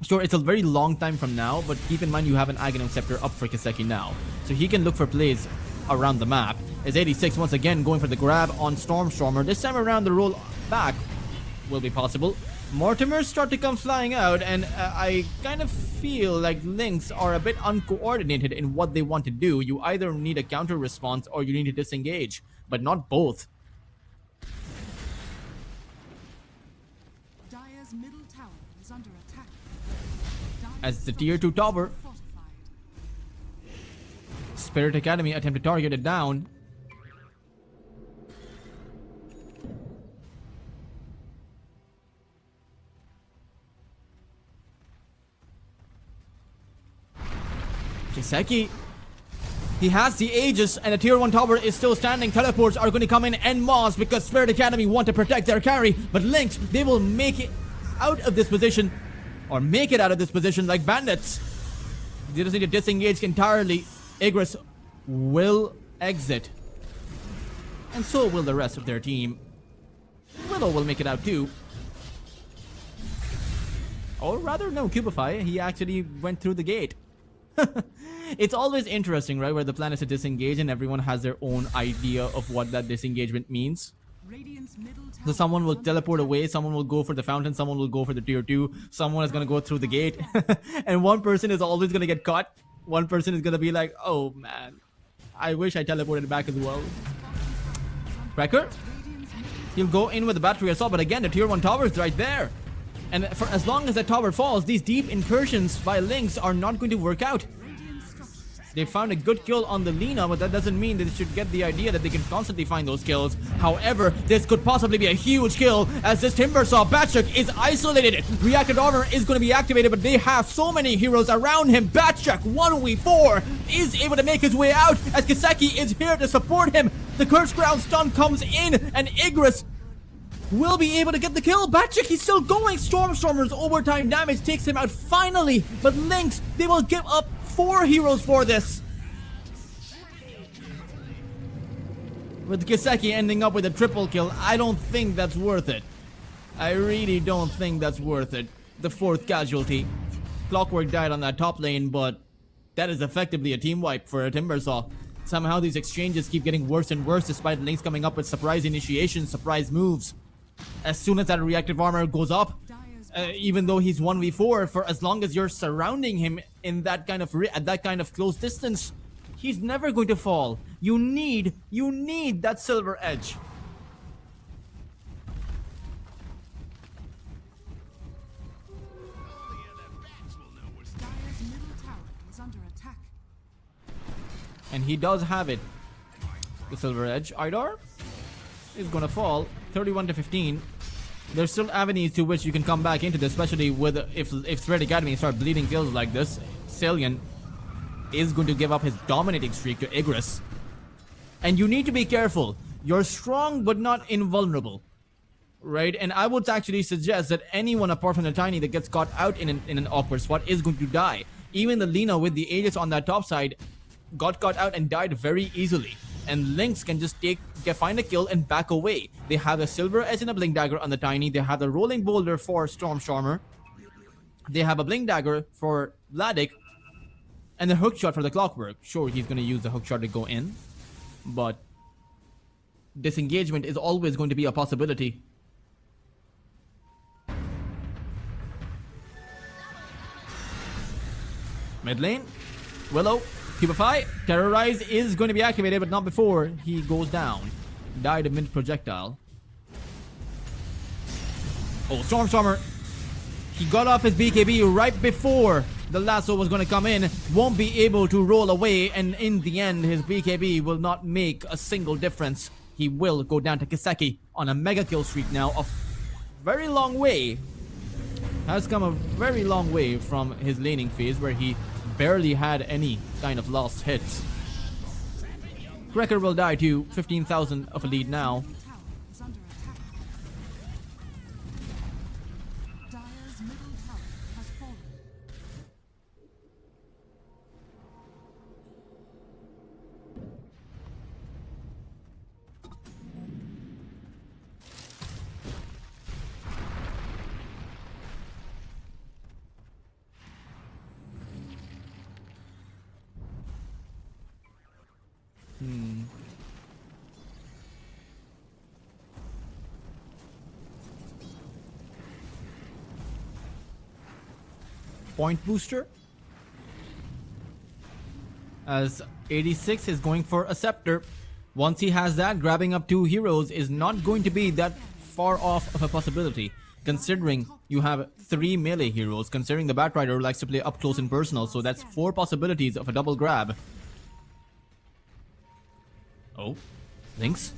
Sure, it's a very long time from now, but keep in mind you have an Aghanim Scepter up for Kiseki now. So he can look for plays around the map. As 86 once again going for the grab on Stormstormer. This time around the roll back will be possible. Mortimers start to come flying out, and I kind of feel like Lynx are a bit uncoordinated in what they want to do. You either need a counter response or you need to disengage, but not both. Dire's middle tower is under attack. As the tier 2 tower, Fortified. Spirit Academy attempt to target it down. Kiseki, he has the Aegis and the tier 1 tower is still standing. Teleports are going to come in and MOUZ because Spirit Academy want to protect their carry. But Lynx, they will make it out of this position, or make it out of this position like bandits. They just need to disengage entirely. Igris will exit. And so will the rest of their team. Willow will make it out too. Or rather, no, Cubify, he actually went through the gate. It's always interesting, right, where the plan is to disengage and everyone has their own idea of what that disengagement means. Radiant's middle tower So someone will is under teleport attack. away, someone will go for the fountain, someone will go for the tier 2, someone is going to go through the gate, and one person is always going to get caught. One person is going to be like, oh man, I wish I teleported back as well. Wrecker, he'll go in with the battery assault, but again, the tier 1 tower is right there. And for as long as that tower falls, these deep incursions by Lynx are not going to work out. Radiant structures They found a good kill on the Lina, but that doesn't mean that they should get the idea that they can constantly find those kills. However, this could possibly be a huge kill as this Timbersaw Batchuk is isolated. Reactive Armor is going to be activated, but they have so many heroes around him. Batchuk 1v4 is able to make his way out as Kiseki is here to support him. The Curse Ground stun comes in and Igris will be able to get the kill. Batchuk, he's still going. Stormstormer's overtime damage takes him out finally, but Lynx, they will give up 4 heroes for this. With Kiseki ending up with a triple kill, I don't think that's worth it. I really don't think that's worth it. The 4th casualty. Clockwork died on that top lane, but that is effectively a team wipe for a Timbersaw. Somehow these exchanges keep getting worse and worse despite Lynx coming up with surprise initiations, surprise moves. As soon as that reactive armor goes up, even though he's 1v4, for as long as you're surrounding him in that kind of at that kind of close distance, he's never going to fall. You need that silver edge. Dire's middle tower is under attack. And he does have it. The silver edge. Idar is gonna fall 31 to 15. There's still avenues to which you can come back into this, especially with if Spirit Academy start bleeding kills like this. Salian is going to give up his dominating streak to Igris. And you need to be careful. You're strong but not invulnerable. Right? And I would actually suggest that anyone apart from the Tiny that gets caught out in an awkward spot is going to die. Even the Lina with the Aegis on that top side got caught out and died very easily. And Lynx can just find a kill and back away. They have a Silver Edge and a Blink Dagger on the Tiny. They have the Rolling Boulder for Stormstormer. They have a Blink Dagger for Vladik. And the Hook Shot for the Clockwork. Sure, he's going to use the Hook Shot to go in. But disengagement is always going to be a possibility. Mid lane. Willow. Cubify. Terrorize is going to be activated, but not before he goes down. Died of mid projectile. Oh, Stormstormer. He got off his BKB right before the lasso was going to come in. Won't be able to roll away, and in the end, his BKB will not make a single difference. He will go down to Kiseki on a mega kill streak now of very long way. Has come a very long way from his laning phase where he barely had any kind of lost hits. Wrecker will die to 15,000 of a lead now. Middle tower is under attack. Dire's middle tower has fallen. point booster. As 86 is going for a scepter. Once he has that, grabbing up 2 heroes is not going to be that far off of a possibility, considering you have 3 melee heroes, considering the Batrider likes to play up close and personal, so that's 4 possibilities of a double grab. Oh, Lynx.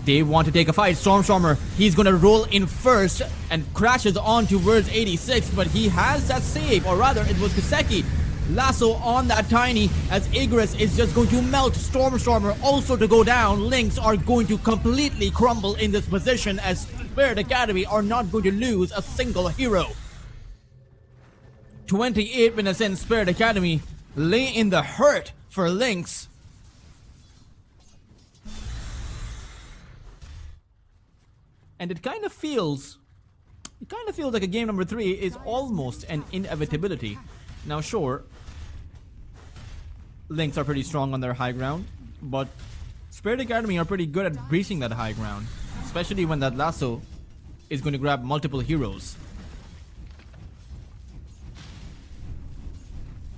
They want to take a fight. Stormstormer, he's gonna roll in first and crashes on towards 86, but he has that save, or rather it was Kaseki. Lasso on that Tiny as Igris is just going to melt Stormstormer also to go down. Lynx are going to completely crumble in this position as Spirit Academy are not going to lose a single hero. 28 minutes in, Spirit Academy lay in the hurt for Lynx. And it kind of feels like a game number 3 is almost an inevitability. Now sure, Lynx are pretty strong on their high ground, but Spirit Academy are pretty good at breaching that high ground, especially when that lasso is going to grab multiple heroes.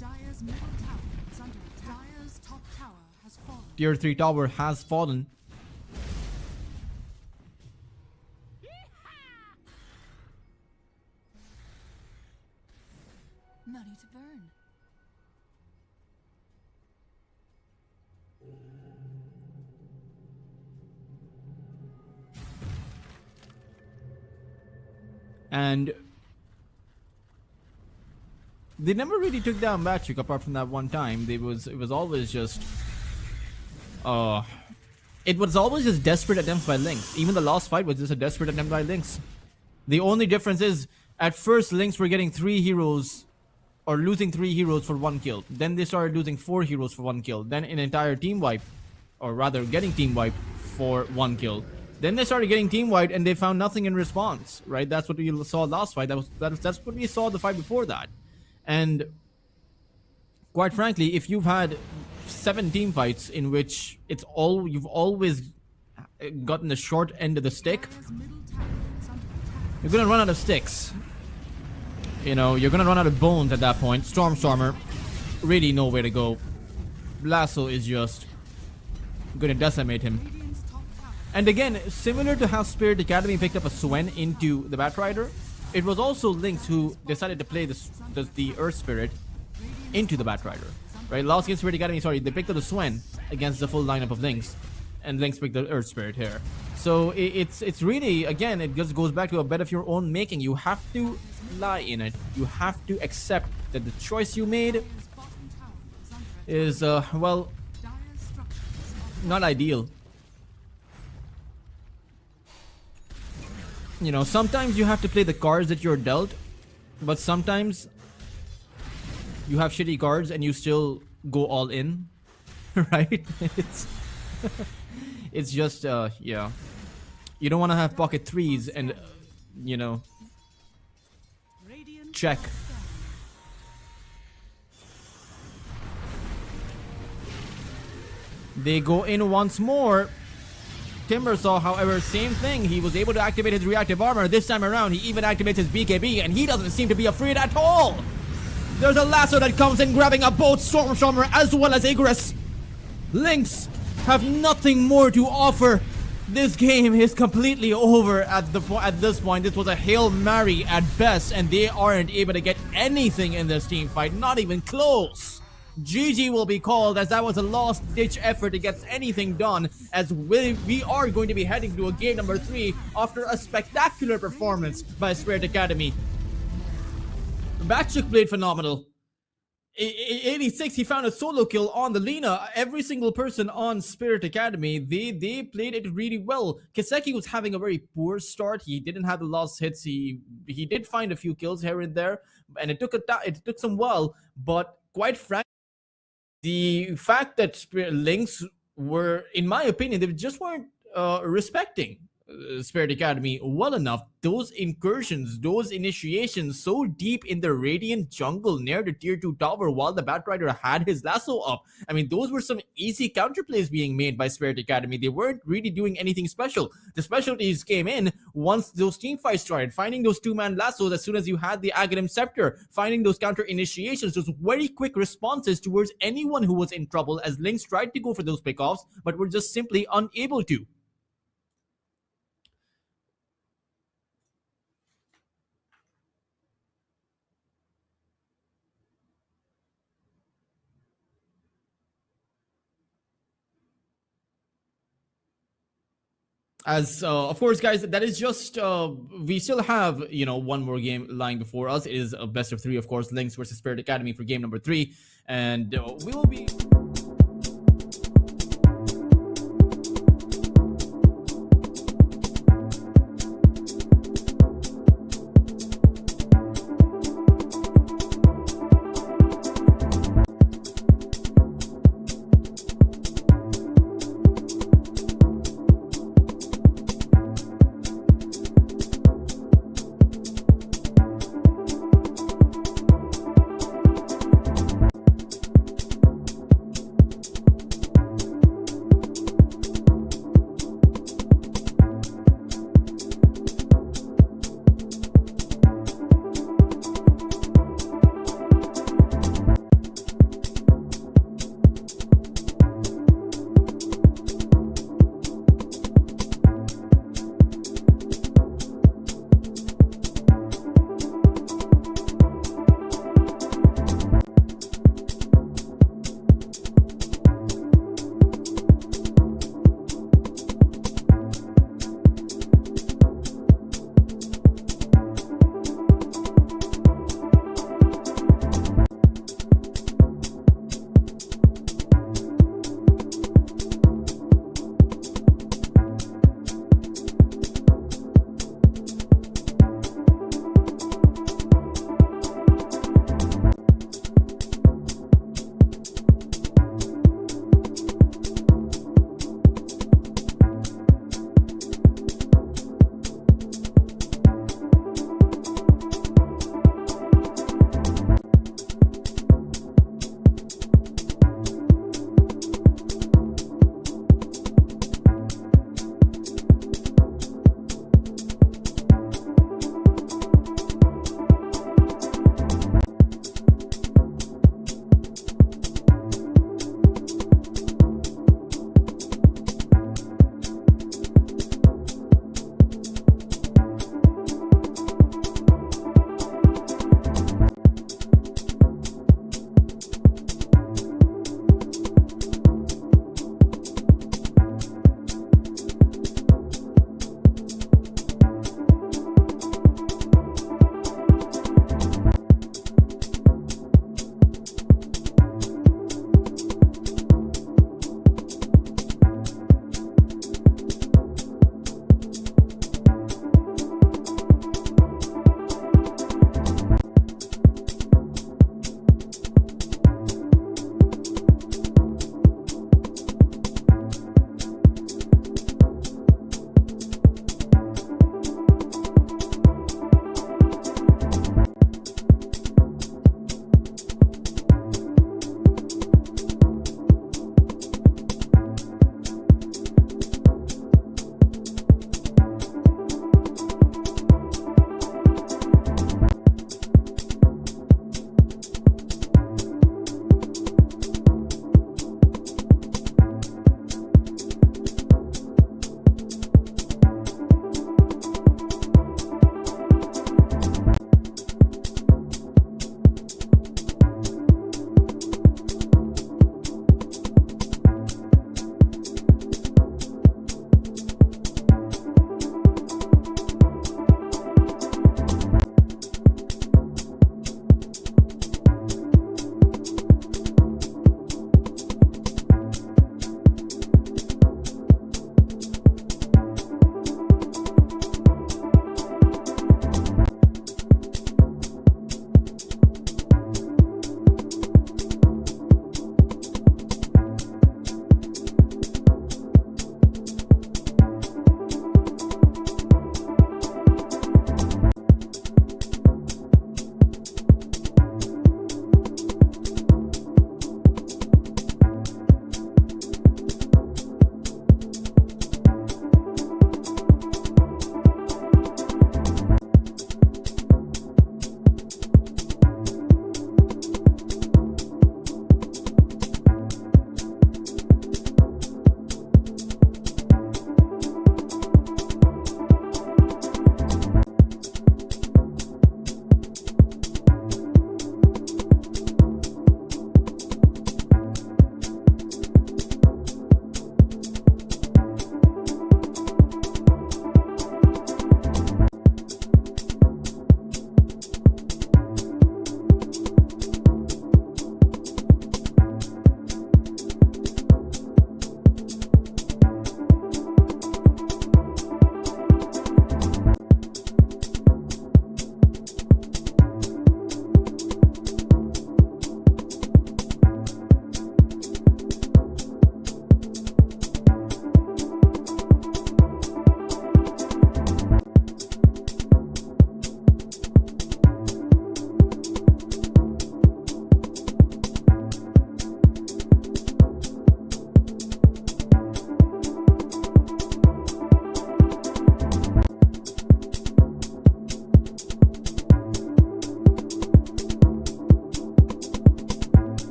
Dire's middle tower is under attack. Dire's top tower has fallen. Tier 3 tower has fallen. Money to burn. And they never really took down Batrick apart from that one time. It was always just desperate attempts by Lynx. Even the last fight was just a desperate attempt by Lynx. The only difference is at first Lynx were getting 3 heroes or losing 3 heroes for 1 kill. Then they started losing 4 heroes for 1 kill. Then an entire team wipe, or rather getting team wipe for 1 kill. Then they started getting team wiped and they found nothing in response, right? That's what we saw last fight. That's what we saw the fight before that. And quite frankly, if you've had 7 team fights in which you've always gotten the short end of the stick, Dire's middle tower is under attack. you're gonna run out of sticks. You know, you're gonna run out of bones at that point. Stormstormer, really nowhere to go. Lasso is just gonna decimate him. Radiant's top tower. And again, similar to how Spirit Academy picked up a Swen into the Batrider, it was also Lynx who decided to play the Earth Spirit into the Batrider. Right? Last game Spirit Academy, sorry, they picked up the Swen against the full lineup of Lynx, and Lynx picked the Earth Spirit here. So it's really, again, it just goes back to a bet of your own making. You have to lie in it. You have to accept that the choice you made Dire's bottom tower is under attack. is, well, Dire's structures are not ideal. You know, sometimes you have to play the cards that you're dealt, but sometimes you have shitty cards and you still go all in, right? It's just, yeah. You don't want to have pocket 3s and, you know, Radiant check. They go in once more. Timbersaw, however, same thing. He was able to activate his reactive armor. This time around, he even activates his BKB, and he doesn't seem to be afraid at all. There's a lasso that comes in, grabbing up both Stormstormer as well as Igris. Lynx have nothing more to offer. This game is completely over at this point. This was a Hail Mary at best, and they aren't able to get anything in this team fight, not even close. GG will be called, as that was a last-ditch effort to get anything done, as we are going to be heading to a game number 3 after a spectacular performance by Spirit Academy. Batrick played phenomenal. 86, he found a solo kill on the Lina. Every single person on Spirit Academy, they played it really well. Kaseki was having a very poor start. He didn't have the last hits. He did find a few kills here and there, and it took some while. But quite frankly, the fact that Lynx were, in my opinion, they just weren't respecting Spirit Academy well enough. Those incursions, those initiations so deep in the Radiant jungle near the tier 2 tower while the Batrider had his lasso up. I mean, those were some easy counterplays being made by Spirit Academy. They weren't really doing anything special. The specialties came in once those team fights started, finding those two-man lassos as soon as you had the Aghanim Scepter, finding those counter initiations, those very quick responses towards anyone who was in trouble as Lynx tried to go for those pickoffs, but were just simply unable to. As of course, guys, that is just we still have one more game lying before us. It is a best of 3, of course, Lynx versus Spirit Academy for game number 3, and we will be.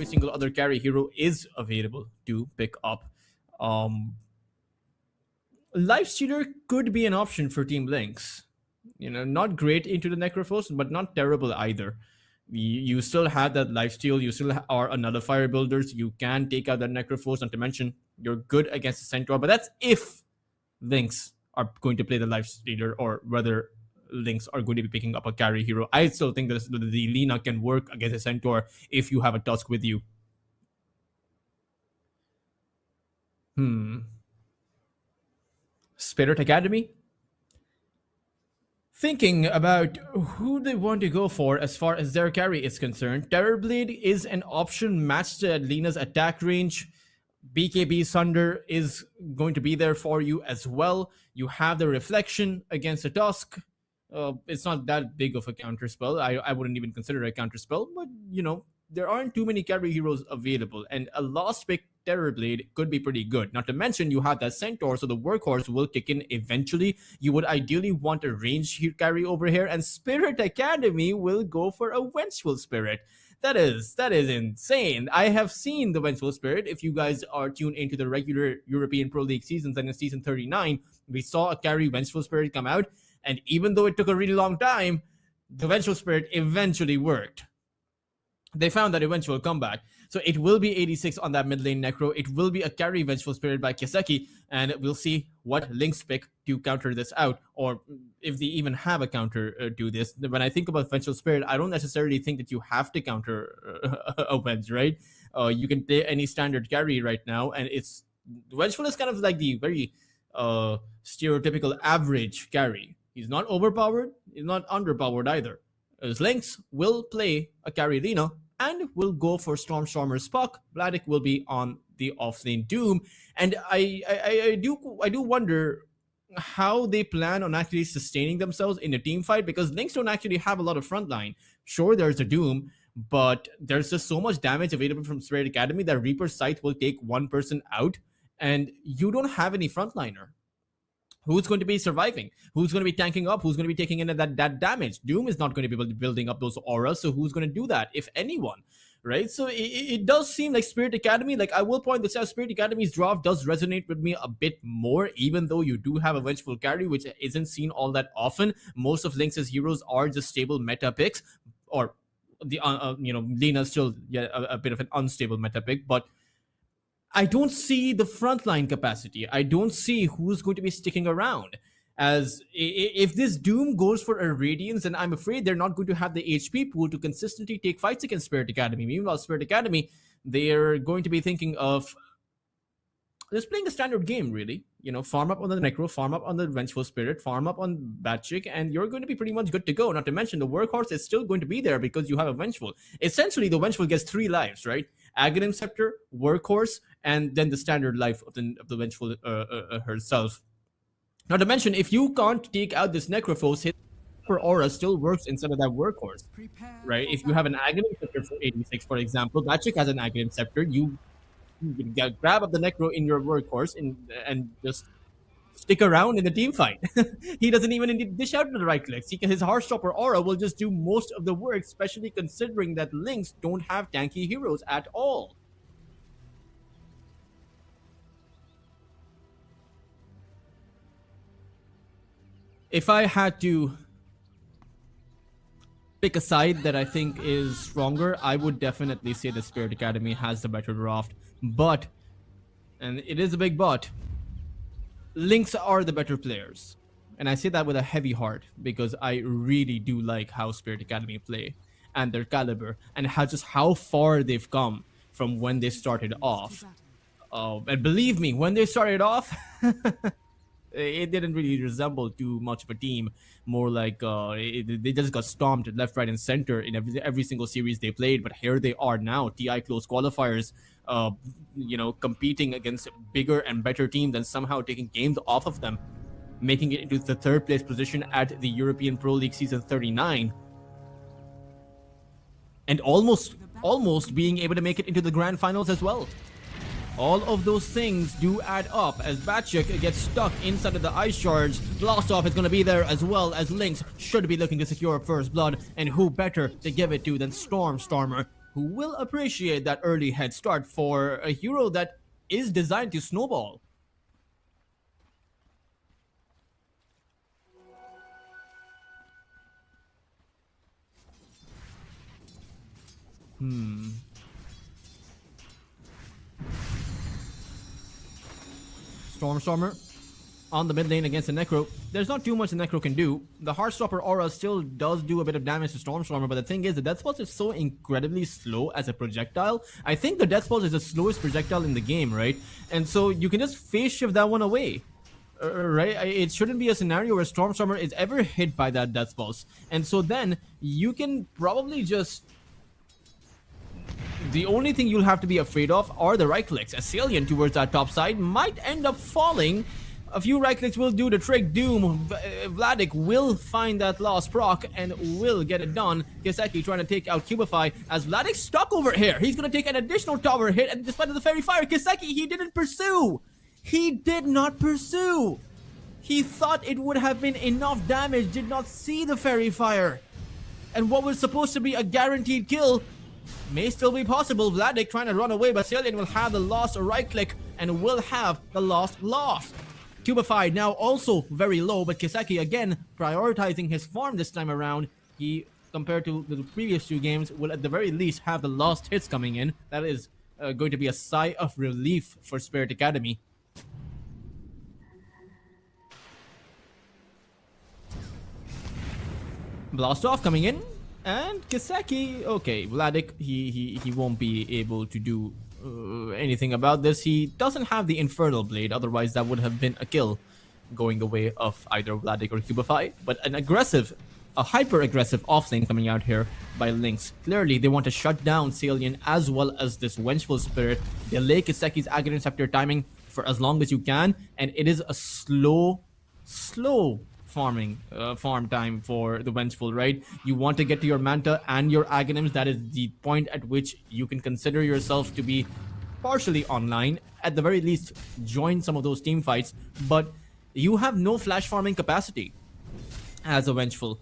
every single other carry hero is available to pick up. Lifestealer could be an option for Team Lynx. Not great into the Necrophos, but not terrible either. You still have that lifesteal, you still are another fire builders, you can take out that Necrophos, not to mention you're good against the Centaur, but that's if Lynx are going to play the lifestealer, or whether Lynx are going to be picking up a carry hero. I still think that the Lina can work against a Centaur if you have a Tusk with you. Spirit Academy? Thinking about who they want to go for as far as their carry is concerned, Terrorblade is an option matched at Lina's attack range. BKB Sunder is going to be there for you as well. You have the Reflection against a Tusk. It's not that big of a counter spell. I wouldn't even consider it a counter spell, but there aren't too many carry heroes available, and a last pick Terrorblade could be pretty good. Not to mention you have that Centaur, so the workhorse will kick in eventually. You would ideally want a range carry over here, and Spirit Academy will go for a Vengeful Spirit. That is insane. I have seen the Vengeful Spirit. If you guys are tuned into the regular European Pro League seasons, and in season 39, we saw a carry Vengeful Spirit come out, and even though it took a really long time, the Vengeful Spirit eventually worked. They found that eventual comeback. So it will be 86 on that mid lane Necro. It will be a carry Vengeful Spirit by Kiseki, and we'll see what Lynx pick to counter this out, or if they even have a counter to this. When I think about Vengeful Spirit, I don't necessarily think that you have to counter a Venge, right? You can play any standard carry right now, and Vengeful is kind of like the very stereotypical average carry. He's not overpowered, he's not underpowered either. As Lynx will play a carry Lina and will go for Stormer Spock. Vladik will be on the offlane Doom, and I do wonder how they plan on actually sustaining themselves in a team fight, because Lynx don't actually have a lot of frontline. Sure, there's a Doom, but there's just so much damage available from Spirit Academy that Reaper's Scythe will take one person out, and you don't have any frontliner. Who's going to be surviving? Who's going to be tanking up? Who's going to be taking in that damage? Doom is not going to be building up those auras, so who's going to do that, if anyone? Right? So it does seem like Spirit Academy, like I will point this out, Spirit Academy's draft does resonate with me a bit more, even though you do have a Vengeful carry, which isn't seen all that often. Most of Lynx's heroes are just stable meta picks, or the Lina's still a bit of an unstable meta pick, but I don't see the frontline capacity. I don't see who's going to be sticking around. As if this Doom goes for a Radiance, then I'm afraid they're not going to have the HP pool to consistently take fights against Spirit Academy. Meanwhile, Spirit Academy, they're going to be thinking of just playing a standard game, really. Farm up on the Necro, farm up on the Vengeful Spirit, farm up on Bad Chick, and you're going to be pretty much good to go. Not to mention, the Workhorse is still going to be there because you have a Vengeful. Essentially, the Vengeful gets 3 lives, right? Aghanim Scepter, Workhorse, and then the standard life of the Vengeful herself. Not to mention, if you can't take out this Necrophos, his aura still works inside of that Workhorse, right? If you have an Aghanim Scepter for 86, for example, Magic has an Aghanim Scepter, you grab up the Necro in your Workhorse and just stick around in the team fight. He doesn't even need to dish out to the right clicks. His Heartstopper aura will just do most of the work, especially considering that Lynx don't have tanky heroes at all. If I had to pick a side that I think is stronger, I would definitely say the Spirit Academy has the better draft. But, and it is a big but, Lynx are the better players. And I say that with a heavy heart because I really do like how Spirit Academy play and their caliber and how far they've come from when they started off. And believe me, when they started off, it didn't really resemble too much of a team. More like they just got stomped left, right, and center in every single series they played. But here they are now, TI close qualifiers, competing against bigger and better teams and somehow taking games off of them, making it into the 3rd place position at the European Pro League season 39, and almost being able to make it into the grand finals as well. All of those things do add up as Batchik gets stuck inside of the Ice Charge. Blast Off is going to be there as well, as Lynx should be looking to secure first blood, and who better to give it to than Stormer. who will appreciate that early head start for a hero that is designed to snowball. Stormstormer on the mid lane against the Necro. There's not too much the Necro can do. The Heartstopper aura still does do a bit of damage to Stormstormer, but the thing is, the Death Pulse is so incredibly slow as a projectile. I think the Death Pulse is the slowest projectile in the game, right? And so you can just phase shift that one away. Right? It shouldn't be a scenario where Stormstormer is ever hit by that Death Pulse. And so then you can probably just... The only thing you'll have to be afraid of are the right clicks. As Salient towards that top side might end up falling. A few right clicks will do the trick. Doom, Vladik will find that lost proc and will get it done. Kiseki trying to take out Cubify as Vladik's stuck over here. He's going to take an additional tower hit, and despite the fairy fire, Kiseki, he didn't pursue. He did not pursue. He thought it would have been enough damage, did not see the fairy fire. And what was supposed to be a guaranteed kill may still be possible. Vladik trying to run away, but Salient will have the lost right click and will have the lost. Cubify now also very low, but Kiseki again prioritizing his farm this time around. He, compared to the previous two games, will at the very least have the lost hits coming in. That is going to be a sigh of relief for Spirit Academy. Blast off coming in. And Kiseki, okay, Vladik, he won't be able to do anything about this. He doesn't have the Infernal Blade, otherwise that would have been a kill going the way of either Vladik or Cubify. But a hyper-aggressive offlane coming out here by Lynx. Clearly, they want to shut down Salient as well as this Vengeful Spirit. Delay Kiseki's Aghanim Scepter timing for as long as you can, and it is a slow farm time for the Vengeful, right? You want to get to your Manta and your Aghanims. That is the point at which you can consider yourself to be partially online. At the very least, join some of those team fights, but you have no flash farming capacity as a Vengeful.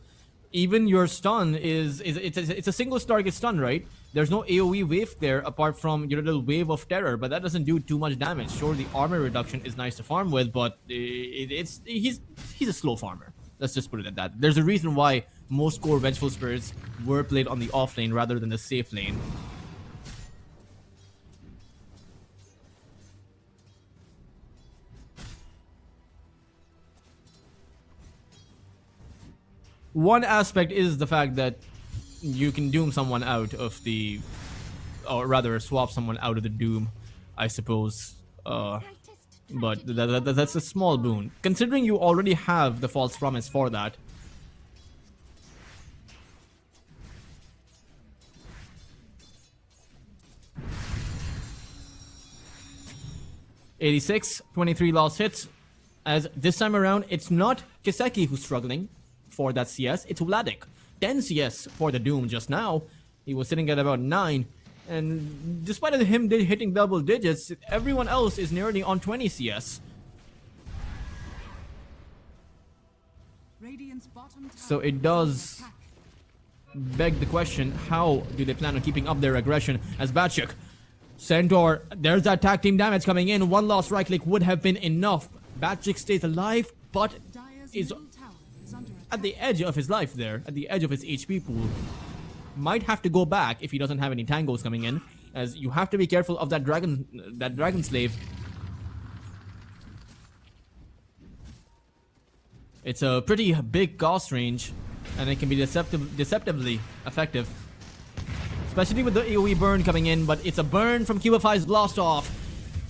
Even your stun it's a single target stun, right? There's no AoE wave there apart from your little wave of terror, but that doesn't do too much damage. Sure, the armor reduction is nice to farm with, but he's a slow farmer. Let's just put it at that. There's a reason why most core Vengeful Spirits were played on the off lane rather than the safe lane. One aspect is the fact that you can doom someone out of the, or rather swap someone out of the doom, I suppose. But that's a small boon, considering you already have the false promise for that. (86) 23 lost hits, as this time around it's not Kiseki who's struggling for that CS, it's Vladik. 10 CS for the Doom just now. He was sitting at about 9, and despite him hitting double digits, everyone else is nearly on 20 CS. So it does beg the question, how do they plan on keeping up their aggression as Batchuk? Centaur, there's that tag team damage coming in. One lost right click would have been enough. Batchuk stays alive, but is at the edge of his life there, at the edge of his HP pool. Might have to go back if he doesn't have any tangos coming in, as you have to be careful of that dragon slave. It's a pretty big cost range, and it can be deceptively effective, especially with the AoE burn coming in. But it's a burn from Cubify's blast off.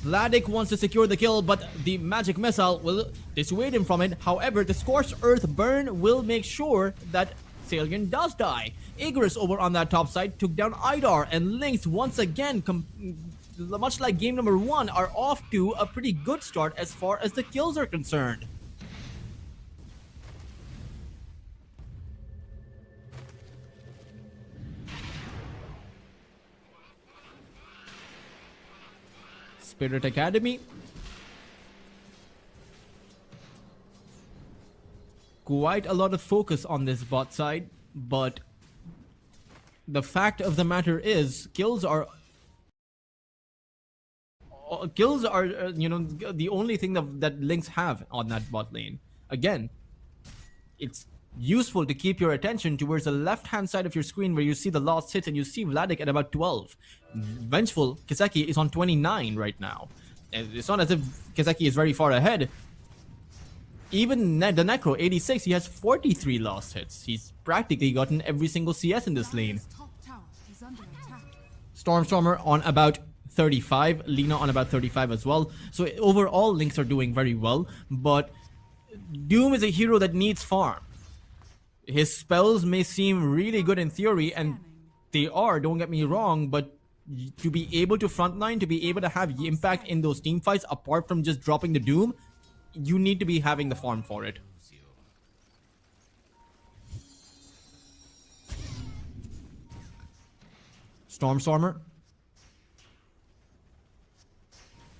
Vladik wants to secure the kill, but the magic missile will dissuade him from it. However, the Scorched Earth burn will make sure that Salient does die. Igris over on that top side took down Idar, and Lynx once again, much like game number 1, are off to a pretty good start as far as the kills are concerned. Spirit Academy, quite a lot of focus on this bot side, but the fact of the matter is, kills are the only thing that Lynx have on that bot lane. Again, it's useful to keep your attention towards the left-hand side of your screen where you see the last hits and you see Vladik at about 12. Vengeful Kiseki is on 29 right now. And it's not as if Kiseki is very far ahead. Even the Necro, 86, he has 43 lost hits. He's practically gotten every single CS in this lane. Dire's top tower is under attack. Stormstormer on about 35, Lina on about 35 as well. So overall, Lynx are doing very well, but Doom is a hero that needs farm. His spells may seem really good in theory, and they are, don't get me wrong, but to be able to frontline, to be able to have impact in those team fights, apart from just dropping the Doom, you need to be having the farm for it. Stormstormer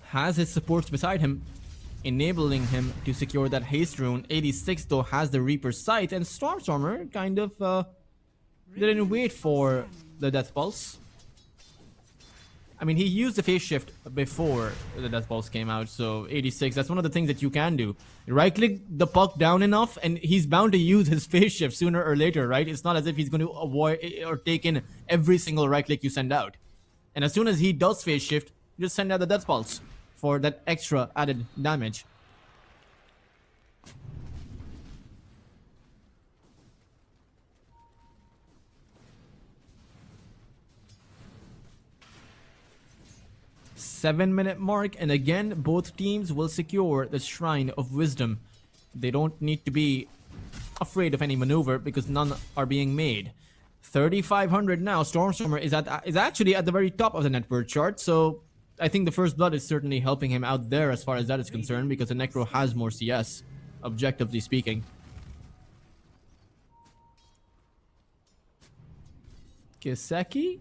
has his supports beside him, enabling him to secure that haste rune. 86 though has the Reaper's Sight, and Stormstormer kind of didn't wait for the Death Pulse. I mean, he used the phase shift before the Death Pulse came out, so 86, that's one of the things that you can do. Right click the puck down enough and he's bound to use his phase shift sooner or later, right? It's not as if he's going to avoid or take in every single right click you send out. And as soon as he does phase shift, you just send out the Death Pulse for that extra added damage. Seven-minute mark, and again, both teams will secure the Shrine of Wisdom. They don't need to be afraid of any maneuver because none are being made. 3,500 now. Stormstormer is actually at the very top of the net worth chart, so I think the First Blood is certainly helping him out there as far as that is concerned, because the Necro has more CS, objectively speaking. Kiseki?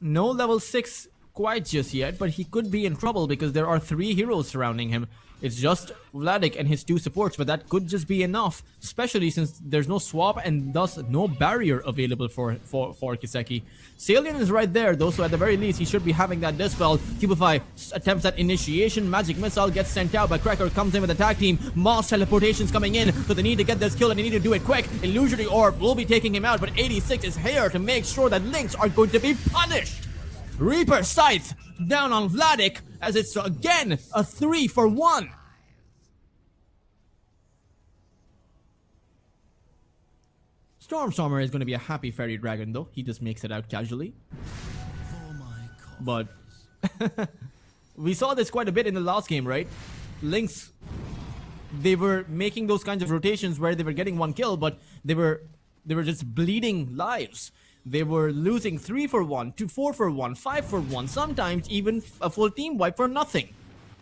No level 6 quite just yet, but he could be in trouble because there are 3 heroes surrounding him. It's just Vladik and his 2 supports, but that could just be enough, especially since there's no swap and thus no barrier available for Kiseki. Salian is right there though, so at the very least he should be having that Dispel. Cubify attempts that initiation, Magic Missile gets sent out, but Cracker comes in with the tag team. MOUZ teleportations coming in, so they need to get this kill and they need to do it quick. Illusory Orb will be taking him out, but 86 is here to make sure that Lynx are going to be punished. Reaper Scythe down on Vladik as it's again a 3-for-1. Stormstormer is going to be a happy fairy dragon though. He just makes it out casually. But we saw this quite a bit in the last game, right? Lynx, they were making those kinds of rotations where they were getting 1 kill, but they were just bleeding lives. They were losing 3-for-1, 4-for-1, 5-for-1, sometimes even a full team wipe for nothing.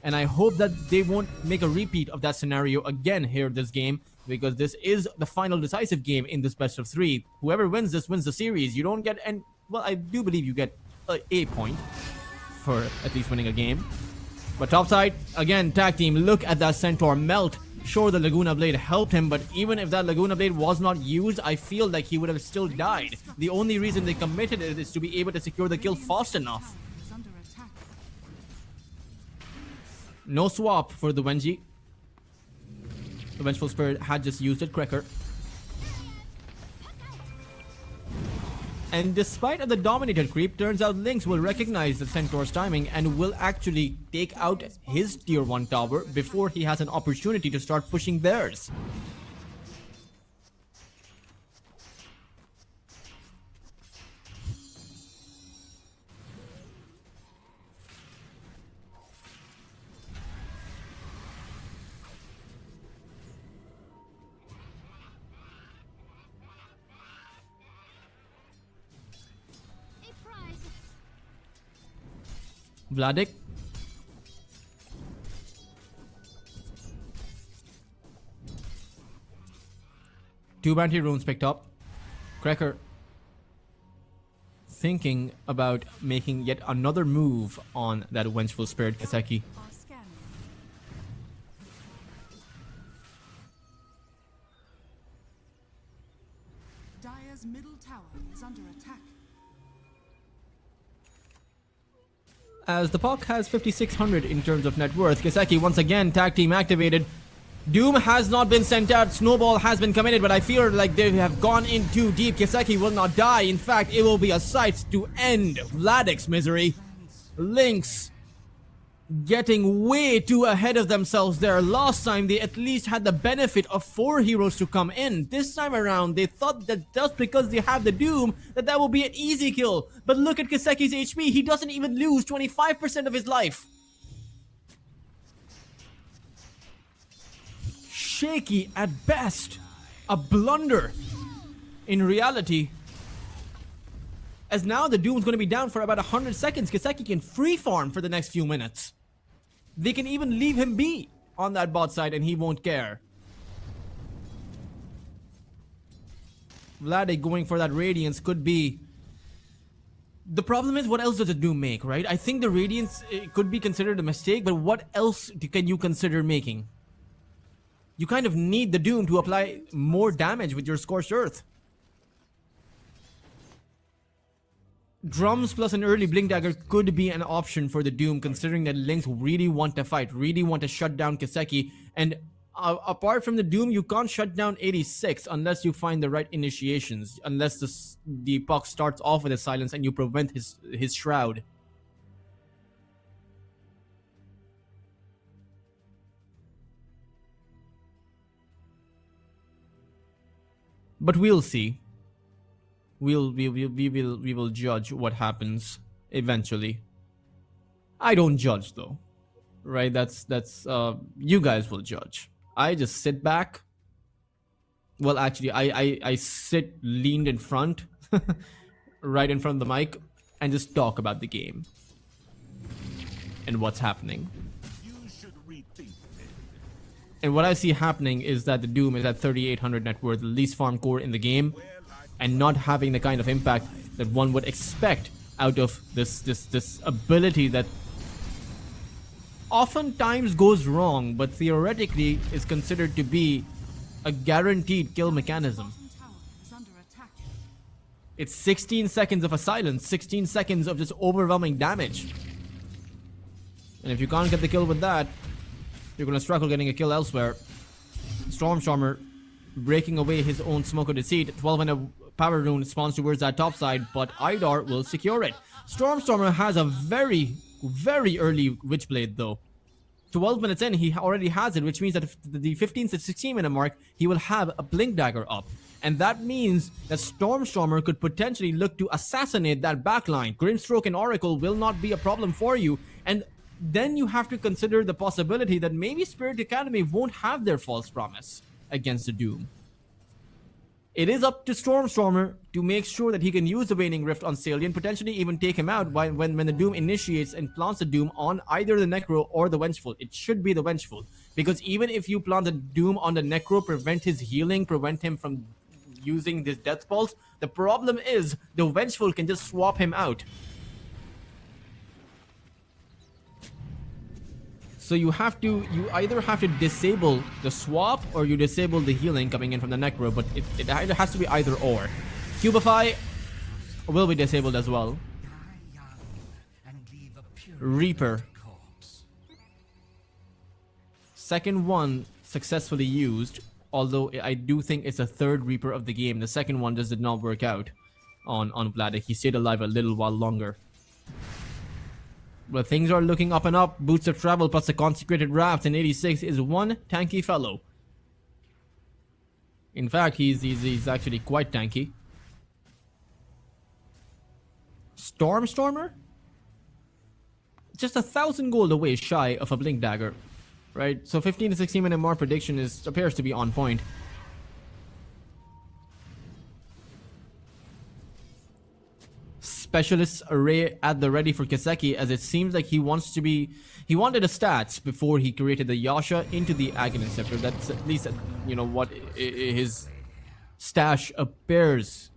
And I hope that they won't make a repeat of that scenario again here this game, because this is the final decisive game in this best of 3. Whoever wins this wins the series. You don't get, and well, I do believe you get a point for at least winning a game. But topside, again, tag team, look at that Centaur melt. Sure, the Laguna Blade helped him, but even if that Laguna Blade was not used, I feel like he would have still died. The only reason they committed it is to be able to secure the kill fast enough. Is under attack. No swap for the Wenji. The Vengeful Spirit had just used it, Cracker. And despite of the dominated creep, turns out Lynx will recognize the Centaur's timing and will actually take out his tier 1 tower before he has an opportunity to start pushing theirs. Vladik. Two bounty runes picked up. Cracker thinking about making yet another move on that Vengeful Spirit Kiseki. Are scanning. Dire's middle tower is under attack. As the Puck has 5,600 in terms of net worth. Kiseki once again tag team activated. Doom has not been sent out. Snowball has been committed, but I feel like they have gone in too deep. Kiseki will not die. In fact, it will be a sight to end Vladik's misery. Lynx getting way too ahead of themselves there. Last time they at least had the benefit of 4 heroes to come in. This time around they thought that just because they have the Doom that will be an easy kill. But look at Kiseki's HP. He doesn't even lose 25% of his life. Shaky at best. A blunder in reality. As now the Doom's going to be down for about 100 seconds. Kiseki can free farm for the next few minutes. They can even leave him be on that bot side and he won't care. Vladik going for that Radiance could be... The problem is, what else does the Doom make, right? I think the Radiance could be considered a mistake, but what else can you consider making? You kind of need the Doom to apply more damage with your Scorched Earth. Drums plus an early Blink Dagger could be an option for the Doom, considering that Lynx really want to fight, really want to shut down Kiseki. And apart from the Doom, you can't shut down 86 unless you find the right initiations, unless the Puck starts off with a silence and you prevent his Shroud. But we'll see. We will judge what happens eventually. I don't judge though, right? That's you guys will judge. I just sit back. Well, actually, I sit leaned in front, right in front of the mic, and just talk about the game and what's happening. And what I see happening is that the Doom is at 3,800 net worth, the least farm core in the game, and not having the kind of impact that one would expect out of this ability that oftentimes goes wrong, but theoretically is considered to be a guaranteed kill mechanism. Bottom tower is under attack. It's 16 seconds of a silence, 16 seconds of just overwhelming damage. And if you can't get the kill with that, you're gonna struggle getting a kill elsewhere. Stormstormer breaking away his own Smoke of Deceit. 12 and a power rune spawns towards that top side, but Idar will secure it. Stormstormer has a very early Witchblade though. 12 minutes in, he already has it, which means that if the 15 to 16 minute mark, he will have a Blink Dagger up. And that means that Stormstormer could potentially look to assassinate that backline. Grimstroke and Oracle will not be a problem for you. And then you have to consider the possibility that maybe Spirit Academy won't have their false promise against the Doom. It is up to Stormstormer to make sure that he can use the Waning Rift on Salient, potentially even take him out when the Doom initiates and plants the Doom on either the Necro or the Vengeful. It should be the Vengeful, because even if you plant the Doom on the Necro, prevent his healing, prevent him from using this Death Pulse, the problem is the Vengeful can just swap him out. So you either have to disable the swap or you disable the healing coming in from the Necro, but it either has to be either or. Cubify will be disabled as well. Reaper. Second one successfully used, although I do think it's the third Reaper of the game. The second one just did not work out on Vladik. He stayed alive a little while longer. But things are looking up and up. Boots of Travel plus the Consecrated Raft in 86 is one tanky fellow. In fact, he's actually quite tanky. Stormstormer? Just 1,000 gold away shy of a Blink Dagger. Right? So 15 to 16 minute more prediction appears to be on point. Specialist array at the ready for Kiseki, as it seems like he wanted the stats before he created the Yasha into the Aghanim Scepter. That's at least what his stash appears,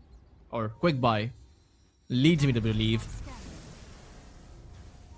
or quick buy leads me to believe.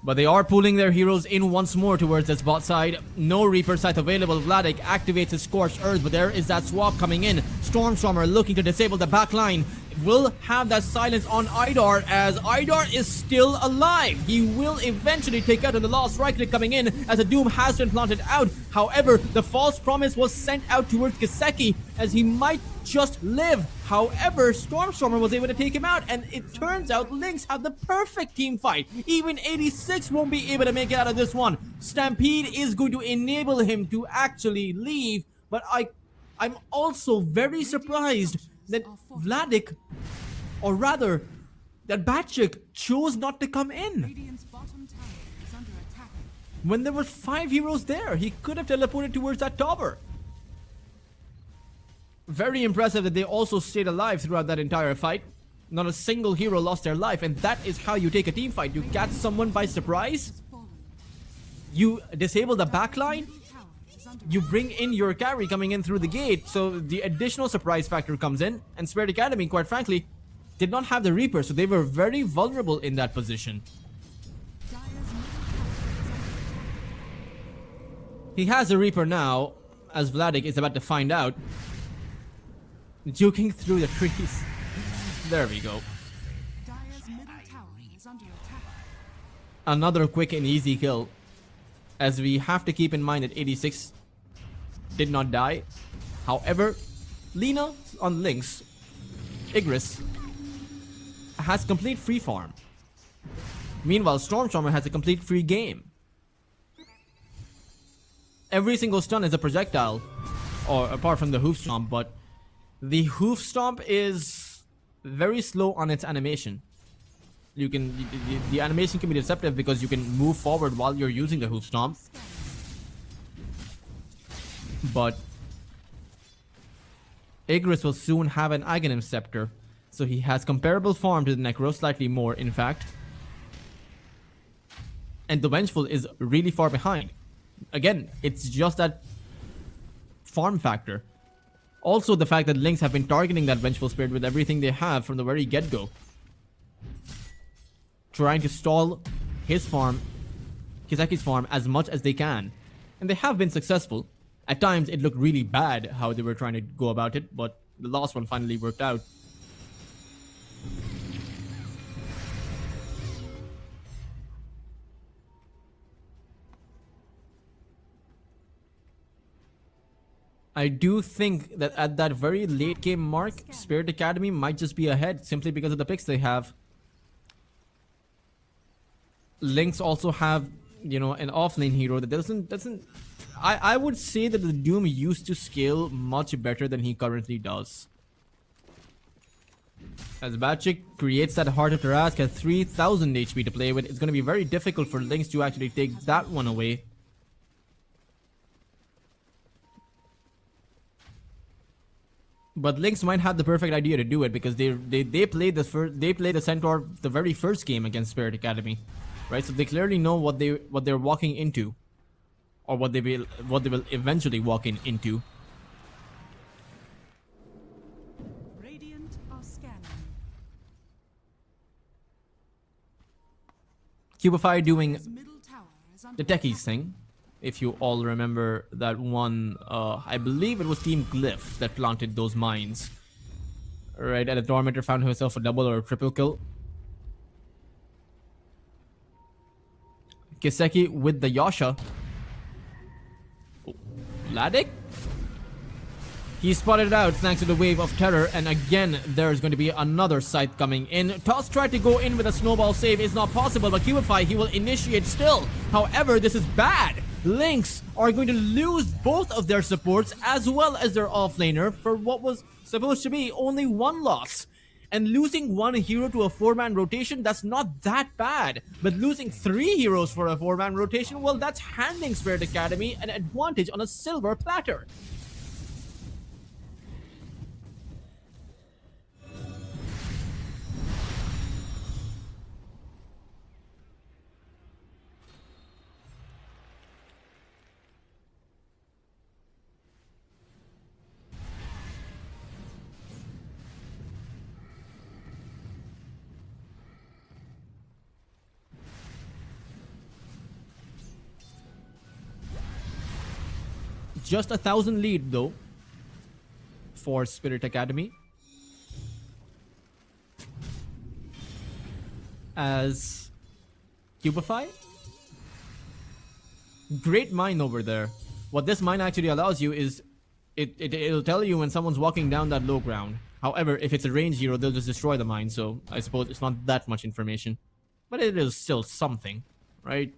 But they are pulling their heroes in once more towards this bot side. No Reaper Scythe available. Vladik activates his Scorched Earth, but there is that swap coming in. Stormstormer looking to disable the back line. will have that silence on HYDRA, as HYDRA is still alive. He will eventually take out on the last right click coming in, as a Doom has been planted out. However, the false promise was sent out towards Kiseki, as he might just live. However, Stormstormer was able to take him out, and it turns out Lynx have the perfect team fight. Even 86 won't be able to make it out of this one. Stampede is going to enable him to actually leave, but I'm also very surprised that Vladik, or rather, that Batchik chose not to come in. Radiant's bottom tower is under attack. When there were 5 heroes there, he could have teleported towards that tower. Very impressive that they also stayed alive throughout that entire fight. Not a single hero lost their life, and that is how you take a team fight. You catch someone by surprise, Fallen. you disable the backline, Tower is under you bring in your carry coming in through the gate, so the additional surprise factor comes in. And Spirit Academy, quite frankly, did not have the Reaper, so they were very vulnerable in that position. Dire's middle tower is under He has a Reaper now, as Vladik is about to find out. Juking through the trees. There we go. Dire's middle tower is under attack. Another quick and easy kill, as we have to keep in mind that 86 did not die. However, Lina on Lynx, Igris, has complete free farm. Meanwhile, Stormstormer has a complete free game. Every single stun is a projectile, or apart from the hoof stomp, but the hoof stomp is very slow on its animation. You can the animation can be deceptive because you can move forward while you're using the hoof stomp. But Igris will soon have an Aghanim Scepter, so he has comparable farm to the Necro, slightly more in fact. And the Vengeful is really far behind. Again, it's just that farm factor. Also, the fact that Lynx have been targeting that Vengeful Spirit with everything they have from the very get-go. Trying to stall his farm, Kiseki's farm, as much as they can. And they have been successful. At times, it looked really bad how they were trying to go about it, but the last one finally worked out. I do think that at that very late game mark, Spirit Academy might just be ahead simply because of the picks they have. Lynx also have, you know, an offlane hero that doesn't I would say that the Doom used to scale much better than he currently does. As Batchik creates that Heart of Tarask at 3000 HP to play with, it's going to be very difficult for Lynx to actually take that one away. But Lynx might have the perfect idea to do it because they played the Centaur the very first game against Spirit Academy, right? So they clearly know what they're walking into, or what they will eventually walk into. Radiant are scanning. Cubify doing His middle tower is under the techies thing. If you all remember that one, I believe it was Team Glyph that planted those mines. Right, and the Tormentor found himself a double or a triple kill. Kiseki with the Yasha. Oh, Vladik? He spotted it out thanks to the Wave of Terror, and again, there's going to be another scythe coming in. Toss tried to go in with a snowball save. It's not possible, but Cubify, he will initiate still. However, this is bad. Lynx are going to lose both of their supports as well as their offlaner for what was supposed to be only one loss. And losing one hero to a 4-man rotation, that's not that bad. But losing 3 heroes for a 4-man rotation, well, that's handing Spirit Academy an advantage on a silver platter. Just 1,000 lead though for Spirit Academy. as Cubify. Great mine over there. What this mine actually allows you is it'll tell you when someone's walking down that low ground. However, if it's a range hero, they'll just destroy the mine, so I suppose it's not that much information. But it is still something, right?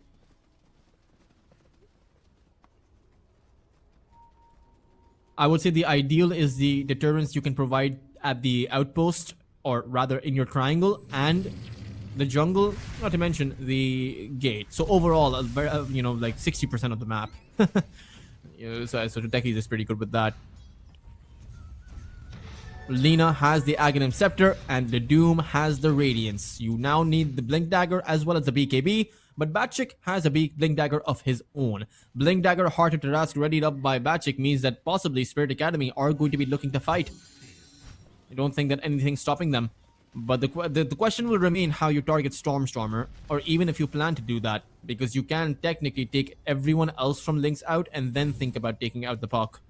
I would say the ideal is the deterrence you can provide at the outpost, or rather in your triangle, and the jungle, not to mention the gate. So overall, like 60% of the map. So Techies is pretty good with that. Lina has the Aghanim Scepter, and the Doom has the Radiance. You now need the Blink Dagger as well as the BKB, but Batchik has a Blink Dagger of his own. Blink Dagger, Heart of Tarask readied up by Batchik means that possibly Spirit Academy are going to be looking to fight. I don't think that anything's stopping them. But the question will remain how you target Stormer, or even if you plan to do that, because you can technically take everyone else from Lynx out and then think about taking out the Puck.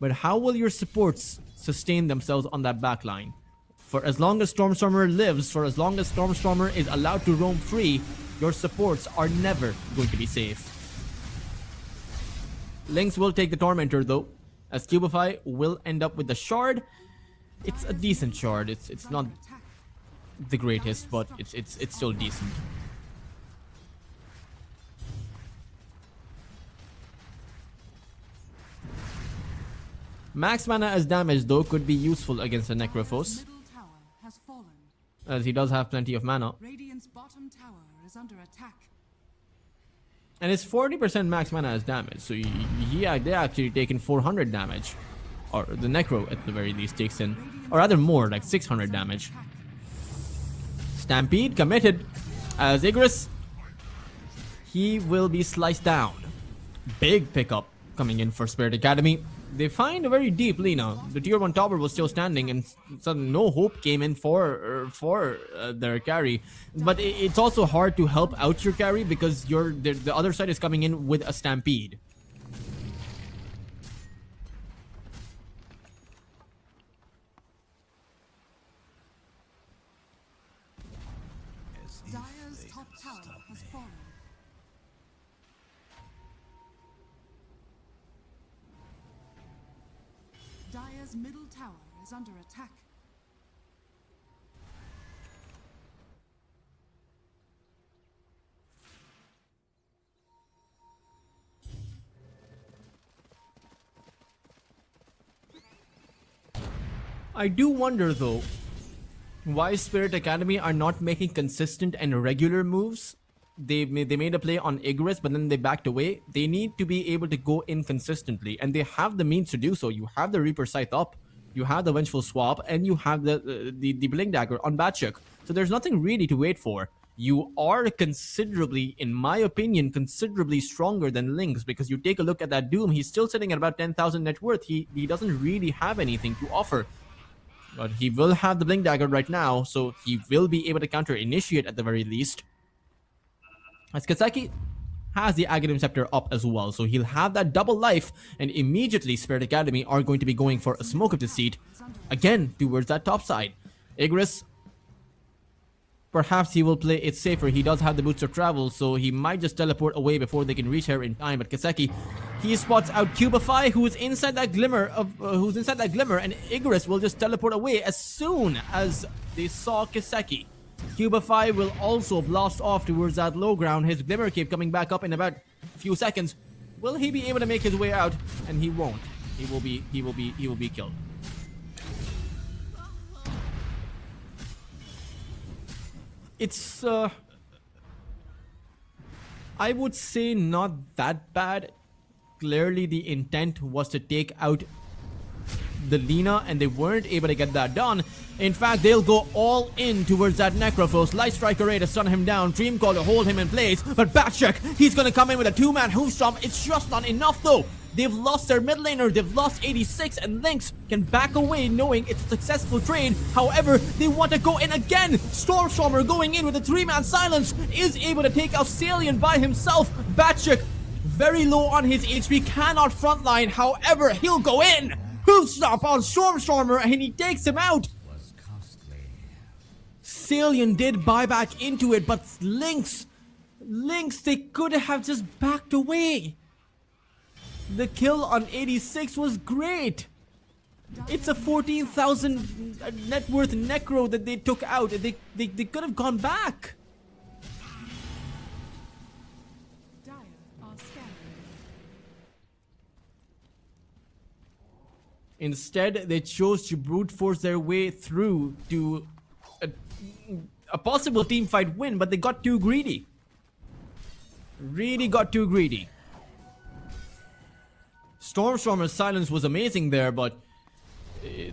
But how will your supports sustain themselves on that backline? For as long as Stormer lives, for as long as Stormer is allowed to roam free, your supports are never going to be safe. Lynx will take the Tormentor though, as Cubify will end up with the Shard. It's a decent Shard. It's not the greatest, but it's still decent. Max mana as damage though could be useful against a Necrophos, Middle tower has fallen. as he does have plenty of mana. Radiant's bottom tower is under attack. And it's 40% max mana as damage, so they're actually taking 400 damage. Or the Necro at the very least takes in, or rather more, like 600 damage. Stampede committed as Igris. He will be sliced down. Big pickup coming in for Spirit Academy. They find a very deep Lina. The tier 1 tower was still standing, and suddenly no hope came in for their carry. But it's also hard to help out your carry because the other side is coming in with a Stampede. Dire's top tower has fallen. Dire's middle tower is under attack. I do wonder though, why Spirit Academy are not making consistent and regular moves. They made a play on Igris, but then they backed away. They need to be able to go in consistently, and they have the means to do so. You have the Reaper Scythe up, you have the Vengeful Swap, and you have the Blink Dagger on Batchuk. So there's nothing really to wait for. You are considerably, in my opinion, considerably stronger than Lynx, because you take a look at that Doom, he's still sitting at about 10,000 net worth. He doesn't really have anything to offer. But he will have the Blink Dagger right now, so he will be able to counter Initiate at the very least. As Kaseki has the Aghanim Scepter up as well, so he'll have that double life, and immediately Spirit Academy are going to be going for a Smoke of Deceit, again, towards that top side. Igris, perhaps he will play it safer. He does have the Boots of Travel, so he might just teleport away before they can reach her in time. But Kaseki, he spots out Cubify, who is inside that glimmer, and Igris will just teleport away as soon as they saw Kaseki. Cubify will also blast off towards that low ground. His Glimmer Cape coming back up in about a few seconds. Will he be able to make his way out? And he won't. He will be killed. It's I would say not that bad. Clearly the intent was to take out the Lina, and they weren't able to get that done. In fact, they'll go all in towards that Necrophos. Light Strike Array to stun him down. Dream Call to hold him in place. But Batchuk, he's gonna come in with a 2-man Hoofstomp. It's just not enough though. They've lost their mid laner. They've lost 86, and Lynx can back away knowing it's a successful trade. However, they want to go in again. Stormer going in with a 3-man silence is able to take out Salient by himself. Batchuk, very low on his HP, cannot frontline. However, he'll go in. Hoofstomp on Stormer, and he takes him out. Salient did buy back into it, but Lynx, they could have just backed away. The kill on 86 was great. It's a 14,000 net worth necro that they took out. They could have gone back. Dire are scanning. Instead, they chose to brute force their way through to a possible team fight win, but they got too greedy. Really got too greedy. Stormstormer's silence was amazing there, but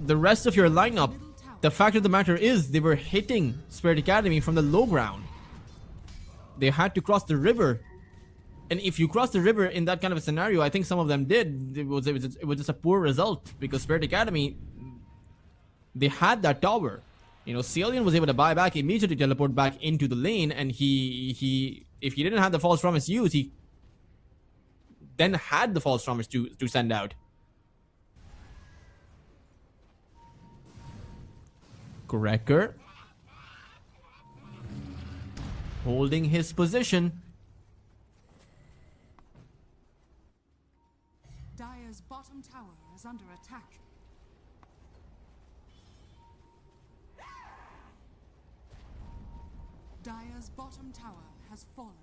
the rest of your lineup, the fact of the matter is they were hitting Spirit Academy from the low ground. They had to cross the river. And if you cross the river in that kind of a scenario, I think some of them did. It was just a poor result because Spirit Academy, they had that tower. You know, Salient was able to buy back, immediately teleport back into the lane, and if he didn't have the false promise used, he then had the false promise to send out. Cracker holding his position. Dire's bottom tower is under attack. Dire's bottom tower has fallen.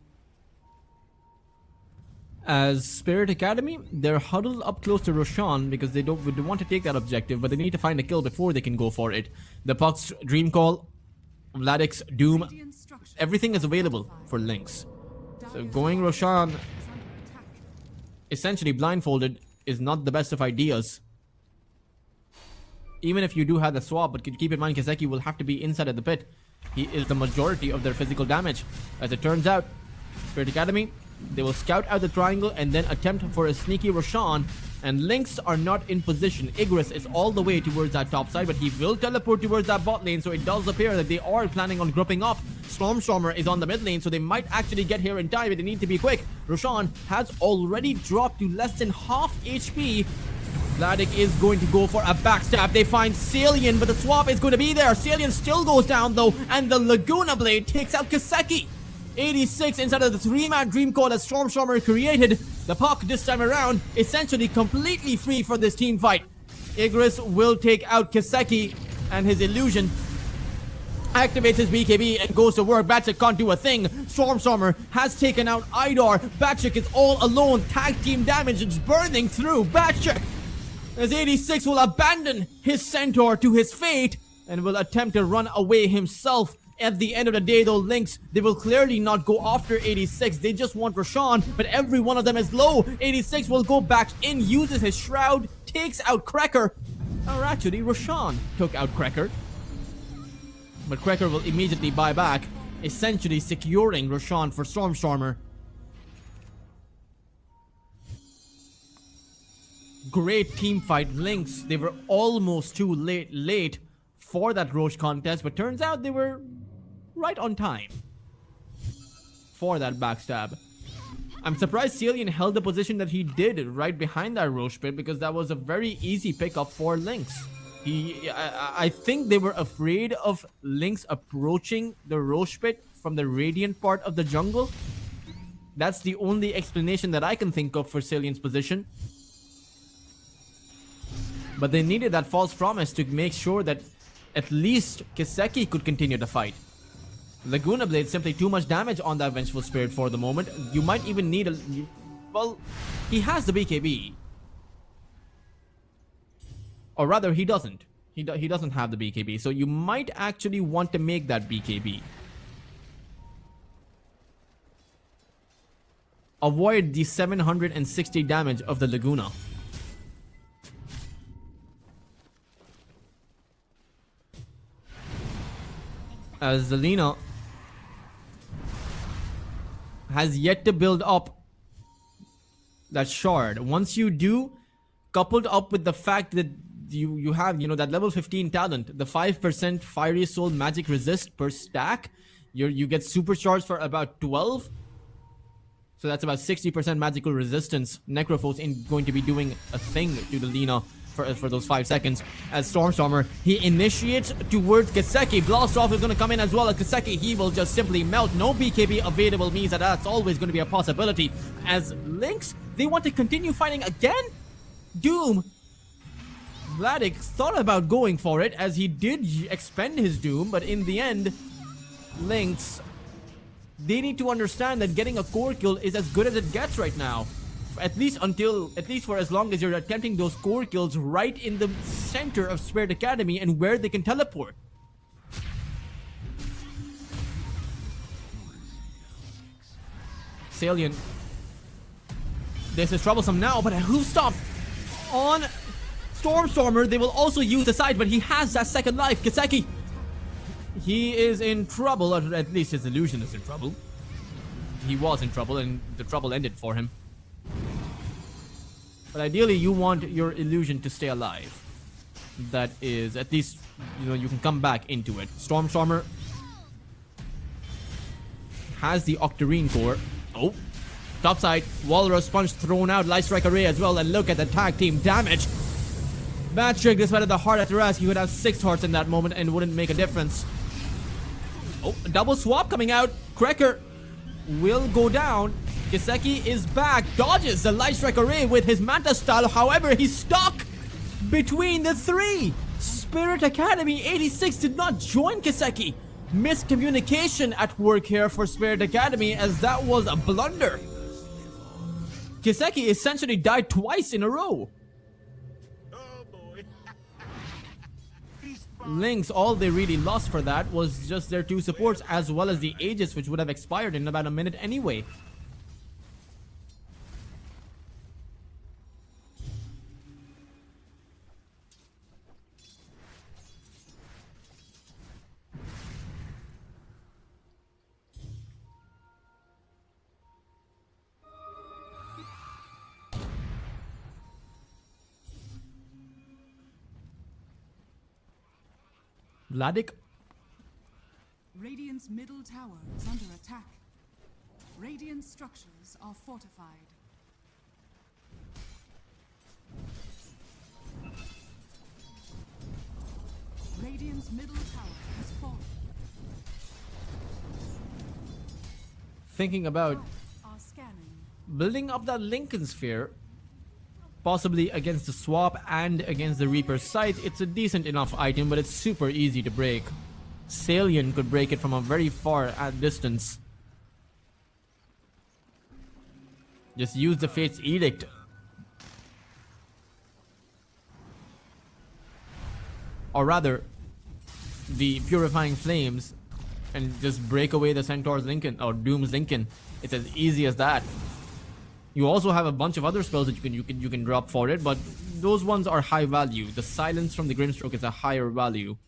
As Spirit Academy, they're huddled up close to Roshan because they want to take that objective, but they need to find a kill before they can go for it. The Puck's Dream Call, Vladik's Doom, Radiant structures everything is available for Lynx. So going Roshan, is under attack. essentially blindfolded, is not the best of ideas. Even if you do have the swap, but keep in mind Kiseki will have to be inside of the pit. He is the majority of their physical damage. As it turns out, Spirit Academy, they will scout out the triangle and then attempt for a sneaky Roshan. And Lynx are not in position. Igris is all the way towards that top side, but he will teleport towards that bot lane, so it does appear that they are planning on grouping up. Stormstormer is on the mid lane, so they might actually get here in time, but they need to be quick. Roshan has already dropped to less than half HP. Vladik is going to go for a backstab. They find Salient, but the swap is going to be there. Salient still goes down though, and the Laguna Blade takes out Kiseki. 86 inside of the 3-man dream call that Stormstormer created. The Puck this time around essentially completely free for this team fight. Igris will take out Kiseki, and his illusion activates his BKB and goes to work. Batchik can't do a thing. Stormstormer has taken out Idar. Batchik is all alone. Tag team damage is burning through Batchik, as 86 will abandon his centaur to his fate and will attempt to run away himself. At the end of the day though, Lynx, they will clearly not go after 86. They just want Roshan, but every one of them is low. 86 will go back in, uses his shroud, takes out Cracker. Or actually, Roshan took out Cracker. But Cracker will immediately buy back, essentially securing Roshan for Stormstormer. Great team fight, Lynx. They were almost too late for that Roche contest, but turns out they were right on time for that backstab. I'm surprised Salient held the position that he did right behind that Roche pit, because that was a very easy pickup for Lynx. I think they were afraid of Lynx approaching the Roche pit from the Radiant part of the jungle. That's the only explanation that I can think of for Salient's position. But they needed that false promise to make sure that at least Kiseki could continue to fight. Laguna Blade, simply too much damage on that Vengeful Spirit for the moment. You might even need a... Well, he has the BKB. Or rather, he doesn't. He doesn't have the BKB. So you might actually want to make that BKB. Avoid the 760 damage of the Laguna. As Zelina has yet to build up that shard. Once you do, coupled up with the fact that you have, you know, that level 15 talent, the 5% Fiery Soul magic resist per stack, you get supercharged for about 12. So that's about 60% magical resistance. Necrophos ain't going to be doing a thing to the Lina. for those 5 seconds. As Stormstormer, he initiates towards Kiseki. Blast off is going to come in as well as Kiseki. He will just simply melt. No BKB available means that that's always going to be a possibility. As Lynx, they want to continue fighting again? Doom. Vladik thought about going for it as he did expend his Doom, but in the end, Lynx, they need to understand that getting a core kill is as good as it gets right now. At least for as long as you're attempting those core kills right in the center of Spirit Academy and where they can teleport. Salient. This is troublesome now, but a hoof stop on Stormstormer. They will also use the side, but he has that second life. Kiseki, he is in trouble, or at least his illusion is in trouble. He was in trouble, and the trouble ended for him. But ideally, you want your illusion to stay alive. That is, at least, you know, you can come back into it. Stormstormer has the Octarine core. Oh, topside, Walrus Punch thrown out, Light Strike Array as well, and look at the tag team damage. Bad trick, despite the heart at the rest, he would have 6 hearts in that moment and wouldn't make a difference. Oh, a double swap coming out. Cracker will go down. Kiseki is back, dodges the Light Strike Array with his Manta style. However, he's stuck between the 3. Spirit Academy 86 did not join Kiseki. Miscommunication at work here for Spirit Academy, as that was a blunder. Kiseki essentially died twice in a row. Lynx, all they really lost for that was just their 2 supports as well as the Aegis, which would have expired in about a minute anyway. Vladik. Radiant's middle tower is under attack. Radiant structures are fortified. Radiant's middle tower has fallen. Thinking about Are scanning. building up that Lincoln Sphere, possibly against the swap and against the Reaper's Sight. It's a decent enough item, but it's super easy to break. Salient could break it from a very far distance. Just use the Fate's Edict. Or rather, the Purifying Flames, and just break away the Centaur's Lincoln, or Doom's Lincoln. It's as easy as that. You also have a bunch of other spells that you can drop for it, but those ones are high value. The Silence from the Grimstroke is a higher value.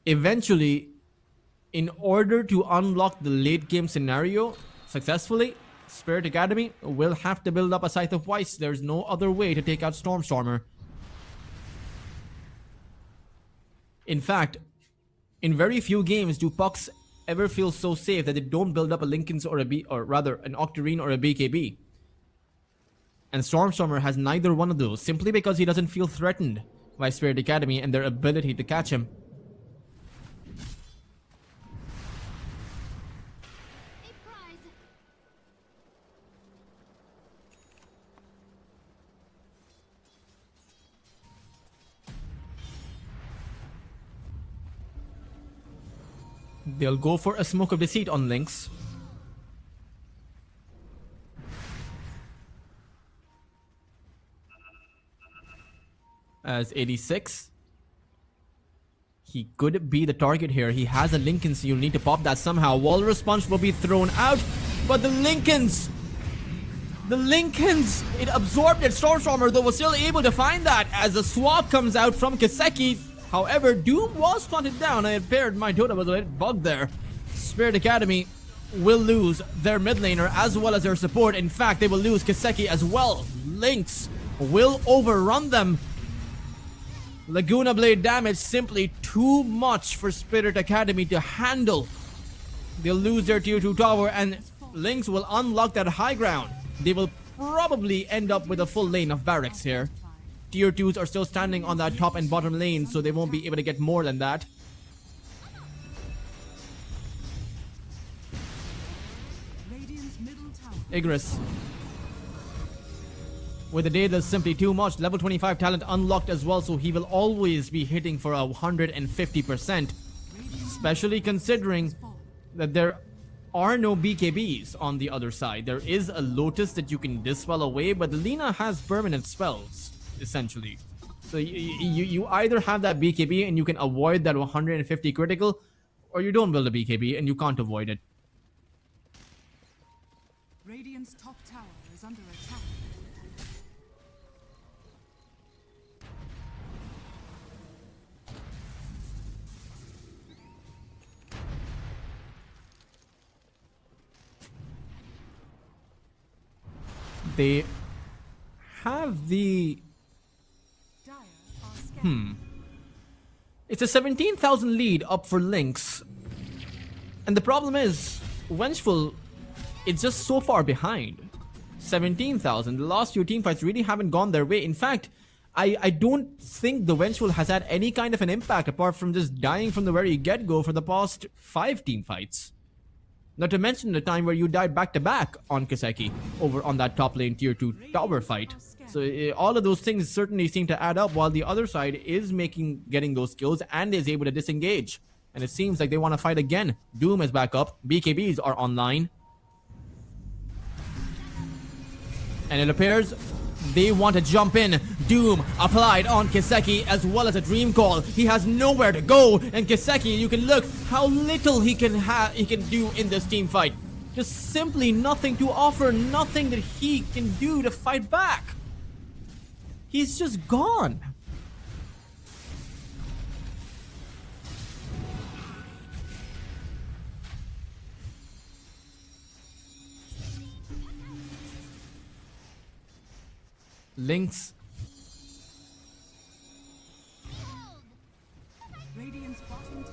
Eventually, in order to unlock the late game scenario successfully, Spirit Academy will have to build up a Scythe of Weiss. There's no other way to take out Stormstormer. In fact, in very few games do pucks ever feel so safe that they don't build up a Lincoln's or rather an Octarine or a BKB. And Stormstormer has neither one of those, simply because he doesn't feel threatened by Spirit Academy and their ability to catch him. They'll go for a Smoke of Deceit on Lynx. As 86. He could be the target here. He has a Lincoln, so you'll need to pop that somehow. Walrus Punch will be thrown out, but the Lincolns, it absorbed it. Stormstormer, though, was still able to find that as the swap comes out from Kiseki. However, Doom was planted down. I had paired my Dota was a bit bugged there. Spirit Academy will lose their mid laner as well as their support. In fact, they will lose Kiseki as well. Lynx will overrun them. Laguna Blade damage simply too much for Spirit Academy to handle. They'll lose their tier 2 tower, and Lynx will unlock that high ground. They will probably end up with a full lane of barracks here. Tier 2s are still standing on that top and bottom lane, so they won't be able to get more than that. Radiant's middle tower. Igris. With the day, there's simply too much. Level 25 talent unlocked as well, so he will always be hitting for 150%. Especially considering that there are no BKBs on the other side. There is a Lotus that you can dispel away, but Lina has permanent spells, essentially. So you either have that BKB and you can avoid that 150 critical, or you don't build a BKB and you can't avoid it. Radiant's top tower is under attack. They have the... Dire are scanning. It's a 17,000 lead up for Lynx. And the problem is, Vengeful, it's just so far behind. 17,000. The last few teamfights really haven't gone their way. In fact, I don't think the Vengeful has had any kind of an impact apart from just dying from the very get-go for the past 5 teamfights. Not to mention the time where you died back-to-back on Kiseki over on that top lane tier 2 tower fight. So all of those things certainly seem to add up, while the other side is getting those kills and is able to disengage. And it seems like they want to fight again. Doom is back up. BKBs are online. And it appears they want to jump in. Doom applied on Kiseki as well as a Dream Call. He has nowhere to go, and Kiseki, you can look how little he can do in this team fight. Just simply nothing to offer, nothing that he can do to fight back. He's just gone. Lynx. Radiant's bottom tower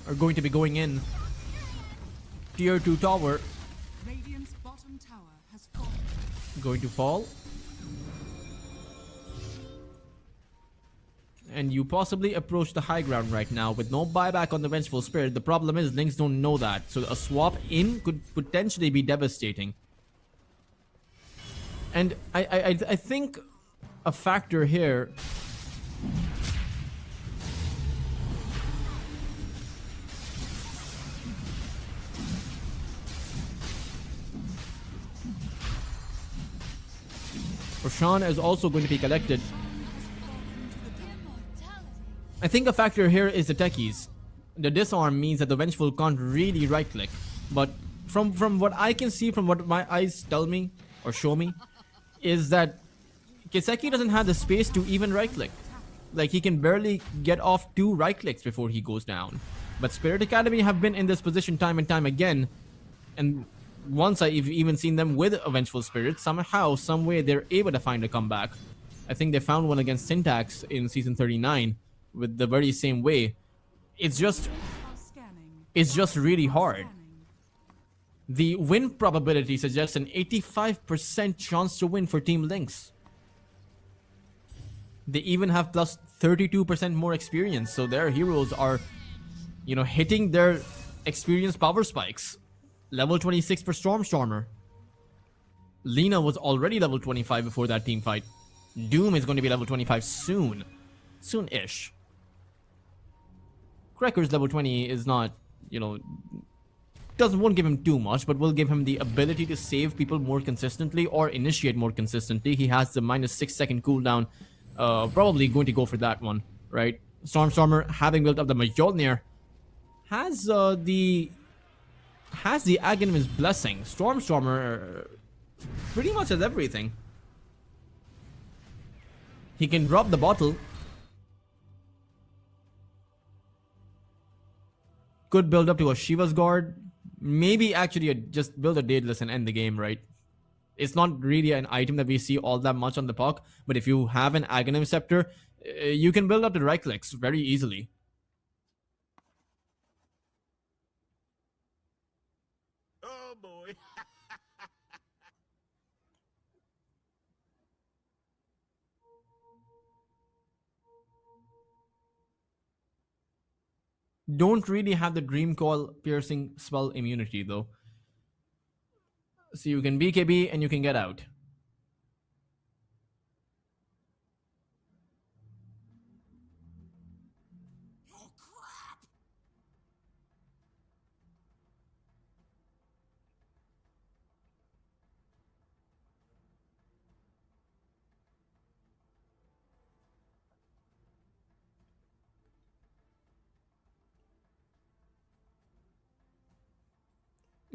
Are going to be going in. Tier 2 tower Radiant's bottom tower has fallen. going to fall. And you possibly approach the high ground right now with no buyback on the Vengeful Spirit. The problem is Lynx don't know that, so a swap in could potentially be devastating. And I think a factor here Roshan is also going to be collected. I think a factor here is the techies. The disarm means that the Vengeful can't really right click. But from what I can see, from what my eyes tell me or show me, is that Kiseki doesn't have the space to even right click. Like, he can barely get off 2 right clicks before he goes down. But Spirit Academy have been in this position time and time again. And once I've even seen them with a Vengeful Spirit, somehow, some way they're able to find a comeback. I think they found one against Syntax in season 39 with the very same way. It's just really hard. The win probability suggests an 85% chance to win for Team Lynx. They even have plus 32% more experience, so their heroes are, hitting their experience power spikes. Level 26 for Stormer. Lina was already level 25 before that team fight. Doom is going to be level 25 soon. Soon-ish. Cracker's level 20 is not, won't give him too much, but will give him the ability to save people more consistently or initiate more consistently. He has the minus 6 second cooldown. Probably going to go for that one, right? Stormer, having built up the Mjolnir, has the Aghanim's Blessing. Stormer pretty much has everything. He can drop the bottle. Could build up to a Shiva's Guard. Maybe actually just build a Daedalus and end the game, right? It's not really an item that we see all that much on the POC, but if you have an Aghanim Scepter, you can build up the right clicks very easily. Don't really have the Dream Coil piercing spell immunity though. So you can BKB and you can get out. Oh, crap!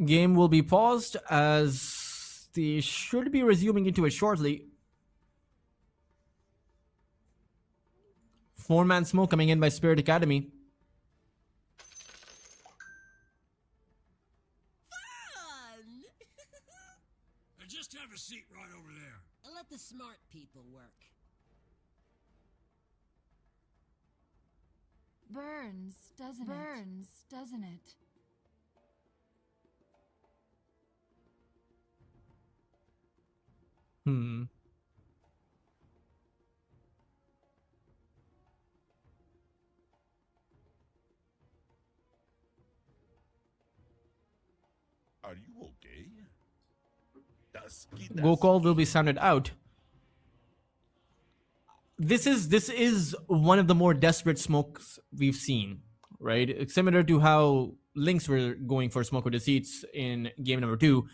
Game will be paused as they should be resuming into it shortly. 4-man smoke coming in by Spirit Academy. Fun! Just have a seat right over there. Let the smart people work. Burns, doesn't it? Are you okay? Go call will be sounded out. This is one of the more desperate smokes we've seen, right? It's similar to how Lynx were going for Smoke with Deceits in game number 2.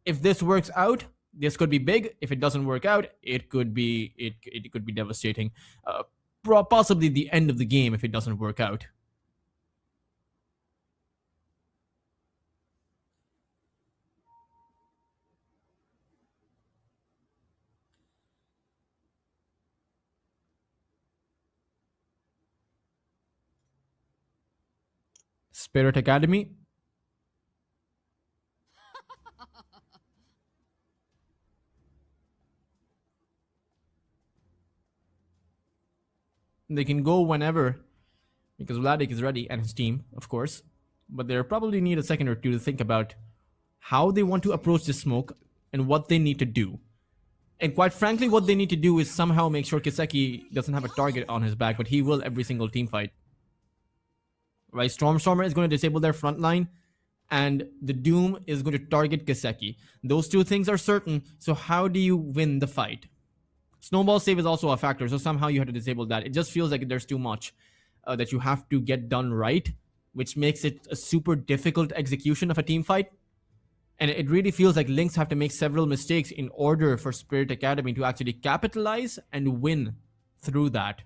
If this works out, this could be big. If it doesn't work out, it could be devastating. Possibly the end of the game if it doesn't work out. Spirit Academy. They can go whenever, because Vladik is ready and his team, of course. But they probably need a second or two to think about how they want to approach this smoke and what they need to do. And quite frankly, what they need to do is somehow make sure Kiseki doesn't have a target on his back, but he will every single team fight. Right, Stormstormer is going to disable their front line, and the Doom is going to target Kiseki. Those two things are certain, so how do you win the fight? Snowball save is also a factor, so somehow you have to disable that. It just feels like there's too much that you have to get done right, which makes it a super difficult execution of a team fight. And it really feels like Lynx have to make several mistakes in order for Spirit Academy to actually capitalize and win through that.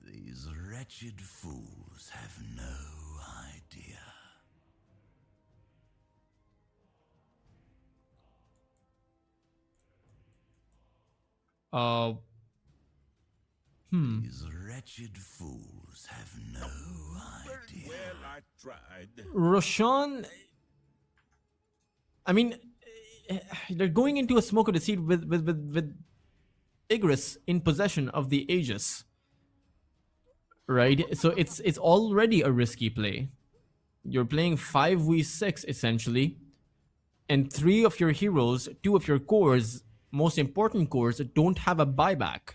These wretched fools have no idea. These wretched fools have no idea. Well, I tried. Roshan, I mean, they're going into a Smoke of Deceit with Igris in possession of the Aegis. Right? So it's already a risky play. You're playing 5v6 essentially, and 3 of your heroes, 2 of your cores, most important cores, don't have a buyback.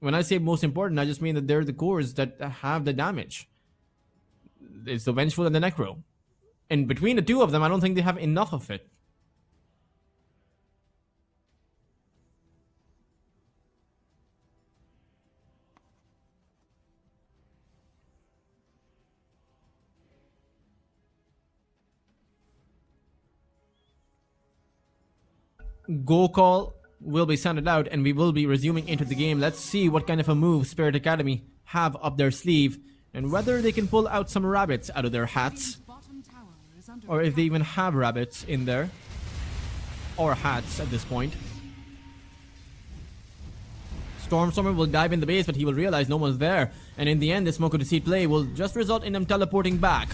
When I say most important, I just mean that they're the cores that have the damage. It's the Vengeful and the Necro. And between the 2 of them, I don't think they have enough of it. Go call will be sounded out and we will be resuming into the game. Let's see what kind of a move Spirit Academy have up their sleeve and whether they can pull out some rabbits out of their hats, Bottom tower is under or if they even have rabbits in there, or hats at this point. Stormstormer will dive in the base, but he will realize no one's there, and in the end this Smoke of Deceit play will just result in them teleporting back.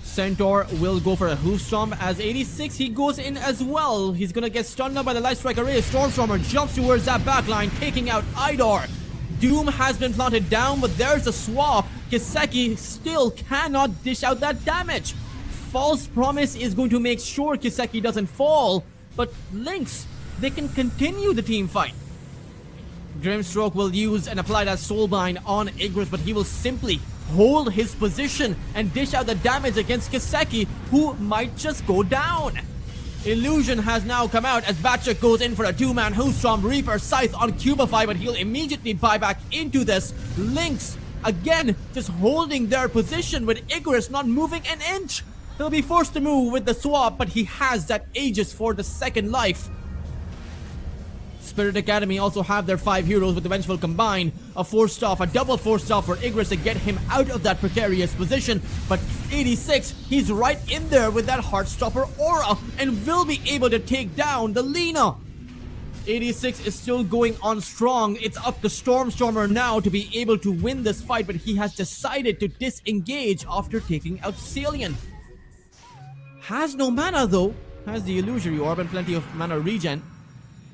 Centaur will go for a hoof stomp as 86, he goes in as well. He's gonna get stunned up by the Light Strike array. Stormstormer jumps towards that backline, taking out Idor. Doom has been planted down, but there's a swap. Kiseki still cannot dish out that damage. False Promise is going to make sure Kiseki doesn't fall, but Lynx, they can continue the team fight. Grimstroke will use and apply that Soulbind on Igris, but he will simply hold his position and dish out the damage against Kiseki, who might just go down. Illusion has now come out as Batchuk goes in for a two-man Hoostorm Reaper Scythe on Cubify, but he'll immediately buy back into this. Lynx, again, just holding their position with Igris not moving an inch. He'll be forced to move with the swap, but he has that Aegis for the second life. Spirit Academy also have their 5 heroes with the Vengeful combine. A forced off, a double forced off for Igris to get him out of that precarious position. But 86, he's right in there with that Heartstopper aura and will be able to take down the Lina. 86 is still going on strong. It's up to Stormstormer now to be able to win this fight, but he has decided to disengage after taking out Salient. Has no mana though. Has the Illusory Orb and plenty of mana regen.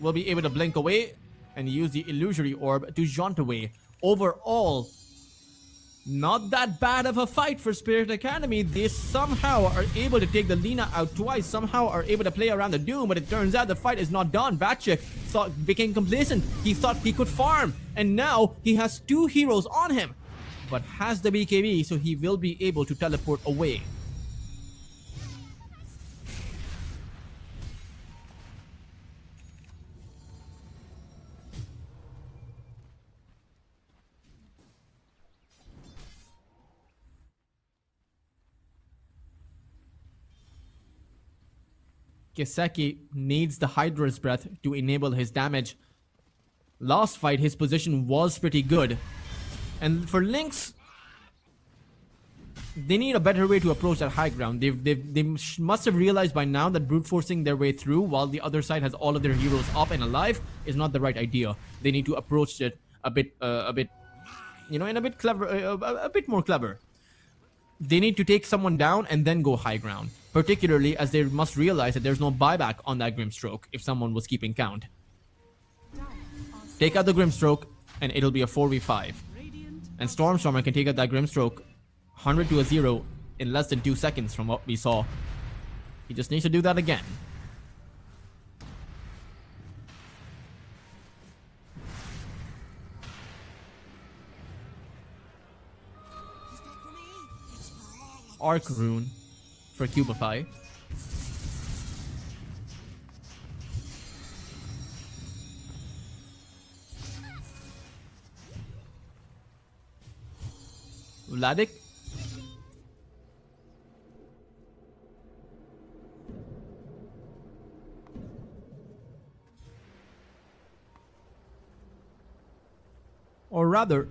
Will be able to blink away and use the Illusory Orb to jaunt away. Overall, not that bad of a fight for Spirit Academy. They somehow are able to take the Lina out twice, somehow are able to play around the Doom, but it turns out the fight is not done. Batchuk became complacent. He thought he could farm, and now he has 2 heroes on him, but has the BKB, so he will be able to teleport away. Kiseki needs the Hydra's Breath to enable his damage. Last fight, his position was pretty good. And for Lynx, they need a better way to approach that high ground. They must have realized by now that brute forcing their way through while the other side has all of their heroes up and alive is not the right idea. They need to approach it a bit, you know, in a bit clever, a bit more clever. They need to take someone down and then go high ground. Particularly as they must realize that there's no buyback on that Grimstroke if someone was keeping count. Take out the Grimstroke and it'll be a 4v5. And Stormstormer can take out that Grimstroke 100 to a 0 in less than 2 seconds from what we saw. He just needs to do that again. Arc Rune for Cubify. Vladik. Or rather,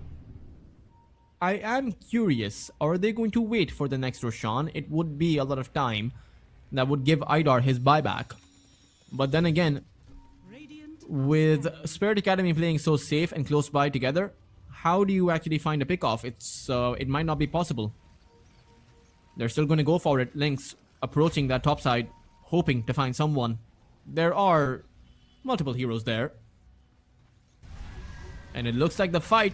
I am curious, are they going to wait for the next Roshan? It would be a lot of time. That would give Idar his buyback. But then again, with Spirit Academy playing so safe and close by together, how do you actually find a pick-off? It might not be possible. They're still going to go for it. Lynx approaching that top side, hoping to find someone. There are multiple heroes there. And it looks like the fight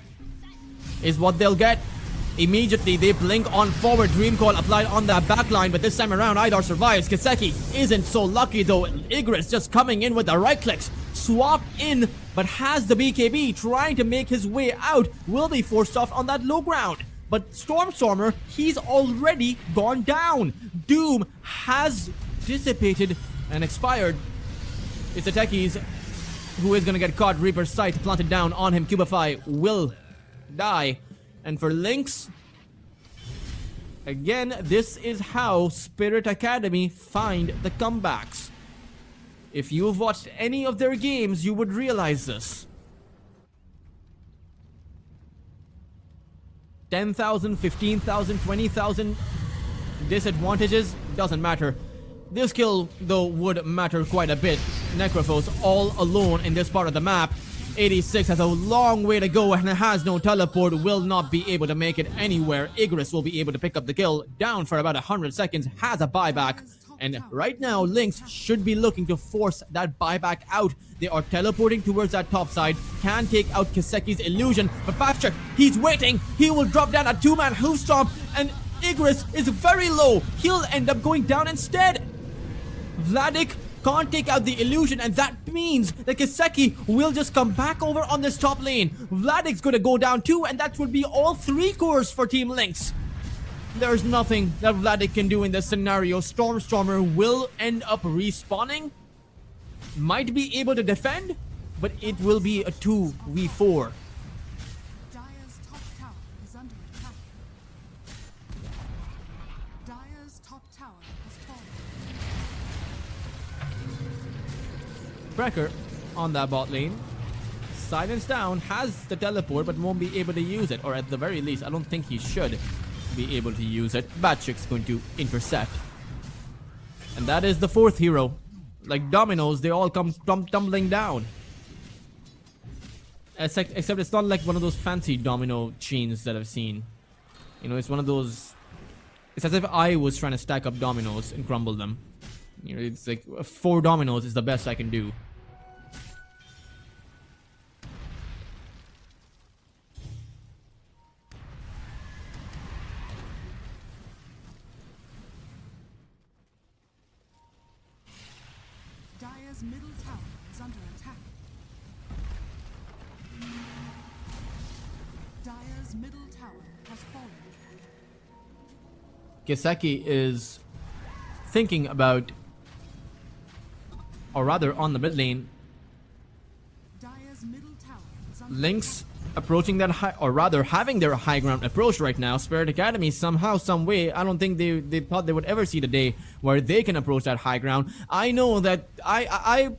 is what they'll get. Immediately they blink on forward. Dream Coil applied on that backline, but this time around Idar survives. Kiseki isn't so lucky though. Igris just coming in with the right clicks. Swap in, but has the BKB, trying to make his way out. Will be forced off on that low ground. But Stormstormer, he's already gone down. Doom has dissipated and expired. It's the techies who is going to get caught. Reaper's Sight planted down on him. Cubify will die. And for Lynx, again, this is how Spirit Academy find the comebacks. If you've watched any of their games, you would realize this. 10,000, 15,000, 20,000 disadvantages, doesn't matter. This kill, though, would matter quite a bit. Necrophos all alone in this part of the map. 86 has a long way to go and has no teleport, will not be able to make it anywhere. Igris will be able to pick up the kill, down for about 100 seconds, has a buyback, And right now, Lynx should be looking to force that buyback out. They are teleporting towards that top side. Can take out Kiseki's illusion. But Patrick, he's waiting. He will drop down a 2-man hoof stomp. And Igris is very low. He'll end up going down instead. Vladik can't take out the illusion, and that means that Kiseki will just come back over on this top lane. Vladik's gonna go down too, and that would be all 3 cores for Team Lynx. There's nothing that Vladik can do in this scenario. Stormstormer will end up respawning. Might be able to defend, but it will be a 2v4. Dire's top tower is under attack. Dire's top tower has fallen. Brecker on that bot lane. Silence down, has the teleport but won't be able to use it, or at the very least I don't think he should be able to use it. Batchick's going to intercept, and that is the 4th hero. Like dominoes, they all come tumbling down, except it's not like one of those fancy domino chains that I've seen. You know, it's one of those, it's as if I was trying to stack up dominoes and crumble them. You know, it's like 4 dominoes is the best I can do. Dire's middle tower is under attack. Dire's middle tower has fallen. Kiseki is thinking about, or rather on the mid lane, Dire's middle tower is under Lynx approaching that high, or rather having their high ground approach right now. Spirit Academy somehow, some way, I don't think they thought they would ever see the day where they can approach that high ground. I know that I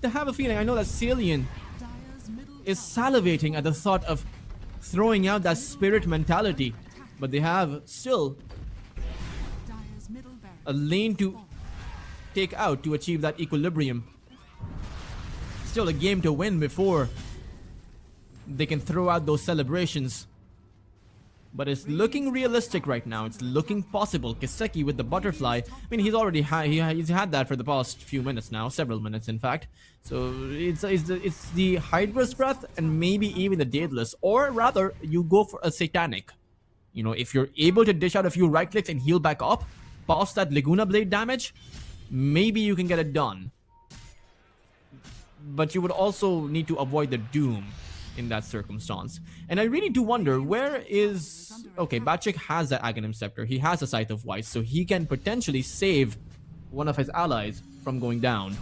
have a feeling, I know that Celian Dire's middle is salivating at the thought of throwing out that spirit mentality, but they have still Dire's middle barracks a lane to take out to achieve that equilibrium. Still a game to win before they can throw out those celebrations. But it's looking realistic right now. It's looking possible. Kiseki with the butterfly. I mean, he's already he's had that for the past few minutes now, several minutes in fact. So it's the Hydra's breath and maybe even the Daedalus, or rather, you go for a Satanic. You know, if you're able to dish out a few right clicks and heal back up, past that Laguna Blade damage, maybe you can get it done. But you would also need to avoid the Doom in that circumstance. And I really do wonder, where is... Okay, Batchick has that Aghanim Scepter. He has a Scythe of White, so he can potentially save one of his allies from going down.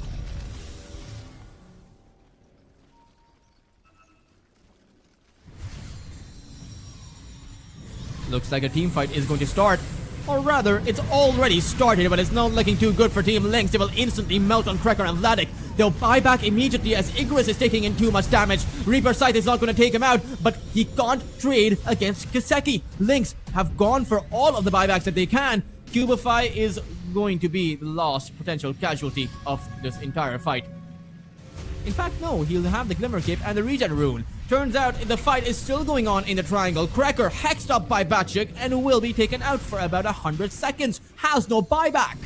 Looks like a team fight is going to start. Or rather, it's already started, but it's not looking too good for Team Lynx. They will instantly melt on Cracker and Vladik. They'll buy back immediately as Igris is taking in too much damage. Reaper Scythe is not going to take him out, but he can't trade against Kiseki. Lynx have gone for all of the buybacks that they can. Cubify is going to be the last potential casualty of this entire fight. In fact, no, he'll have the Glimmer Cape and the Regen Rune. Turns out the fight is still going on in the triangle. Cracker hexed up by Batchick and will be taken out for about 100 seconds. Has no buyback.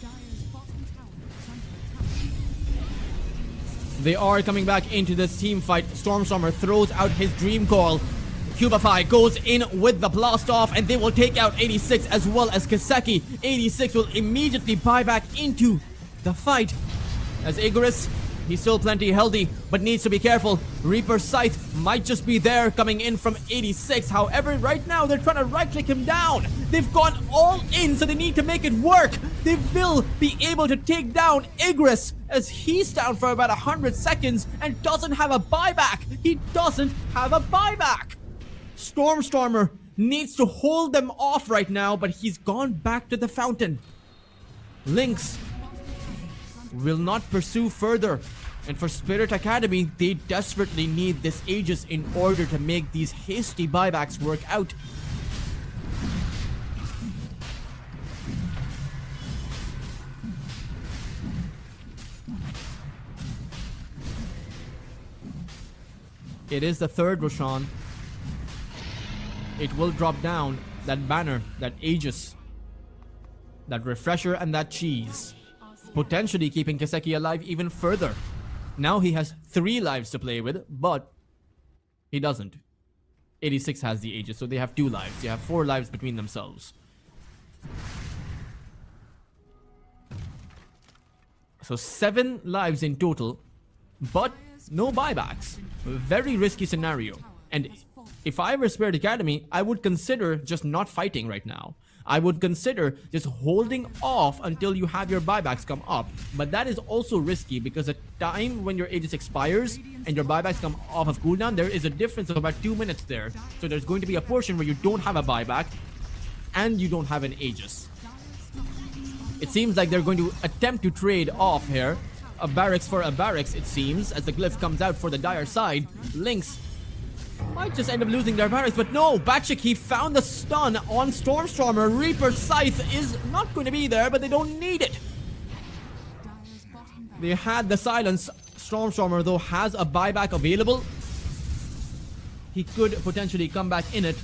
Dire's bottom tower is under attack. They are coming back into this team fight. Stormstormer throws out his Dream Call. Cubify goes in with the blast off, and they will take out 86 as well as Kiseki. 86 will immediately buy back into the fight. As Igris, he's still plenty healthy, but needs to be careful. Reaper Scythe might just be there coming in from 86. However, right now they're trying to right-click him down. They've gone all in, so they need to make it work. They will be able to take down Igris as he's down for about 100 seconds and doesn't have a buyback. He doesn't have a buyback. Stormstormer needs to hold them off right now, but he's gone back to the fountain. Lynx will not pursue further. And for Spirit Academy, they desperately need this Aegis in order to make these hasty buybacks work out. It is the third Roshan. It will drop down that banner, that Aegis. That refresher and that cheese. Potentially keeping Kiseki alive even further. Now he has 3 lives to play with, but he doesn't. 86 has the Aegis, so they have 2 lives. They have 4 lives between themselves. So 7 lives in total, but no buybacks. Very risky scenario. And if I were Spirit Academy, I would consider just not fighting right now. I would consider just holding off until you have your buybacks come up. But that is also risky because the time when your Aegis expires and your buybacks come off of cooldown, there is a difference of about 2 minutes there. So there's going to be a portion where you don't have a buyback and you don't have an Aegis. It seems like they're going to attempt to trade off here. A barracks for a barracks, it seems, as the glyph comes out for the Dire side. Lynx might just end up losing their barracks, but no, Batchik, he found the stun on Stormstormer. Reaper Scythe is not going to be there, but they don't need it. They had the silence. Stormstormer, though, has a buyback available. He could potentially come back in it.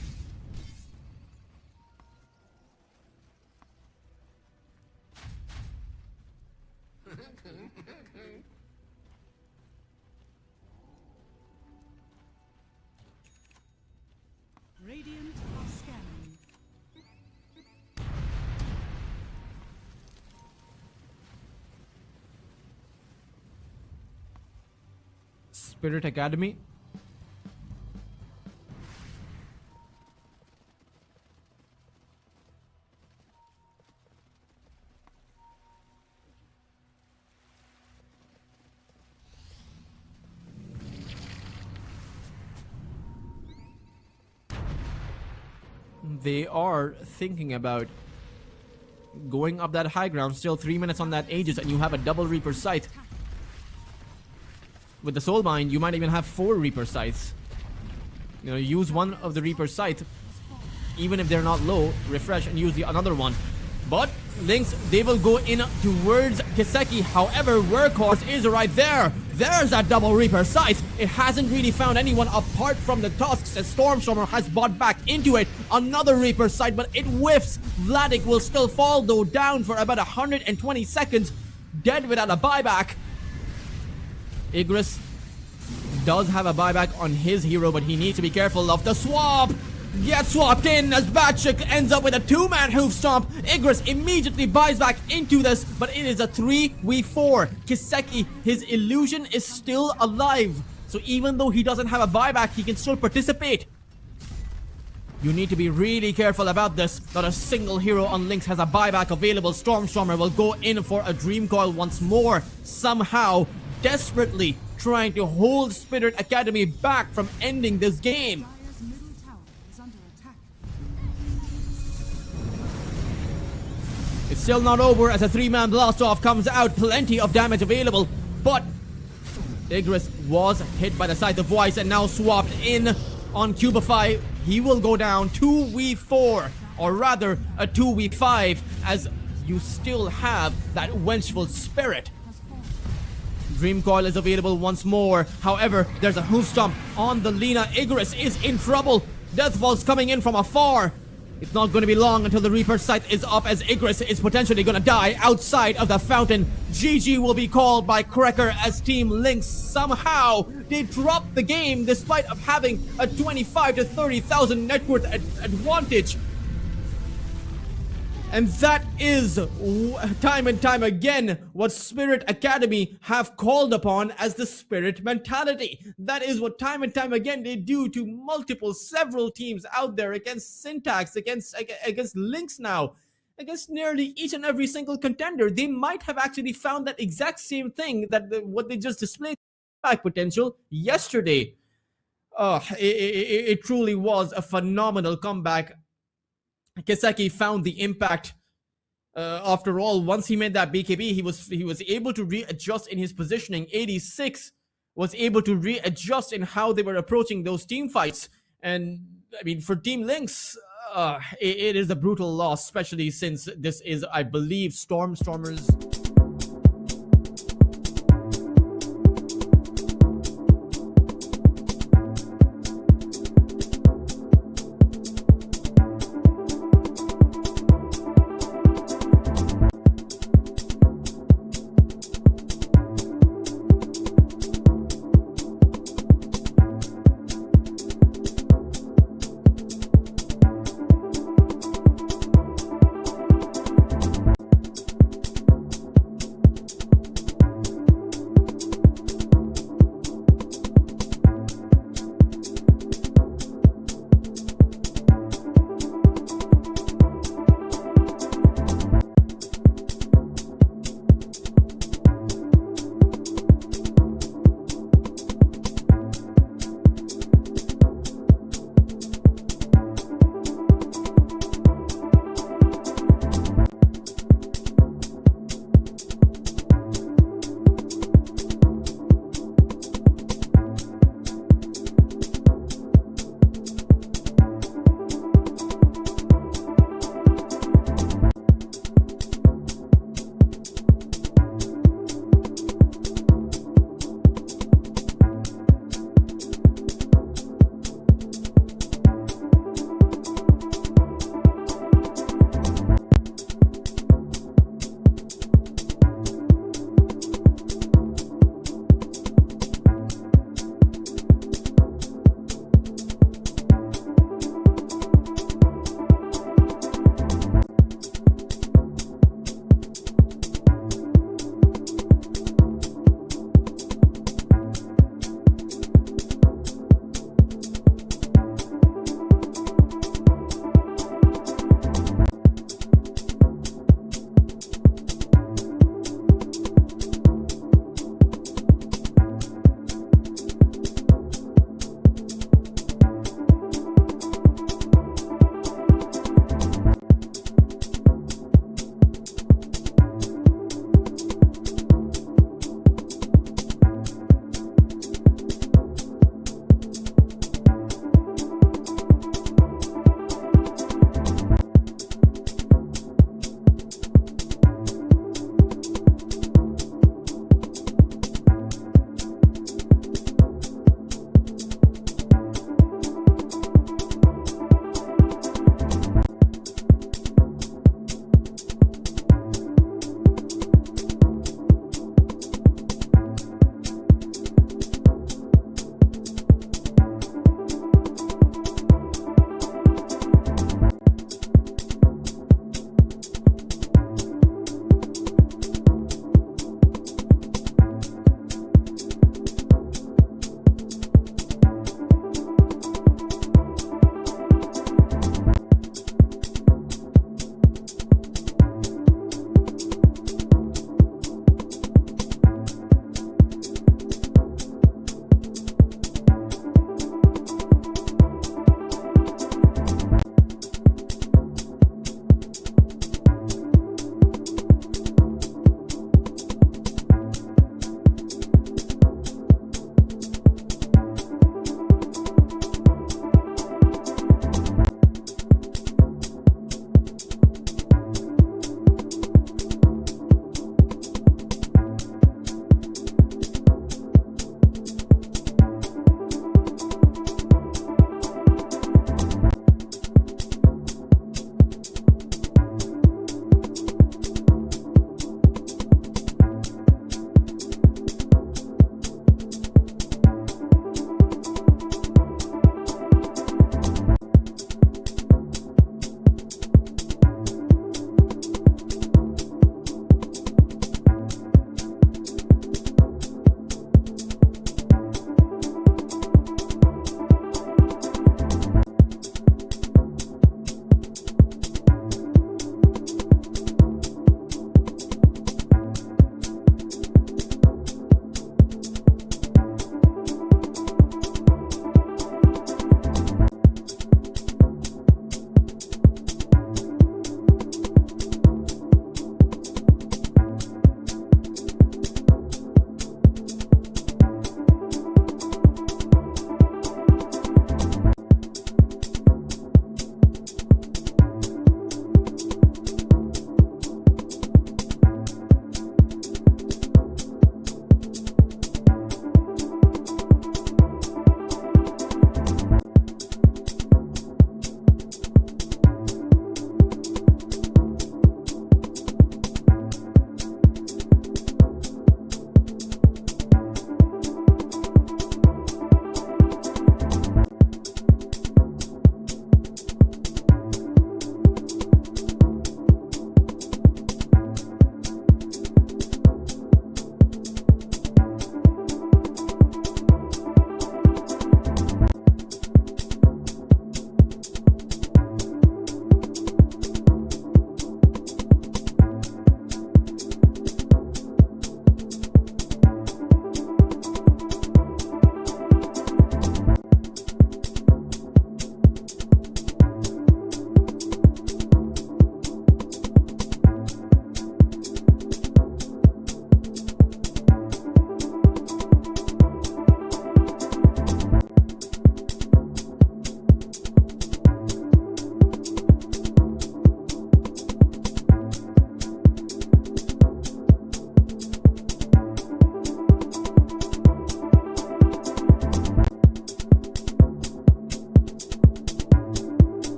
Radiant are scanning. Spirit Academy. They are thinking about going up that high ground. Still 3 minutes on that Aegis, and you have a double Reaper Scythe. With the Soulbind, you might even have 4 Reaper Scythes. You know, use one of the Reaper Scythe, even if they're not low, refresh and use the another one. But Lynx, they will go in towards Kiseki. However, Workhorse is right there. There's that double Reaper Scythe. It hasn't really found anyone apart from the Tusks, as Stormstormer has bought back into it. Another Reaper Scythe, but it whiffs. Vladik will still fall, though, down for about 120 seconds. Dead without a buyback. Igris does have a buyback on his hero, but he needs to be careful of the swap. Gets swapped in as Batchik ends up with a 2-man hoof stomp. Igris immediately buys back into this, but it is a 3v4. Kiseki, his illusion is still alive. So even though he doesn't have a buyback, he can still participate. You need to be really careful about this. Not a single hero on Lynx has a buyback available. Stormstormer will go in for a Dream Coil once more. Somehow, desperately trying to hold Spirit Academy back from ending this game. Dire's middle tower is under attack. It's still not over as a 3-man blast off comes out. Plenty of damage available, but Igris was hit by the Scythe of Voice and now swapped in on Cubify. He will go down 2v4, or rather a 2v5, as you still have that vengeful spirit. Dream Coil is available once more. However, there's a hoof stomp on the Lina. Igris is in trouble. Deathfall's coming in from afar. It's not going to be long until the Reaper Scythe is up, as Igris is potentially going to die outside of the fountain. GG will be called by Cracker as Team Lynx. Somehow, they dropped the game despite of having a 25 to 30,000 net worth advantage. And that is time and time again what Spirit Academy have called upon as the Spirit mentality. That is what time and time again they do to several teams out there against Syntax, against Lynx now, against nearly each and every single contender. They might have actually found that exact same thing, that what they just displayed back potential yesterday. It truly was a phenomenal comeback. Kiseki found the impact. After all, once he made that BKB, he was able to readjust in his positioning. 86 was able to readjust in how they were approaching those team fights. And I mean, for Team Lynx, it is a brutal loss, especially since this is, I believe, Stormstormer's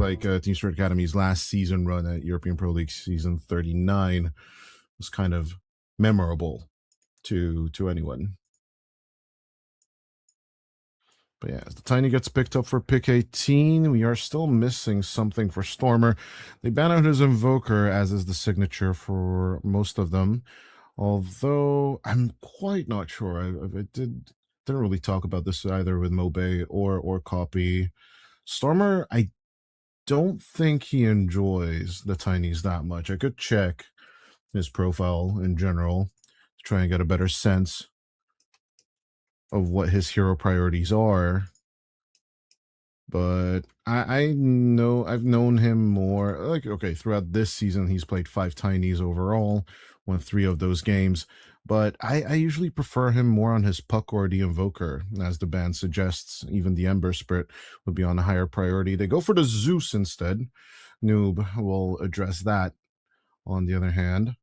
like Team Spirit Academy's last season run at European Pro League season 39 was kind of memorable to anyone. But yeah, as the Tiny gets picked up for pick 18, we are still missing something for Stormer. They ban out his Invoker, as is the signature for most of them. Although I'm quite not sure. I didn't really talk about this either with Mobe or Copy. Stormer, I don't think he enjoys the Tinies that much. I could check his profile in general to try and get a better sense of what his hero priorities are. But I know I've known him more, like, okay, throughout this season he's played 5 Tinies overall, won 3 of those games, but I usually prefer him more on his Puck or the Invoker, as the ban suggests. Even the Ember Spirit would be on a higher priority. They go for the Zeus instead. Noob will address that on the other hand.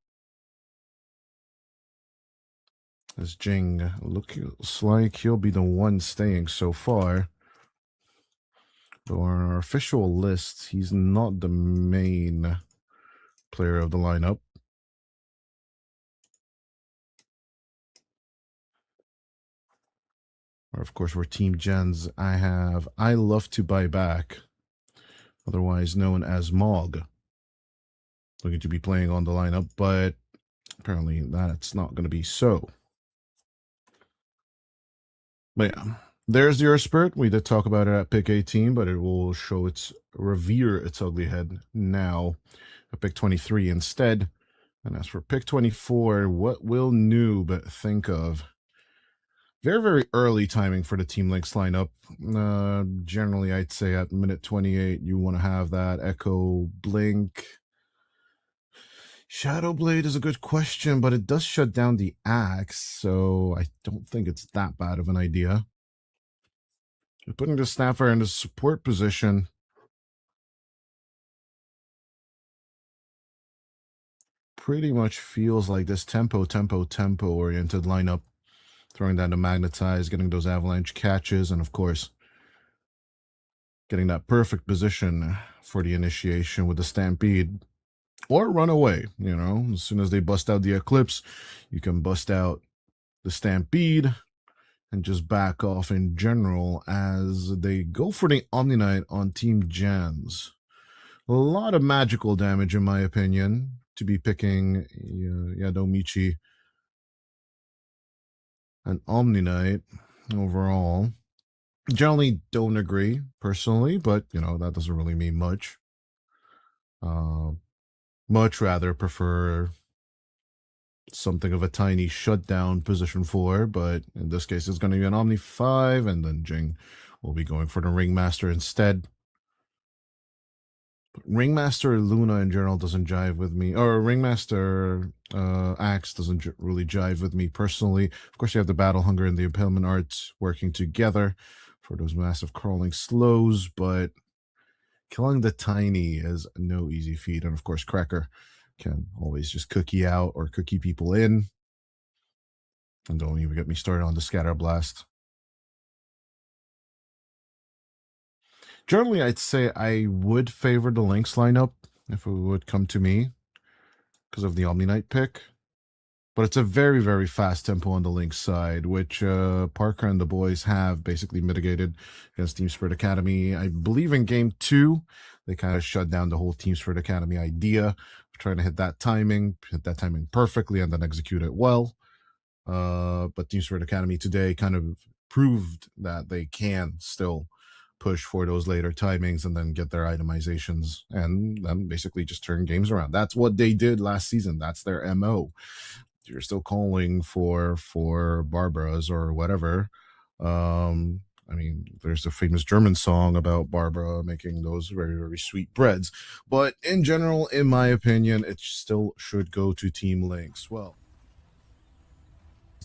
As Jing looks like he'll be the one staying so far. But on our official list, he's not the main player of the lineup. Or of course, we're Team Gens. I love to buy back, otherwise known as Mog. Looking to be playing on the lineup, but apparently that's not going to be so. But yeah, there's your Spirit. We did talk about it at pick 18, but it will reveal its ugly head now at pick 23 instead. And as for pick 24, what will Noob think of? Very, very early timing for the Team Links lineup. Generally, I'd say at minute 28, you want to have that Echo Blink. Shadow Blade is a good question, but it does shut down the Axe, so I don't think it's that bad of an idea. You're putting the Snapfire in the support position. Pretty much feels like this tempo oriented lineup. Throwing down the Magnetize, getting those Avalanche catches, and of course, getting that perfect position for the initiation with the Stampede. Or run away, you know. As soon as they bust out the Eclipse, you can bust out the Stampede and just back off in general as they go for the Omni-Knight on Team Gens. A lot of magical damage, in my opinion, to be picking Yadomichi and Omni-Knight overall. Generally don't agree, personally, but, you know, that doesn't really mean much. Much rather prefer something of a tiny shutdown position 4, but in this case it's going to be an Omni 5, and then Jing will be going for the Ringmaster instead. But Ringmaster Luna in general doesn't jive with me, or Ringmaster Axe doesn't really jive with me personally. Of course, you have the Battle Hunger and the Impalement Arts working together for those massive crawling slows, but killing the Tiny is no easy feat. And of course, Cracker can always just cookie out or cookie people in. And don't even get me started on the Scatter Blast. Generally, I'd say I would favor the Lynx lineup if it would come to me because of the Omni-Knight pick. But it's a very, very fast tempo on the Lynx side, which Parker and the boys have basically mitigated against Team Spirit Academy. I believe in Game 2, they kind of shut down the whole Team Spirit Academy idea of trying to hit that timing perfectly, and then execute it well. But Team Spirit Academy today kind of proved that they can still push for those later timings and then get their itemizations and then basically just turn games around. That's what they did last season. That's their MO. You're still calling for Barbaras or whatever. I mean, there's a famous German song about Barbara making those very, very sweet breads. But in general, in my opinion, it still should go to Team Lynx. Well,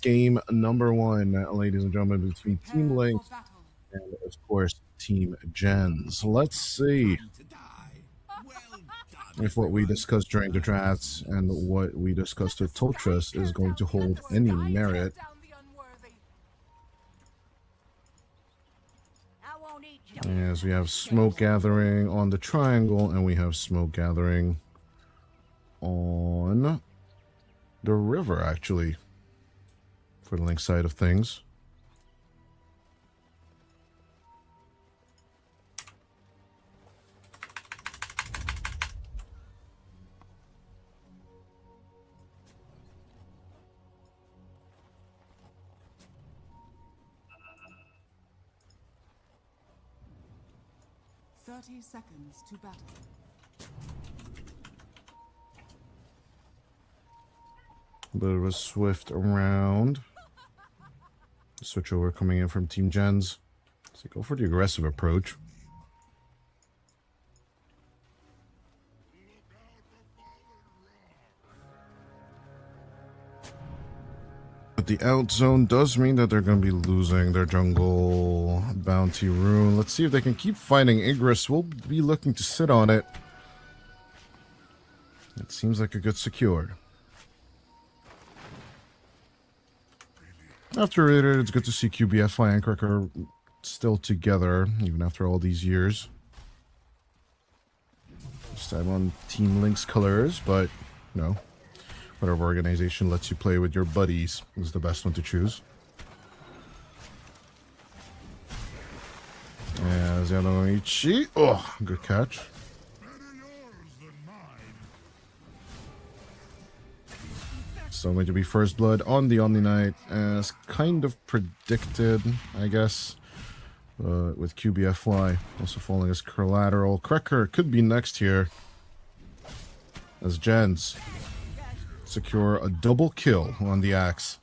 game number 1, ladies and gentlemen, between Team Lynx and, of course, Team Gens. Let's see if what we discussed during the drafts and what we discussed with Toltras is going to hold any merit. I won't eat As we have smoke gathering on the triangle, and we have smoke gathering on the river, actually, for the link side of things. Seconds to battle. Bit of a swift around. Switch over coming in from Team Gens. So go for the aggressive approach. But the out zone does mean that they're going to be losing their jungle bounty rune. Let's see if they can keep fighting Igris. We'll be looking to sit on it. It seems like a good secure. After it, it's good to see QBFI and Cracker still together, even after all these years. This time on Team Link's colors, but, you know, whatever organization lets you play with your buddies is the best one to choose. As Yanoichi, oh, good catch. So going to be first blood on the Omni Knight, as kind of predicted, I guess, with QBFY also falling as collateral. Cracker could be next here, as Gens secure a double kill on the axe.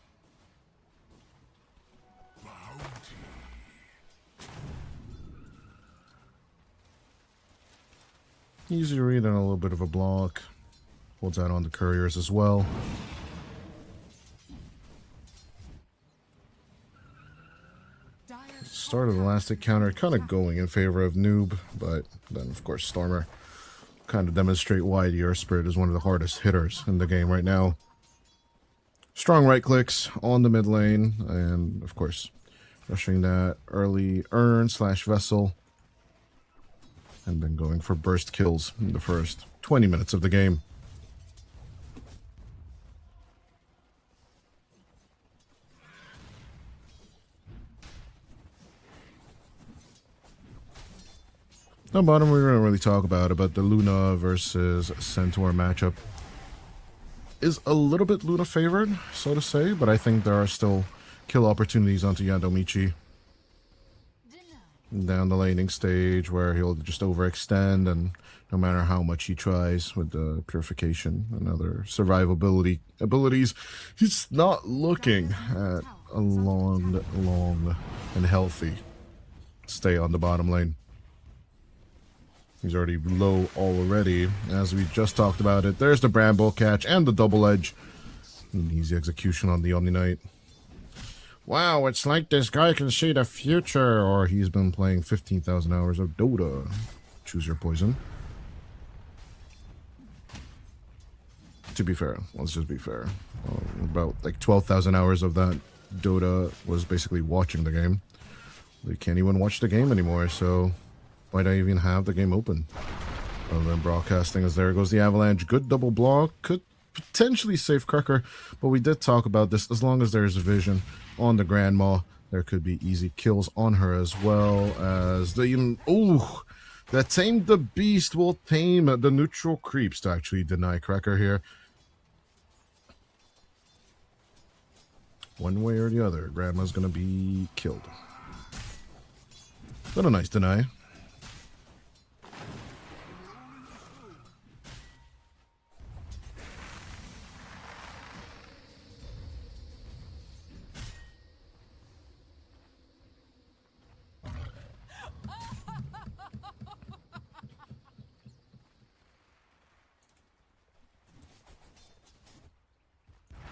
Easy read and a little bit of a block. Holds out on the couriers as well. Start of the last encounter kind of going in favor of Noob, but then of course Stormer kind of demonstrate why the Earth Spirit is one of the hardest hitters in the game right now. Strong right clicks on the mid lane, and of course rushing that early urn / vessel, and then going for burst kills in the first 20 minutes of the game. On bottom, we're going to really talk about it, but the Luna versus Centaur matchup is a little bit Luna favored, so to say, but I think there are still kill opportunities onto Yandomichi down the laning stage, where he'll just overextend, and no matter how much he tries with the purification and other survivability abilities, he's not looking at a long and healthy stay on the bottom lane. He's already low already, as we just talked about it. There's the Bramble catch and the double edge. An easy execution on the Omni Knight. Wow, it's like this guy can see the future, or he's been playing 15,000 hours of Dota. Choose your poison. To be fair, let's just be fair. About like 12,000 hours of that Dota was basically watching the game. They can't even watch the game anymore, so why'd I even have the game open? Other than broadcasting, as there goes the Avalanche. Good double block. Could potentially save Cracker, but we did talk about this. As long as there's a vision on the Grandma, there could be easy kills on her, as well as the even... Ooh! That Tame the Beast will tame the neutral creeps to actually deny Cracker here. One way or the other, Grandma's gonna be killed. But a nice deny.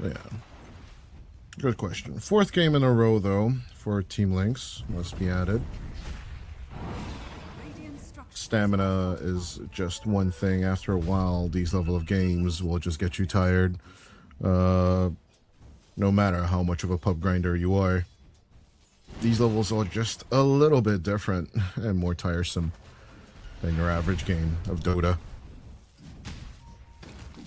Yeah. Good question. Fourth game in a row, though, for Team Lynx. Must be added. Stamina is just one thing. After a while, these level of games will just get you tired. No matter how much of a pub grinder you are. these levels are just a little bit different and more tiresome than your average game of Dota.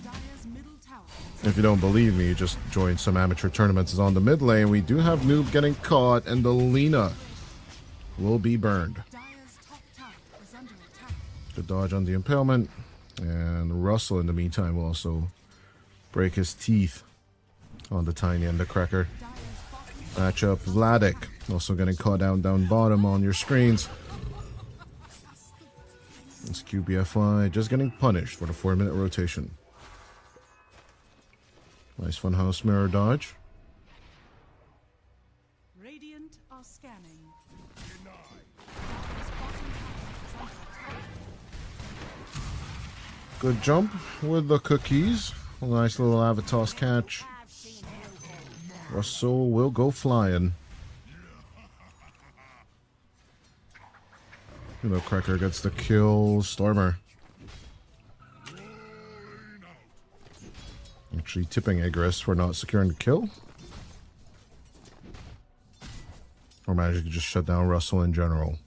Dire's middle tower If you don't believe me, just join some amateur tournaments on the mid lane. We do have Noob getting caught, and the Lina will be burned. Dire's top tower is under attack. Good dodge on the impalement, and Russell in the meantime will also break his teeth on the Tiny and the Cracker. Matchup Vladik also getting caught down bottom on your screens. It's QBFI just getting punished for the 4-minute rotation. Nice funhouse mirror dodge. Radiant are scanning. Good jump with the cookies. A nice little Avatos catch. Russell will go flying. The Cracker gets the kill. Stormer actually tipping Igris for not securing the kill. Or managing to just shut down Russell in general.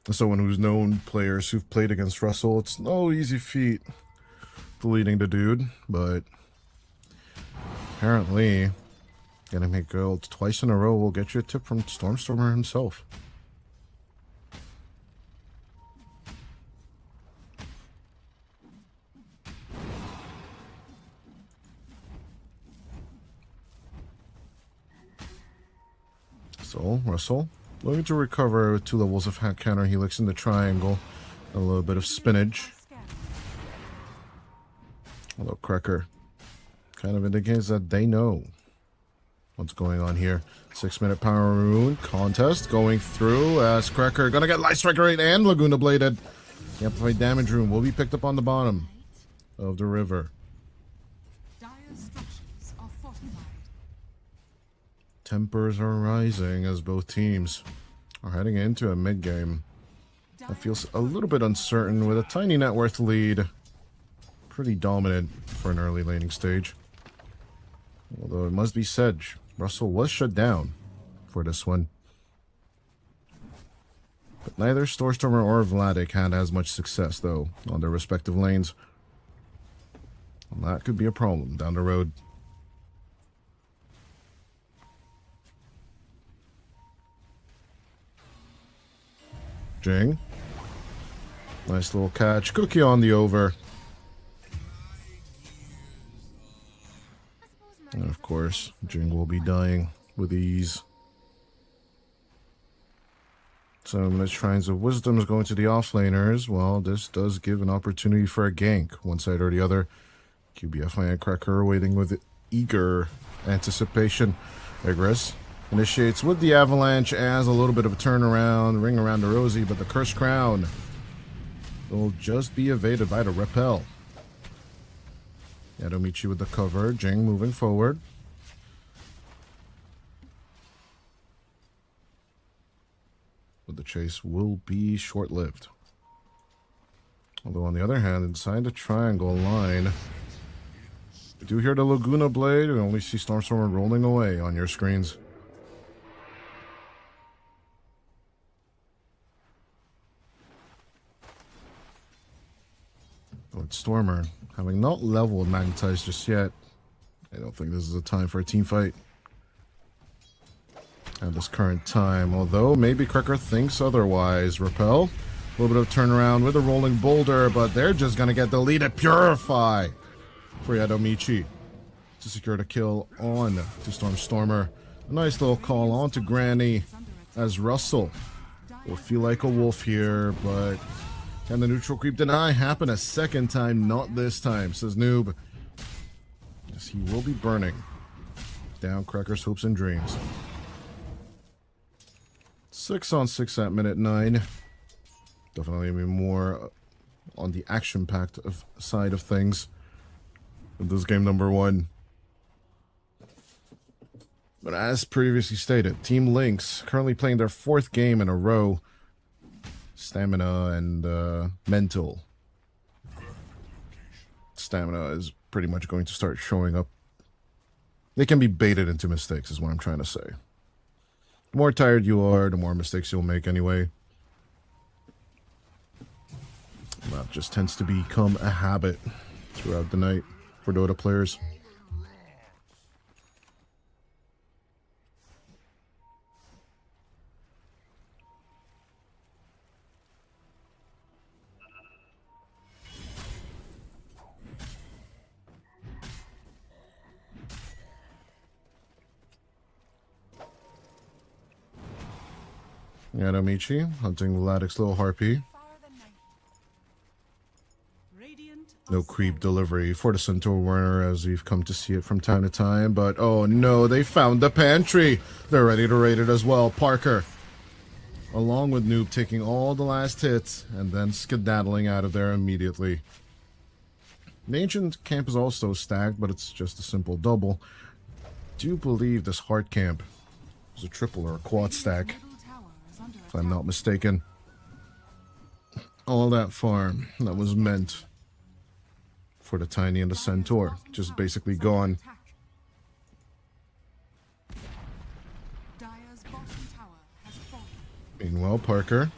As someone who's known players who've played against Russell, it's no easy feat deleting the dude, but apparently getting hit killed twice in a row will get you a tip from Stormstormer himself. So, Russell looking to recover with 2 levels of hat counter helix in the triangle. A little bit of spinach. Although Cracker kind of indicates that they know what's going on here. 6-minute power rune contest going through as Cracker gonna get Light Striker 8 and Laguna Bladed. The amplified damage rune will be picked up on the bottom of the river. Dire's structures are fortified. Tempers are rising as both teams are heading into a mid-game that feels a little bit uncertain with a tiny net worth lead. Pretty dominant for an early laning stage. Although it must be said, Russell was shut down for this one. But neither Stormstormer or Vladik had as much success, though, on their respective lanes. And that could be a problem down the road. Jing. Nice little catch. Cookie on the over. And of course, Jing will be dying with ease. So Miss Shrines of Wisdom is going to the offlaners. Well, this does give an opportunity for a gank, one side or the other. QBF and Cracker waiting with eager anticipation. Igris initiates with the Avalanche as a little bit of a turnaround, ring around the Rosie, but the Cursed Crown will just be evaded by the Repel. Yadomichi with the cover, Jing moving forward. But the chase will be short-lived. Although on the other hand, inside the triangle line, we do hear the Laguna Blade. We only see Stormstormer rolling away on your screens. But Stormer, having not leveled Magnetized just yet, I don't think this is a time for a team fight at this current time. Although maybe Cracker thinks otherwise. Repel, a little bit of turnaround with a rolling boulder, but they're just going to get deleted. Purify for Yadomichi to secure the kill on to Stormstormer. A nice little call on to Granny as Russell will feel like a wolf here, but can the neutral creep deny happen a second time? Not this time, says Noob. Yes, he will be burning down Cracker's hopes and dreams. 6-on-6 at minute 9. Definitely be more on the action-packed side of things with this game number 1. But as previously stated, Team Lynx currently playing their 4th game in a row. Stamina and mental stamina is pretty much going to start showing up. They can be baited into mistakes, is what I'm trying to say. The more tired you are, the more mistakes you'll make anyway. That just tends to become a habit throughout the night for Dota players. Adamichi hunting Vladik's little harpy. No creep delivery for the Centaur Warner as we've come to see it from time to time, but oh no, they found the pantry! They're ready to raid it as well. Parker, along with Noob, taking all the last hits and then skedaddling out of there immediately. The Ancient camp is also stacked, but it's just a simple double. Do believe this Heart camp is a triple or a quad stack, if I'm not mistaken. All that farm that was meant for the Tiny and the Centaur, just basically gone. Meanwhile, Parker.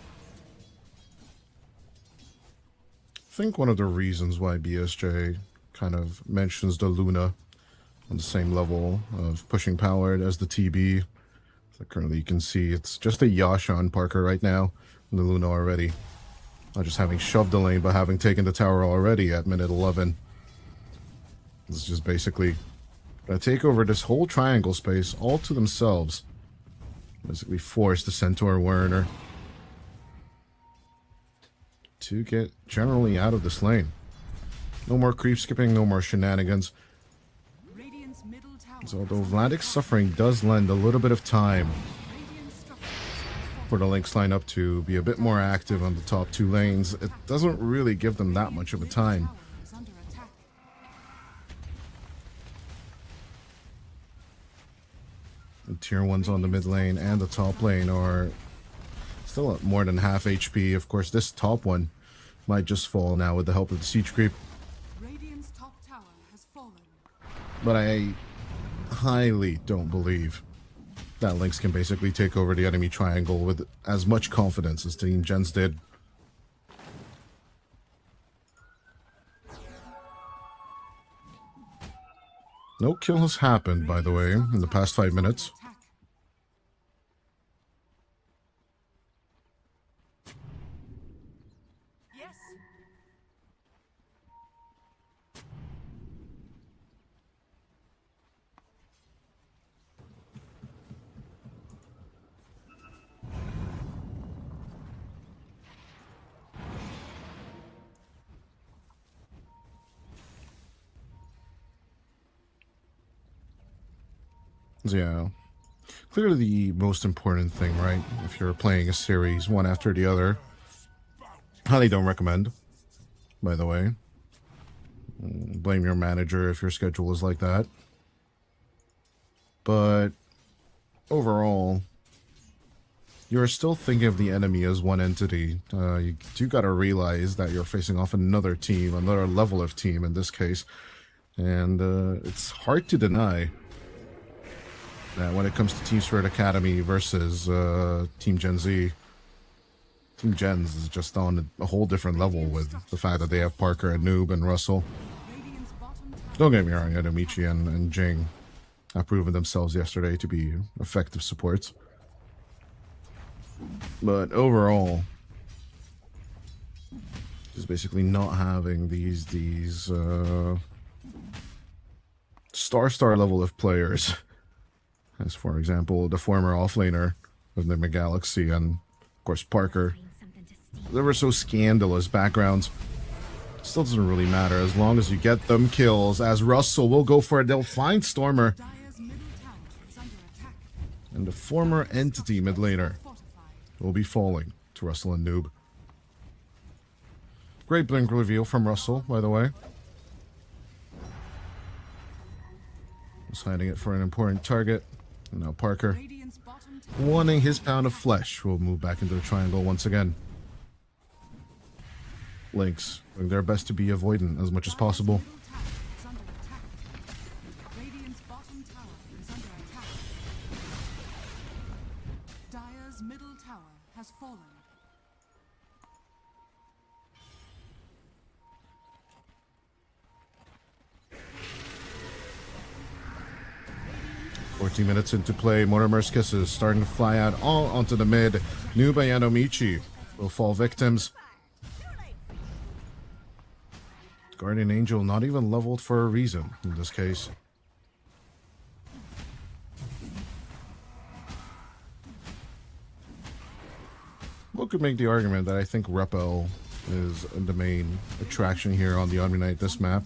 I think one of the reasons why BSJ kind of mentions the Luna on the same level of pushing powered as the TB. So currently you can see it's just a Yasha on Parker right now, and the Luna already. Not just having shoved the lane, but having taken the tower already at minute 11. This is just basically gonna take over this whole triangle space all to themselves. Basically force the Centaur Warner to get generally out of this lane. No more creep skipping, no more shenanigans. So although Vladik's suffering does lend a little bit of time for the Lynx lineup to be a bit more active on the top two lanes, it doesn't really give them that much of a time. The tier 1s on the mid lane and the top lane are still at more than half HP. Of course, this top one might just fall now with the help of the siege creep. But I highly don't believe that Lynx can basically take over the enemy triangle with as much confidence as Team Gens did. No kill has happened, by the way, in the past 5 minutes. Yeah, clearly the most important thing, right? If you're playing a series one after the other, highly don't recommend, by the way. Blame your manager if your schedule is like that. But overall, you're still thinking of the enemy as one entity. You do gotta realize that you're facing off another team, another level of team in this case, and it's hard to deny that when it comes to Team Spirit Academy versus Team Gen Z, Team Gens is just on a whole different level with the fact that they have Parker and Noob and Russell. Don't get me wrong, Adamichi and Jing have proven themselves yesterday to be effective supports. But overall, just basically not having these star level of players. As for example, the former offlaner of Nemiga Galaxy and, of course, Parker. They were so scandalous backgrounds. Still doesn't really matter as long as you get them kills. As Russell will go for it, they'll find Stormer. And the former entity mid laner will be falling to Russell and Noob. Great blink reveal from Russell, by the way. Just hiding it for an important target. And now Parker, wanting his pound of flesh, will move back into the triangle once again. Lynx doing their best to be avoidant as much as possible. has fallen. Fourteen minutes into play, Mortimer's Kisses starting to fly out all onto the mid. Nuba and Omichi will fall victims. Guardian Angel not even leveled for a reason in this case. One could make the argument that I think Repel is the main attraction here on the Omni this map.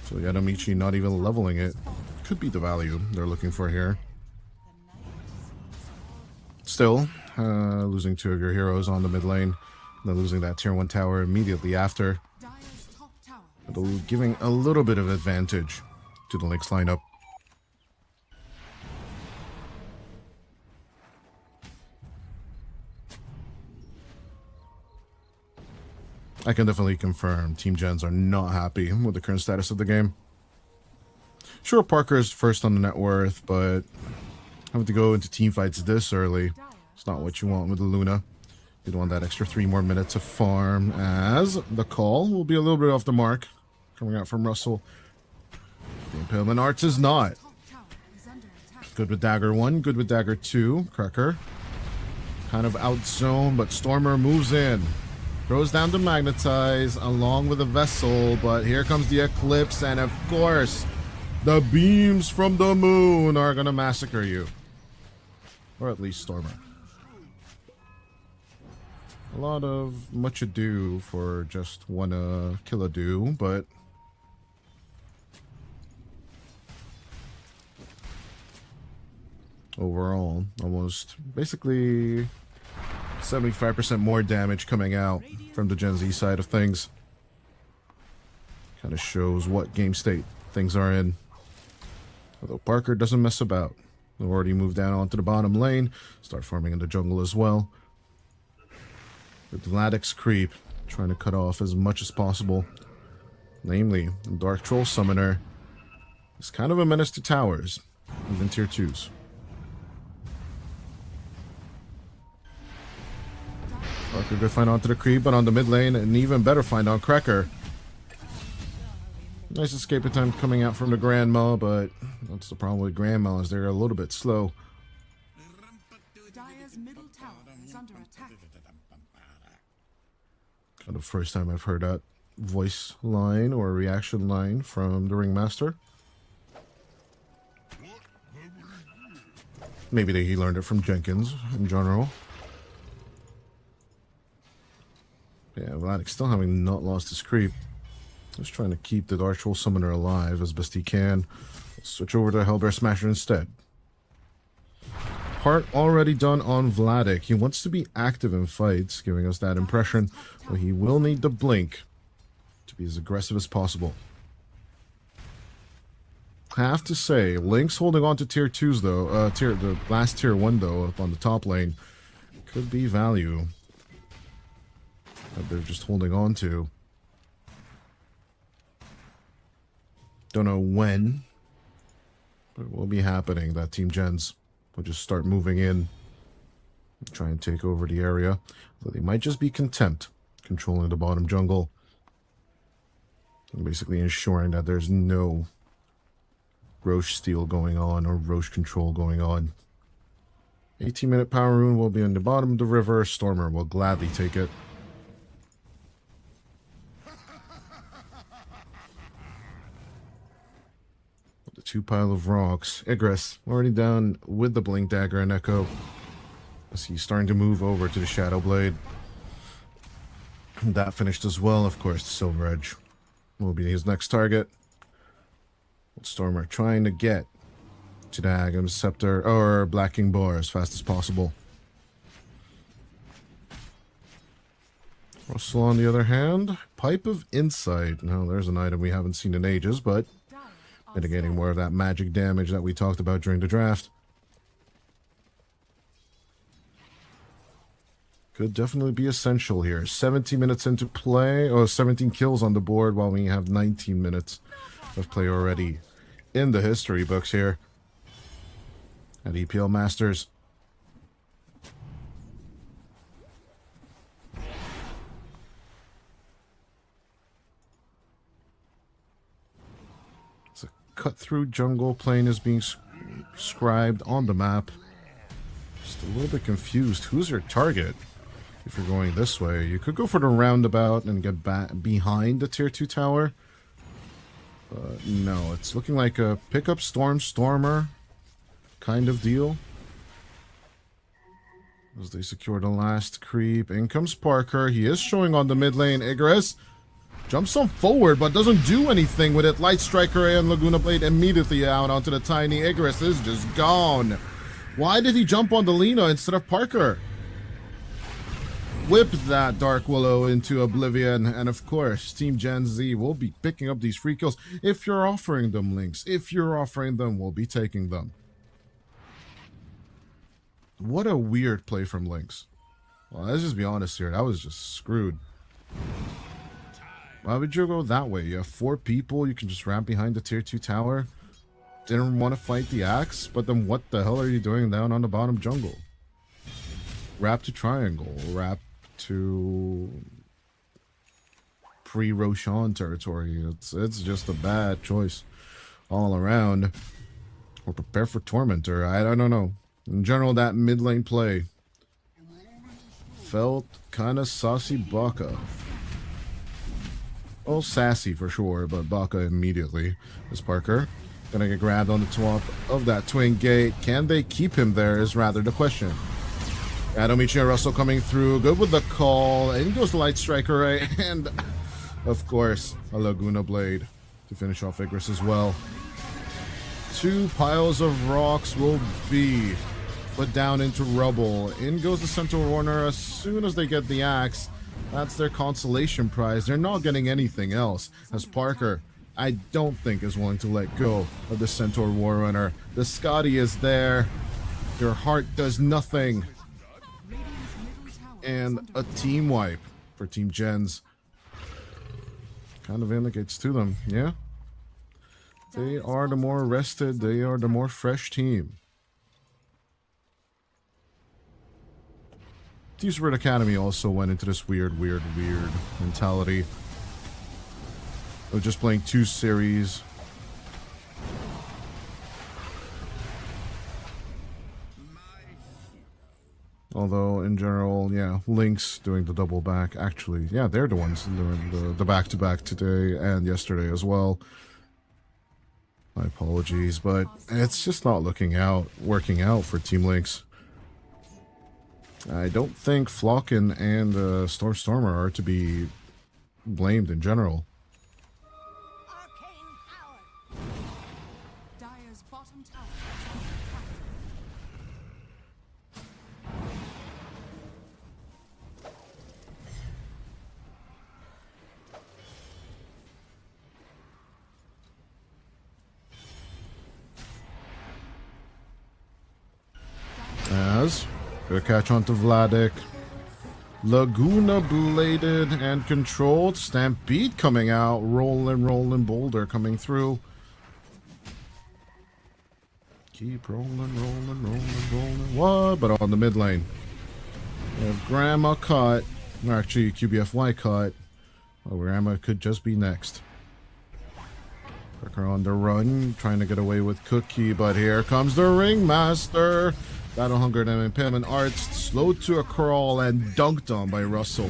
So Yanomichi not even leveling it could be the value they're looking for here. Still, losing two of your heroes on the mid lane, then losing that tier 1 tower immediately after, Dire's top tower giving a little bit of advantage to the Lynx lineup. I can definitely confirm Team Gens are not happy with the current status of the game. Sure, Parker's first on the net worth, but having to go into team fights this early, it's not what you want with the Luna. You'd want that extra 3 more minutes of farm, as the call will be a little bit off the mark, coming out from Russell. The Impalement Arts is not. top tower is under attack. Good with Dagger 1, good with Dagger 2. Cracker kind of outzone, but Stormer moves in. Goes down to Magnetize along with a Vessel, but here comes the Eclipse, and of course, the beams from the moon are gonna massacre you. Or at least Stormer. A lot of much ado for just one kill ado, but overall, almost basically 75% more damage coming out from the Gen Z side of things. Kind of shows what game state things are in. Although Parker doesn't mess about. They've already moved down onto the bottom lane, start farming in the jungle as well. With Vladik's creep, trying to cut off as much as possible. Namely, the Dark Troll Summoner is kind of a menace to towers, even tier 2s. Parker good find onto the creep, but on the mid lane, an even better find on Cracker. Nice escape attempt coming out from the Grandma, but that's the problem with Grandma, is they're a little bit slow. Dire's middle tower is under attack. Kind of first time I've heard that voice line or reaction line from the Ringmaster. Maybe he learned it from Jenkins in general. Yeah, Vladik still having not lost his creep. Just trying to keep the Dark Troll Summoner alive as best he can. Switch over to Hellbear Smasher instead. Part already done on Vladik. He wants to be active in fights, giving us that impression, but he will need the blink to be as aggressive as possible. I have to say, Lynx holding on to tier 2s though, the last tier 1 though, up on the top lane, could be value that they're just holding on to. Don't know when, but it will be happening that Team Gens will just start moving in, try and take over the area. Though they might just be content controlling the bottom jungle, and basically ensuring that there's no Roche steal going on or Roche control going on. 18-minute power rune will be on the bottom of the river. Stormer will gladly take it. The 2 pile of rocks. Igris already down with the Blink Dagger and Echo, as he's starting to move over to the Shadow Blade. That finished as well, of course. The Silver Edge will be his next target. Stormer trying to get to the Agam's Scepter or Black King Bar as fast as possible. Russell, on the other hand, Pipe of Insight. Now, there's an item we haven't seen in ages, but mitigating more of that magic damage that we talked about during the draft. Could definitely be essential here. 17 minutes into play, or 17 kills on the board, while we have 19 minutes of play already in the history books here at EPL Masters. cut through jungle. Plane is being scribed on the map. Just a little bit confused. Who's your target? If you're going this way, you could go for the roundabout and get back behind the tier 2 tower. But no, it's looking like a pickup Stormer kind of deal. As they secure the last creep. In comes Parker. He is showing on the mid lane. Igris jumps on forward, but doesn't do anything with it. Light Striker and Laguna Blade immediately out onto the tiny. Igris is just gone. Why did he jump on the Lina instead of Parker? Whip that Dark Willow into oblivion, and of course, Team Gen Z will be picking up these free kills. If you're offering them links, if you're offering them, we'll be taking them. What a weird play from Lynx. Well, let's just be honest here. That was just screwed. Why would you go that way? You have 4 people. You can just ramp behind the tier 2 tower. Didn't want to fight the axe, but then what the hell are you doing down on the bottom jungle? Wrap to triangle. Wrap to pre-Roshan territory. It's just a bad choice all around. Or prepare for Tormentor. I don't know. In general, that mid lane play felt kind of saucy Baka. Oh, sassy for sure, but Baka immediately is Parker. Gonna get grabbed on the top of that twin gate. Can they keep him there is rather the question. Adomichi and Russell coming through. Good with the call. In goes the Light Striker, right? And, of course, a Laguna Blade to finish off Igris as well. 2 piles of rocks will be put down into rubble. In goes the Centaur Warner as soon as they get the axe. That's their consolation prize. They're not getting anything else. As Parker, I don't think, is willing to let go of the Centaur Warrunner. The Scotty is there. Your heart does nothing. And a team wipe for Team Gens. Kind of indicates to them, yeah? They are the more rested, they are the more fresh team. Team Spirit Academy also went into this weird mentality of just playing 2 series. Although, in general, yeah, Lynx doing the double back. Actually, yeah, they're the ones doing the back-to-back today and yesterday as well. My apologies, but it's just not working out for Team Lynx. I don't think Flocken and Stormer are to be blamed in general. Arcane power. Dire's bottom tower is under attack. As good catch onto Vladik. Laguna bladed and controlled. Stampede coming out. Rolling boulder coming through. Keep rolling. What? But on the mid lane. We have Grandma caught. Or actually, QBFY caught. Well, Grandma could just be next. Parker on the run, trying to get away with Cookie, but here comes the Ringmaster. Battle Hunger and Impairment Arts slowed to a crawl and dunked on by Russell.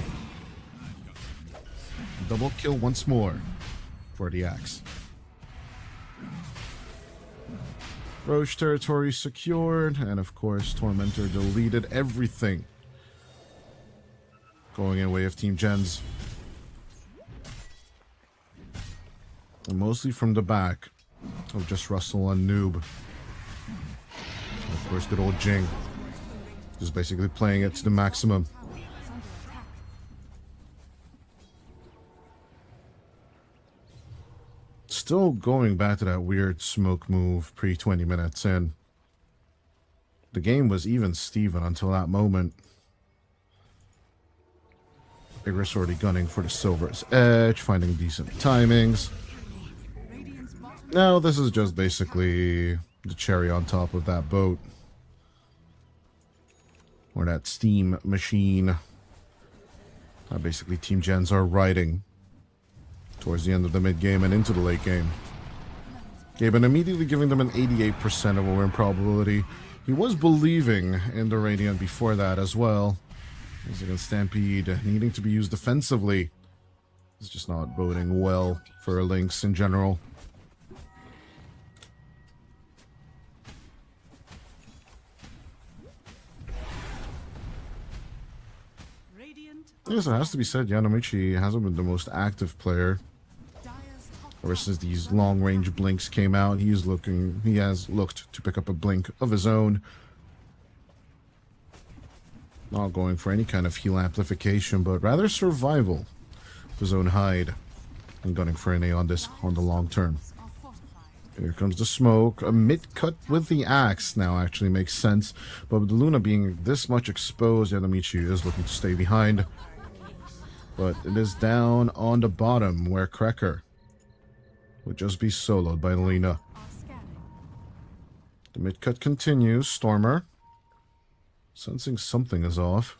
Double kill once more for the axe. Roche territory secured, and of course Tormentor deleted everything. Going in way of Team Gens. And mostly from the back of just Russell and Noob. Of course, good old Jing. Just basically playing it to the maximum. Still going back to that weird smoke move pre-20 minutes in. The game was even Steven until that moment. Igris already gunning for the Silver's Edge, finding decent timings. Now this is just basically the cherry on top of that boat. Or that steam machine. Basically Team Gens are riding towards the end of the mid game and into the late game. Gaben immediately giving them an 88% of a win probability. He was believing in the Radiant before that as well. As against Stampede, needing to be used defensively. It's just not boding well for Lynx in general. Yes, it has to be said, Yanomichi hasn't been the most active player ever since these long-range blinks came out. He has looked to pick up a blink of his own. Not going for any kind of heal amplification, but rather survival of his own hide. And gunning for an AION disc on the long term. Here comes the smoke. A mid-cut with the axe now actually makes sense. But with the Luna being this much exposed, Yanomichi is looking to stay behind. But it is down on the bottom where Cracker would just be soloed by Lena. The mid-cut continues. Stormer sensing something is off.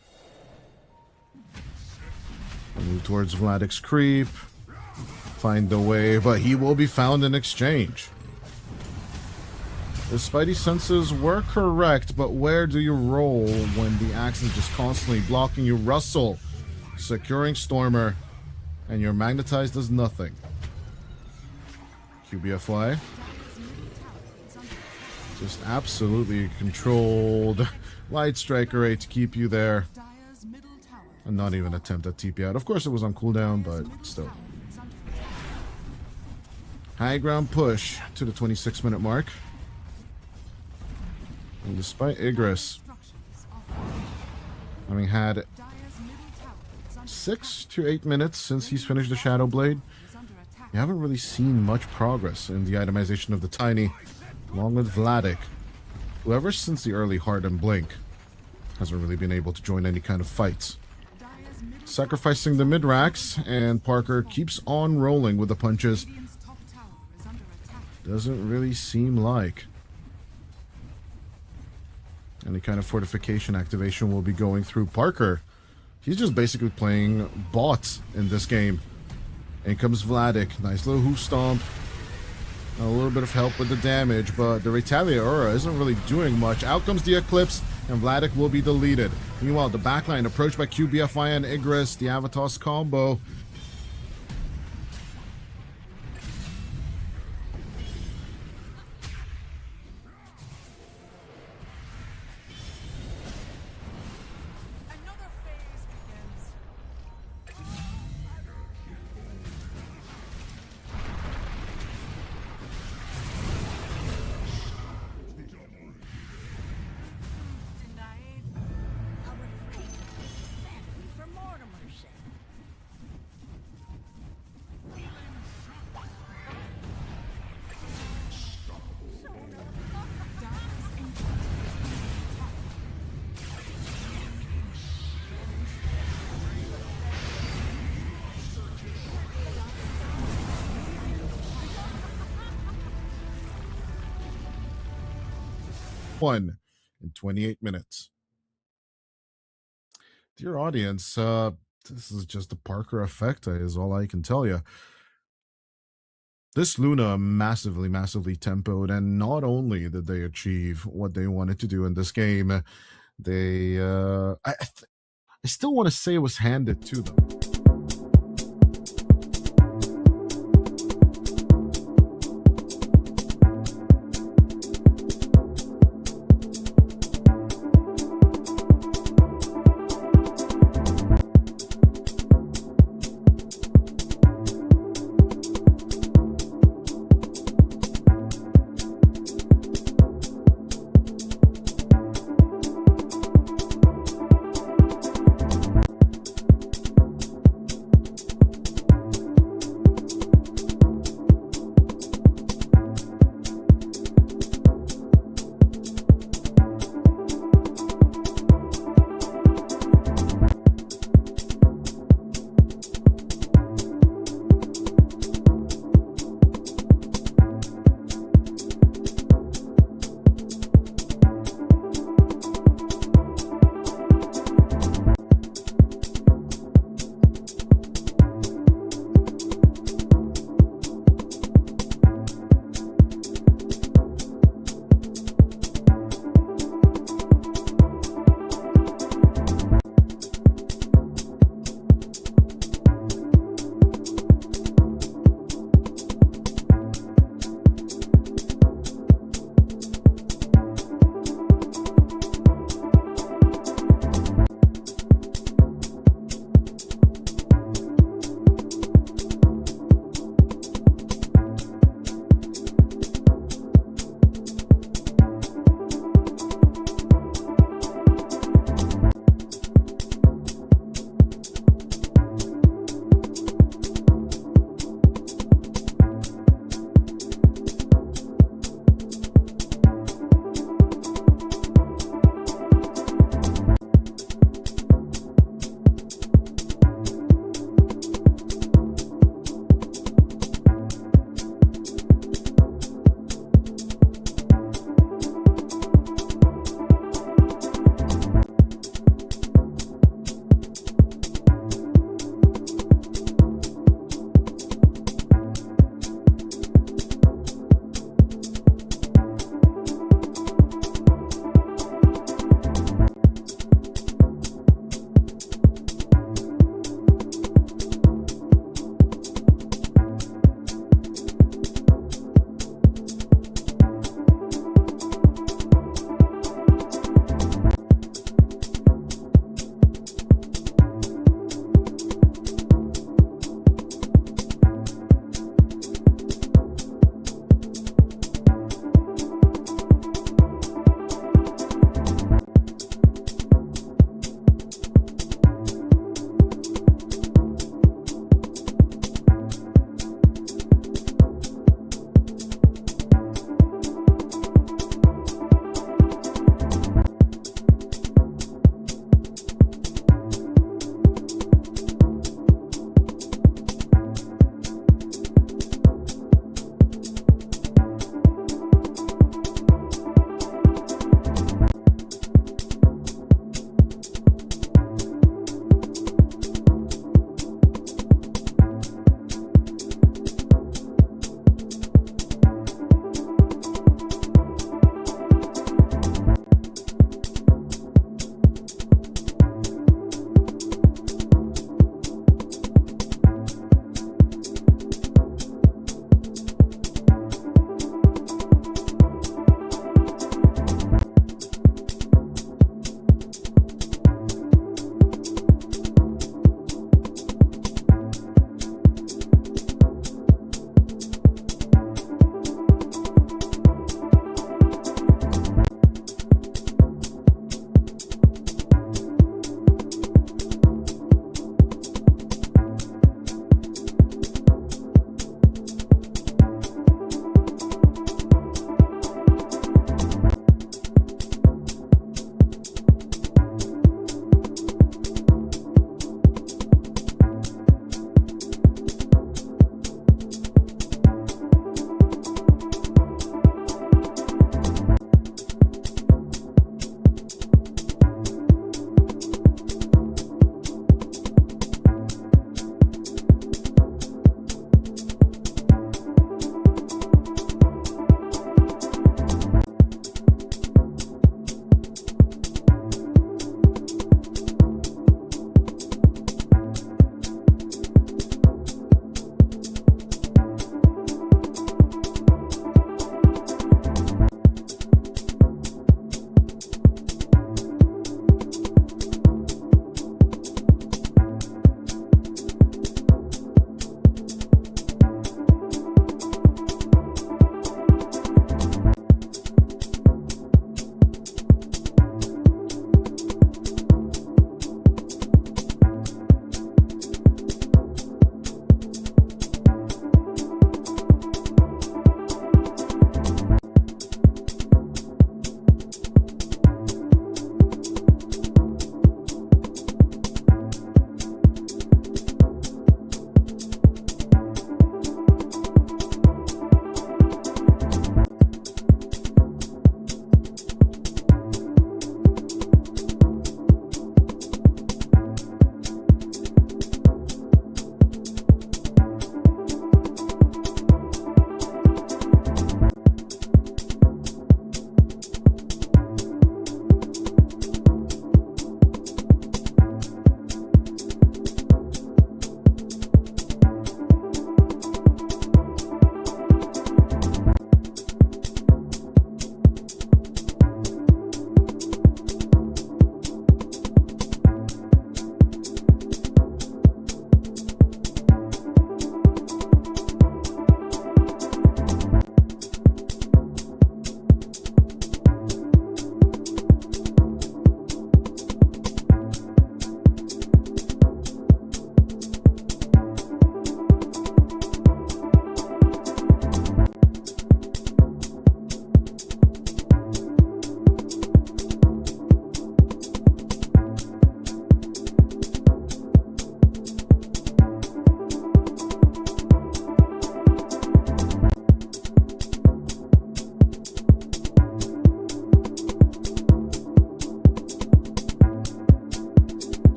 Move towards Vladik's creep. Find the way, but he will be found in exchange. The Spidey senses were correct, but where do you roll when the axe is just constantly blocking you? Russell securing Stormer, and your Magnetize does nothing. QBFY. Just absolutely controlled Light Striker rate to keep you there. And not even attempt at TP out. Of course it was on cooldown, but still. High ground push to the 26-minute mark. And despite Igris having had 6 to 8 minutes since he's finished the Shadow Blade, you haven't really seen much progress in the itemization of the Tiny, along with Vladik, who ever since the early Hard and Blink hasn't really been able to join any kind of fights. Sacrificing the mid-racks, and Parker keeps on rolling with the punches. Doesn't really seem like any kind of fortification activation will be going through. Parker, he's just basically playing bots in this game. In comes Vladik. Nice little hoof stomp. A little bit of help with the damage, but the Retaliator isn't really doing much. Out comes the Eclipse, and Vladik will be deleted. Meanwhile, the backline approached by QBFI and Igris, the Avatos combo. One in 28 minutes. Dear audience, this is just the Parker effect, is all I can tell you. This Luna massively tempoed, and not only did they achieve what they wanted to do in this game, they I still want to say it was handed to them.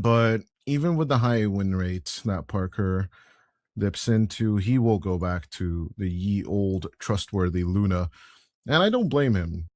But even with the high win rates that Parker dips into, he will go back to the ye old trustworthy Luna. And I don't blame him.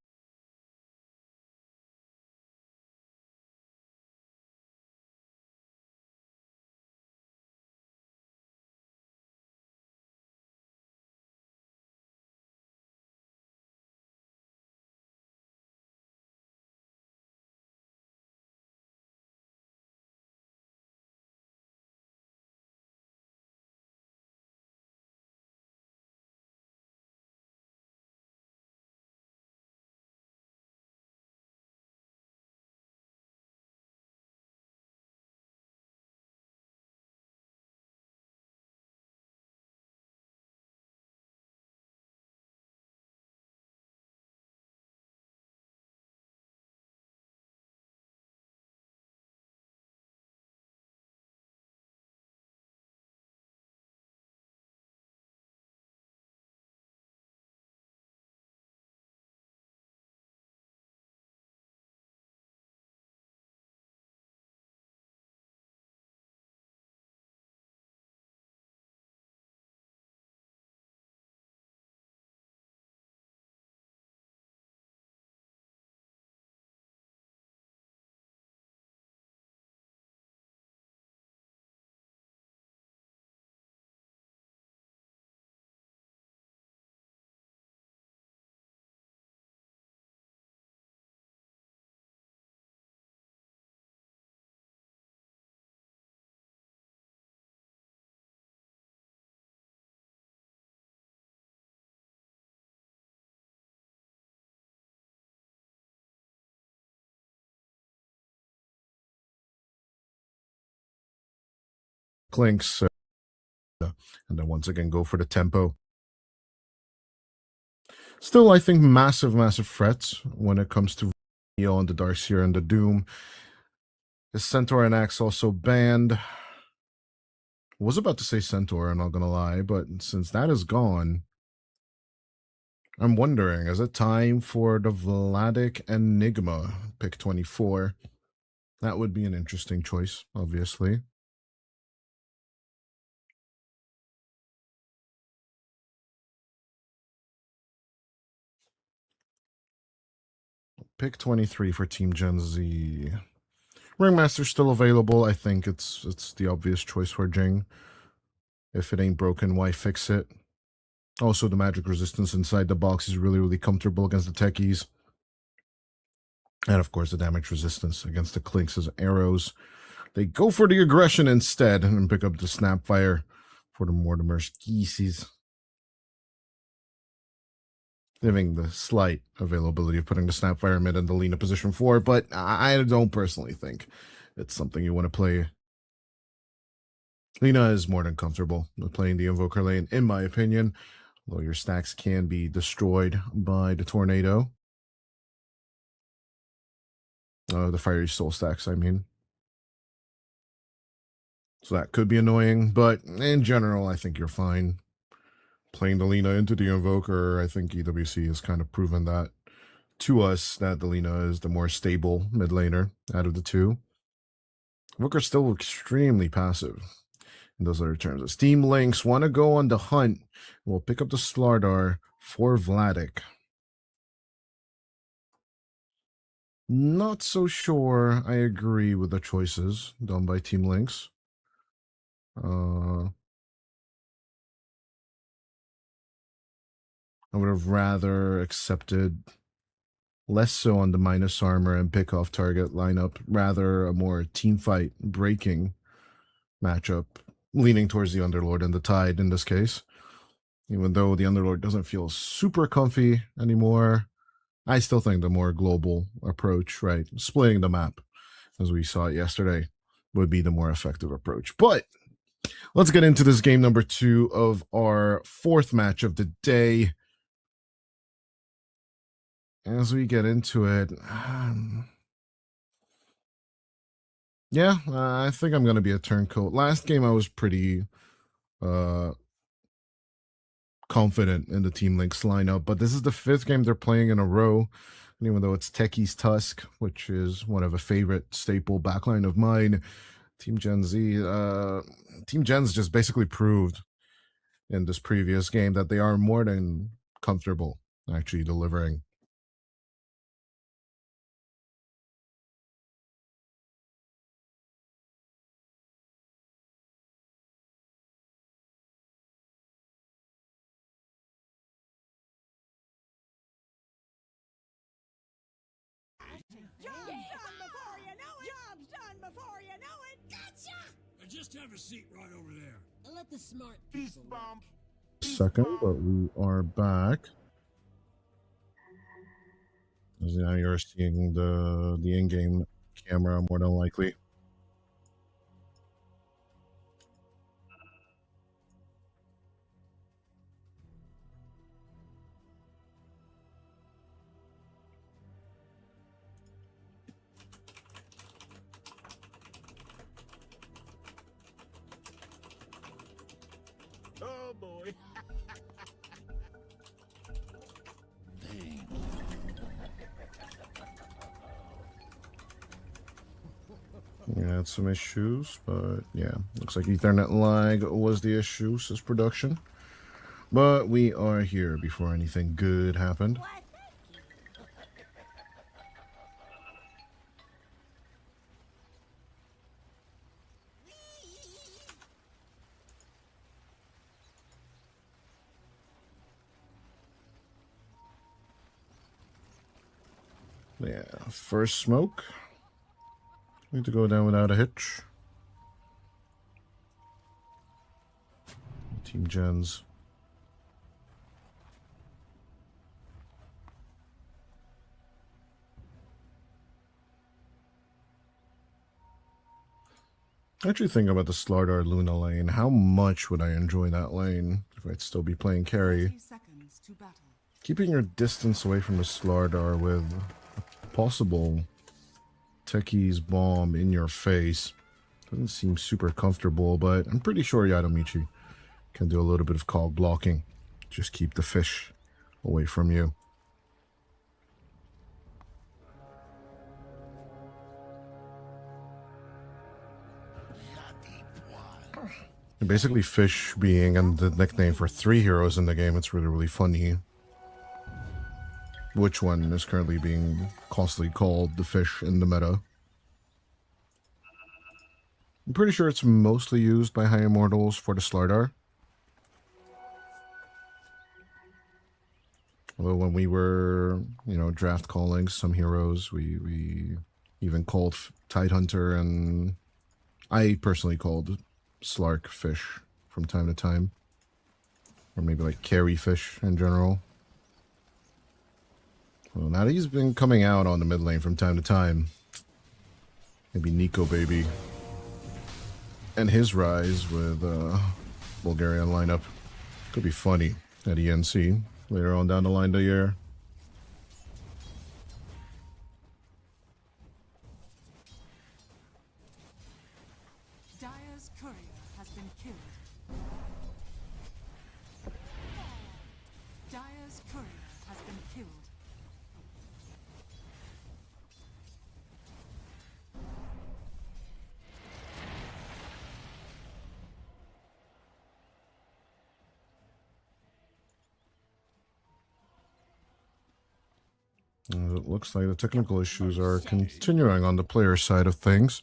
Clinks. And then once again, go for the tempo. Still, I think massive threats when it comes to AION, the Darkseer, and the Doom. The Centaur and Axe also banned. Was about to say Centaur, I'm not gonna lie, but since that is gone, I'm wondering, is it time for the Vladic Enigma, pick 24? That would be an interesting choice, obviously. Pick 23 for Team Gen Z. Ringmaster's still available. I think it's the obvious choice for Jing. If it ain't broken, why fix it? Also, the magic resistance inside the box is really comfortable against the techies. And of course, the damage resistance against the Clinks as arrows. They go for the aggression instead and pick up the Snapfire for the Mortimer's Geeses. Giving the slight availability of putting the Snapfire mid in the Lina position 4, but I don't personally think it's something you want to play. Lina is more than comfortable with playing the Invoker lane, in my opinion, although your stacks can be destroyed by the Tornado. The Fiery Soul stacks, I mean. So that could be annoying, but in general, I think you're fine. Playing the Lina into the Invoker, I think EWC has kind of proven that to us, that the Lina is the more stable mid laner out of the two. Invoker's still extremely passive in those other terms. As Team Lynx want to go on the hunt, we'll pick up the Slardar for Vladic. Not so sure I agree with the choices done by Team Lynx. I would have rather accepted less so on the minus armor and pick off target lineup, rather a more team fight breaking matchup, leaning towards the Underlord and the Tide in this case. Even though the Underlord doesn't feel super comfy anymore, I still think the more global approach, right, splitting the map, as we saw it yesterday, would be the more effective approach. But let's get into this game number 2 of our 4th match of the day. As we get into it, yeah, I think I'm going to be a turncoat. Last game I was pretty confident in the Team Lynx lineup, but this is the 5th game they're playing in a row. And even though it's Techie's Tusk, which is one of a favorite staple backline of mine, Team Gen Z, Team Gen's just basically proved in this previous game that they are more than comfortable actually delivering. Job's done before you know it. Job's done before you know it. Gotcha. Just have a seat right over there. Let the smart people work. Second, but we are back. As now you're seeing the in-game camera more than likely. Oh boy. Yeah, had some issues, but yeah, looks like Ethernet lag was the issue, says production. But we are here before anything good happened. Why, Yeah, first smoke. Need to go down without a hitch. Team Gens. Actually think about the Slardar Luna lane. How much would I enjoy that lane if I'd still be playing carry? 30 seconds to battle. Keeping your distance away from the Slardar with a possible Techie's bomb in your face doesn't seem super comfortable, but I'm pretty sure Yadomichi can do a little bit of cog blocking. Just keep the fish away from you. Basically, fish being and the nickname for 3 heroes in the game, it's really, really funny. Which one is currently being constantly called the fish in the meta? I'm pretty sure it's mostly used by High Immortals for the Slardar. Although when we were, you know, draft calling some heroes, we even called Tidehunter, and I personally called Slark fish from time to time. Or maybe like carry fish in general. Well, now that he's been coming out on the mid lane from time to time, maybe Nico baby and his rise with Bulgarian lineup could be funny at ENC later on down the line the year. Dire's courier has been killed. Dire's courier has been killed. It looks like the technical issues are continuing on the player side of things.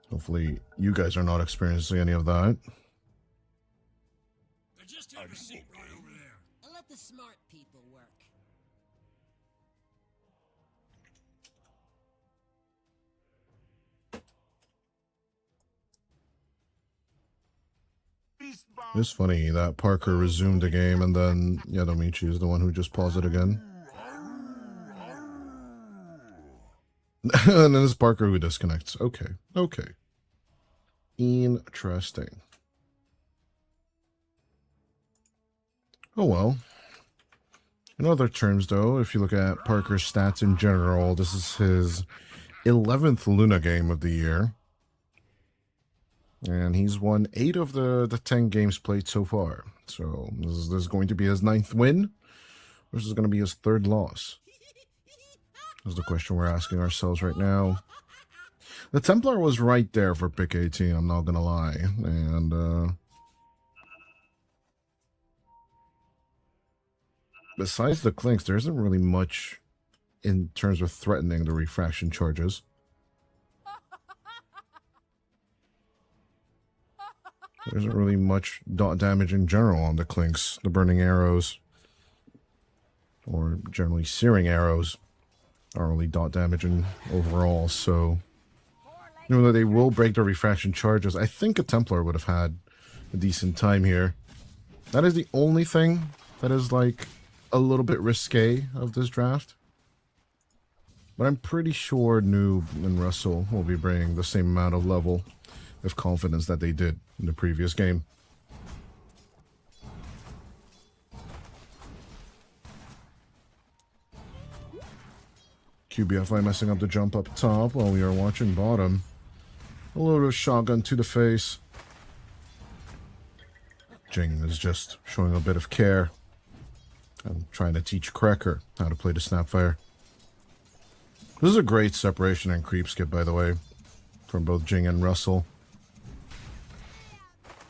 Hopefully you guys are not experiencing any of that. Just have a seat right over there. let the smart people work. It's funny that Parker resumed the game and then Yadomichi is the one who just paused it again. And then it's Parker who disconnects. Okay, okay. Interesting. Oh well. In other terms, though, if you look at Parker's stats in general, this is his 11th Luna game of the year. And he's won 8 of the 10 games played so far. So this is going to be his 9th win, or is this going to be his 3rd loss? That's the question we're asking ourselves right now. The Templar was right there for pick 18, I'm not gonna lie. And besides the Clinks, there isn't really much in terms of threatening the refraction charges. There isn't really much dot damage in general on the Clinks, the burning arrows, or generally searing arrows are only dot damage in overall, so even though they will break the refraction charges, I think a Templar would have had a decent time here. That is the only thing that is like a little bit risque of this draft. But I'm pretty sure Noob and Russell will be bringing the same amount of level of confidence that they did in the previous game. QBFI messing up the jump up top while we are watching bottom. A load of shotgun to the face. Jing is just showing a bit of care. I'm trying to teach Cracker how to play the Snapfire. This is a great separation and creep skip, by the way, from both Jing and Russell.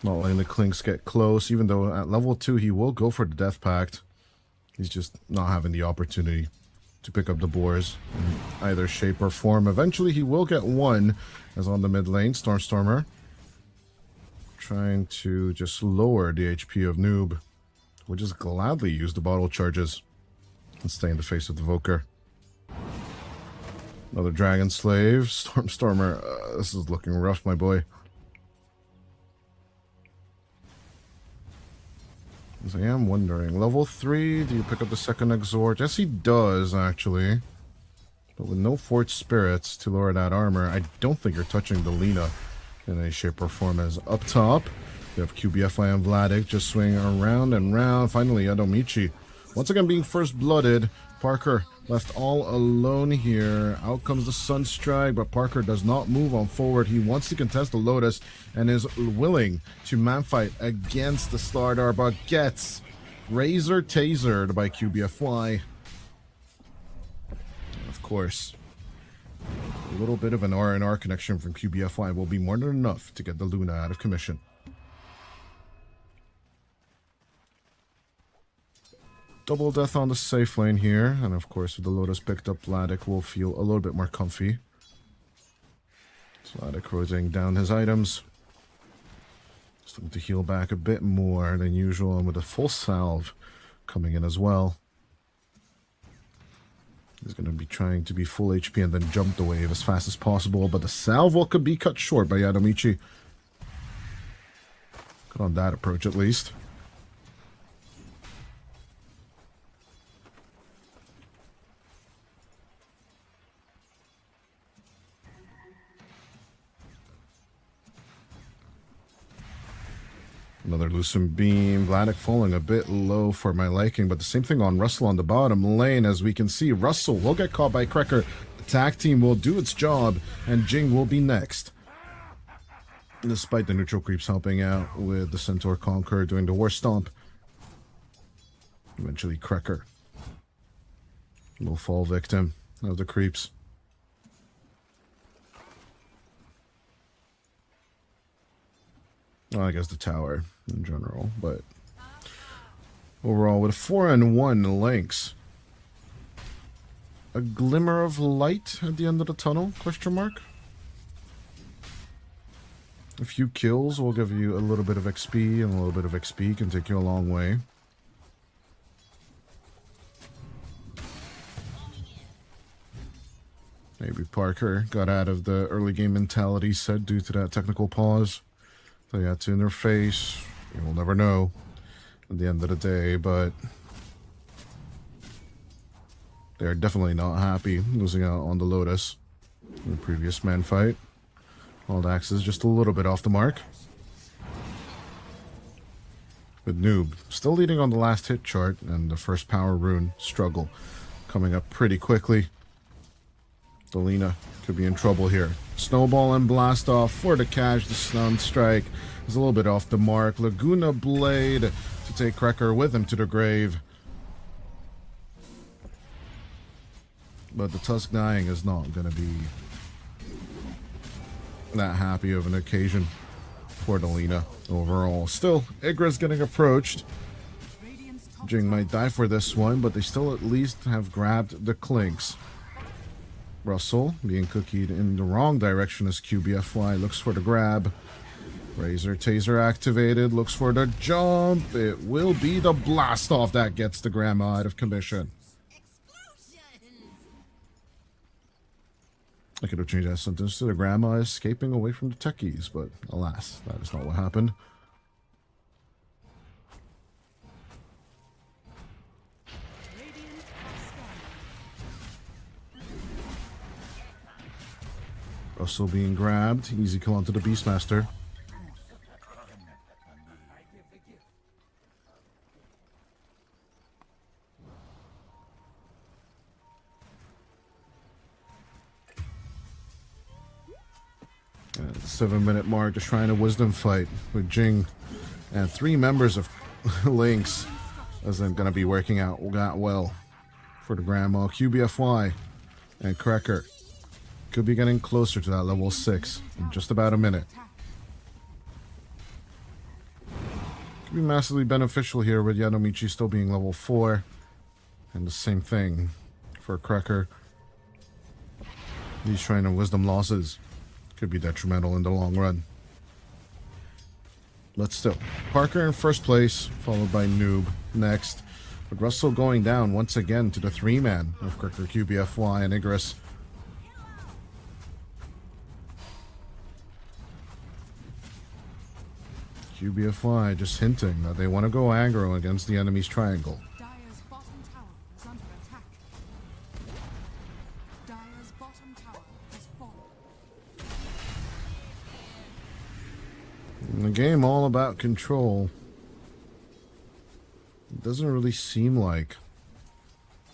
Not letting the Clinks get close, even though at level 2 he will go for the Death Pact. He's just not having the opportunity to pick up the boars in either shape or form. Eventually he will get one, as on the mid lane, Stormer. Trying to just lower the HP of Noob. We'll just gladly use the bottle charges and stay in the face of the Voker. Another Dragon Slave. Stormer, this is looking rough, my boy. As I am wondering, level 3, do you pick up the second Exhort? Yes, he does, actually. But with no Forged Spirits to lower that armor, I don't think you're touching the Lina in any shape or form. As up top, you have QBFI and Vladik just swinging around and round. Finally, Adomichi, once again being first-blooded. Parker left all alone here. Out comes the Sunstrike, but Parker does not move on forward. He wants to contest the Lotus and is willing to manfight against the Slardar, but gets Razor Tasered by QBFY. Of course, a little bit of an R&R connection from QBFY will be more than enough to get the Luna out of commission. Double death on the safe lane here, and of course with the Lotus picked up, Vladik will feel a little bit more comfy. So Vladik rotating down his items. Just looking to heal back a bit more than usual, and with a full salve coming in as well. He's going to be trying to be full HP and then jump the wave as fast as possible, but the salve could be cut short by Yadomichi. Good on that approach at least. Another Lucent Beam. Vladik falling a bit low for my liking, but the same thing on Russell on the bottom lane. As we can see, Russell will get caught by Cracker. The tag team will do its job, and Jing will be next. Despite the neutral creeps helping out with the Centaur Conqueror doing the War Stomp. Eventually, Cracker will fall victim of the creeps. Well, I guess the tower in general, but overall with a 4-1 Lynx. A glimmer of light at the end of the tunnel, question mark? A few kills will give you a little bit of XP, and a little bit of XP can take you a long way. Maybe Parker got out of the early game mentality set due to that technical pause. So yeah, it's in their face. You will never know at the end of the day, but they're definitely not happy losing out on the Lotus in the previous man fight. Wild Axe is just a little bit off the mark. With Noob still leading on the last hit chart, and the first power rune struggle coming up pretty quickly. Delina could be in trouble here. Snowball and Blast Off for the catch. The Stun Strike is a little bit off the mark. Laguna Blade to take Cracker with him to the grave. But the Tusk dying is not going to be that happy of an occasion for Delina overall. Still, Igra's getting approached. Radiant's top Jing might die for this one, but they still at least have grabbed the Clinks. Russell being cookied in the wrong direction as QBFY looks for the grab. Razor Taser activated, looks for the jump. It will be the blast off that gets the grandma out of commission. I could have changed that sentence to the grandma escaping away from the techies, but alas, that is not what happened. Radiant are scanning. Russell being grabbed. Easy kill onto the Beastmaster. At the 7-minute mark, just trying to wisdom fight with Jing and 3 members of Lynx. Isn't going to be working out that well for the grandma. QBFY and Cracker could be getting closer to that level 6 in just about a minute. Could be massively beneficial here with Yanomichi still being level 4. And the same thing for Cracker. He's trying to wisdom losses. Could be detrimental in the long run. But still, Parker in first place, followed by Noob next. But Russell going down once again to the 3-man of Cracker, QBFY, and Igris. QBFY just hinting that they want to go aggro against the enemy's triangle. Dire's bottom tower is under attack. Dire's bottom tower has fallen. The game all about control. It doesn't really seem like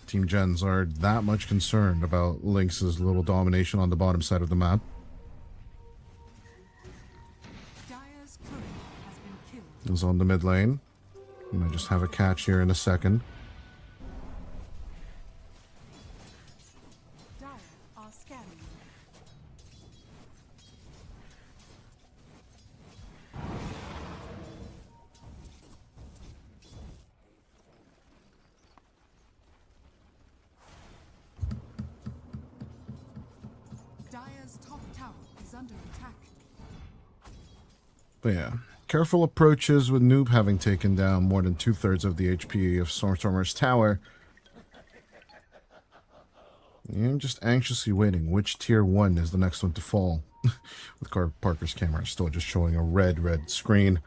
Team Gens are that much concerned about Lynx's little domination on the bottom side of the map. Dire's courier has been killed. Is on the mid lane. We might just have a catch here in a second. Dire are scanning. Dire's top tower is under attack. But yeah, careful approaches with Noob having taken down more than 2/3 of the HP of Stormstormer's tower. I'm just anxiously waiting which tier 1 is the next one to fall. With Parker's camera still just showing a red screen.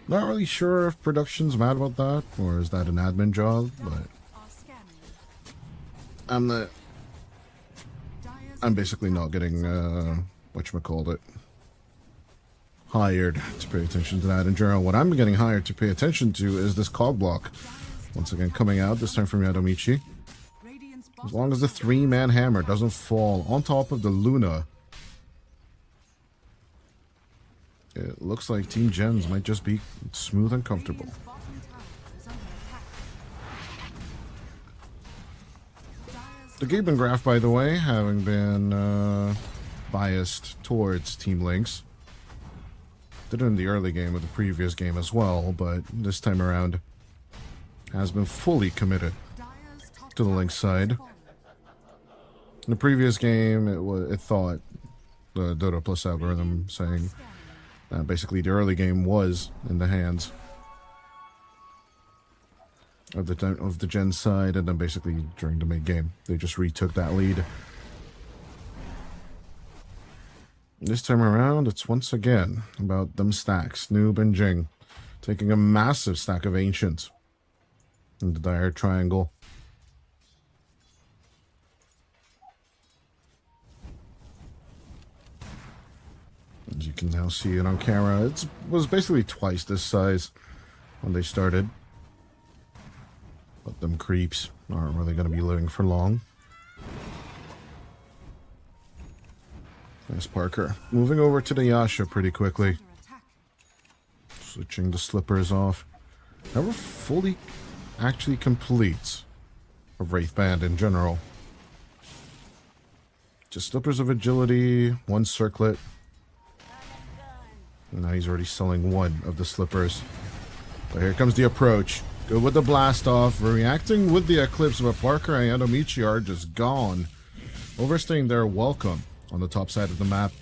Not really sure if production's mad about that, or is that an admin job, but Are scanning. Dire's I'm basically not getting, whatchamacallit, hired to pay attention to that in general. What I'm getting hired to pay attention to is this cog block. Once again, coming out, this time from Yadomichi. Radiant's As long as the 3-man hammer doesn't fall on top of the Luna, it looks like Team Gens might just be smooth and comfortable. Radiant's bottom tower is under attack. The Gaben graph, by the way, having been biased towards Team Lynx. Did it in the early game of the previous game as well, but this time around has been fully committed Dire's top to the tower Lynx has side. fallen. In the previous game, it thought the Dota Plus algorithm saying that basically the early game was in the hands of the Gen side, and then basically during the mid game they just retook that lead. This time around, it's once again about them stacks. Noob and Jing taking a massive stack of Ancients in the Dire Triangle. As you can now see it on camera, it was basically twice this size when they started. But them creeps aren't really going to be living for long. Nice Parker. Moving over to the Yasha pretty quickly. Under attack. Switching the slippers off. Never fully actually completes a Wraith Band in general. Just slippers of agility, one circlet. And now he's already selling one of the slippers. But here comes the approach. Good with the blast off. Reacting with the eclipse, but Parker and Adomichi are just gone. Overstaying their welcome on the top side of the map.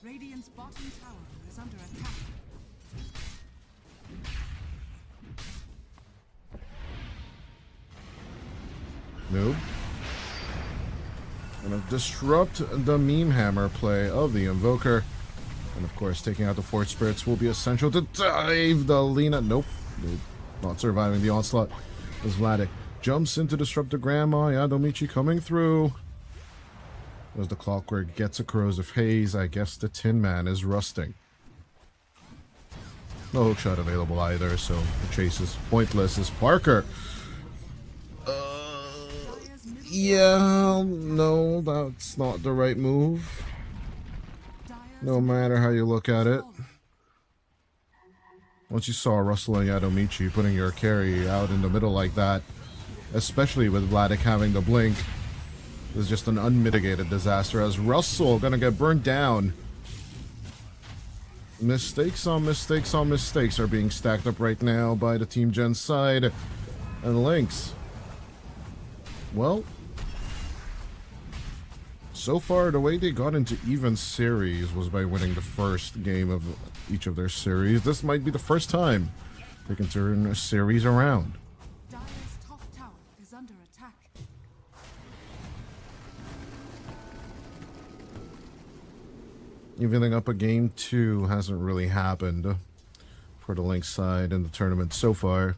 Radiant's bottom tower is under attack. Noob. Gonna disrupt the meme hammer play of the Invoker. And of course, taking out the Fort Spirits will be essential to dive the Lina. Nope. Not surviving the onslaught as Vladik jumps in to disrupt the Grandma. Yadomichi coming through. As the Clockwork gets a corrosive haze, I guess the Tin Man is rusting. No hookshot available either, so the chase is pointless as Parker. Yeah, no, that's not the right move. No matter how you look at it. Once you saw Russell and Yadomichi putting your carry out in the middle like that, especially with Vladik having the blink, is just an unmitigated disaster as Russell gonna get burnt down. Mistakes on mistakes on mistakes are being stacked up right now by the Team Gen side. And Lynx, well, so far the way they got into even series was by winning the first game of each of their series. This might be the first time they can turn a series around. Dire's top tower is under attack. Evening up a game 2 hasn't really happened for the Lynx side in the tournament so far.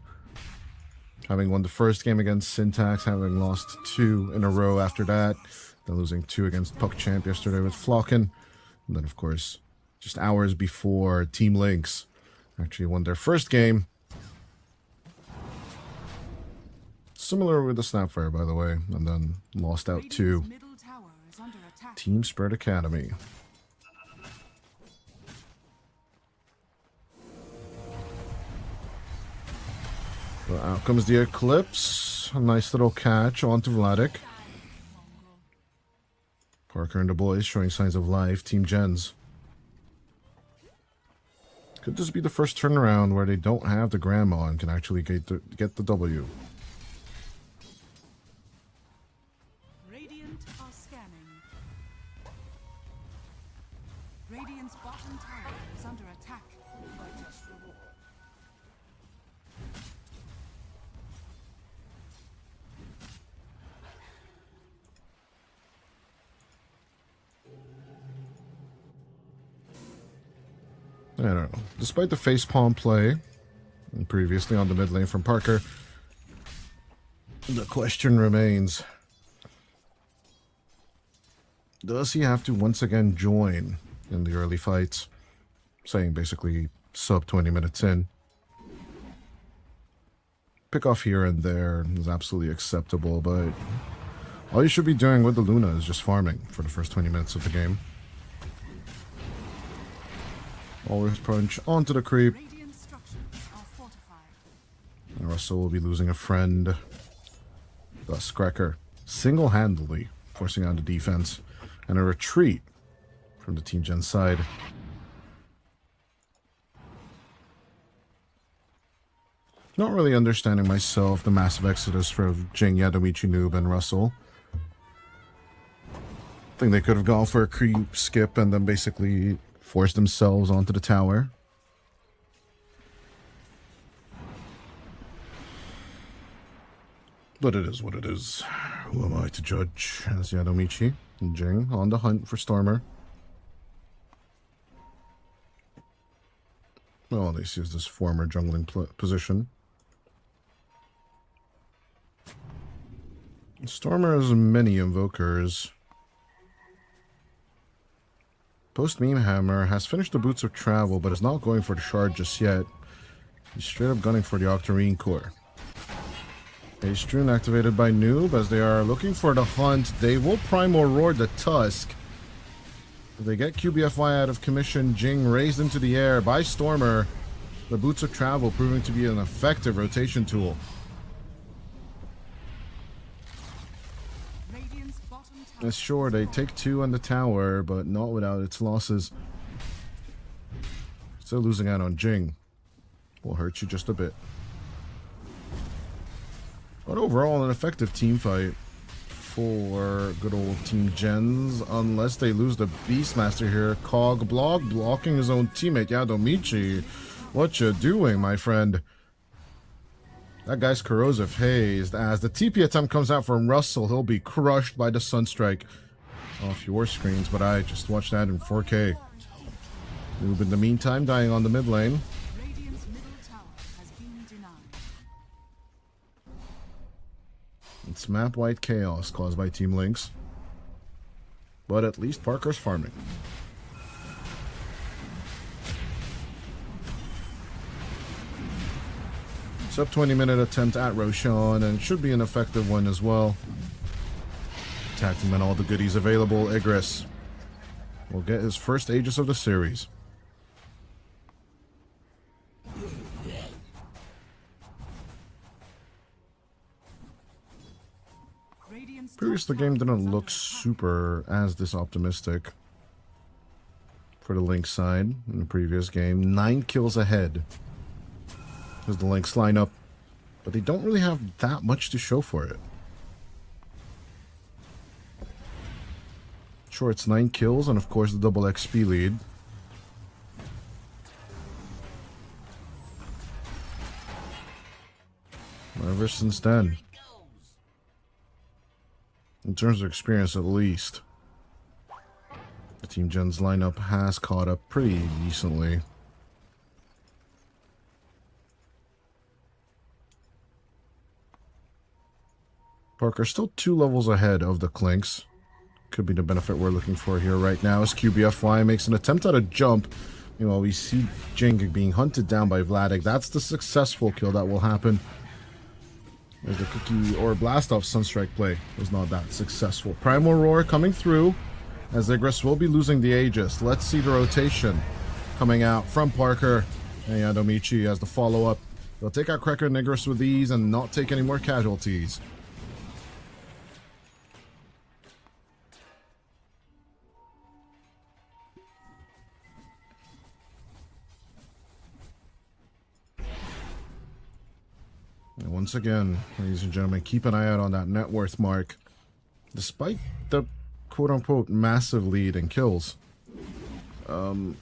Having won the first game against Syntax, having lost 2 in a row after that, then losing 2 against PuckChamp yesterday with Flocken. And then, of course, just hours before, Team Lynx actually won their first game. Similar with the Snapfire, by the way, and then lost out to Radiant's middle tower is under attack. Team Spirit Academy. Well, out comes the Eclipse. A nice little catch onto Vladik. Parker and the boys showing signs of life. Team Gens. Could this be the first turnaround where they don't have the Grandma and can actually get the W? Radiant are scanning. Radiant's bottom tower is under attack. I don't know. Despite the facepalm play, and previously on the mid lane from Parker, the question remains, does he have to once again join in the early fights? Saying basically sub 20 minutes in. Pick off here and there is absolutely acceptable, but all you should be doing with the Luna is just farming for the first 20 minutes of the game. Always punch onto the creep. Radiant structures are fortified. And Russell will be losing a friend. Thus, Cracker single-handedly forcing out the defense and a retreat from the Team Gen side. Not really understanding myself the massive exodus for Jing, Yadomichi, Noob, and Russell. I think they could have gone for a creep skip and then basically force themselves onto the tower. But it is what it is. Who am I to judge? As Yadomichi and Jing on the hunt for Stormer. Well, at least he has this former jungling position. Stormer has many invokers. Post-Meme Hammer has finished the Boots of Travel, but is not going for the Shard just yet. He's straight up gunning for the Octarine Core. Astrune activated by Noob as they are looking for the hunt. They will Primal Roar the Tusk. If they get QBFY out of commission, Jing raised into the air by Stormer. The Boots of Travel proving to be an effective rotation tool. Sure, they take 2 on the tower, but not without its losses. Still losing out on Jing. Will hurt you just a bit. But overall, an effective team fight for good old Team Gens, unless they lose the Beastmaster here. Cog blocking his own teammate, Yadomichi. What you doing, my friend? That guy's corrosive hazed. As the TP attempt comes out from Russell, he'll be crushed by the Sunstrike off your screens, but I just watched that in 4K. Noob in the meantime dying on the mid lane. Radiant's middle tower has been denied. It's map-wide chaos caused by Team Lynx. But at least Parker's farming. Sub 20-minute attempt at Roshan, and should be an effective one as well. Attacking and all the goodies available. Igris will get his first Aegis of the series. Radiant's top Previous, the tower game is didn't under look attack. super as this optimistic for the Lynx side in the previous game. 9 kills ahead as the Lynx line up, but they don't really have that much to show for it. Sure, it's 9 kills and of course the double XP lead. Ever since then, in terms of experience at least, the Team Gen's lineup has caught up pretty decently. Parker still 2 levels ahead of the Clinks. Could be the benefit we're looking for here right now as QBFY makes an attempt at a jump. Meanwhile, we see Jing being hunted down by Vladik. That's the successful kill that will happen. As the Cookie or Blast Off Sunstrike play was not that successful. Primal Roar coming through as Igris will be losing the Aegis. Let's see the rotation coming out from Parker and Yadomichi as the follow-up. They'll take out Cracker and Igris with ease and not take any more casualties. And once again, ladies and gentlemen, keep an eye out on that net worth mark. Despite the quote-unquote massive lead in kills, Team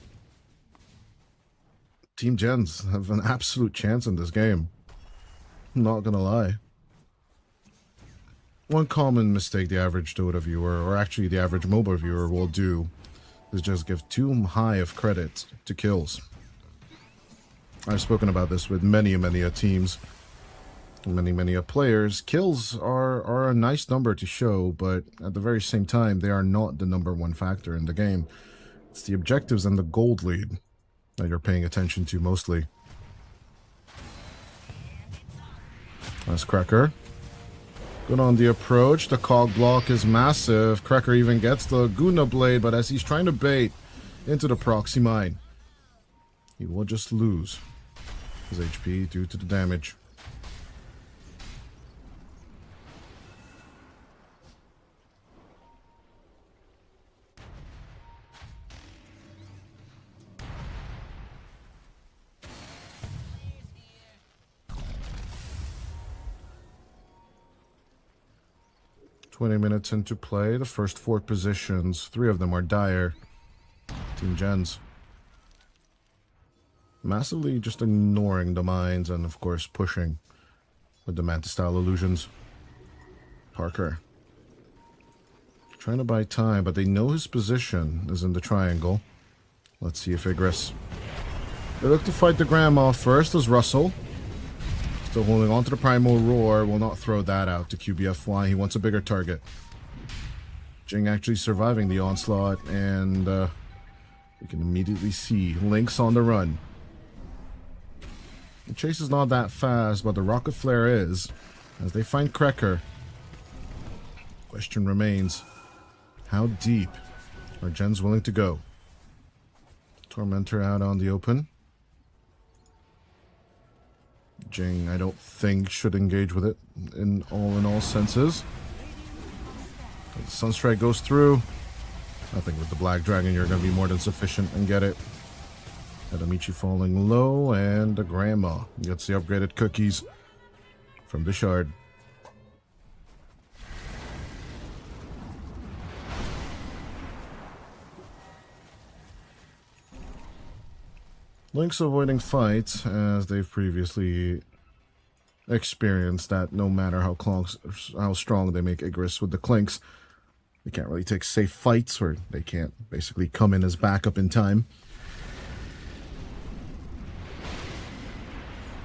Gens have an absolute chance in this game. I'm not gonna lie. One common mistake the average Dota viewer, or actually the average MOBA viewer, will do is just give too high of credit to kills. I've spoken about this with many a teams. Many a players. Kills are a nice number to show, but at the very same time, they are not the #1 factor in the game. It's the objectives and the gold lead that you're paying attention to mostly. That's Cracker. Good on the approach. The cog block is massive. Cracker even gets the Guna Blade, but as he's trying to bait into the proxy mine, he will just lose his HP due to the damage. Minutes into play, the first 4 positions, 3 of them are dire. Team Gens massively just ignoring the mines and of course pushing with the Manta style illusions. Parker trying to buy time, but they know his position is in the triangle. Let's see if Igris. They look to fight the grandma first as Russell. Still holding on to the Primal Roar, will not throw that out to QBFY. He wants a bigger target. Jing actually surviving the onslaught, and we can immediately see Lynx on the run. The chase is not that fast, but the Rocket Flare is, as they find Cracker. Question remains, how deep are Gens willing to go? Tormentor out on the open. Jing, I don't think, should engage with it in all senses. Sunstrike goes through. I think with the Black Dragon, you're going to be more than sufficient and get it. Adamichi falling low, and the Grandma gets the upgraded cookies from the Shard. Link's avoiding fights, as they've previously experienced that no matter how strong they make Igris with the Clinks, they can't really take safe fights, or they can't basically come in as backup in time.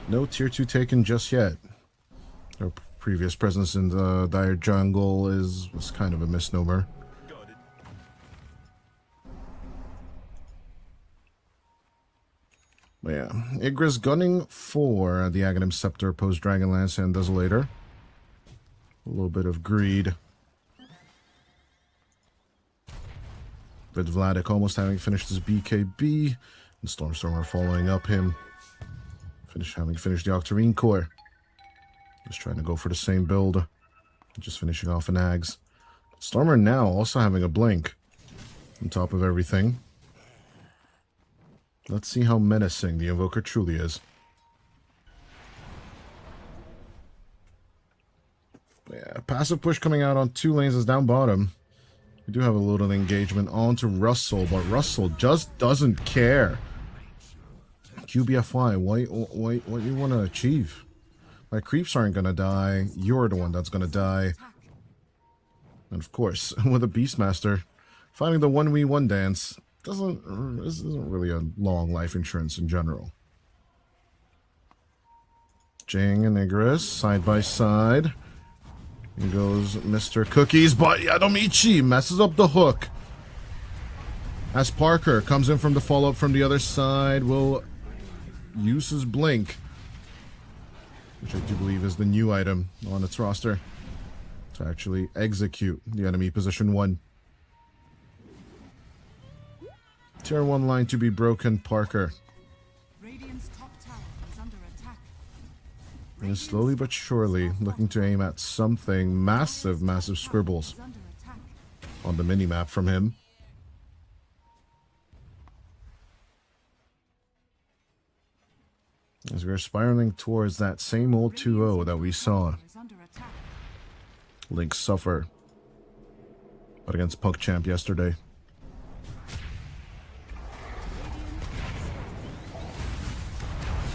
No tier 2 taken just yet. Their previous presence in the Dire Jungle was kind of a misnomer. But yeah, Igris gunning for the Aghanim Scepter, post Dragonlance, and Desolator. A little bit of greed. With Vladik almost having finished his BKB, and Stormstormer following up him. Having finished the Octarine Core. Just trying to go for the same build. Just finishing off an Ags. Stormer now also having a Blink on top of everything. Let's see how menacing the Invoker truly is. Yeah, passive push coming out on 2 lanes is down bottom. We do have a little engagement onto Russell, but Russell just doesn't care. QBFY, what you want to achieve? My creeps aren't going to die. You're the one that's going to die. And of course, with a Beastmaster, finding the 1v1 dance this isn't really a long life insurance in general. Jing and Igris side by side. Here goes Mr. Cookies, but Yadomichi messes up the hook. As Parker comes in from the follow-up from the other side, will use his Blink, which I do believe is the new item on its roster, to actually execute the enemy position 1. Tier 1 line to be broken, Parker. Radiant's top tower is under attack. And is slowly but surely looking to aim at something massive scribbles Is under attack. on the minimap from him. As we're spiraling towards that same old 2-0 that we saw Is under attack. Link suffer, but against PugChamp yesterday.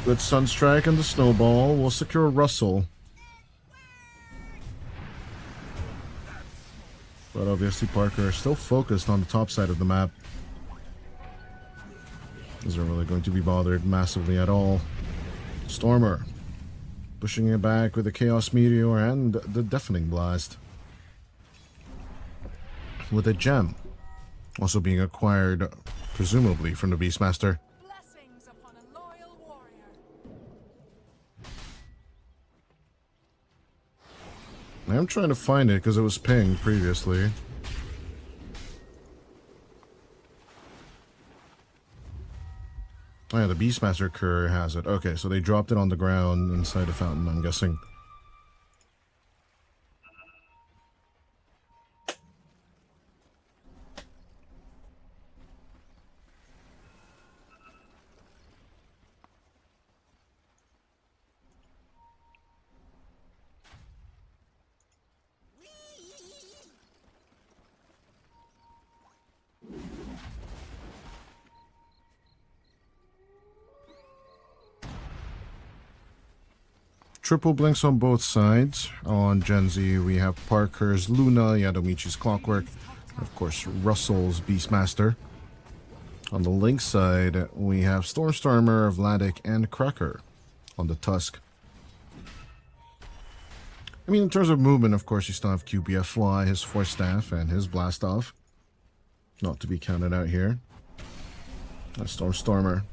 Good Sunstrike and the Snowball will secure Russell. But obviously Parker is still focused on the top side of the map. Isn't really going to be bothered massively at all. Stormer pushing it back with the Chaos Meteor and the Deafening Blast. With a gem also being acquired, presumably from the Beastmaster. Blessings upon a loyal warrior. I'm trying to find it because it was pinged previously. Oh yeah, the Beastmaster courier has it. Okay, so they dropped it on the ground inside the fountain, I'm guessing. Triple blinks on both sides. On Gen Z, we have Parker's Luna, Yadomichi's Clockwork, and of course, Russell's Beastmaster. On the Link side, we have Stormstormer, Vladik, and Cracker on the Tusk. I mean, in terms of movement, of course, you still have QBFY, his Force Staff, and his Blast Off. Not to be counted out here. That's Stormstormer.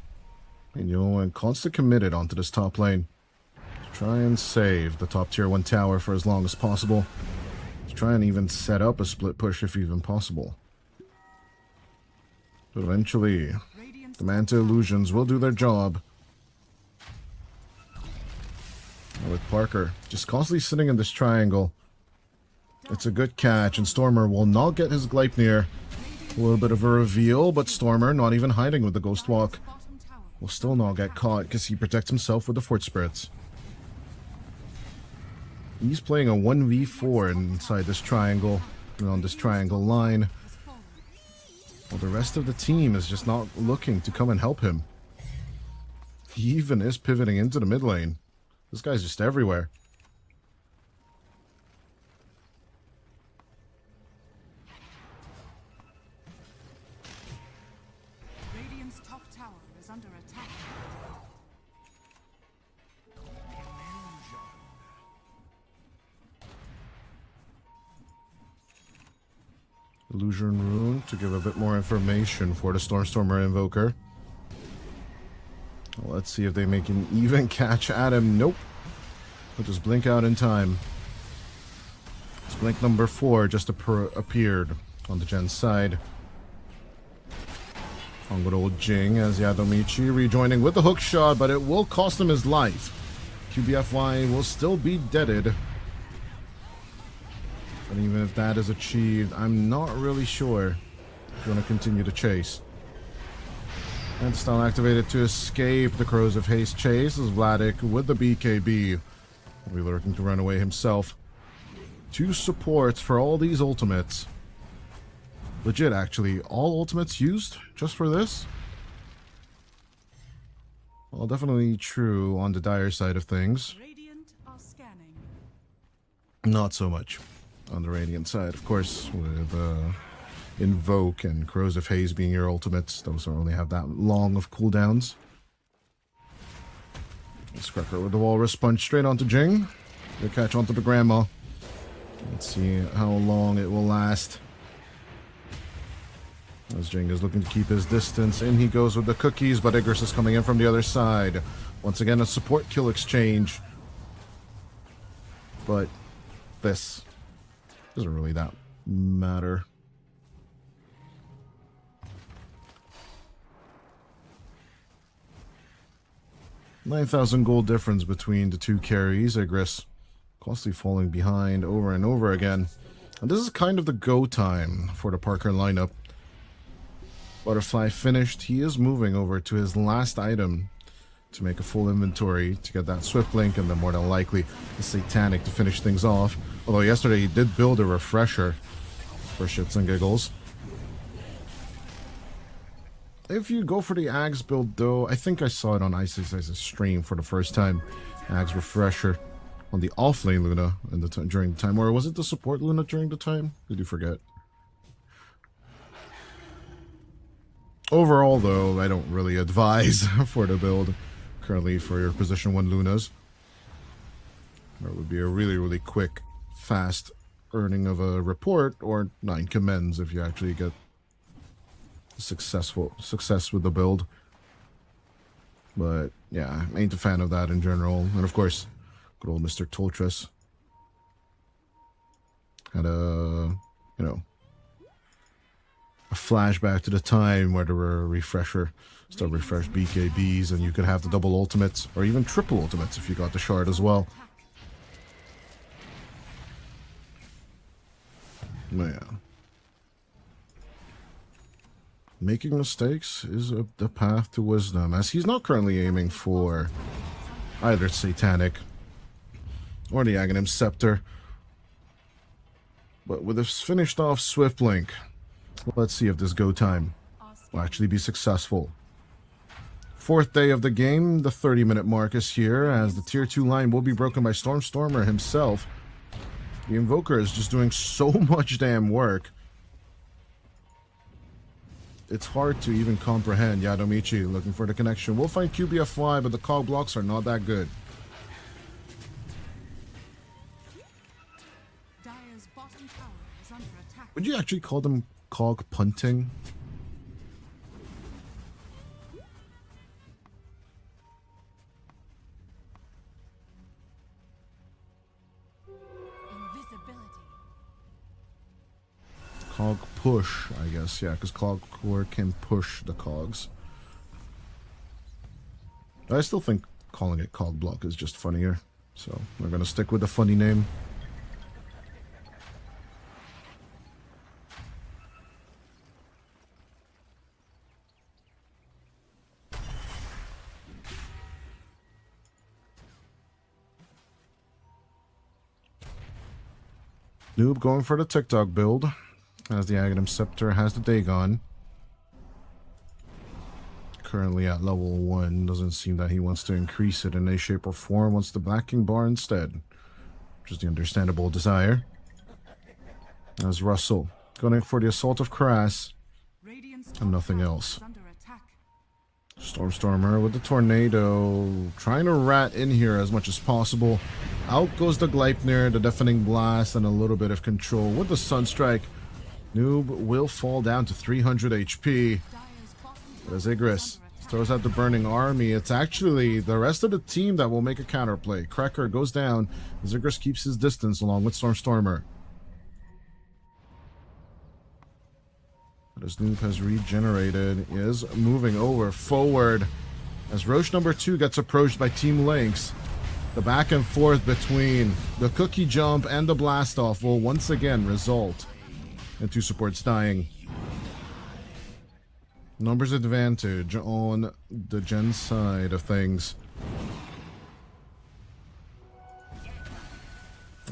And and constant committed onto this top lane. Try and save the top tier 1 tower for as long as possible. Try and even set up a split push if even possible. But eventually, the Manta Illusions will do their job. And with Parker just constantly sitting in this triangle, It's a good catch, and Stormer will not get his Gleipnir. A little bit of a reveal, but Stormer, not even hiding with the Ghost Walk, Bottom tower will still not get caught because he protects himself with the Fort Spirits. He's playing a 1v4 inside this triangle, and on this triangle line. has fallen. Well, the rest of the team is just not looking to come and help him. He even is pivoting into the mid lane. This guy's just everywhere. Radiant's top tower is under attack. Illusion Rune to give a bit more information for the Stormstormer Invoker. Well, let's see if they make an even catch at him. Nope. He'll just blink out in time. It's blink number 4 just appeared on the Gen side. On good old Jing as Yadomichi rejoining with the hook shot, but it will cost him his life. QBFY will still be deaded. But even if that is achieved, I'm not really sure if you want to continue to chase. And style activated to escape the Crows of Haste chase as Vladik with the BKB. Will be looking to run away himself. 2 supports for all these ultimates. Legit, actually. All ultimates used just for this? Well, definitely true on the Dire side of things. Radiant are scanning. Not so much on the Radiant side. Of course, with Invoke and Crows of Haze being your ultimates, those don't only have that long of cooldowns. Scracker with the Walrus punch straight onto Jing. Good catch onto the Grandma. Let's see how long it will last. As Jing is looking to keep his distance, in he goes with the cookies, but Igris is coming in from the other side. Once again, a support kill exchange. But this doesn't really that matter. $9,000 gold difference between the 2 carries. Igris constantly falling behind over and over again. And this is kind of the go time for the Parker lineup. Butterfly finished. He is moving over to his last item to make a full inventory to get that Swift Link, and then more than likely the Satanic to finish things off. Although yesterday he did build a refresher for shits and giggles. If you go for the Ags build though, I think I saw it on Isis's stream for the first time. Ags refresher on the offlane Luna in the during the time, or was it the support Luna during the time? Did you forget? Overall though, I don't really advise for the build currently for your position 1 Lunas. That would be a really quick, fast earning of a report, or 9 commends if you actually get success with the build. But yeah, I ain't a fan of that in general. And of course, good old Mr. Toltrus had a, you know, a flashback to the time where there were a refresher, still refresh BKBs, and you could have the double ultimates, or even triple ultimates if you got the shard as well. Yeah. Making mistakes is the path to wisdom, as he's not currently aiming for either Satanic or the Aghanim Scepter. But with this finished off Swift Link, let's see if this go time will actually be successful. 4th day of the game, the 30-minute mark is here, as the tier 2 line will be broken by Stormstormer himself. The Invoker is just doing so much damn work. It's hard to even comprehend. Yadomichi looking for the connection. We'll find QBFY, but the cog blocks are not that good. Dire's bottom tower is under attack. Would you actually call them cog punting? Invisibility. Cog push, I guess. Yeah, because cog core can push the cogs. I still think calling it cog block is just funnier. So we're going to stick with the funny name. Noob going for the TikTok build. As the Aghanim Scepter has the Dagon. Currently at level 1. Doesn't seem that he wants to increase it in any shape or form. Wants the Black King Bar instead. Which is the understandable desire. As Russell going for the Assault of Kras. And nothing else. Stormstormer with the Tornado. Trying to rat in here as much as possible. Out goes the Gleipnir, the Deafening Blast, and a little bit of control with the Sunstrike. Noob will fall down to 300 HP. As Igris throws out the Burning Army, it's actually the rest of the team that will make a counterplay. Cracker goes down as Igris keeps his distance along with Stormstormer. But as Noob has regenerated, he is moving over forward as Roche number 2 gets approached by Team Lynx. The back and forth between the Cookie Jump and the Blast Off will once again result in 2 supports dying. Numbers advantage on the Gen side of things.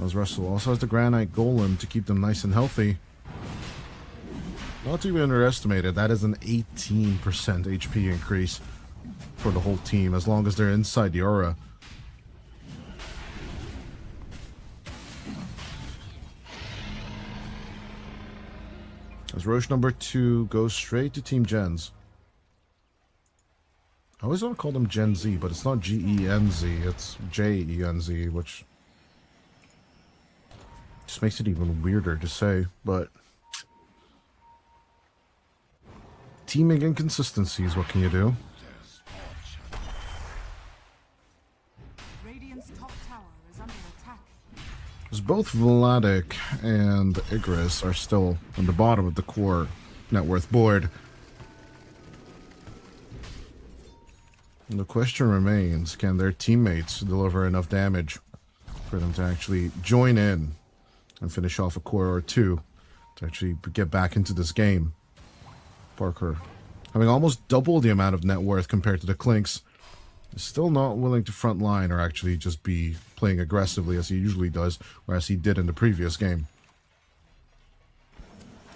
As Russell also has the Granite Golem to keep them nice and healthy. Not to be underestimated, that is an 18% HP increase for the whole team as long as they're inside the aura. As Roche number 2 goes straight to Team Gens. I always want to call them Gen Z, but it's not G-E-N-Z, it's J-E-N-Z, which just makes it even weirder to say, but teaming inconsistencies, what can you do? Radiant's top tower is under attack. As both Vladik and Igris are still on the bottom of the core net worth board. And the question remains, can their teammates deliver enough damage for them to actually join in and finish off a core or 2 to actually get back into this game? Parker, having almost double the amount of net worth compared to the Clinks, is still not willing to front line or actually just be playing aggressively as he usually does, or as he did in the previous game.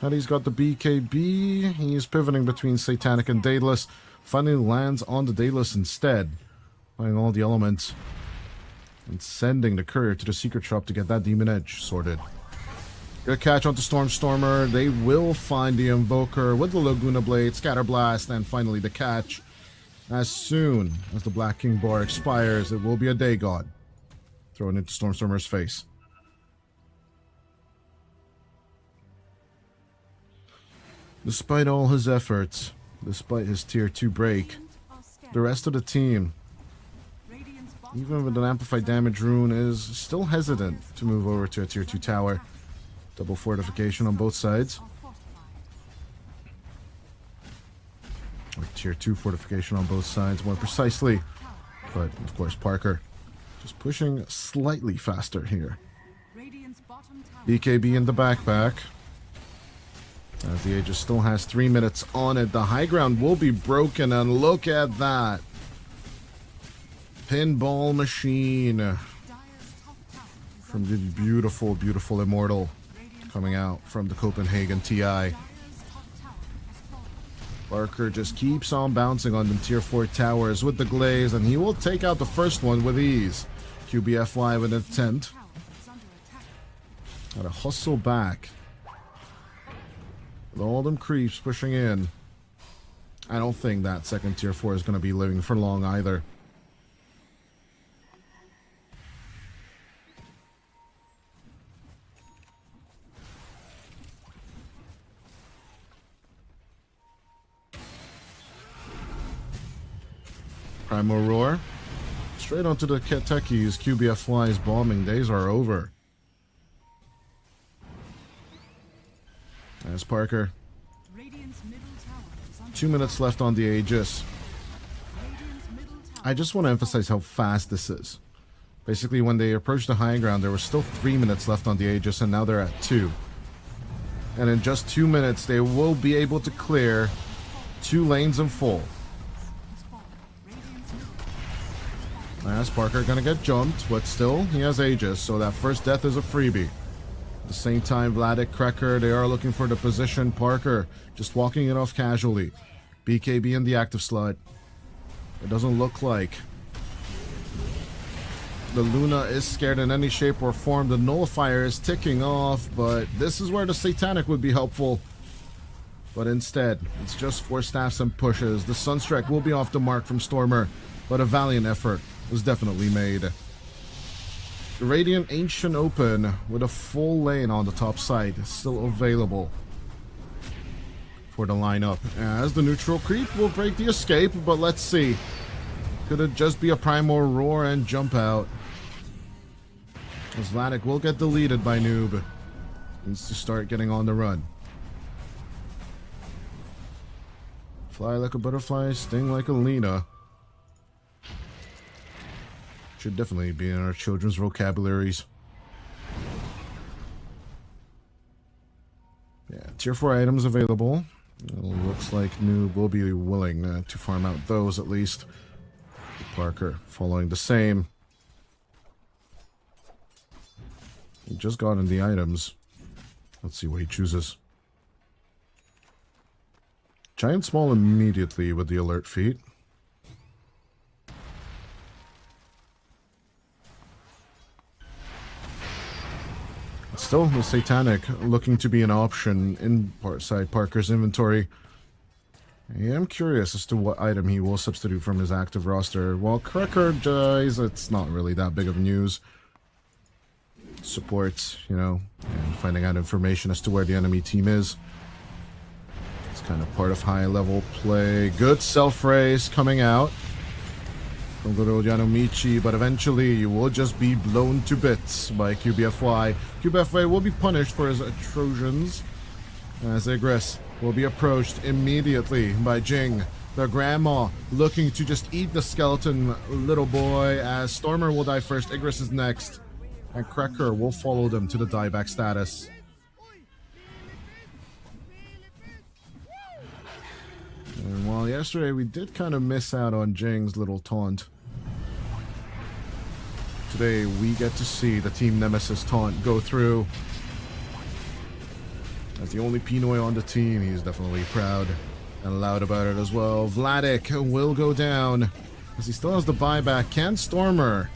And he's got the BKB. He's pivoting between Satanic and Daedalus. Finally lands on the Daedalus instead, finding all the elements and sending the courier to the secret shop to get that Demon Edge sorted. Good catch onto Stormstormer. They will find the Invoker with the Laguna Blade, Scatterblast, and finally the catch. As soon as the Black King Bar expires, it will be a Dagon thrown into Stormstormer's face. Despite all his efforts, despite his tier 2 break, the rest of the team, even with an amplified damage rune, is still hesitant to move over to a tier 2 tower. Double fortification on both sides. Or tier 2 fortification on both sides, more precisely. But, of course, Parker just pushing slightly faster here. BKB in the backpack. As the Aegis still has 3 minutes on it. The high ground will be broken, and look at that. Pinball machine. From the beautiful, beautiful Immortal. Coming out from the Copenhagen TI. Barker just keeps on bouncing on them tier 4 towers with the glaze, and he will take out the first one with ease. QBFY with an attempt. Gotta hustle back. With all them creeps pushing in. I don't think that second tier 4 is going to be living for long either. Primal Roar. Straight onto the Techies. QBFY's bombing days are over. As Parker. 2 minutes left on the Aegis. I just want to emphasize how fast this is. Basically, when they approached the high ground, there was still 3 minutes left on the Aegis, and now they're at 2. And in just 2 minutes, they will be able to clear 2 lanes in full. As Parker gonna get jumped, but still, he has Aegis, so that first death is a freebie. At the same time, Vladik, Krekker, they are looking for the position. Parker just walking it off casually. BKB in the active slot. It doesn't look like the Luna is scared in any shape or form. The nullifier is ticking off, but this is where the Satanic would be helpful. But instead, it's just 4 staffs and pushes. The Sunstrike will be off the mark from Stormer, but a valiant effort was definitely made. The Radiant Ancient Open with a full lane on the top side is still available for the lineup, as the neutral creep will break the escape, but let's see. Could it just be a Primal Roar and jump out? As Vladik will get deleted by Noob. Needs to start getting on the run. Fly like a butterfly, sting like a Lena. Should definitely be in our children's vocabularies. Yeah, tier 4 items available. It looks like Noob will be willing to farm out those at least. Parker following the same. He just got in the items. Let's see what he chooses. Giant Small immediately with the alert feat. Still, the Satanic looking to be an option inside Parker's inventory. I am curious as to what item he will substitute from his active roster. While Krekker dies, it's not really that big of news. Supports, you know, and finding out information as to where the enemy team is. It's kind of part of high-level play. Good self-race coming out from good old Yanomichi, but eventually you will just be blown to bits by QBFY. QBFY will be punished for his Trojans as Igris will be approached immediately by Jing, the grandma, looking to just eat the skeleton little boy, as Stormer will die first, Igris is next, and Krekker will follow them to the dieback status. And while yesterday we did kind of miss out on Jing's little taunt, today we get to see the Team Nemesis taunt go through. As the only Pinoy on the team, he's definitely proud and loud about it as well. Vladik will go down as he still has the buyback. Can Stormer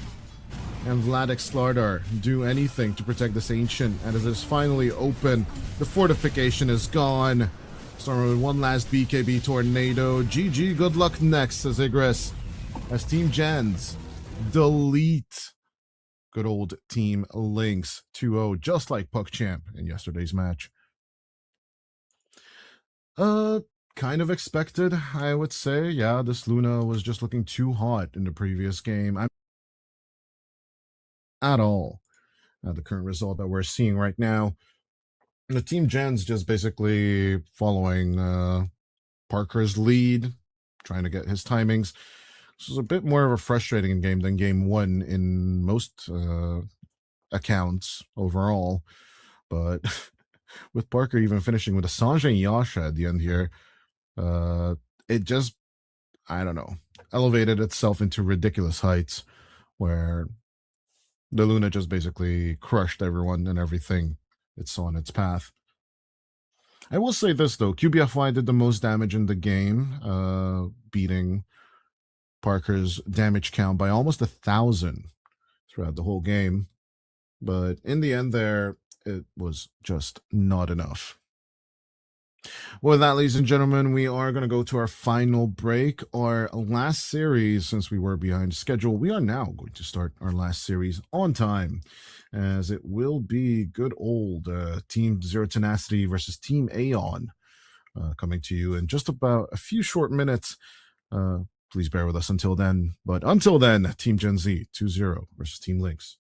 and Vladik Slardar do anything to protect this Ancient? And as it's finally open, the fortification is gone. Stormer with one last BKB tornado. GG, good luck next, says Igris. As Team Gens delete good old Team Lynx 2-0, just like PuckChamp in yesterday's match. Kind of expected, I would say. Yeah, this Luna was just looking too hot in the previous game. At all. The current result that we're seeing right now. The Team Gen's just basically following Parker's lead, trying to get his timings. This was a bit more of a frustrating game than game 1 in most accounts overall. But with Parker even finishing with a Sanjay and Yasha at the end here, it just, I don't know, elevated itself into ridiculous heights where the Luna just basically crushed everyone and everything it saw in its path. I will say this though, QBFY did the most damage in the game, beating Parker's damage count by almost 1,000 throughout the whole game. But in the end there, it was just not enough. With that, ladies and gentlemen, we are going to go to our final break, our last series. Since we were behind schedule, we are now going to start our last series on time, as it will be good old Team Zero Tenacity versus Team AION coming to you in just about a few short minutes. Please bear with us until then. But until then, Team Gen Z 2-0 versus Team Lynx.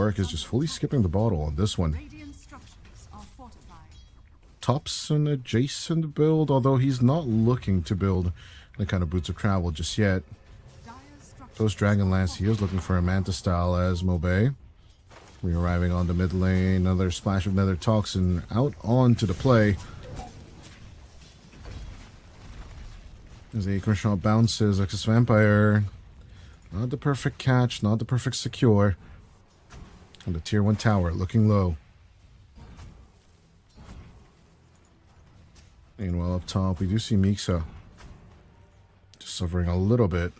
Park is just fully skipping the bottle on this one. Radiant structures are fortified. Tops an adjacent build, although he's not looking to build the kind of Boots of Travel just yet. Dire's structures Those Dragonlance, he is looking for a Manta style as Mobe. Re-arriving on the mid lane, another splash of Nether Toxin out onto the play. As the Acorn Shot bounces, Exus Vampire. Not the perfect catch, not the perfect secure. And the tier 1 tower looking low. Meanwhile, up top, we do see Mixa just suffering a little bit.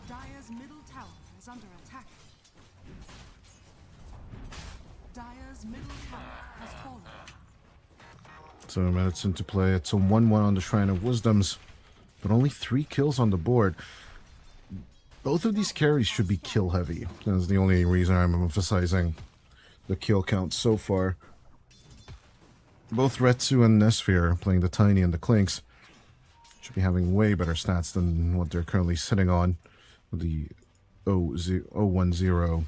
Dire's middle tower is under attack. Dire's middle tower has fallen. So minutes into play, it's a 1-1 on the Shrine of Wisdoms, but only 3 kills on the board. Both of these carries should be kill heavy. That's the only reason I'm emphasizing the kill count so far. Both Retsu and Nesphere, playing the Tiny and the Clinks, should be having way better stats than what they're currently sitting on. With the 0-1-0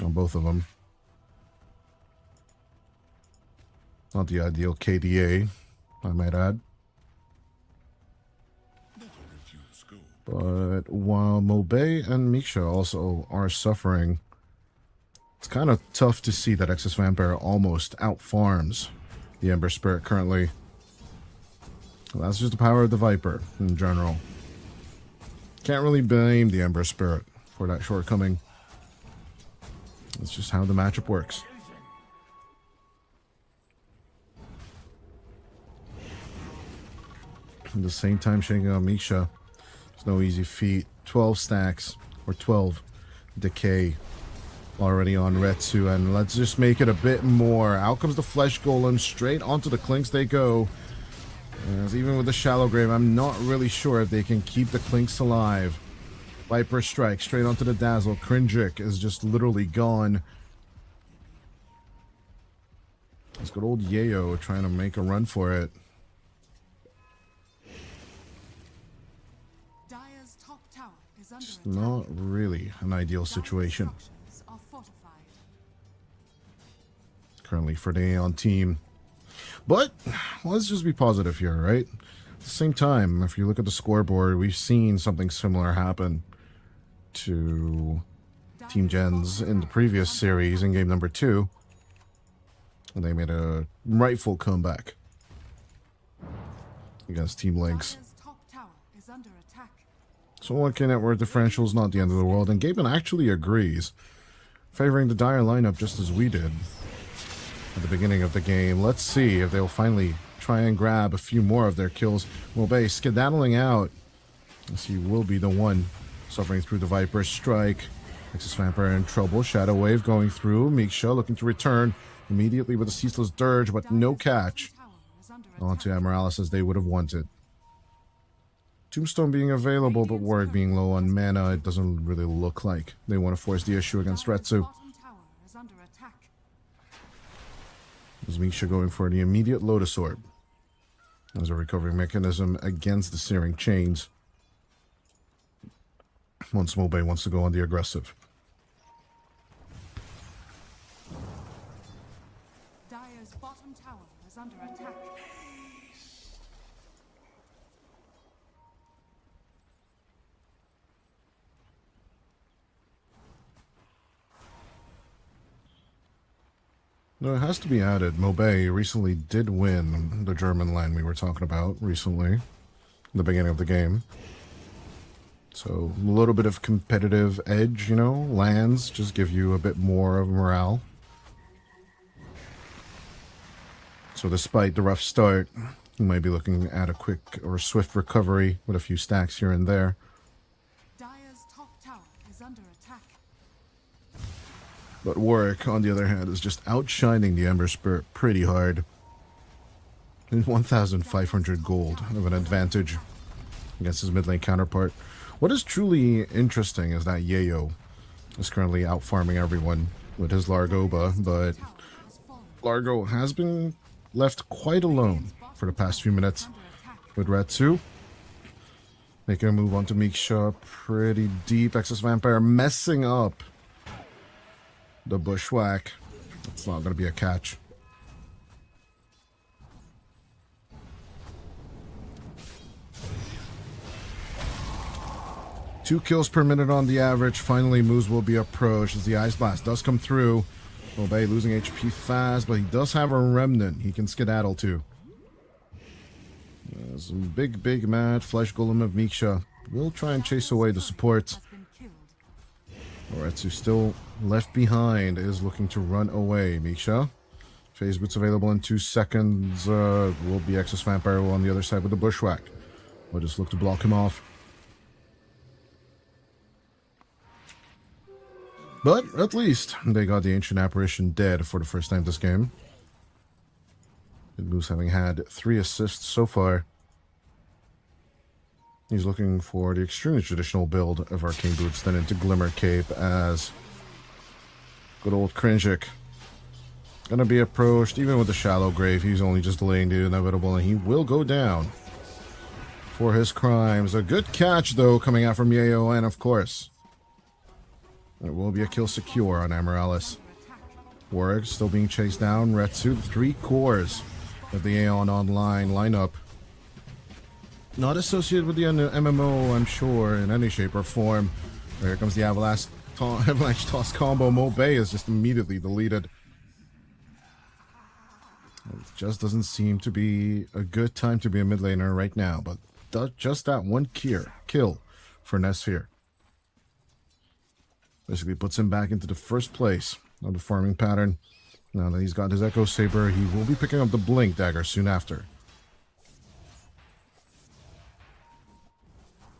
on both of them. Not the ideal KDA, I might add. But while Mobe and Miksha also are suffering, it's kind of tough to see that Exus Vampire almost outfarms the Ember Spirit currently. Well, that's just the power of the Viper in general. Can't really blame the Ember Spirit for that shortcoming. That's just how the matchup works. At the same time, shaking on Misha. It's no easy feat. 12 stacks, or 12 decay already on Retsu, and let's just make it a bit more. Out comes the Flesh Golem, straight onto the Clinks they go. As even with the Shallow Grave, I'm not really sure if they can keep the Clinks alive. Viper Strike, straight onto the Dazzle. Krinjik is just literally gone. It's good old Yayo trying to make a run for it. Dire's top tower is under It's attack. not really an ideal situation Dire's structures are fortified. currently for the AION team. But let's just be positive here, right? At the same time, if you look at the scoreboard, we've seen something similar happen to Team Gens in the previous series in game number 2. And they made a rightful comeback against Team Lynx. Dire's top tower is under attack. So 1K network differential is not the end of the world, and Gaben actually agrees, favoring the Dire lineup just as we did at the beginning of the game. Let's see if they'll finally try and grab a few more of their kills. Mobe skedaddling out, as he will be the one suffering through the Viper Strike. Exus Vampire in trouble. Shadow Wave going through. Miksha looking to return immediately with a Ceaseless Dirge, but no catch Tower is under onto attack. Amaralis as they would have wanted. Tombstone being available, but Warwick being low on mana, it doesn't really look like they want to force the issue against Dire's Retsu. bottom tower is under attack. As Misha going for the immediate Lotus Orb as a recovery mechanism against the Searing Chains. Once Mobe wants to go on the aggressive. Dire's bottom tower is under attack. No, it has to be added. Mobe recently did win the German land we were talking about recently, in the beginning of the game. So a little bit of competitive edge, you know, lands just give you a bit more of morale. So despite the rough start, you might be looking at a quick or swift recovery with a few stacks here and there. Dire's top tower is under attack. But Warwick, on the other hand, is just outshining the Ember Spirit pretty hard. In 1,500 gold of an advantage against his mid lane counterpart. What is truly interesting is that Yayo is currently out farming everyone with his Largoba, but Largo has been left quite alone for the past few minutes with Retsu. Making a move onto Miksha pretty deep. Excess Vampire messing up the Bushwhack. It's not going to be a catch. Two kills per minute on the average. Finally, MOUZ will be approached as the Ice Blast does come through. Obey losing HP fast, but he does have a Remnant he can skedaddle to. Some big mad Flesh Golem of Miksha will try and chase away the support. Oretsu still left behind, is looking to run away. Miksha, Phase Boots available in 2 seconds. Will be Excess Vampire on the other side with the Bushwhack. We'll just look to block him off. But at least they got the Ancient Apparition dead for the first time this game. MOUZ having had 3 assists so far. He's looking for the extremely traditional build of Arcane Boots, then into Glimmer Cape as good old Krinjik. Gonna be approached, even with the Shallow Grave. He's only just delaying the inevitable, and he will go down for his crimes. A good catch, though, coming out from the AION, of course. There will be a kill secure on Amaryllis. Warwick still being chased down. Retsu, 3 cores of the AION Online lineup. Not associated with the MMO, I'm sure, in any shape or form. Here comes the Avalanche Toss combo. Mobay is just immediately deleted. It just doesn't seem to be a good time to be a mid laner right now, but just that one kill for Nesfear basically puts him back into the first place of the farming pattern. Now that he's got his Echo Saber, he will be picking up the Blink Dagger soon after.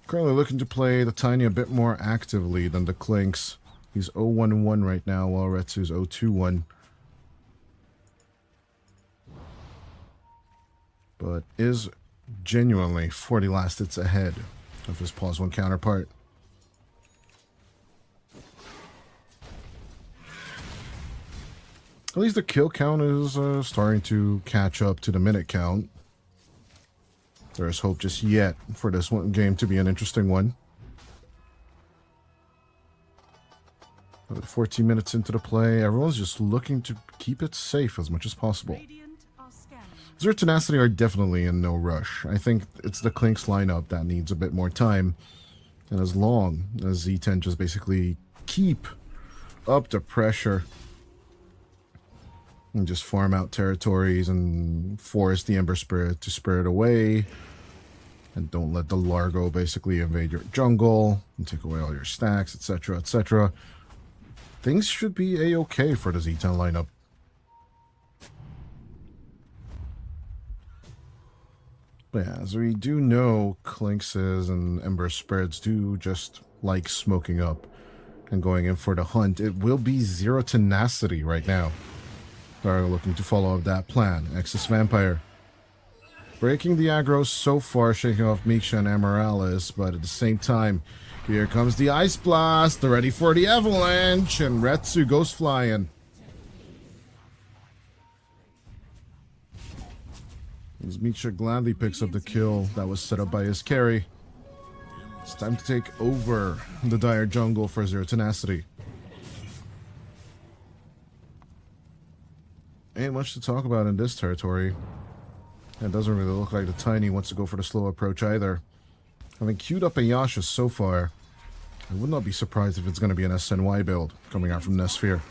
Currently looking to play the Tiny a bit more actively than the Clinks. He's 0-1-1 right now, while Retsu's 0-2-1. But is genuinely 40 last hits ahead of his Pause 1 counterpart. At least the kill count is starting to catch up to the minute count. There is hope just yet for this one game to be an interesting one. 14 minutes into the play, everyone's just looking to keep it safe as much as possible. Zero Tenacity are definitely in no rush. I think it's the Clinks lineup that needs a bit more time. And as long as Z10 just basically keep up the pressure and just farm out territories and force the Ember Spirit to spirit away. And don't let the Largo basically invade your jungle and take away all your stacks, etc., etc. Things should be a-okay for the Z10 lineup. But yeah, as we do know, Clinkses and Ember Spirits do just like smoking up and going in for the hunt. It will be Zero Tenacity right now. Are looking to follow up that plan. Excess Vampire breaking the aggro so far, shaking off Miksha and Amaryllis, but at the same time, here comes the Ice Blast. They're ready for the Avalanche, and Retsu goes flying. As Miksha gladly picks up the kill that was set up by his carry. It's time to take over the Dire jungle for Zero Tenacity. Ain't much to talk about in this territory. It doesn't really look like the Tiny wants to go for the slow approach either. Having queued up a Yasha so far, I would not be surprised if it's going to be an SNY build coming out from Nesfear.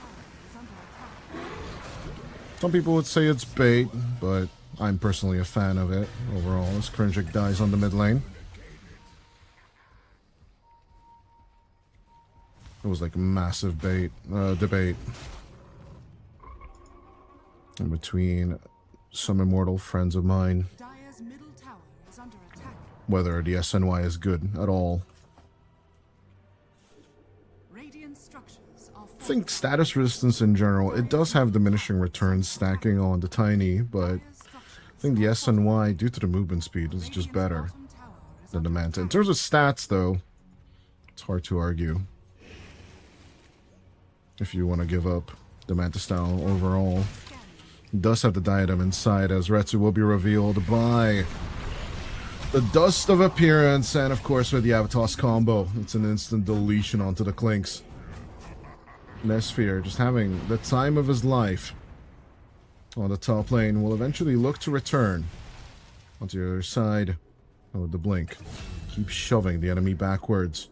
Some people would say it's bait, but I'm personally a fan of it overall as Krinjik dies on the mid lane. It was like a massive debate in between some immortal friends of mine whether the SNY is good at all. I think status resistance in general, it does have diminishing returns stacking on the Tiny, but I think the SNY, due to the movement speed, is just better than the Manta. In terms of stats, though, it's hard to argue. if you want to give up the Mantis style overall. It does have the diadem inside, as Retsu will be revealed by the Dust of Appearance, and of course with the Avatos combo. It's an instant deletion onto the Clinks. Nesphere just having the time of his life on the top lane, will eventually look to return onto the other side. Oh, the blink. Keep shoving the enemy backwards.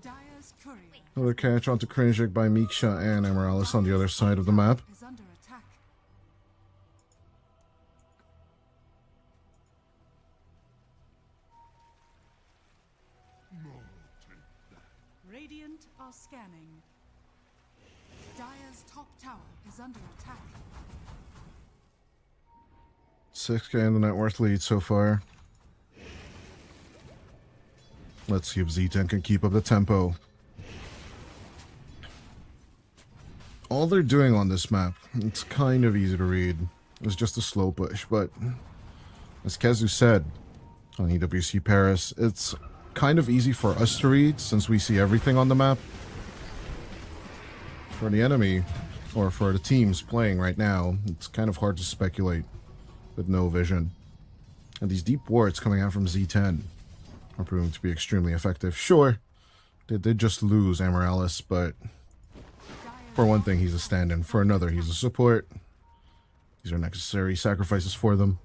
Dire's courier Another catch onto Krinjik by Miksha and Amaralis on the other side of the map. is under attack. Radiant are scanning. Dire's top tower is under attack. 6k in the net worth lead so far. Let's see if Z10 can keep up the tempo. All they're doing on this map, it's kind of easy to read. It's just a slow push, but as Kezu said on EWC Paris, it's kind of easy for us to read since we see everything on the map. For the enemy, or for the teams playing right now, it's kind of hard to speculate with no vision. And these deep wards coming out from Z10 are proving to be extremely effective. Sure, they did just lose Amaralis, but for one thing, he's a stand-in. For another, he's a support. These are necessary sacrifices for them.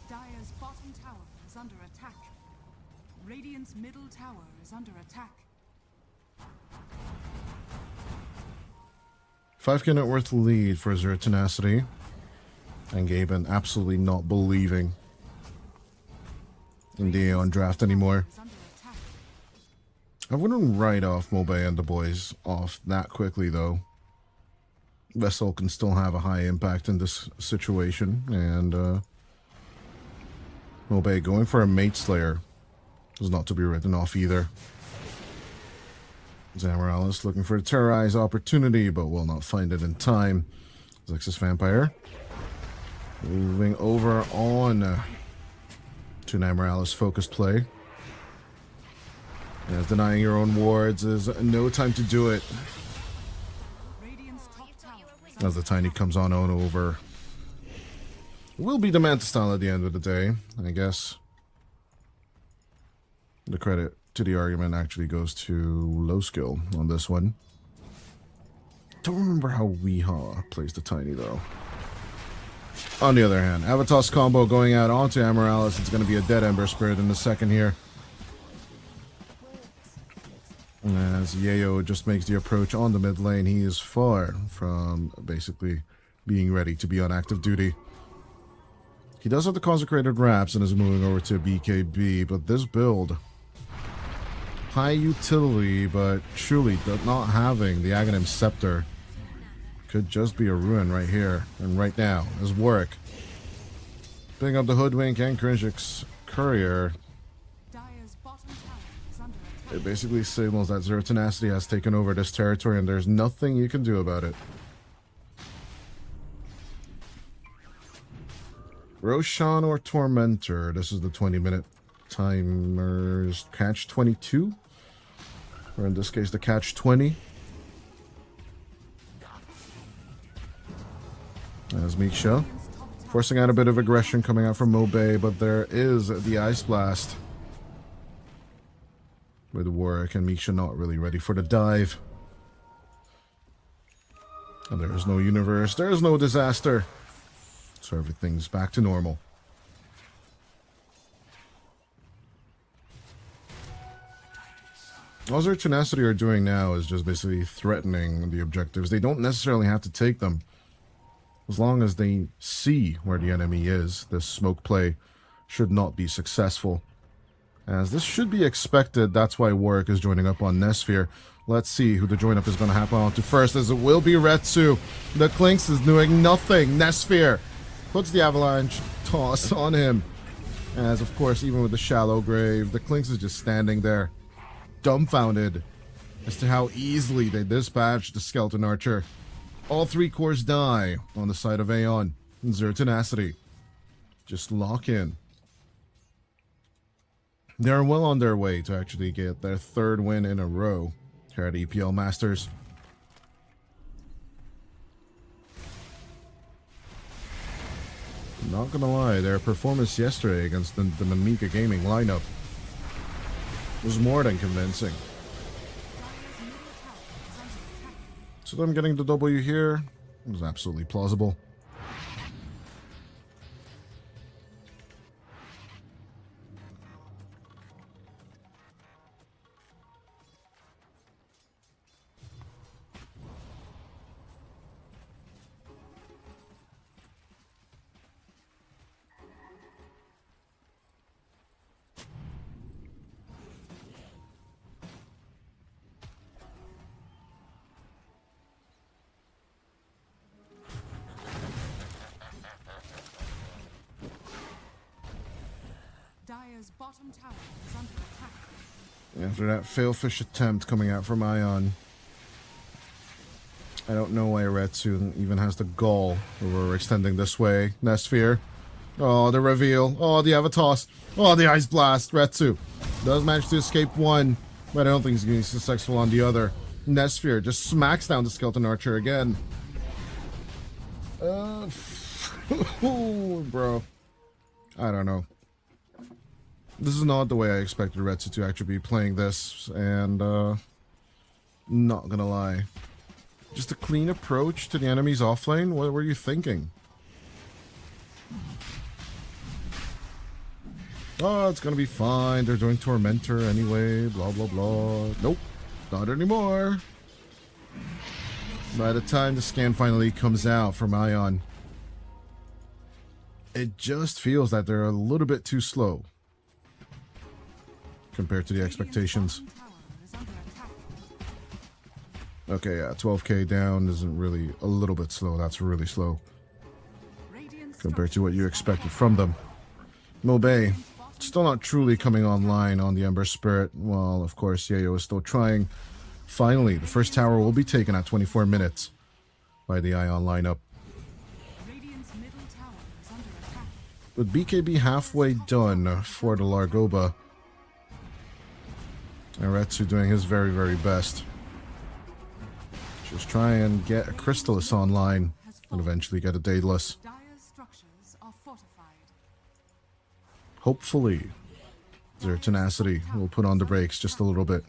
Dire's bottom tower is under attack. Radiant's middle tower is under attack. 5k net worth lead for Zero Tenacity. And Gaben absolutely not believing in the AION draft anymore. Is under attack. I wouldn't write off Mobe and the boys off that quickly, though. Vessel can still have a high impact in this situation, and Mobe going for a Mate Slayer is not to be written off either. Zamorales looking for a terrorize opportunity, but will not find it in time. Zexus Vampire moving over on to Namorales' focused play. As denying your own wards is no time to do it. Radiant's top tower is As the Tiny comes on over. Will be the Manta style at the end of the day, I guess. The credit to the argument actually goes to low skill on this one. Don't remember how Weehaw plays the Tiny though. On the other hand, Avatos combo going out onto Amaralis. It's going to be a dead Ember Spirit in the second here. As Yayo just makes the approach on the mid lane, he is far from basically being ready to be on active duty. He does have the Consecrated Wraps and is moving over to BKB, but this build, high utility, but truly not having the Aghanim Scepter could just be a ruin right here and right now. As Warwick picking up the Hoodwink and Krinjik's Courier, Dire's bottom tower is under attack. it basically signals that Zero Tenacity has taken over this territory and there's nothing you can do about it. Roshan or Tormentor? This is the 20-minute timer's catch 22. Or in this case, the catch 20. As Miksha forcing out a bit of aggression coming out from Mobe, but there is the Ice Blast. With Warwick and Miksha not really ready for the dive. And there is no universe, there is no disaster. So everything's back to normal. All Zero Tenacity are doing now is just basically threatening the objectives. They don't necessarily have to take them. As long as they see where the enemy is, this smoke play should not be successful. As this should be expected, that's why Warwick is joining up on Nesphere. Let's see who the join up is going to happen on to first, as it will be Retsu. The Clinks is doing nothing. Nesphere puts the Avalanche toss on him. As of course, even with the shallow grave, the Clinks is just standing there, dumbfounded as to how easily they dispatched the Skeleton Archer. All three cores die on the side of AION and Zero Tenacity. Just lock in. They're well on their way to actually get their 3rd win in a row here at EPL Masters. Not gonna lie, their performance yesterday against the Nemiga Gaming lineup was more than convincing. So them getting the W here was absolutely plausible. Dire's bottom tower is under attack. After that failfish attempt coming out from AION, I don't know why Retsu even has the gall. We're extending this way. Nesphere. Oh, the reveal. Oh, the Avatos. Oh, the Ice Blast. Retsu does manage to escape one, but I don't think he's going to be successful on the other. Nesphere just smacks down the Skeleton Archer again. Bro. I don't know. This is not the way I expected Retsu to actually be playing this, and not gonna lie. Just a clean approach to the enemy's offlane? What were you thinking? Oh, it's gonna be fine. They're doing Tormentor anyway, blah blah blah. Nope, not anymore. By the time the scan finally comes out from AION, it just feels that they're a little bit too slow compared to the expectations. Okay, yeah, 12k down isn't really a little bit slow. That's really slow compared to what you expected from them. Mobe, still not truly coming online on the Ember Spirit. Well, of course, Yayo is still trying. Finally, the first tower will be taken at 24 minutes by the AION lineup. With BKB halfway done for the Largoba, and Retsu doing his very, very best. Just try and get a Crystallis online and eventually get a Daedalus. Hopefully, their Tenacity will put on the brakes just a little bit.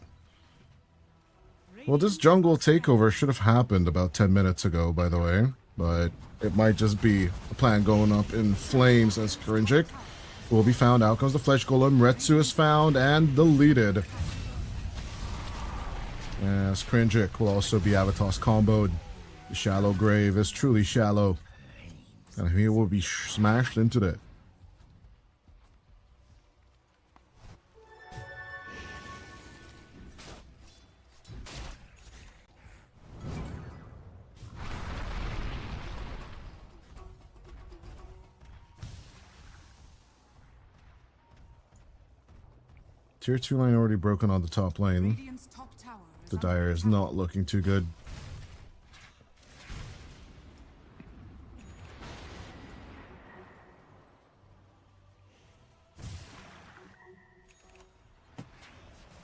Well, this jungle takeover should have happened about 10 minutes ago, by the way, but it might just be a plan going up in flames as Krinjik will be found. Out comes the Flesh Golem. Retsu is found and deleted. As Krinjik will also be Avatos comboed. The shallow grave is truly shallow. And he will be smashed into it. Tier 2 line already broken on the top lane. The Dire is not looking too good.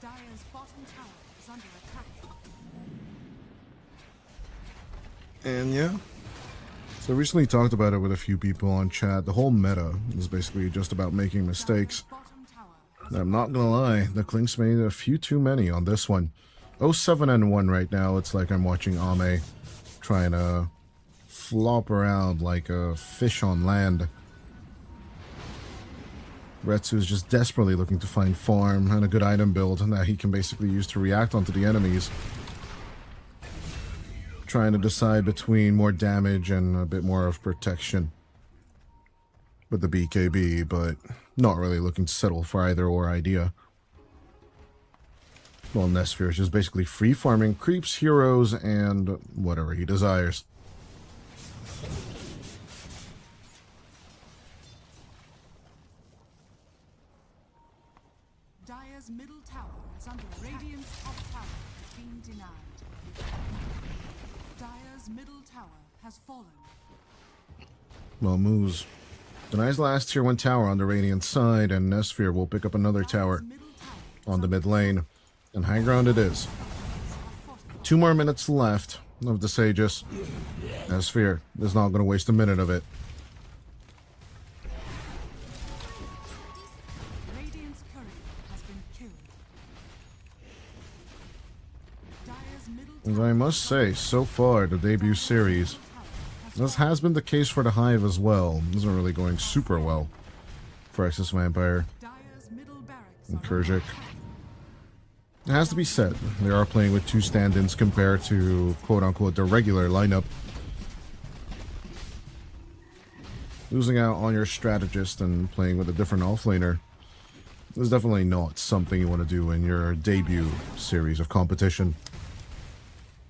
Dire's bottom tower is under attack. And yeah. So I recently talked about it with a few people on chat. The whole meta is basically just about making mistakes. I'm not gonna lie, the Klinks made a few too many on this one. 07-1 right now. It's like I'm watching Ame trying to flop around like a fish on land. Retsu is just desperately looking to find farm and a good item build that he can basically use to react onto the enemies. Trying to decide between more damage and a bit more of protection with the BKB, but not really looking to settle for either or idea. Well, Nesphere is just basically free farming creeps, heroes, and whatever he desires. Dire's middle tower is under Radiant's top tower has been denied. Dire's middle tower has fallen. Well, MOUZ Denies last tier 1 tower on the Radiant side, and Nesphere will pick up another tower on the mid lane. And high ground it is. 2 more minutes left of the Sages. Nesphere is not going to waste a minute of it. Radiant's courier has been killed. Dire's middle And I must say, so far, the debut series, this has been the case for the Hive as well. This isn't really going super well for Excess Vampire Dire's middle barracks and are Kurjik. It has to be said, they are playing with 2 stand-ins compared to quote-unquote the regular lineup. Losing out on your strategist and playing with a different offlaner is definitely not something you want to do in your debut series of competition.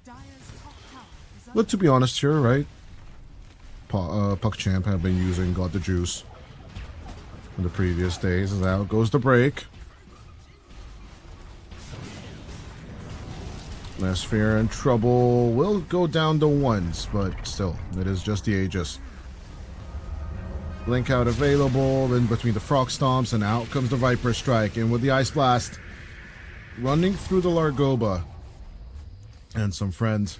Dire's top tower is But to be honest here, right? PuckChamp have been using Got the Juice in the previous days. As out goes the break. Nesphere in trouble. Will go down to ones, but still, it is just the Aegis. Blink out available in between the Frog Stomps, and out comes the Viper Strike. And with the Ice Blast running through the Largoba and some friends.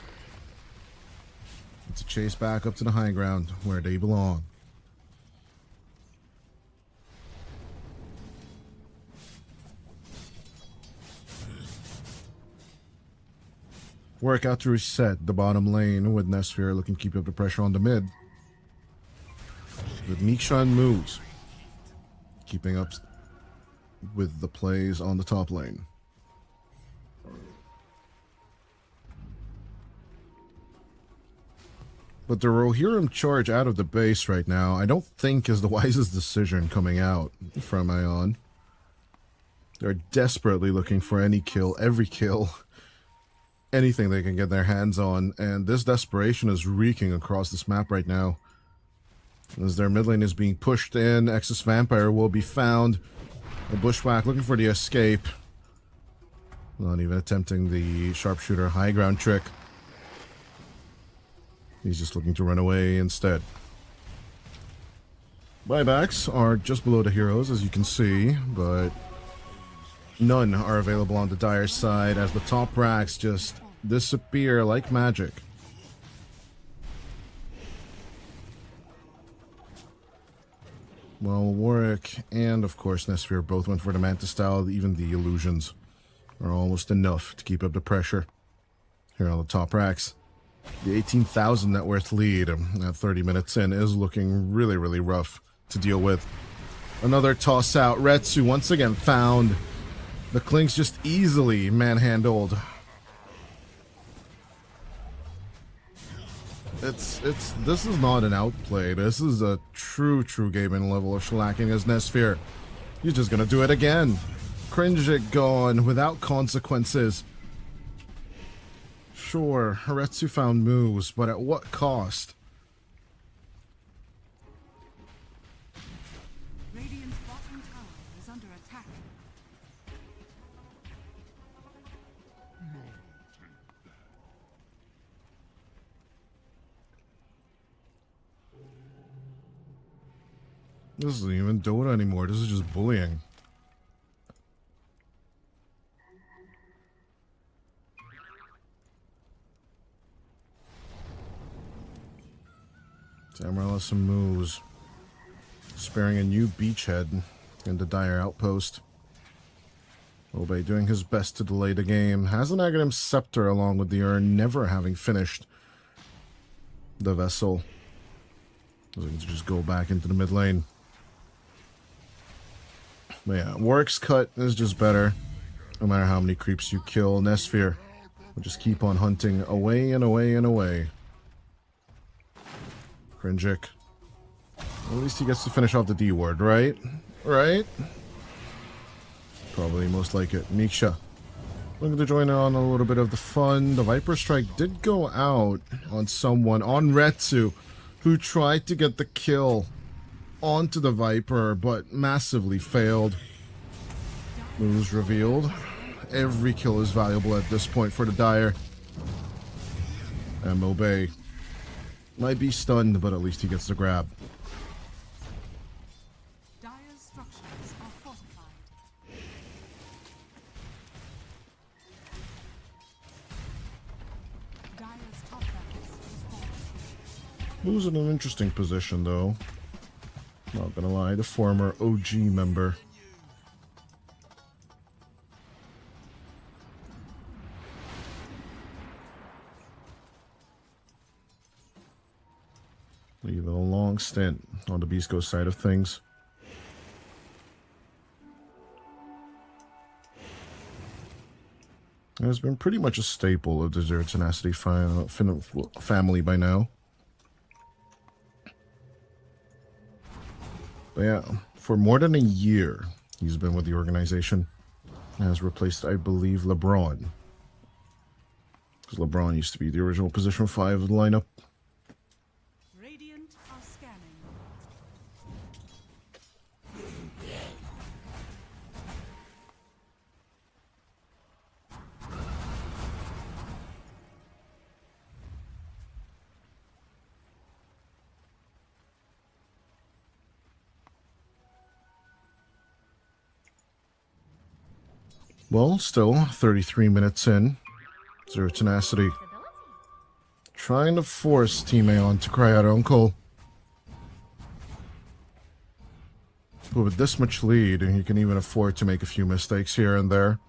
It's a chase back up to the high ground where they belong. Work out to reset the bottom lane with Nesphere looking to keep up the pressure on the mid. With Nemiga and MOUZ keeping up with the plays on the top lane. But the Rohirrim charge out of the base right now, I don't think is the wisest decision coming out from AION. They're desperately looking for any kill, every kill, anything they can get their hands on, and this desperation is reeking across this map right now. As their mid lane is being pushed in, Excess Vampire will be found. A bushwhack looking for the escape. Not even attempting the sharpshooter high ground trick. He's just looking to run away instead. Buybacks are just below the heroes, as you can see, but none are available on the Dire side as the top racks just disappear like magic. Well, Warwick and, of course, Nesphere both went for the Manta style. Even the illusions are almost enough to keep up the pressure here on the top racks. The 18,000 net worth lead at 30 minutes in is looking really, really rough to deal with. Another toss out. Retsu once again found. The Clink's just easily manhandled. This is not an outplay. This is a true gaming level of shellacking as Nesphere. He's just gonna do it again. Cringe gone without consequences. Sure, Haretsu found moves, but at what cost? Radiant's bottom tower is under attack. This isn't even Dota anymore. This is just bullying. Samurai some moves. Sparing a new beachhead in the Dire outpost. Obey doing his best to delay the game. Has an Aghanim Scepter along with the urn, never having finished the vessel. Looking to just go back into the mid lane. But yeah, Warwick's cut is just better. No matter how many creeps you kill, Nesphere will just keep on hunting away and away and away. Cringic. At least he gets to finish off the D word, right? Right? Probably most like it. Nemiga looking to join on a little bit of the fun. The Viper Strike did go out on someone, on Retsu, who tried to get the kill onto the Viper, but massively failed. MOUZ revealed. Every kill is valuable at this point for the Dire. And Obey might be stunned, but at least he gets the grab. Who's in an interesting position, though. Not gonna lie, the former OG member. Even a long stint on the Beast Coast side of things. It has been pretty much a staple of the Tenacity family by now. But yeah, for more than a year, he's been with the organization. Has replaced, I believe, LeBron. Because LeBron used to be the original position 5 of the lineup. Radiant are scanning. Well, still 33 minutes in. Zero Tenacity trying to force Team AION to cry out uncle. But with this much lead, he can even afford to make a few mistakes here and there.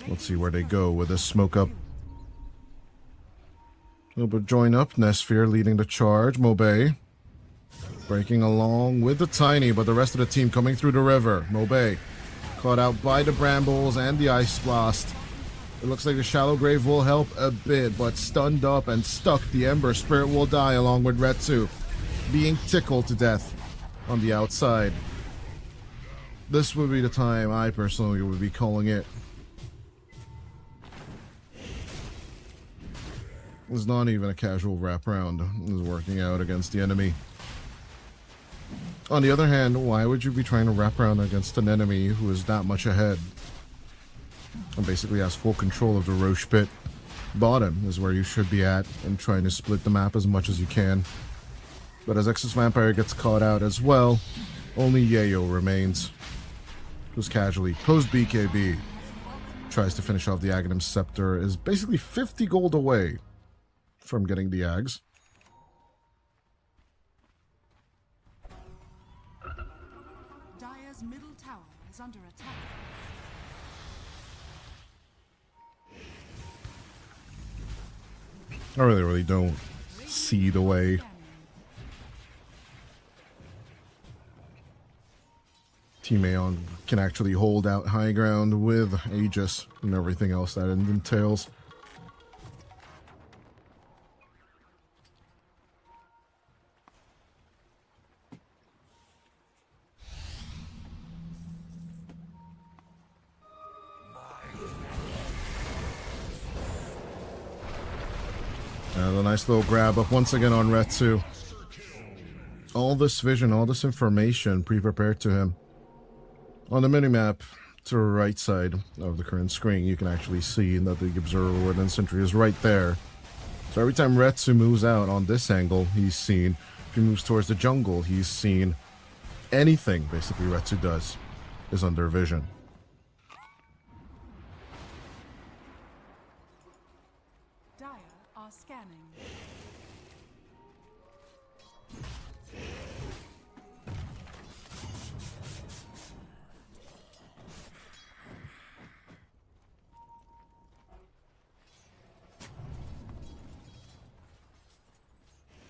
Let's see where they go with this smoke up. A little bit join up. Nesphere leading the charge. Mobe breaking along with the Tiny, but the rest of the team coming through the river. Mobe caught out by the Brambles and the Ice Blast. It looks like the Shallow Grave will help a bit, but stunned up and stuck, the Ember Spirit will die along with Retsu, being tickled to death on the outside. This would be the time I personally would be calling it. It's not even a casual wraparound. It's working out against the enemy. On the other hand, why would you be trying to wrap around against an enemy who is that much ahead? And basically has full control of the Roche pit. Bottom is where you should be at, and trying to split the map as much as you can. But as Exodus Vampire gets caught out as well, only Yayo remains. Who's casually post BKB. Tries to finish off the Aghanim Scepter, is basically 50 gold away from getting the Ags. Dire's middle tower is under attack. I really don't see the way Team AION can actually hold out high ground with Aegis and everything else that it entails. And a nice little grab up once again on Retsu. All this vision, all this information pre-prepared to him. On the minimap to the right side of the current screen, you can actually see that the Observer Ward and Sentry is right there. So every time Retsu moves out on this angle, he's seen. If he moves towards the jungle, he's seen. Anything, basically, Retsu does is under vision. Dire are scanning.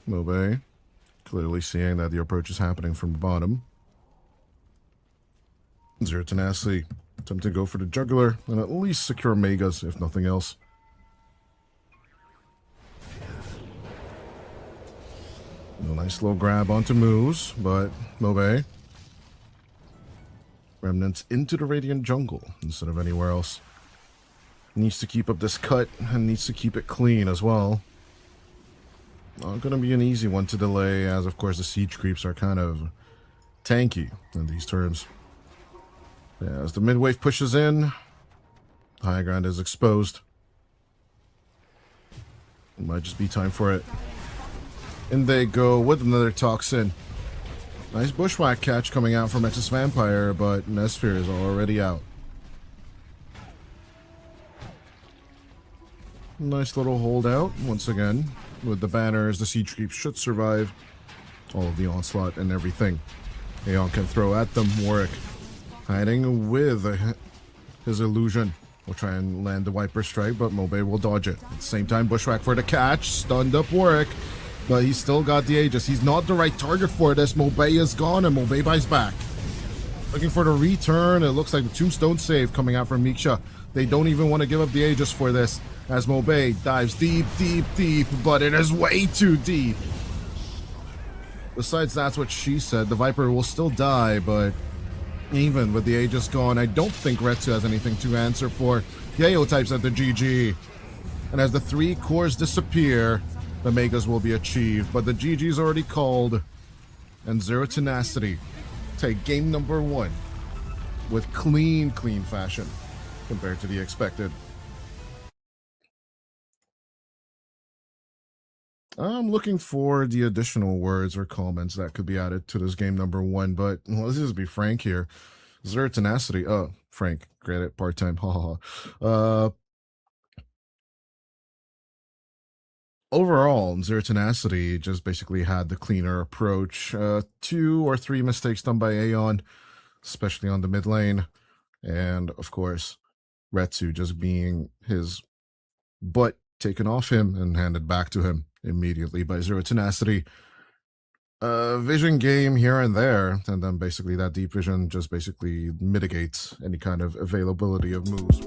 Mobe clearly seeing that the approach is happening from the bottom. Zero Tenacity attempting to go for the jugular and at least secure Megas, if nothing else. A nice little grab onto MOUZ, but Mobe. Remnants into the Radiant jungle instead of anywhere else. Needs to keep up this cut and needs to keep it clean as well. Not going to be an easy one to delay, as of course the siege creeps are kind of tanky in these terms. Yeah, as the mid-wave pushes in, high ground is exposed. It might just be time for it. And they go with another Toxin. Nice bushwhack catch coming out from Exodus Vampire, but Nesphere is already out. Nice little holdout once again with the banners. The siege creep should survive all of the onslaught and everything AION can throw at them. Warwick hiding with his illusion. Will try and land the Viper strike, but Mobe will dodge it. At the same time, Bushwhack for the catch. Stunned up Warwick, but he's still got the Aegis. He's not the right target for this. Mobe is gone, and Mobe buys back. Looking for the return. It looks like the tombstone save coming out from Miksha. They don't even want to give up the Aegis for this, as Mobe dives deep, deep, deep, but it is way too deep. Besides, that's what she said. The Viper will still die, but even with the Aegis gone, I don't think Retsu has anything to answer for. Yayo types at the GG. And as the 3 cores disappear, the Megas will be achieved. But the GG's already called. And Zero Tenacity take game number 1 with clean fashion compared to the expected. I'm looking for the additional words or comments that could be added to this game number 1, but well, let's just be frank here. Zero Tenacity, Frank, credit, part-time, haha. Overall, Zero Tenacity just basically had the cleaner approach. 2 or 3 mistakes done by AION, especially on the mid lane, and of course, Retsu just being his butt taken off him and handed back to him immediately by Zero Tenacity. Vision game here and there, and then basically that deep vision just basically mitigates any kind of availability of moves.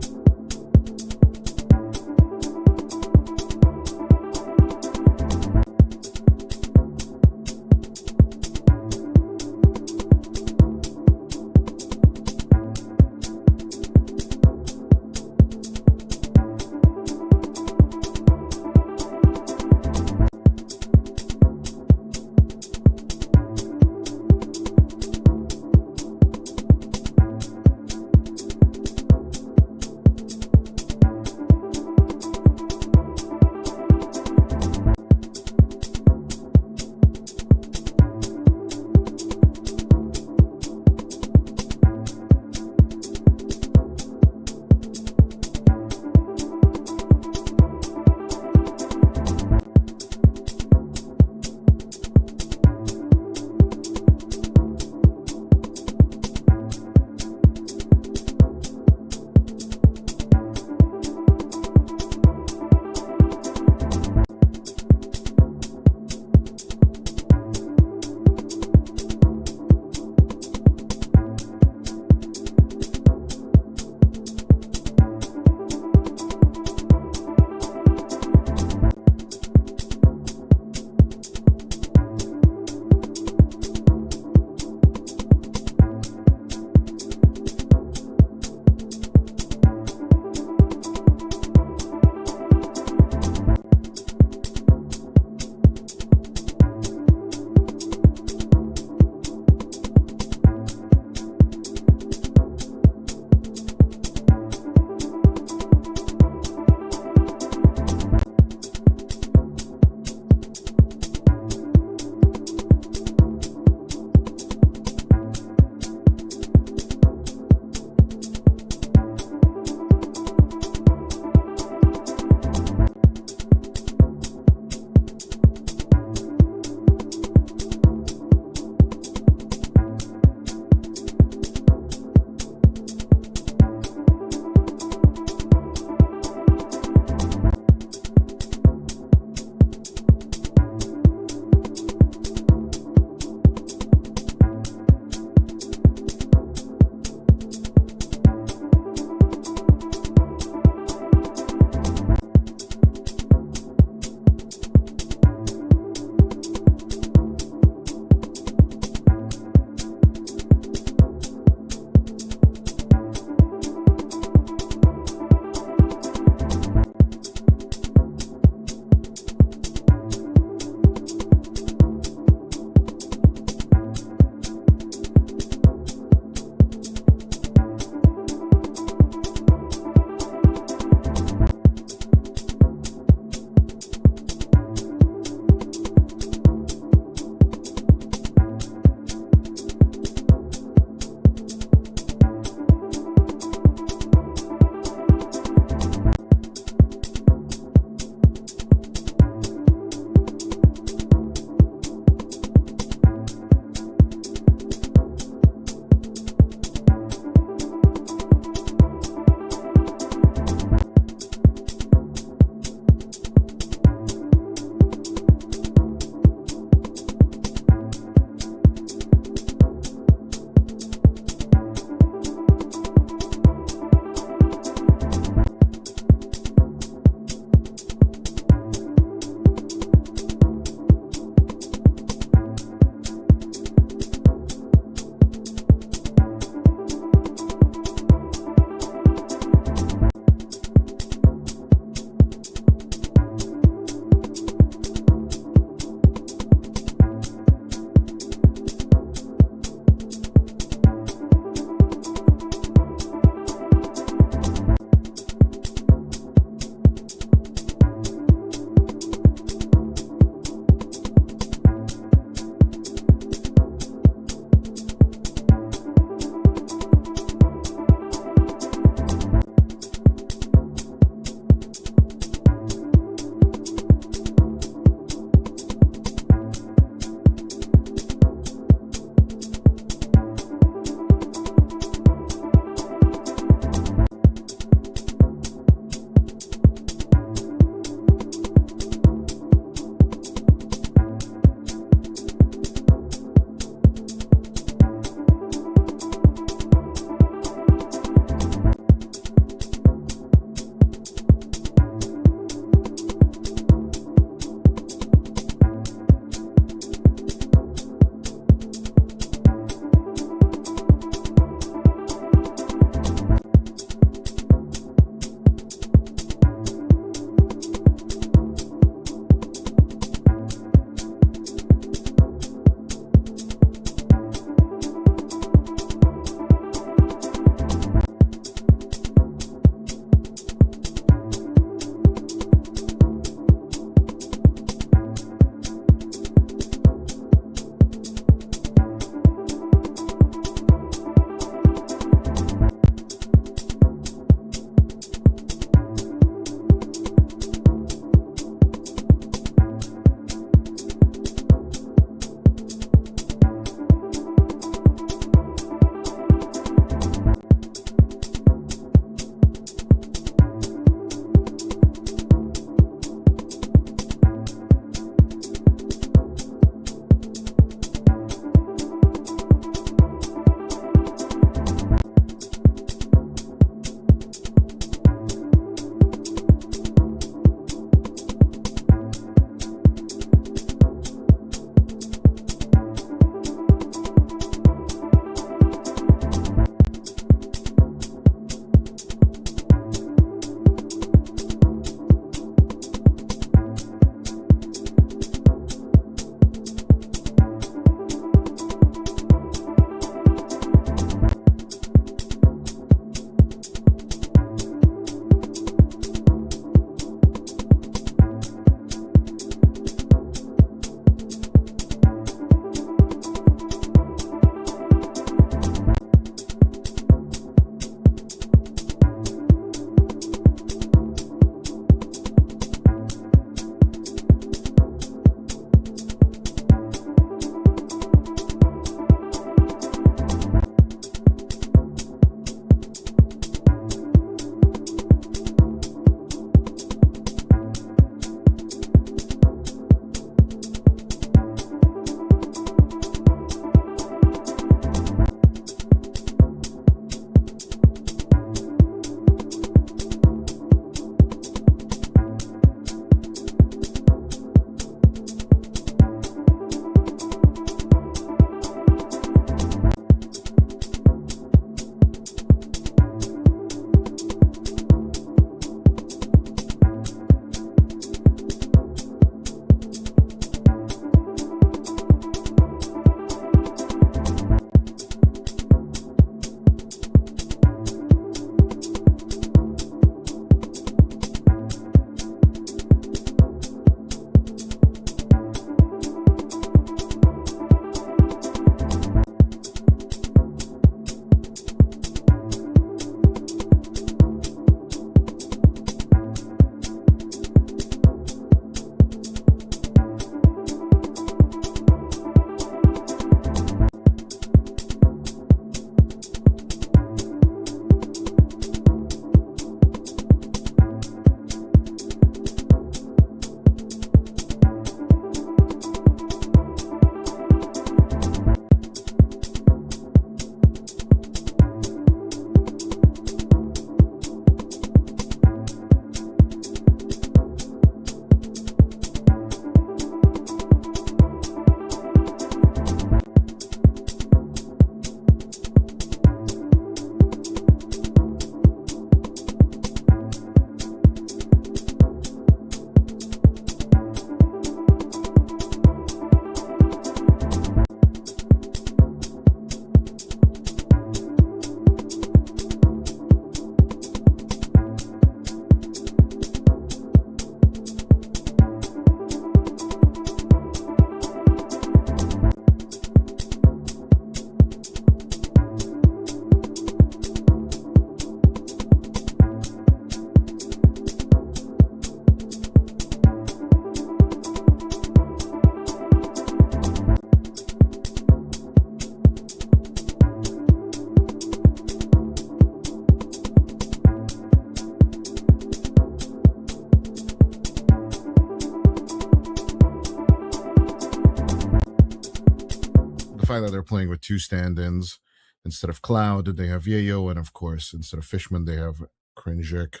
the fact that they're playing with 2 stand-ins instead of Cloud, they have Yayo, and of course, instead of Fishman, they have Krinjik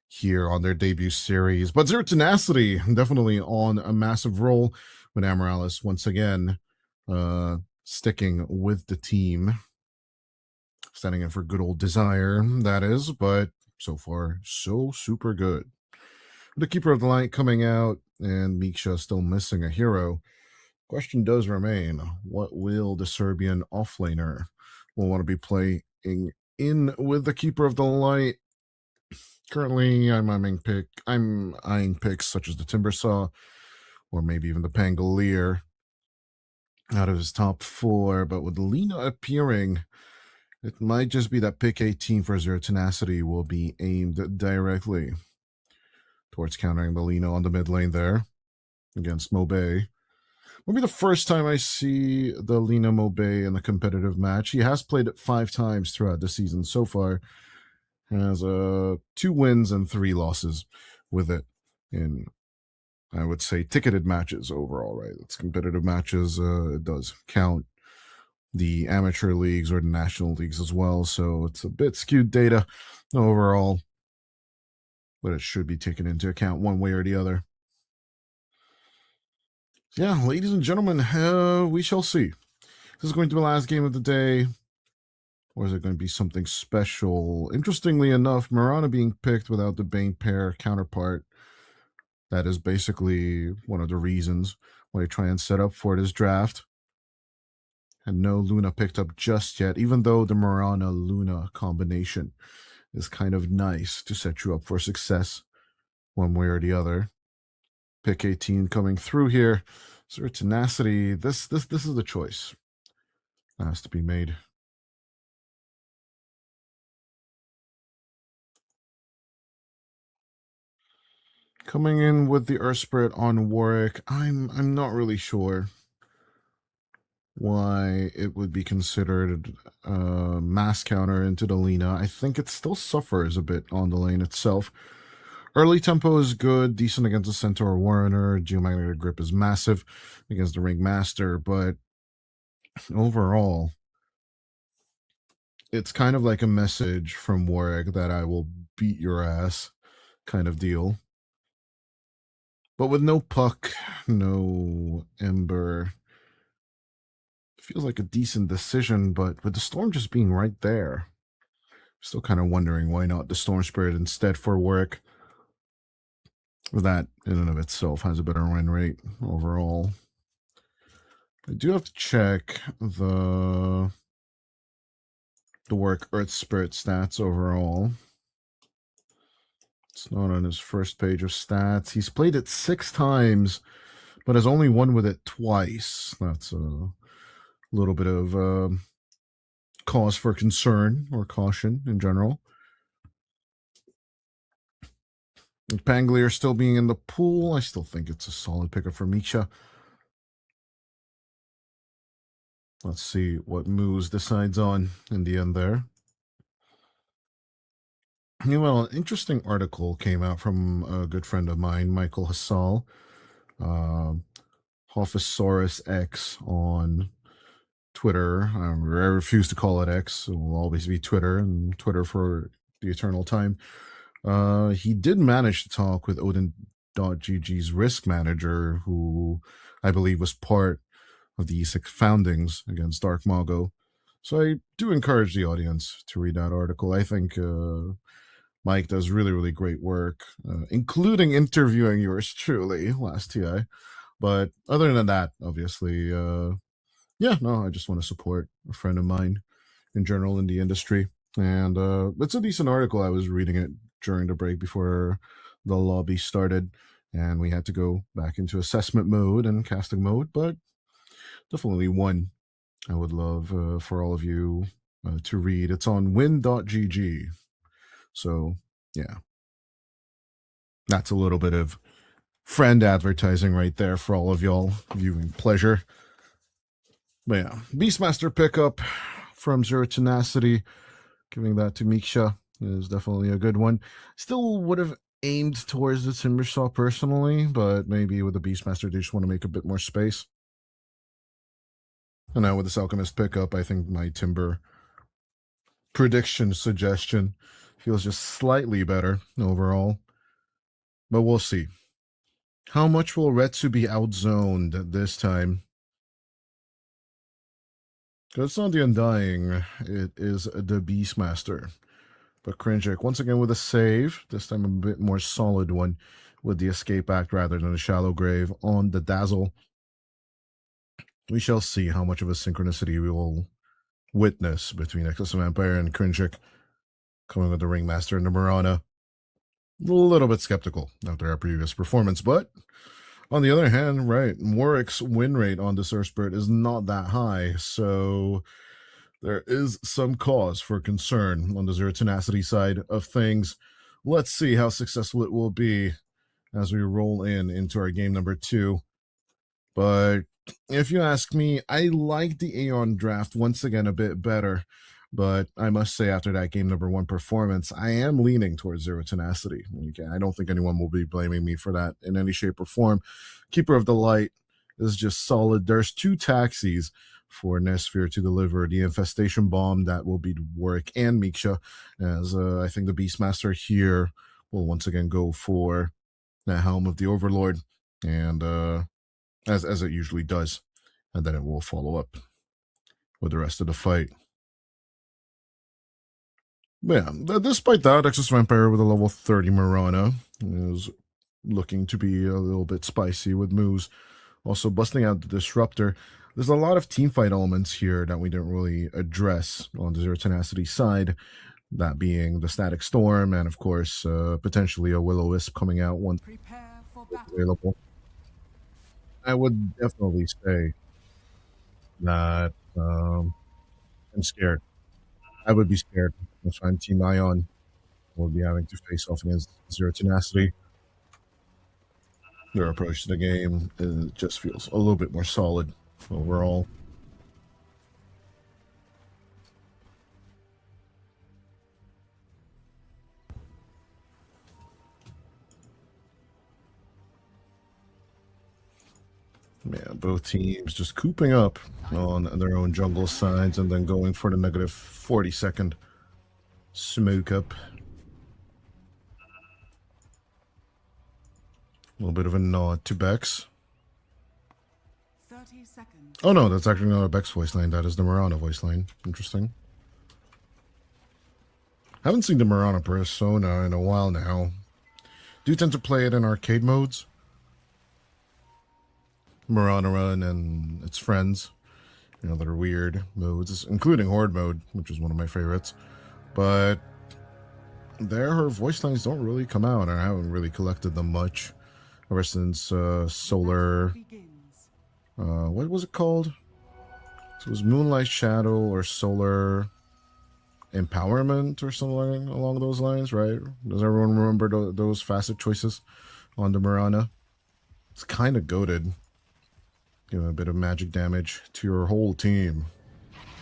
here on their debut series. But Zero Tenacity definitely on a massive roll with Amaryllis once again sticking with the team. Standing in for good old Desire, that is, but so far, so super good. The Keeper of the Light coming out, and Miksha still missing a hero. Question does remain, what will the Serbian offlaner will want to be playing in with the Keeper of the Light? Currently, I'm eyeing picks such as the Timbersaw, or maybe even the Pangolier out of his top 4, but with Lina appearing, it might just be that pick 18 for Zero Tenacity will be aimed directly towards countering the Lina on the mid lane there against Mobe. Will be the first time I see the Lina Mobe in a competitive match. He has played it 5 times throughout the season so far. Has 2 wins and 3 losses with it in, I would say, ticketed matches overall, right? It's competitive matches. It does count the amateur leagues or the national leagues as well, so it's a bit skewed data overall, but it should be taken into account one way or the other. Yeah, ladies and gentlemen, we shall see. This is going to be the last game of the day, or is it going to be something special? Interestingly enough, Mirana being picked without the Bane pair counterpart, that is basically one of the reasons why I try and set up for this draft. And no Luna picked up just yet, even though the Mirana-Luna combination is kind of nice to set you up for success one way or the other. Pick 18 coming through here. Zero Tenacity, this is the choice that has to be made. Coming in with the Earth Spirit on Warwick, I'm not really sure why it would be considered a mass counter into the Lina. I think it still suffers a bit on the lane itself. Early tempo is good, decent against the Centaur Warrener. Geomagnetic Grip is massive against the Ringmaster, but overall, it's kind of like a message from Warwick that I will beat your ass kind of deal. But with no Puck, no Ember, feels like a decent decision, but with the Storm just being right there, still kind of wondering why not the Storm Spirit instead for Warwick. That in and of itself has a better win rate overall. I do have to check the Warwick Earth Spirit stats overall. It's not on his first page of stats. He's played it 6 times, but has only won with it twice. That's a little bit of cause for concern or caution in general. And Pangolier still being in the pool, I still think it's a solid pickup for Miksha. Let's see what MOUZ decides on in the end there. Well, an interesting article came out from a good friend of mine, Michael Hassal, Hophosaurus X on Twitter. I refuse to call it X. It will always be Twitter, and Twitter for the eternal time. He did manage to talk with Odin.gg's risk manager, who I believe was part of the E6 foundings against Dark Mago. So I do encourage the audience to read that article. I think Mike does really, really great work, including interviewing yours truly last TI. But other than that, obviously, yeah, no, I just want to support a friend of mine in general in the industry. And it's a decent article. I was reading it during the break before the lobby started, and we had to go back into assessment mode and casting mode, but definitely one I would love for all of you to read. It's on win.gg. So, yeah. That's a little bit of friend advertising right there for all of y'all viewing pleasure. But yeah, Beastmaster pickup from Zero Tenacity. Giving that to Miksha is definitely a good one. Still would have aimed towards the Timbersaw personally, but maybe with the Beastmaster, they just want to make a bit more space. And now with this Alchemist pickup, I think my Timber prediction suggestion feels just slightly better overall. But we'll see. How much will Retsu be outzoned this time? Because it's not the Undying, it is the Beastmaster. But Krinjik, once again with a save, this time a bit more solid one with the Escape Act rather than the Shallow Grave on the Dazzle. We shall see how much of a synchronicity we will witness between Excess Vampire and Krinjik coming with the Ringmaster and the Marana. A little bit skeptical after our previous performance, but on the other hand, right, Warwick's win rate on the Surf Spirit is not that high, so there is some cause for concern on the Zero Tenacity side of things. Let's see how successful it will be as we roll into our game number 2. But if you ask me, I like the AION draft once again a bit better. But I must say, after that game number 1 performance, I am leaning towards Zero Tenacity. Again, I don't think anyone will be blaming me for that in any shape or form. Keeper of the Light is just solid. There's 2 taxis for Nesphere to deliver the Infestation Bomb that will be Warwick and Miksha, as I think the Beastmaster here will once again go for the Helm of the Overlord, and as it usually does, and then it will follow up with the rest of the fight. Yeah, despite that, Excess Vampire with a level 30 Marana is looking to be a little bit spicy with MOUZ. Also busting out the Disruptor. There's a lot of teamfight elements here that we didn't really address on the Zero Tenacity side. That being the Static Storm and, of course, potentially a Will-O-Wisp coming out once Prepare for battle. available. I would definitely say that I'm scared. I would be scared if I'm Team Ion. We'll be having to face off against Zero Tenacity. Their approach to the game just feels a little bit more solid overall. Yeah, both teams just cooping up on their own jungle sides and then going for the negative 40-second smoke up. A little bit of a nod to Bex. 30 seconds. Oh no, that's actually not a Bex voice line. That is the Marana voice line. Interesting. Haven't seen the Marana persona in a while now. Do you tend to play it in arcade modes? Marana Run and its friends. You know, that are weird modes, including Horde mode, which is one of my favorites. But her voice lines don't really come out, and I haven't really collected them much ever since Solar. Begins. What was it called? So it was Moonlight Shadow or Solar Empowerment or something along those lines, right? Does everyone remember those facet choices on the Marana? It's kind of goated. Give a bit of magic damage to your whole team,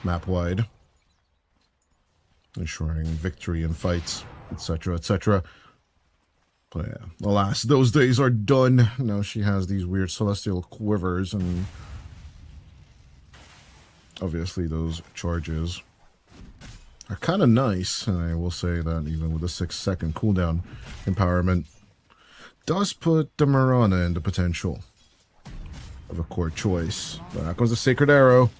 map-wide. Ensuring victory in fights, etc., etc. But yeah, alas, those days are done. Now she has these weird celestial quivers, and obviously those charges are kind of nice. And I will say that even with a 6-second cooldown, empowerment does put the Marana into potential of a core choice. But out comes the Sacred Arrow.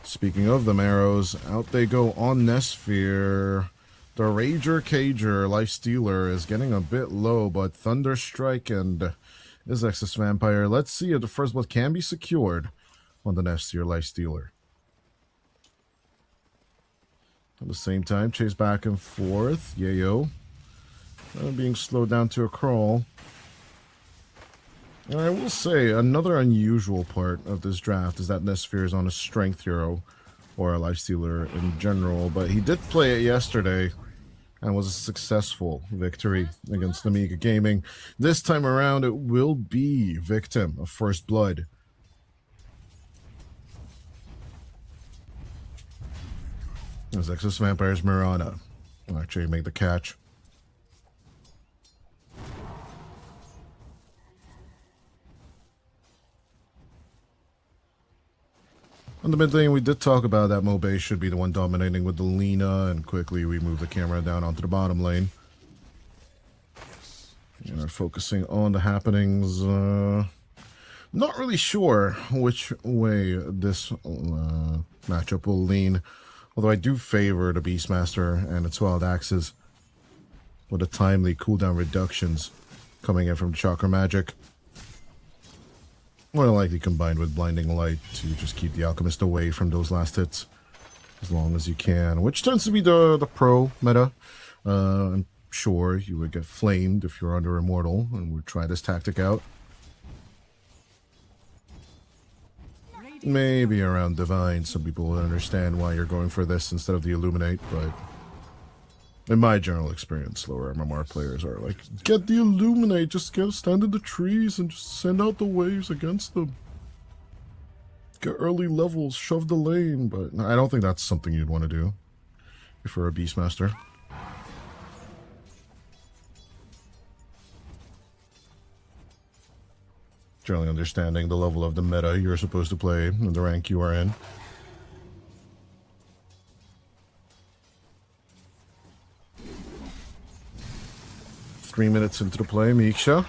Speaking of them arrows, out they go on Nesphere. The Rager Cager Lifestealer is getting a bit low, but Thunder Strike and his Excess Vampire. Let's see if the first blood can be secured on the Nesphere Lifestealer. At the same time, chase back and forth. Yayo. Being slowed down to a crawl. And I will say, another unusual part of this draft is that Nesphere is on a strength hero, or a lifestealer in general, but he did play it yesterday, and was a successful victory against Nemiga Gaming. This time around, it will be Victim of First Blood. As Excess Vampire's Marana will actually make the catch. On the mid lane, we did talk about that Mobe should be the one dominating with the Lina, and quickly we move the camera down onto the bottom lane. And are focusing on the happenings. Not really sure which way this matchup will lean. Although I do favor the Beastmaster and its Wild Axes with the timely cooldown reductions coming in from Chakra Magic. More than likely combined with Blinding Light to just keep the Alchemist away from those last hits as long as you can, which tends to be the pro meta. I'm sure you would get flamed if you're under Immortal and would try this tactic out. Maybe around Divine, some people would understand why you're going for this instead of the Illuminate, but in my general experience, lower MMR players are like, get the Illuminate, just stand in the trees and just send out the waves against them. Get early levels, shove the lane, but I don't think that's something you'd want to do if you're a Beastmaster. Generally understanding the level of the meta you're supposed to play and the rank you are in. Three minutes into the play, Miksha.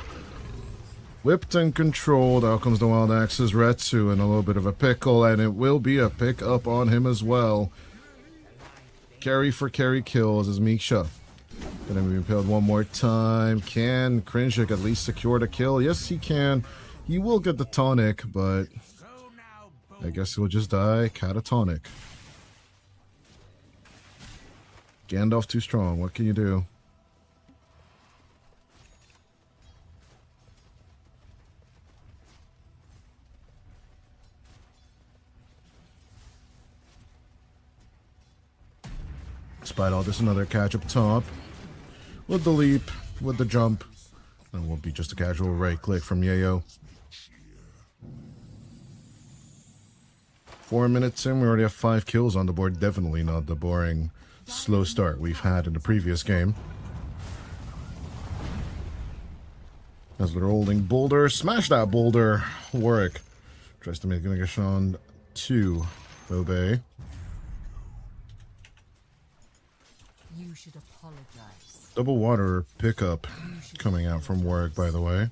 Whipped and controlled. Out comes the Wild Axes, Retsu in a little bit of a pickle, and it will be a pick up on him as well. Carry for carry kills as Miksha. Gonna be impaled one more time. Can Cringic at least secure the kill? Yes, he can. He will get the tonic, but I guess he'll just die catatonic. Gandalf too strong. What can you do? Despite all this, another catch up top. With the leap, with the jump. And won't be just a casual right click from Yayo. 4 minutes in, we already have 5 kills on the board. Definitely not the boring, slow start we've had in the previous game. As they're holding Boulder, smash that Boulder. Warwick tries to make a Sean 2. Obey. You should apologize. Double water pickup coming out from Warwick, by the way.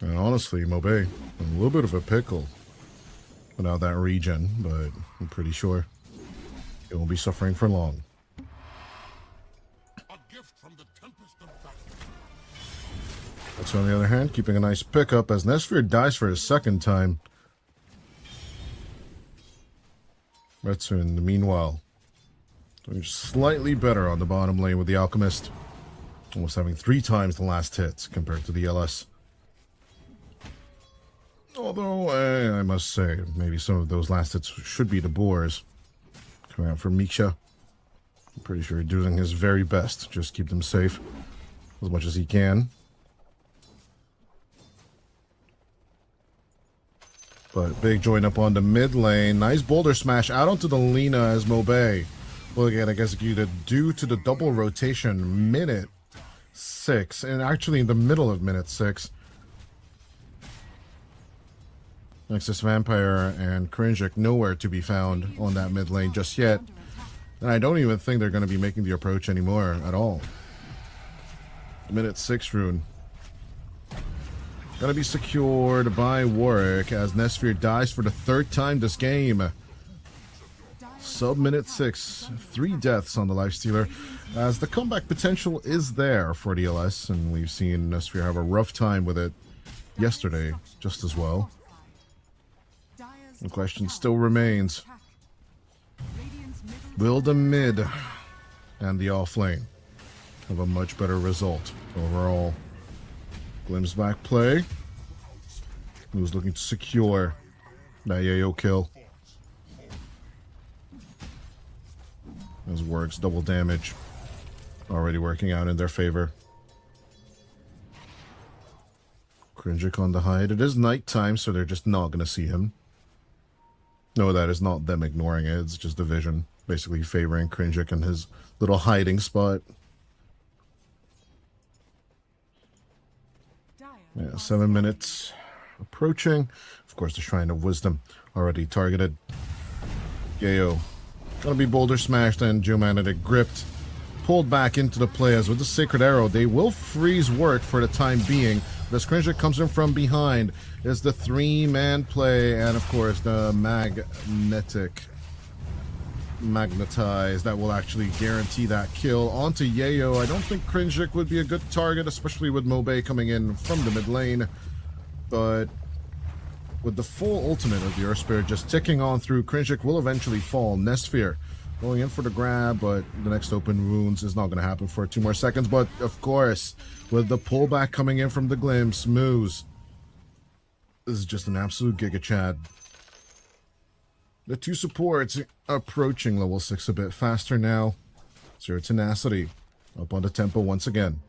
And honestly, Mobe, a little bit of a pickle without that regen, but I'm pretty sure it won't be suffering for long. A gift from the tempest of battle. That's on the other hand, keeping a nice pickup as Nesfir dies for his second time. Retsu, in the meanwhile, doing just slightly better on the bottom lane with the Alchemist. Almost having 3 times the last hits compared to the LS. Although, I must say, maybe some of those last hits should be the boars. Coming out from Miksha. I'm pretty sure he's doing his very best to just keep them safe as much as he can. But big join up on the mid lane. Nice boulder smash out onto the Lina as Mobe will get executed due to the double rotation. Minute 6. And actually in the middle of minute 6. Nexus Vampire and Cringic nowhere to be found on that mid lane just yet. And I don't even think they're going to be making the approach anymore at all. Minute 6 rune. Gonna be secured by Warwick as Nesfir dies for the 3rd time this game. Sub minute 6. 3 deaths on the Lifestealer as the comeback potential is there for the LS, and we've seen Nesfir have a rough time with it yesterday just as well. The question still remains, will the mid and the off lane have a much better result overall? Glimpse back play. Who's looking to secure that Yayo kill. As works, double damage. Already working out in their favor. Cringic on the hide. It is nighttime, so they're just not going to see him. No, that is not them ignoring it. It's just the vision. Basically favoring Cringic in his little hiding spot. Yeah, 7 minutes approaching. Of course, the Shrine of Wisdom already targeted. Yayo gonna be boulder smashed and Geomagnetic gripped. Pulled back into the play as with the Sacred Arrow, they will freeze work for the time being. The Skrinja comes in from behind. Is the 3-man play, and of course the magnetize that will actually guarantee that kill onto Yayo. I don't think Krinjik would be a good target, especially with Mobe coming in from the mid lane. But with the full ultimate of the Earth Spirit just ticking on through, Krinjik will eventually fall. Nestsphere going in for the grab, but the next open wounds is not going to happen for 2 more seconds. But of course, with the pullback coming in from the glimpse, MOUZ, this is just an absolute Giga Chad. The 2 supports approaching level 6 a bit faster now. Zero Tenacity up on the tempo once again.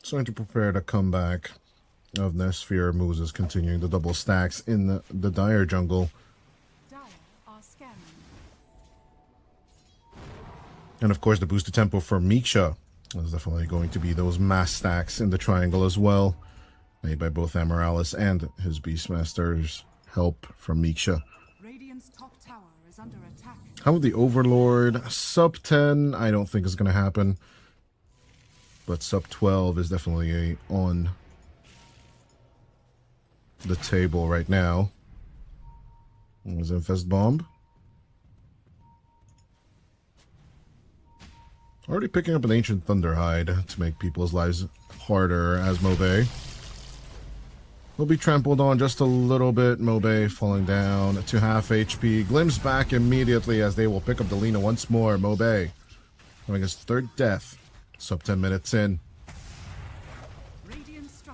Starting to prepare the comeback of Nestsphere. MOUZ is continuing the double stacks in the Dire jungle. Dire are scanning. And of course the boosted tempo for Miksha is definitely going to be those mass stacks in the triangle as well. Made by both Amaralis and his Beastmaster's help from Miksha. Radiant's top tower is under attack. How about the Overlord? Sub 10, I don't think is going to happen. But sub 12 is definitely on the table right now. There's Infest Bomb. Already picking up an Ancient Thunderhide to make people's lives harder as Mobe will be trampled on just a little bit. Mobe falling down to half HP. Glimpse back immediately as they will pick up the Lina once more. Mobe having his 3rd death. Sub 10 minutes in.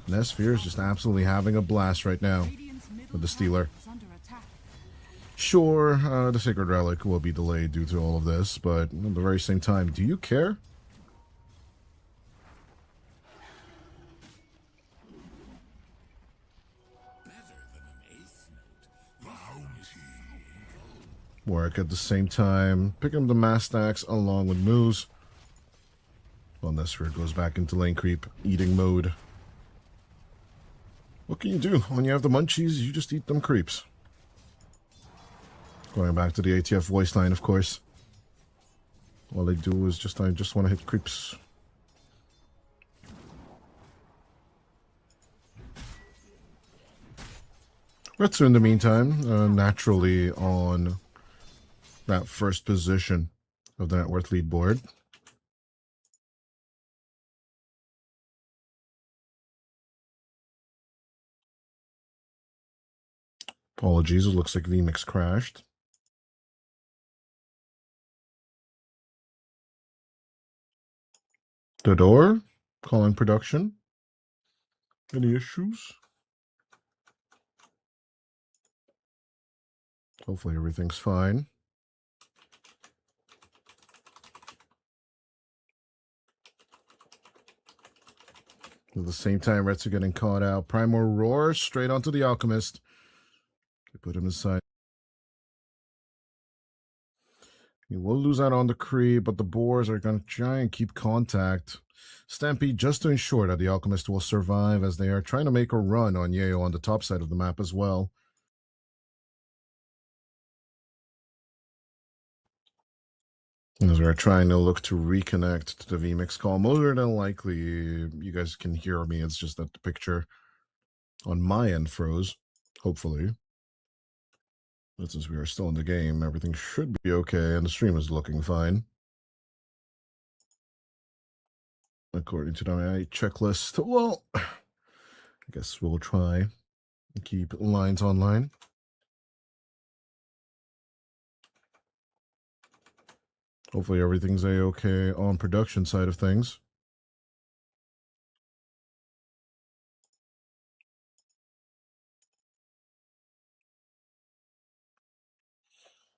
Nestsphere is just absolutely having a blast right now with the Stealer. Sure, the Sacred Relic will be delayed due to all of this, but at the very same time, do you care? Work at the same time, picking up the mass stacks along with MOUZ. Well, Nestsphere goes back into lane creep, eating mode. What can you do? When you have the munchies, you just eat them creeps. Going back to the ATF voice line, of course. All they do is I just want to hit creeps. Retsu, in the meantime, naturally on that first position of the net worth leaderboard. Apologies, it looks like VMix crashed. The door, calling production. Any issues? Hopefully everything's fine. At the same time, Retsu getting caught out. Primal Roar straight onto the Alchemist. They put him inside. He will lose out on the creep, but the boars are going to try and keep contact. Stampede just to ensure that the Alchemist will survive as they are trying to make a run on Yayo on the top side of the map as well. As we're trying to look to reconnect to the VMix call. More than likely, you guys can hear me. It's just that the picture on my end froze, hopefully. But since we are still in the game, everything should be okay, and the stream is looking fine. According to my checklist, well, I guess we'll try and keep lines online. Hopefully everything's a-okay on production side of things.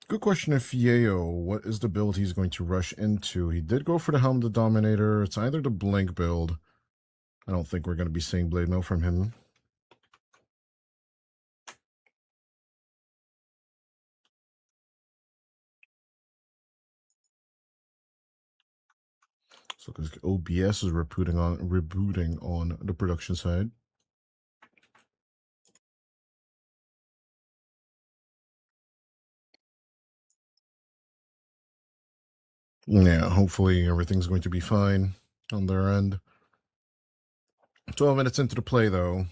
Good question if Yayo, what is the build he's going to rush into? He did go for the Helm of the Dominator. It's either the Blink build. I don't think we're going to be seeing Blade Mail from him. So because OBS is rebooting on the production side. Yeah, hopefully everything's going to be fine on their end. 12 minutes into the play, though.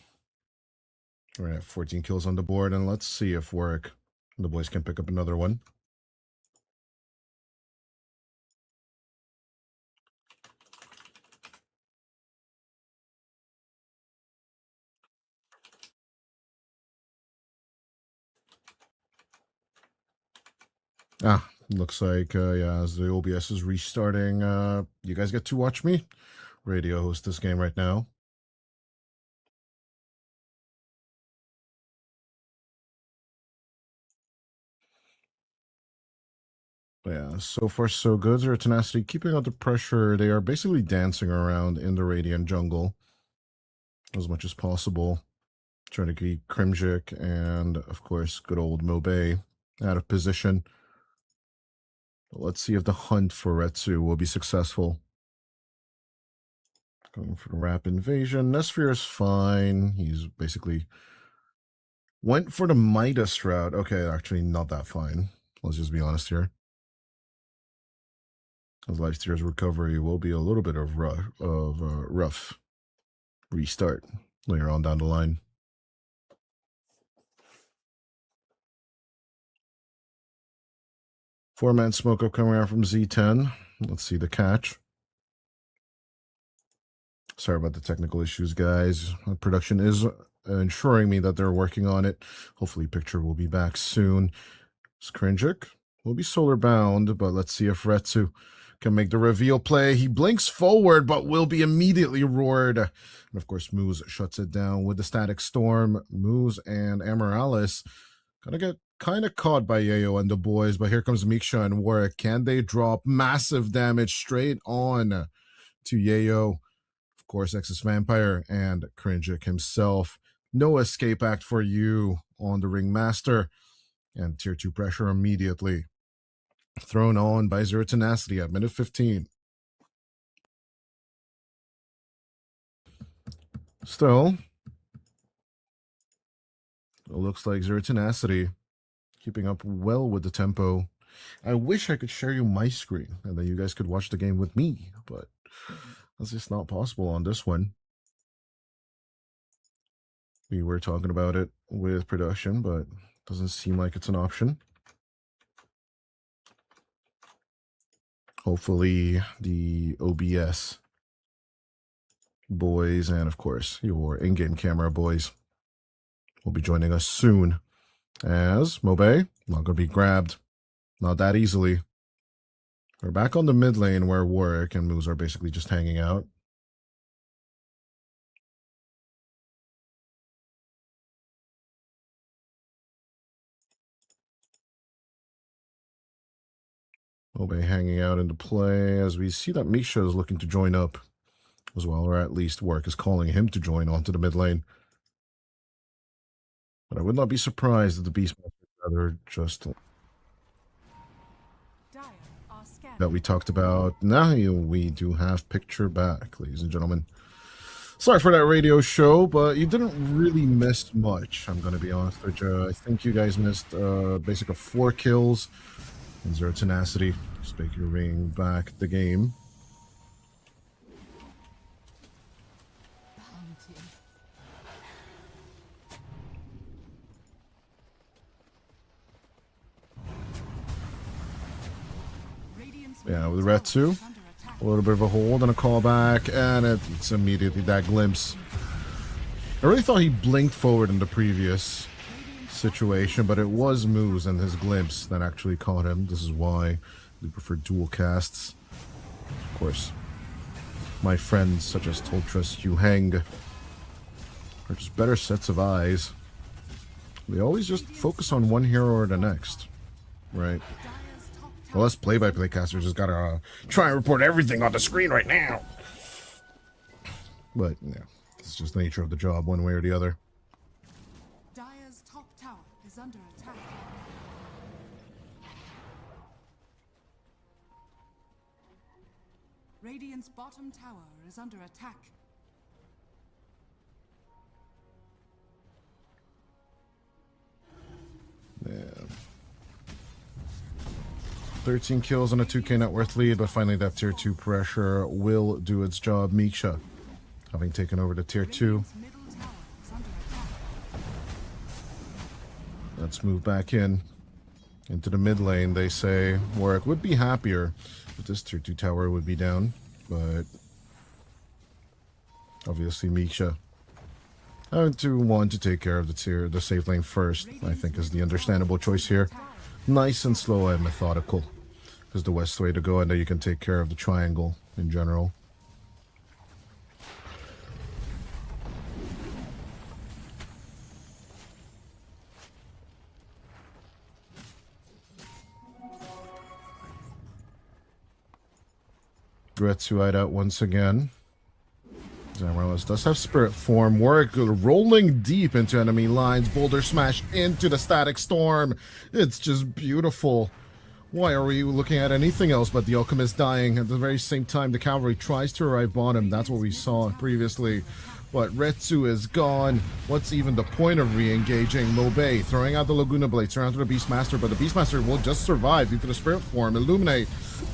We're at 14 kills on the board, and let's see if Warwick and the boys can pick up another one. Looks like, yeah, as the OBS is restarting, you guys get to watch me radio host this game right now. Yeah, so far so good. Their Tenacity keeping out the pressure. They are basically dancing around in the Radiant jungle as much as possible, trying to keep Crimjic and, of course, good old Mobe out of position. But let's see if the hunt for Retsu will be successful. Going for the Wrap Invasion. Nesphere is fine. He's basically went for the Midas route. Okay, actually not that fine. Let's just be honest here. As Lifesteal's recovery will be a little bit of rough restart later on down the line. Four-man smoke up coming out from Z10. Let's see the catch. Sorry about the technical issues, guys. Production is ensuring me that they're working on it. Hopefully picture will be back soon. Skrinjic will be solar bound, but let's see if Retsu can make the reveal play. He blinks forward, but will be immediately roared. And of course, MOUZ shuts it down with the Static Storm. MOUZ and Amaralis gonna get kind of caught by Yayo and the boys, but here comes Miksha and Warwick. Can they drop massive damage straight on to Yayo? Of course, Exus Vampire and Cringic himself. No escape act for you on the Ringmaster. And tier 2 pressure immediately thrown on by Zero Tenacity at minute 15. Still, it looks like Zero Tenacity keeping up well with the tempo. I wish I could share you my screen and then you guys could watch the game with me, but that's just not possible on this one. We were talking about it with production, but doesn't seem like it's an option. Hopefully the OBS boys and of course your in-game camera boys will be joining us soon, as Mobe not going to be grabbed, not that easily. We're back on the mid lane where Warwick and MOUZ are basically just hanging out. Mobe hanging out into play as we see that Misha is looking to join up as well, or at least Warwick is calling him to join onto the mid lane. But I would not be surprised if the Beastmaster rather just that we talked about. Now we do have picture back, ladies and gentlemen. Sorry for that radio show, but you didn't really miss much, I'm going to be honest with you. I think you guys missed basically 4 kills and Zero Tenacity securing back the game. Yeah, with Retsu, a little bit of a hold and a callback, and it's immediately that glimpse. I really thought he blinked forward in the previous situation, but it was MOUZ and his glimpse that actually caught him. This is why we prefer dual casts. Of course, my friends such as Toltrus, Hugh Heng are just better sets of eyes. They always just focus on one hero or the next, right? Well, us play-by-play casters just gotta try and report everything on the screen right now. But, yeah, it's just the nature of the job, one way or the other. Dire's top tower is under attack. Radiant's bottom tower is under attack. Yeah. 13 kills on a 2k net worth lead, but finally that tier 2 pressure will do its job. Miksha having taken over the tier 2. Radiant's middle tower is under attack. Let's move back into the mid lane. They say Warwick would be happier if this tier 2 tower would be down, but obviously Miksha to want to take care of the safe lane first, I think, is the understandable choice here. Nice and slow and methodical is the best way to go, and then you can take care of the triangle in general. Retsuite out once again. Zamorales does have spirit form. Warwick rolling deep into enemy lines. Boulder smash into the static storm. It's just beautiful. Why are we looking at anything else but the alchemist dying? At the very same time, the cavalry tries to arrive bottom. That's what we saw previously. But Retsu is gone. What's even the point of re-engaging? Mobe throwing out the Laguna Blades around to the Beastmaster, but the Beastmaster will just survive due to the spirit form. Illuminate.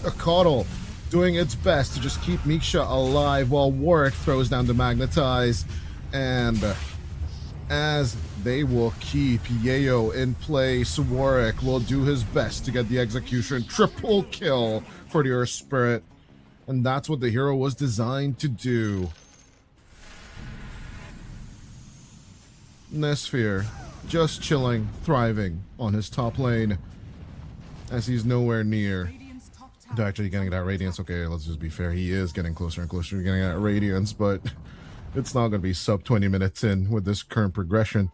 A Coddle doing its best to just keep Miksha alive while Warwick throws down the Magnetize. And as they will keep Yayo in place, Warwick will do his best to get the execution. Triple kill for the Earth Spirit. And that's what the hero was designed to do. Nesphere just chilling, thriving on his top lane as he's nowhere near to actually getting that Radiance. Okay, let's just be fair. He is getting closer and closer to getting that Radiance, but it's not going to be sub 20 minutes in with this current progression.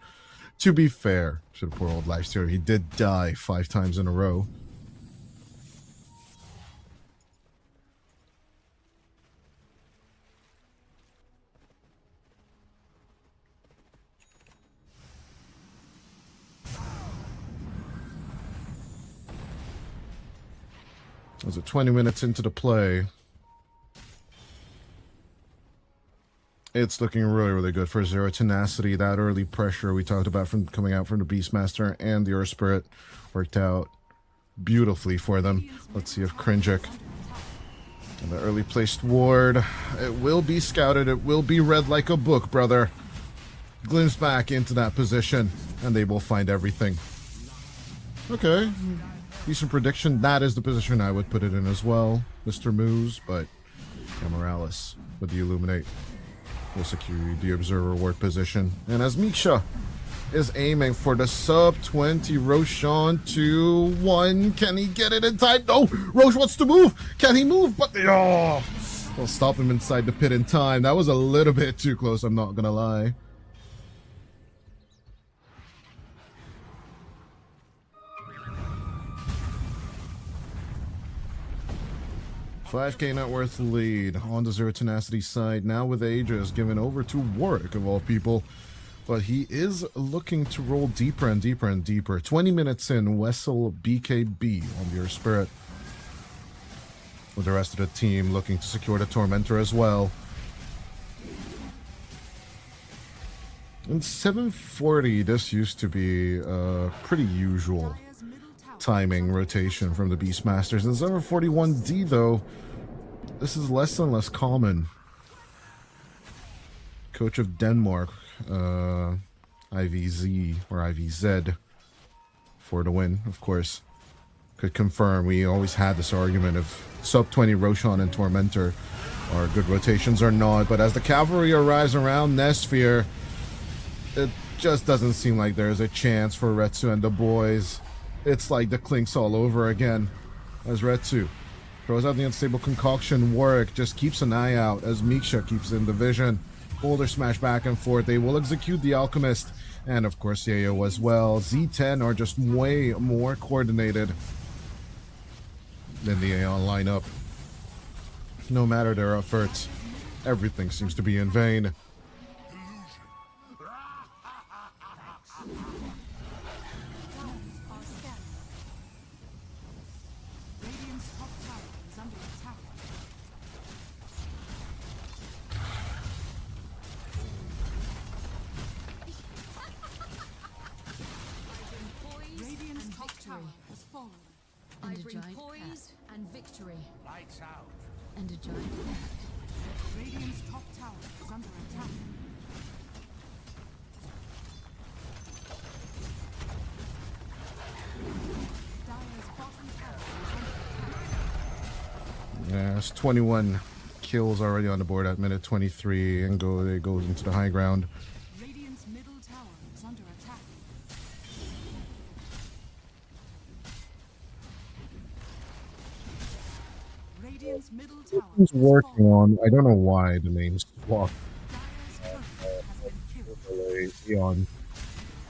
To be fair to the poor old Lifestealer, he did die 5 times in a row. Was it 20 minutes into the play? It's looking really, really good for Zero. Tenacity, that early pressure we talked about from coming out from the Beastmaster and the Earth Spirit worked out beautifully for them. Let's see if Krinjik and the early placed ward. It will be scouted. It will be read like a book, brother. Glimpse back into that position, and they will find everything. Okay. Decent prediction. That is the position I would put it in as well, Mr. MOUZ, but Morales with the Illuminate will secure the Observer ward position. And as Miksha is aiming for the sub 20 Roshan 2-1, can he get it in time? No! Roche wants to move! Can he move? But oh! We'll stop him inside the pit in time. That was a little bit too close, I'm not gonna lie. 5k net worth lead on the Zero Tenacity side, now with Aegis given over to Warwick of all people. But he is looking to roll deeper and deeper and deeper. 20 minutes in, Wessel BKB on the Earth Spirit. With the rest of the team looking to secure the Tormentor as well. In 740, this used to be a pretty usual timing rotation from the Beastmasters. In 741D though, this is less and less common. Coach of Denmark, IVZ or IVZ for the win, of course, could confirm. We always had this argument of sub 20 Roshan and Tormentor are good rotations or not, but as the cavalry arrives around Nesphere, it just doesn't seem like there's a chance for Retsu and the boys. It's like the Clinks all over again as Retsu throws out the unstable concoction. Warwick just keeps an eye out as Miksha keeps in the vision. Boulder smash back and forth. They will execute the Alchemist and of course Yayo as well. Z10 are just way more coordinated than the AION lineup. No matter their efforts, everything seems to be in vain. bring poise and victory. Lights out. And a giant cat. Radiant's top tower is under attack. Dire's bottom tower is under attack. Yeah, it's 21 kills already on the board at minute 23, and it goes into the high ground. Radiant's middle tower is under attack. Radiant's middle tower He's has working fallen. on. I don't know why the name's swap. Dire's turret has been killed. Eon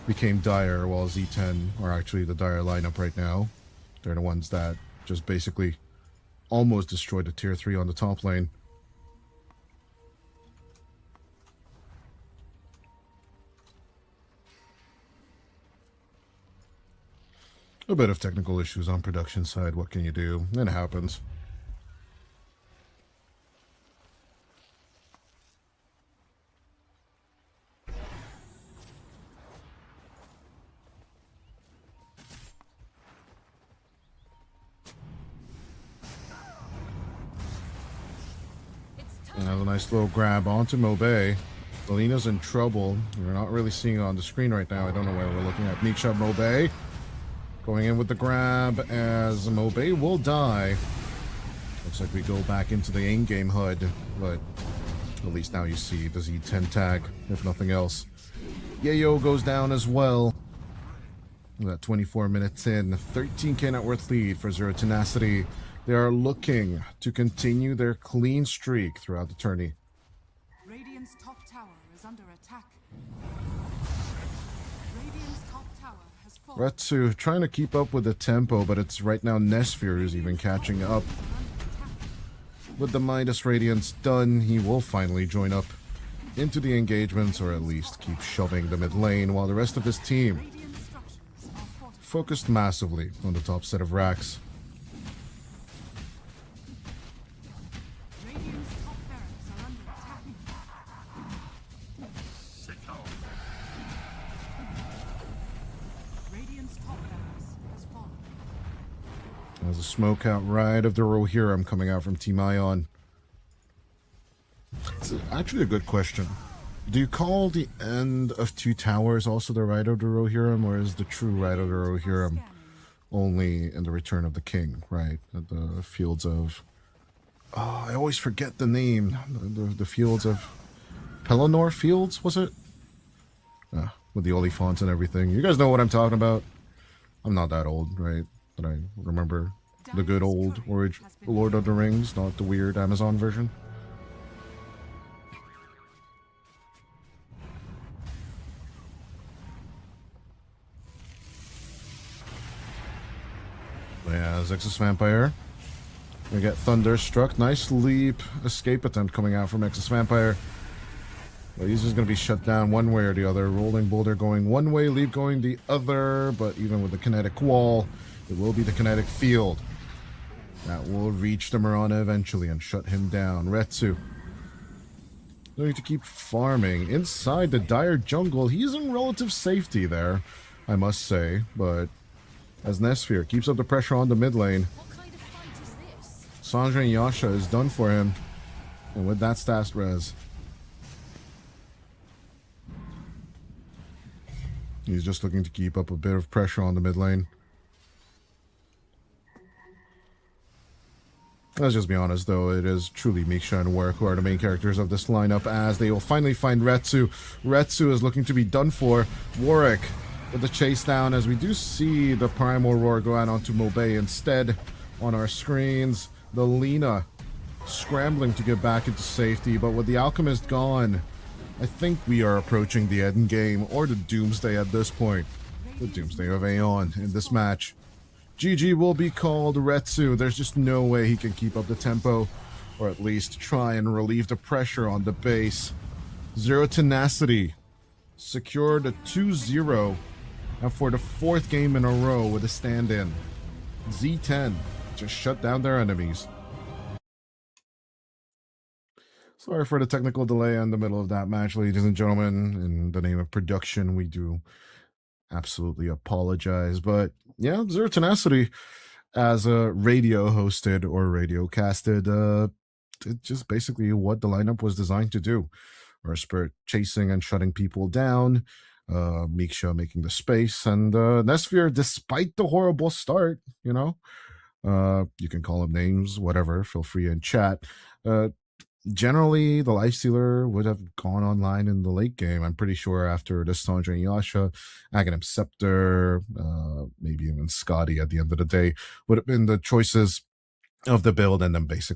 became Dire, while Z10 are actually the Dire lineup right now. They're the ones that just basically almost destroyed the tier 3 on the top lane. A bit of technical issues on production side. What can you do? It happens. That's a nice little grab onto Mobe. Alina's in trouble. We're not really seeing it on the screen right now. I don't know where we're looking at. Nisha Mobe going in with the grab as Mobe will die. Looks like we go back into the in-game HUD, but at least now you see the Z10 tag, if nothing else. Yayo goes down as well. That 24 minutes in, 13k net worth lead for Zero Tenacity. They are looking to continue their clean streak throughout the tourney. Radiant's top tower is under attack. Radiant's top tower has fallen. Retsu trying to keep up with the tempo, but it's right now Nesphere who's even catching up. With the Midas Radiance done, he will finally join up into the engagements, or at least keep shoving the mid lane, while the rest of his team Radiant structures are fortified. focused massively on the top set of racks. Radiant's top barracks are under attack. Radiant's top barracks has fallen. There's a smoke out right of the Rohirrim coming out from Team AION. It's actually a good question. Do you call the end of Two Towers also the Rite of the Rohirrim, or is the true Rite of the Rohirrim only in the Return of the King, right? At the fields of... Oh, I always forget the name. The fields of... Pelennor Fields, was it? With the Oliphants and everything. You guys know what I'm talking about. I'm not that old, right? But I remember the good old Lord of the Rings, not the weird Amazon version. Yeah, Zexus Vampire. We get Thunderstruck. Nice leap escape attempt coming out from Exus Vampire. But he's just going to be shut down one way or the other. Rolling Boulder going one way, leap going the other. But even with the kinetic wall, it will be the kinetic field that will reach the Mirana eventually and shut him down. Retsu going to keep farming inside the Dire jungle. He's in relative safety there, I must say. But as Nesphere keeps up the pressure on the mid lane, What kind of fight is this? Sandra and Yasha is done for him. And with that stats res, he's just looking to keep up a bit of pressure on the mid lane. Let's just be honest, though, it is truly Miksha and Warwick who are the main characters of this lineup, as they will finally find Retsu. Retsu is looking to be done for. Warwick with the chase down, as we do see the Primal Roar go out onto Mobe instead on our screens. The Lina scrambling to get back into safety, but with the Alchemist gone, I think we are approaching the end game, or the Doomsday at this point. The Doomsday of AION in this match. GG will be called. Retsu, there's just no way he can keep up the tempo, or at least try and relieve the pressure on the base. Zero Tenacity secured a 2-0, and for the 4th game in a row with a stand-in. Z10 just shut down their enemies. Sorry for the technical delay in the middle of that match, ladies and gentlemen. In the name of production, we do absolutely apologize. But yeah, Zero Tenacity as a radio hosted or radio casted, it's just basically what the lineup was designed to do. Or Spirit chasing and shutting people down, Miksha making the space, and Nesphere, despite the horrible start, you know, you can call him names, whatever, feel free in chat. Generally, the Lifestealer would have gone online in the late game. I'm pretty sure after Destandre and Yasha, Aghanim Scepter, maybe even Scotty at the end of the day, would have been the choices of the build, and then basically